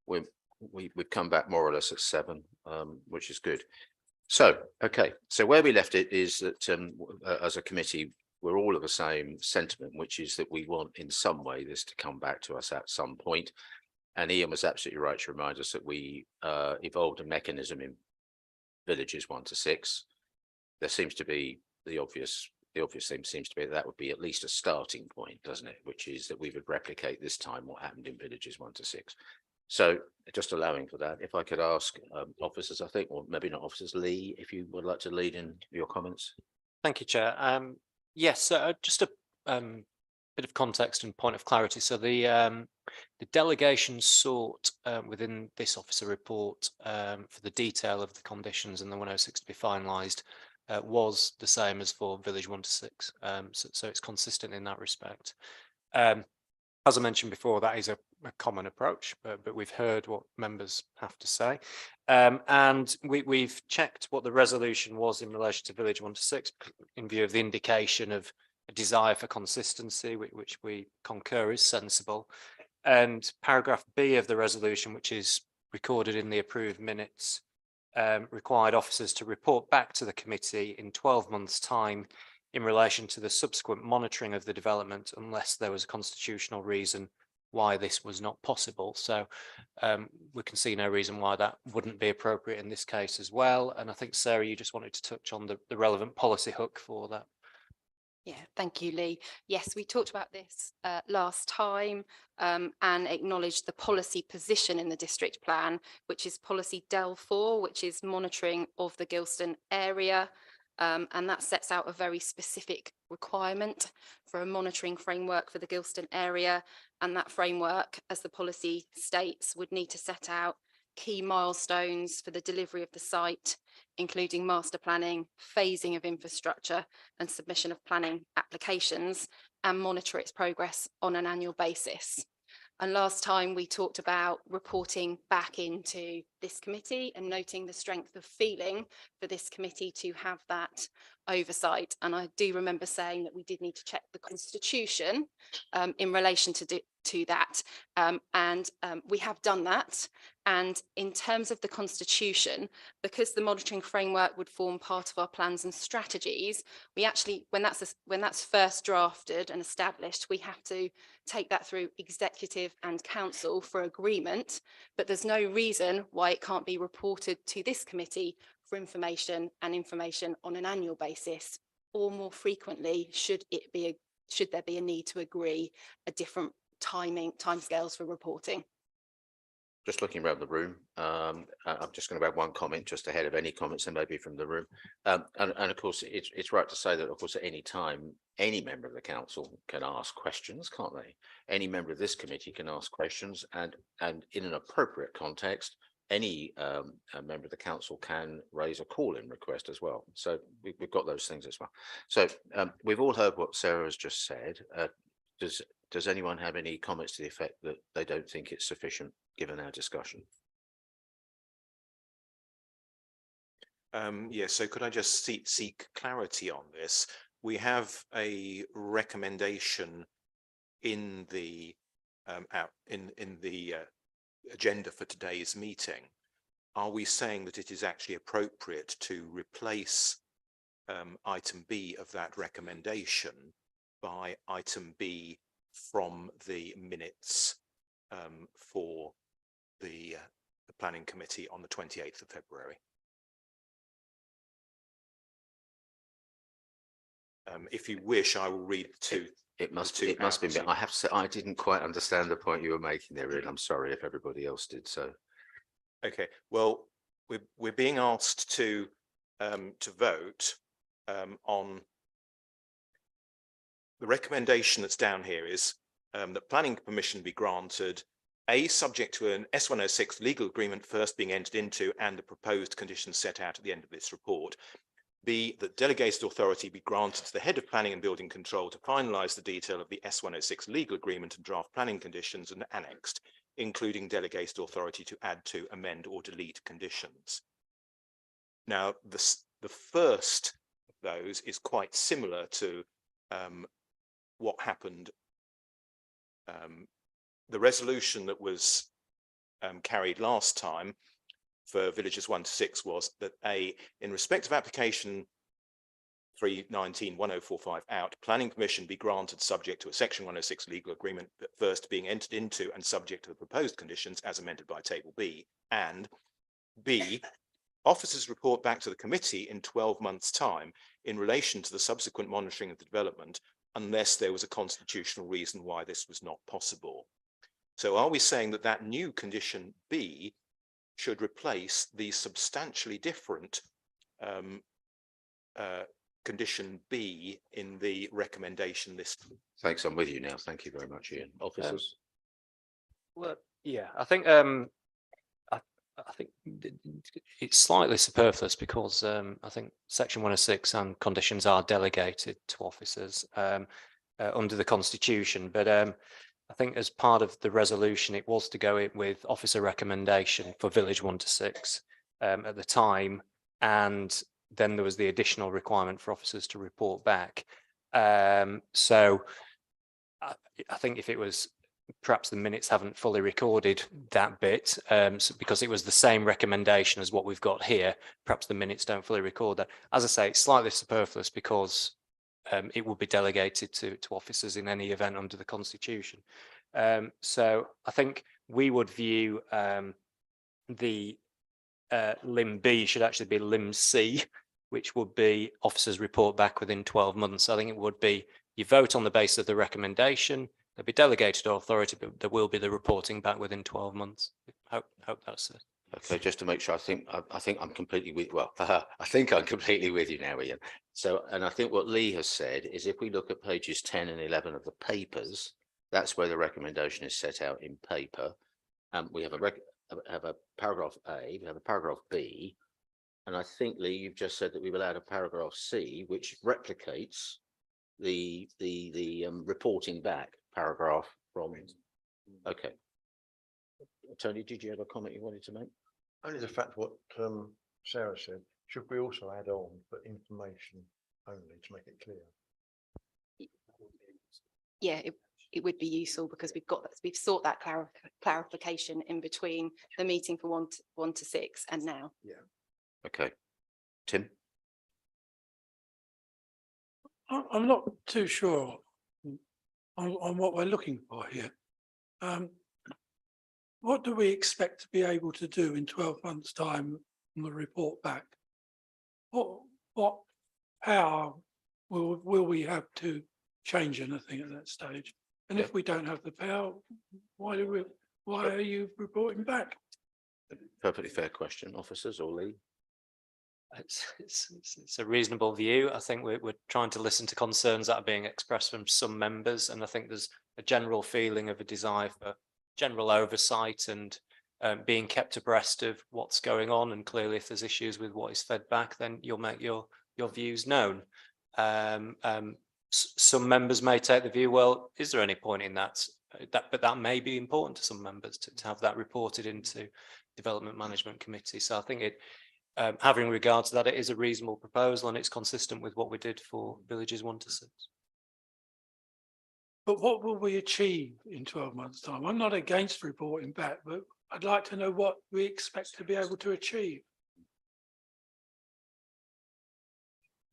We've come back more or less at 7, which is good. So, okay, so where we left it is that as a committee, we're all of the same sentiment, which is that we want in some way this to come back to us at some point. And Ian was absolutely right to remind us that we evolved a mechanism in villages 1 to 6. There seems to be the obvious thing seems to be that would be at least a starting point, doesn't it? Which is that we would replicate this time what happened in villages 1 to 6. So just allowing for that, if I could ask officers, I think, or maybe not officers, Lee, if you would like to lead in your comments.
Thank you, Chair. Yes, just a bit of context and point of clarity. So the delegation sought within this officer report for the detail of the conditions and the 106 to be finalised was the same as for village 1 to 6. So it's consistent in that respect. As I mentioned before, that is a common approach, but we've heard what members have to say. And we've checked what the resolution was in relation to village 1 to 6 in view of the indication of a desire for consistency, which we concur is sensible. And paragraph B of the resolution, which is recorded in the approved minutes, required officers to report back to the committee in 12 months' time in relation to the subsequent monitoring of the development, unless there was a constitutional reason why this was not possible. So we can see no reason why that wouldn't be appropriate in this case as well. And I think, Sarah, you just wanted to touch on the relevant policy hook for that.
Yeah, thank you, Lee. Yes, we talked about this last time and acknowledged the policy position in the district plan, which is policy DEL 4, which is monitoring of the Gilston area. And that sets out a very specific requirement for a monitoring framework for the Gilston area. And that framework, as the policy states, would need to set out key milestones for the delivery of the site, including master planning, phasing of infrastructure and submission of planning applications, and monitor its progress on an annual basis. And last time we talked about reporting back into this committee and noting the strength of feeling for this committee to have that oversight. And I do remember saying that we did need to check the constitution in relation to that. We have done that. And in terms of the constitution, because the monitoring framework would form part of our plans and strategies, we actually, when that's first drafted and established, we have to take that through executive and council for agreement. But there's no reason why it can't be reported to this committee for information on an annual basis, or more frequently, should there be a need to agree a different timescales for reporting.
Just looking around the room, I'm just going to add one comment just ahead of any comments and maybe from the room. And of course, it's right to say that, of course, at any time, any member of the council can ask questions, can't they? Any member of this committee can ask questions, and in an appropriate context, any member of the council can raise a call-in request as well. So we've got those things as well. So we've all heard what Sarah has just said. Does anyone have any comments to the effect that they don't think it's sufficient given our discussion?
Yes, so could I just seek clarity on this? We have a recommendation in the agenda for today's meeting. Are we saying that it is actually appropriate to replace item B of that recommendation by item B from the minutes for the planning committee on the 28th of February? If you wish, I will read to.
It must be. I have to say, I didn't quite understand the point you were making there, Ian. I'm sorry if everybody else did so.
Okay, well, we're being asked to vote on the recommendation that's down here is that planning permission be granted, A, subject to an S106 legal agreement first being entered into and the proposed conditions set out at the end of this report. B, that delegated authority be granted to the head of planning and building control to finalise the detail of the S106 legal agreement and draft planning conditions and annexed, including delegated authority to add to, amend or delete conditions. Now, the first of those is quite similar to what happened the resolution that was carried last time for villages 1 to 6 was that in respect of application 319-1045 out, planning permission be granted subject to a section 106 legal agreement that first being entered into and subject to the proposed conditions as amended by table B, and B, officers report back to the committee in 12 months' time in relation to the subsequent monitoring of the development, unless there was a constitutional reason why this was not possible. So are we saying that that new condition B should replace the substantially different condition B in the recommendation list?
Thanks, I'm with you now. Thank you very much, Ian. Officers?
Well, yeah, I think I think it's slightly superfluous because I think section 106 and conditions are delegated to officers under the constitution. But I think as part of the resolution, it was to go in with officer recommendation for village 1 to 6 at the time. And then there was the additional requirement for officers to report back. So I think if it was, perhaps the minutes haven't fully recorded that bit because it was the same recommendation as what we've got here. Perhaps the minutes don't fully record that. As I say, it's slightly superfluous because it will be delegated to officers in any event under the constitution. So I think we would view the limb B should actually be limb C, which would be officers report back within 12 months. I think it would be you vote on the basis of the recommendation. There'll be delegated authority, but there will be the reporting back within 12 months. Hope that's it.
Okay, just to make sure, I think I'm completely with, well, I think I'm completely with you now, Ian. So, and I think what Lee has said is if we look at pages 10 and 11 of the papers, that's where the recommendation is set out in paper. We have a paragraph A, we have a paragraph B, and I think, Lee, you've just said that we will add a paragraph C, which replicates the reporting back paragraph from. Okay. Tony, did you have a comment you wanted to make?
Only the fact what Sarah said, should we also add on for information only to make it clear?
Yeah, it would be useful because we've sought that clarification in between the meeting for 1 to 6 and now.
Yeah.
Okay. Tim?
I'm not too sure on what we're looking for here. What do we expect to be able to do in 12 months' time on the report back? What power will we have to change anything at that stage? And if we don't have the power, why are you reporting back?
Perfectly fair question, officers or Lee?
It's a reasonable view. I think we're trying to listen to concerns that are being expressed from some members, and I think there's a general feeling of a desire for general oversight and being kept abreast of what's going on. And clearly, if there's issues with what is fed back, then you'll make your views known. Some members may take the view, well, is there any point in that? But that may be important to some members to have that reported into Development Management Committee. So I think it. Having regard to that, it is a reasonable proposal and it's consistent with what we did for villages 1 to 6.
But what will we achieve in 12 months' time? I'm not against reporting back, but I'd like to know what we expect to be able to achieve.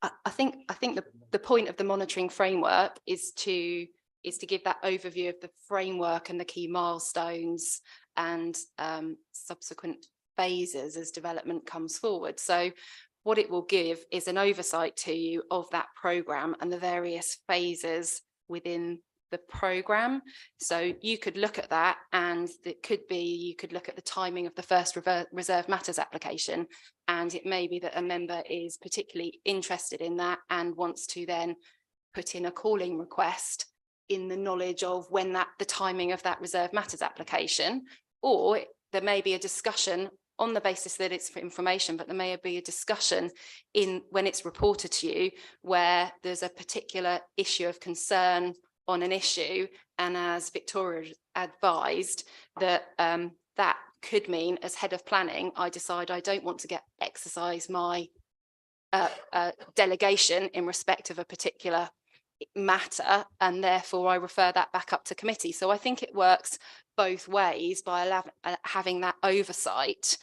I think the point of the monitoring framework is to give that overview of the framework and the key milestones and subsequent phases as development comes forward. So what it will give is an oversight to you of that programme and the various phases within the programme. So you could look at that, and it could be you could look at the timing of the first reserve matters application, and it may be that a member is particularly interested in that and wants to then put in a calling request in the knowledge of when the timing of that reserve matters application, or there may be a discussion on the basis that it's for information, but there may be a discussion when it's reported to you where there's a particular issue of concern on an issue, and as Victoria advised, that that could mean as head of planning, I decide I don't want to exercise my delegation in respect of a particular
matter, and therefore I refer that back up to committee. So I think it works both ways by having that oversight.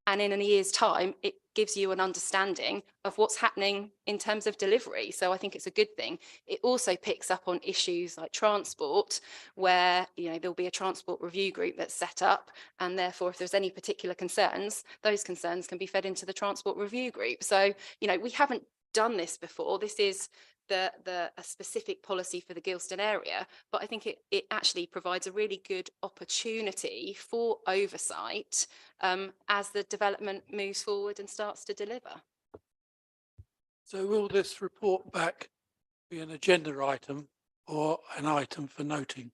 And in a year's time, it gives you an understanding of what's happening in terms of delivery. So I think it's a good thing. It also picks up on issues like transport, where, you know, there'll be a transport review group that's set up, and therefore if there's any particular concerns, those concerns can be fed into the transport review group. So, you know, we haven't done this before. This is a specific policy for the Gilston area, but I think it actually provides a really good opportunity for oversight as the development moves forward and starts to deliver.
So will this report back be an agenda item or an item for noting?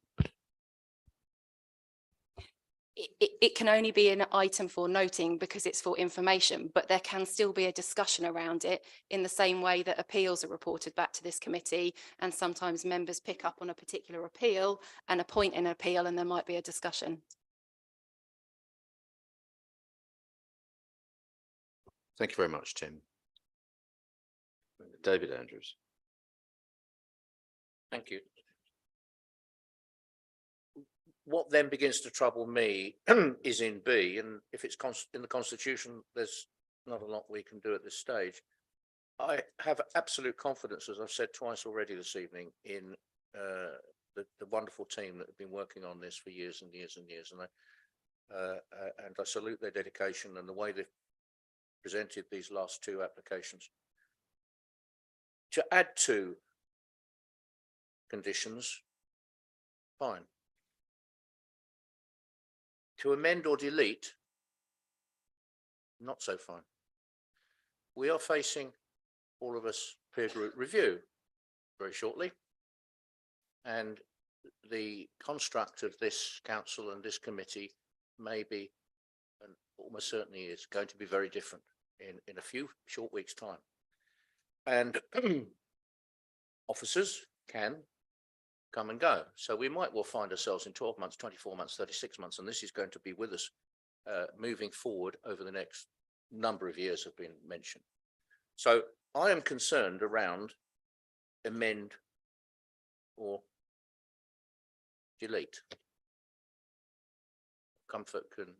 It can only be an item for noting because it's for information, but there can still be a discussion around it in the same way that appeals are reported back to this committee, and sometimes members pick up on a particular appeal and appoint an appeal, and there might be a discussion.
Thank you very much, Tim. David Andrews.
Thank you. What then begins to trouble me is in B, and if it's in the Constitution, there's not a lot we can do at this stage. I have absolute confidence, as I've said twice already this evening, in the wonderful team that have been working on this for years and years and years, and I salute their dedication and the way they've presented these last two applications. To add to conditions, fine. To amend or delete, not so fine. We are facing, all of us, peer group review very shortly. And the construct of this council and this committee may be, and almost certainly is, going to be very different in a few short weeks' time. And officers can come and go. So we might well find ourselves in 12 months, 24 months, 36 months, and this is going to be with us moving forward over the next number of years have been mentioned. So I am concerned around amend or delete. Comfort can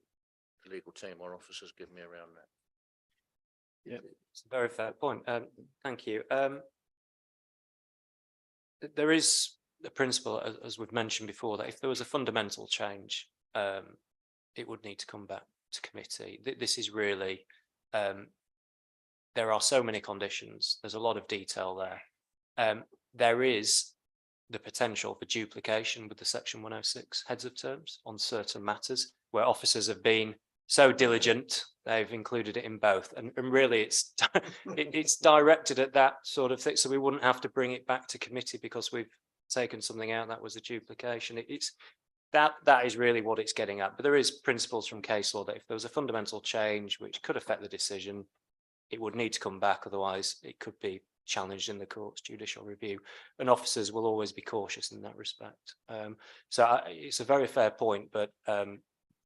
the legal team or officers give me around that?
Yeah, it's a very fair point. Thank you. There is a principle, as we've mentioned before, that if there was a fundamental change, it would need to come back to committee. This is really, there are so many conditions. There's a lot of detail there. There is the potential for duplication with the Section 106 heads of terms on certain matters where officers have been so diligent, they've included it in both. And really it's it's directed at that sort of thing. So we wouldn't have to bring it back to committee because we've taken something out that was a duplication. It's that is really what it's getting at. But there is principles from case law that if there was a fundamental change which could affect the decision, it would need to come back. Otherwise, it could be challenged in the court's judicial review. And officers will always be cautious in that respect. It's a very fair point, but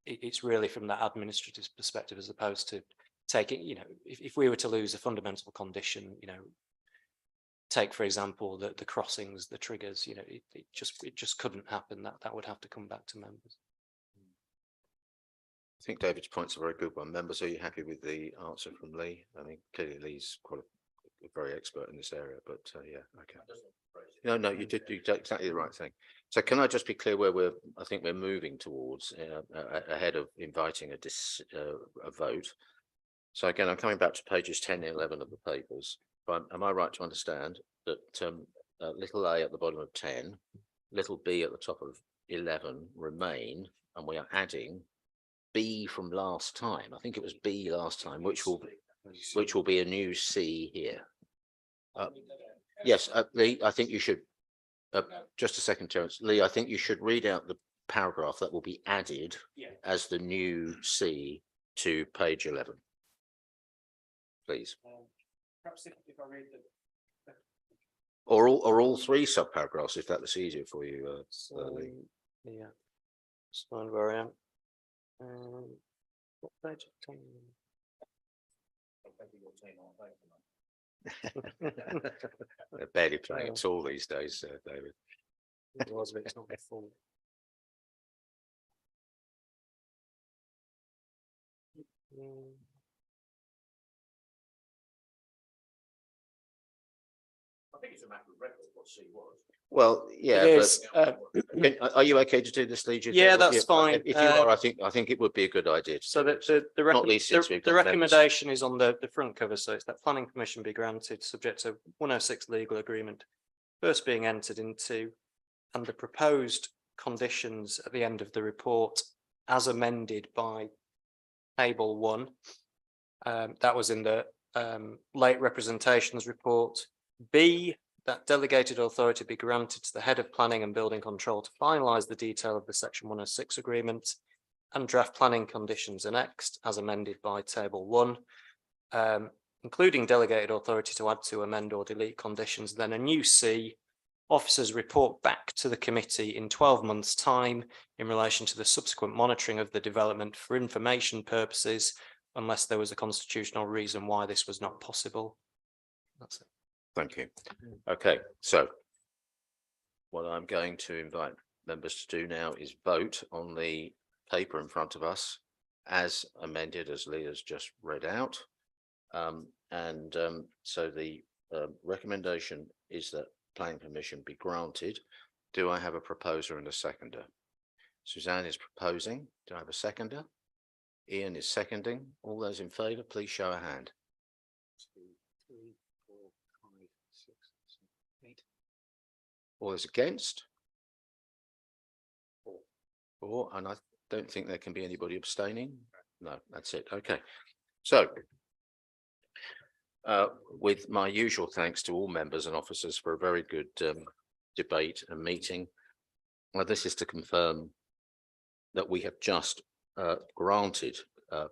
it's really from that administrative perspective as opposed to taking, you know, if we were to lose a fundamental condition, you know, take, for example, the crossings, the triggers, you know, it just couldn't happen. That would have to come back to members.
I think David's point's a very good one. Members, are you happy with the answer from Lee? I mean, clearly Lee's quite a very expert in this area, but yeah, okay. No, you did do exactly the right thing. So can I just be clear where I think we're moving towards ahead of inviting a vote. So again, I'm coming back to pages 10 and 11 of the papers. But am I right to understand that little a at the bottom of 10, little b at the top of 11 remain, and we are adding B from last time? I think it was B last time, which will be a new C here. Yes, Lee, I think you should, just a second, Terence. Lee, I think you should read out the paragraph that will be added as the new C to page 11. Please.
Perhaps if I read the...
Or all three subparagraphs, if that's easier for you, Lee.
Yeah, just find where I am. What page?
They're barely playing at all these days, David.
It was, but it's not my fault.
I think it's a matter of record what C was.
Well, yeah,
It
but
is,
are you okay to do this, Lee? Do you
Yeah,
think?
that's fine.
If you are, I think it would be a good idea. to
So
do
the,
this. Not least since we've
the
got members.
recommendation is on the front cover, so it's that planning permission be granted subject to 106 legal agreement first being entered into, and the proposed conditions at the end of the report as amended by table 1. That was in the late representations report. B, that delegated authority be granted to the head of planning and building control to finalise the detail of the section 106 agreement, and draft planning conditions annexed as amended by table 1, including delegated authority to add to, amend or delete conditions. Then a new C, officers report back to the committee in 12 months' time in relation to the subsequent monitoring of the development for information purposes, unless there was a constitutional reason why this was not possible. That's it.
Thank you. Okay, so what I'm going to invite members to do now is vote on the paper in front of us as amended, as Lee has just read out. So the recommendation is that planning permission be granted. Do I have a proposer and a seconder? Suzanne is proposing. Do I have a seconder? Ian is seconding. All those in favour, please show a hand. 2, 3, 4, 5, 6, 7, 8. All those against? 4, and I don't think there can be anybody abstaining. No, that's it. Okay. So with my usual thanks to all members and officers for a very good debate and meeting. This is to confirm that we have just granted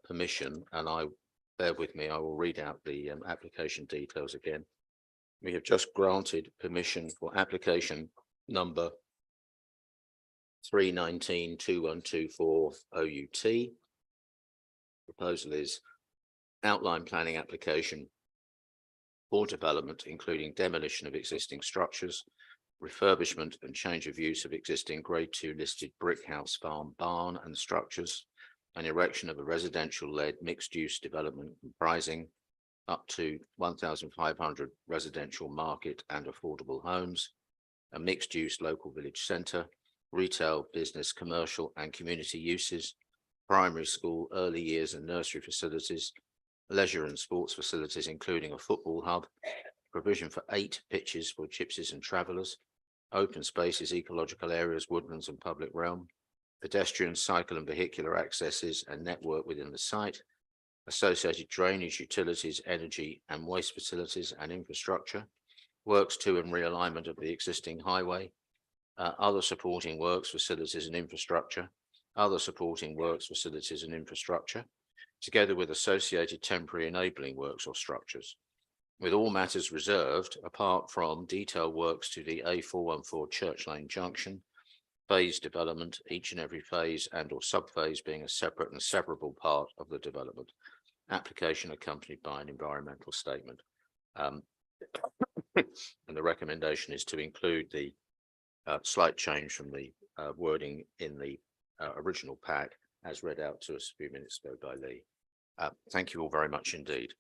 permission, and bear with me, I will read out the application details again. We have just granted permission for application number 3192124 OUT. Proposal is outline planning application for development, including demolition of existing structures, refurbishment and change of use of existing grade 2 listed brick house, farm, barn and structures, and erection of a residential-led mixed-use development comprising up to 1,500 residential market and affordable homes, a mixed-use local village centre, retail, business, commercial and community uses, primary school, early years and nursery facilities, leisure and sports facilities, including a football hub, provision for 8 pitches for gypsies and travellers, open spaces, ecological areas, woodlands and public realm, pedestrian, cycle and vehicular accesses and network within the site, associated drainage, utilities, energy and waste facilities and infrastructure, works to and realignment of the existing highway, other supporting works, facilities and infrastructure, other supporting works, facilities and infrastructure, together with associated temporary enabling works or structures, with all matters reserved apart from detailed works to the A414 Church Lane Junction, phase development, each and every phase and or subphase being a separate and severable part of the development. Application accompanied by an environmental statement. And the recommendation is to include the slight change from the wording in the original pack as read out to us a few minutes ago by Lee. Thank you all very much indeed.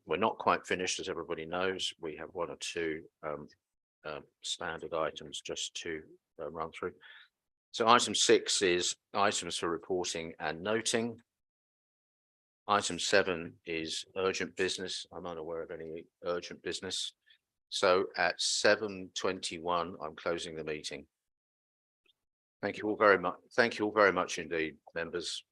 We're not quite finished, as everybody knows. We have 1 or 2 standard items just to run through. So item 6 is items for reporting and noting. Item 7 is urgent business. I'm unaware of any urgent business. So at 7:21, I'm closing the meeting. Thank you all very much. Thank you all very much indeed, members.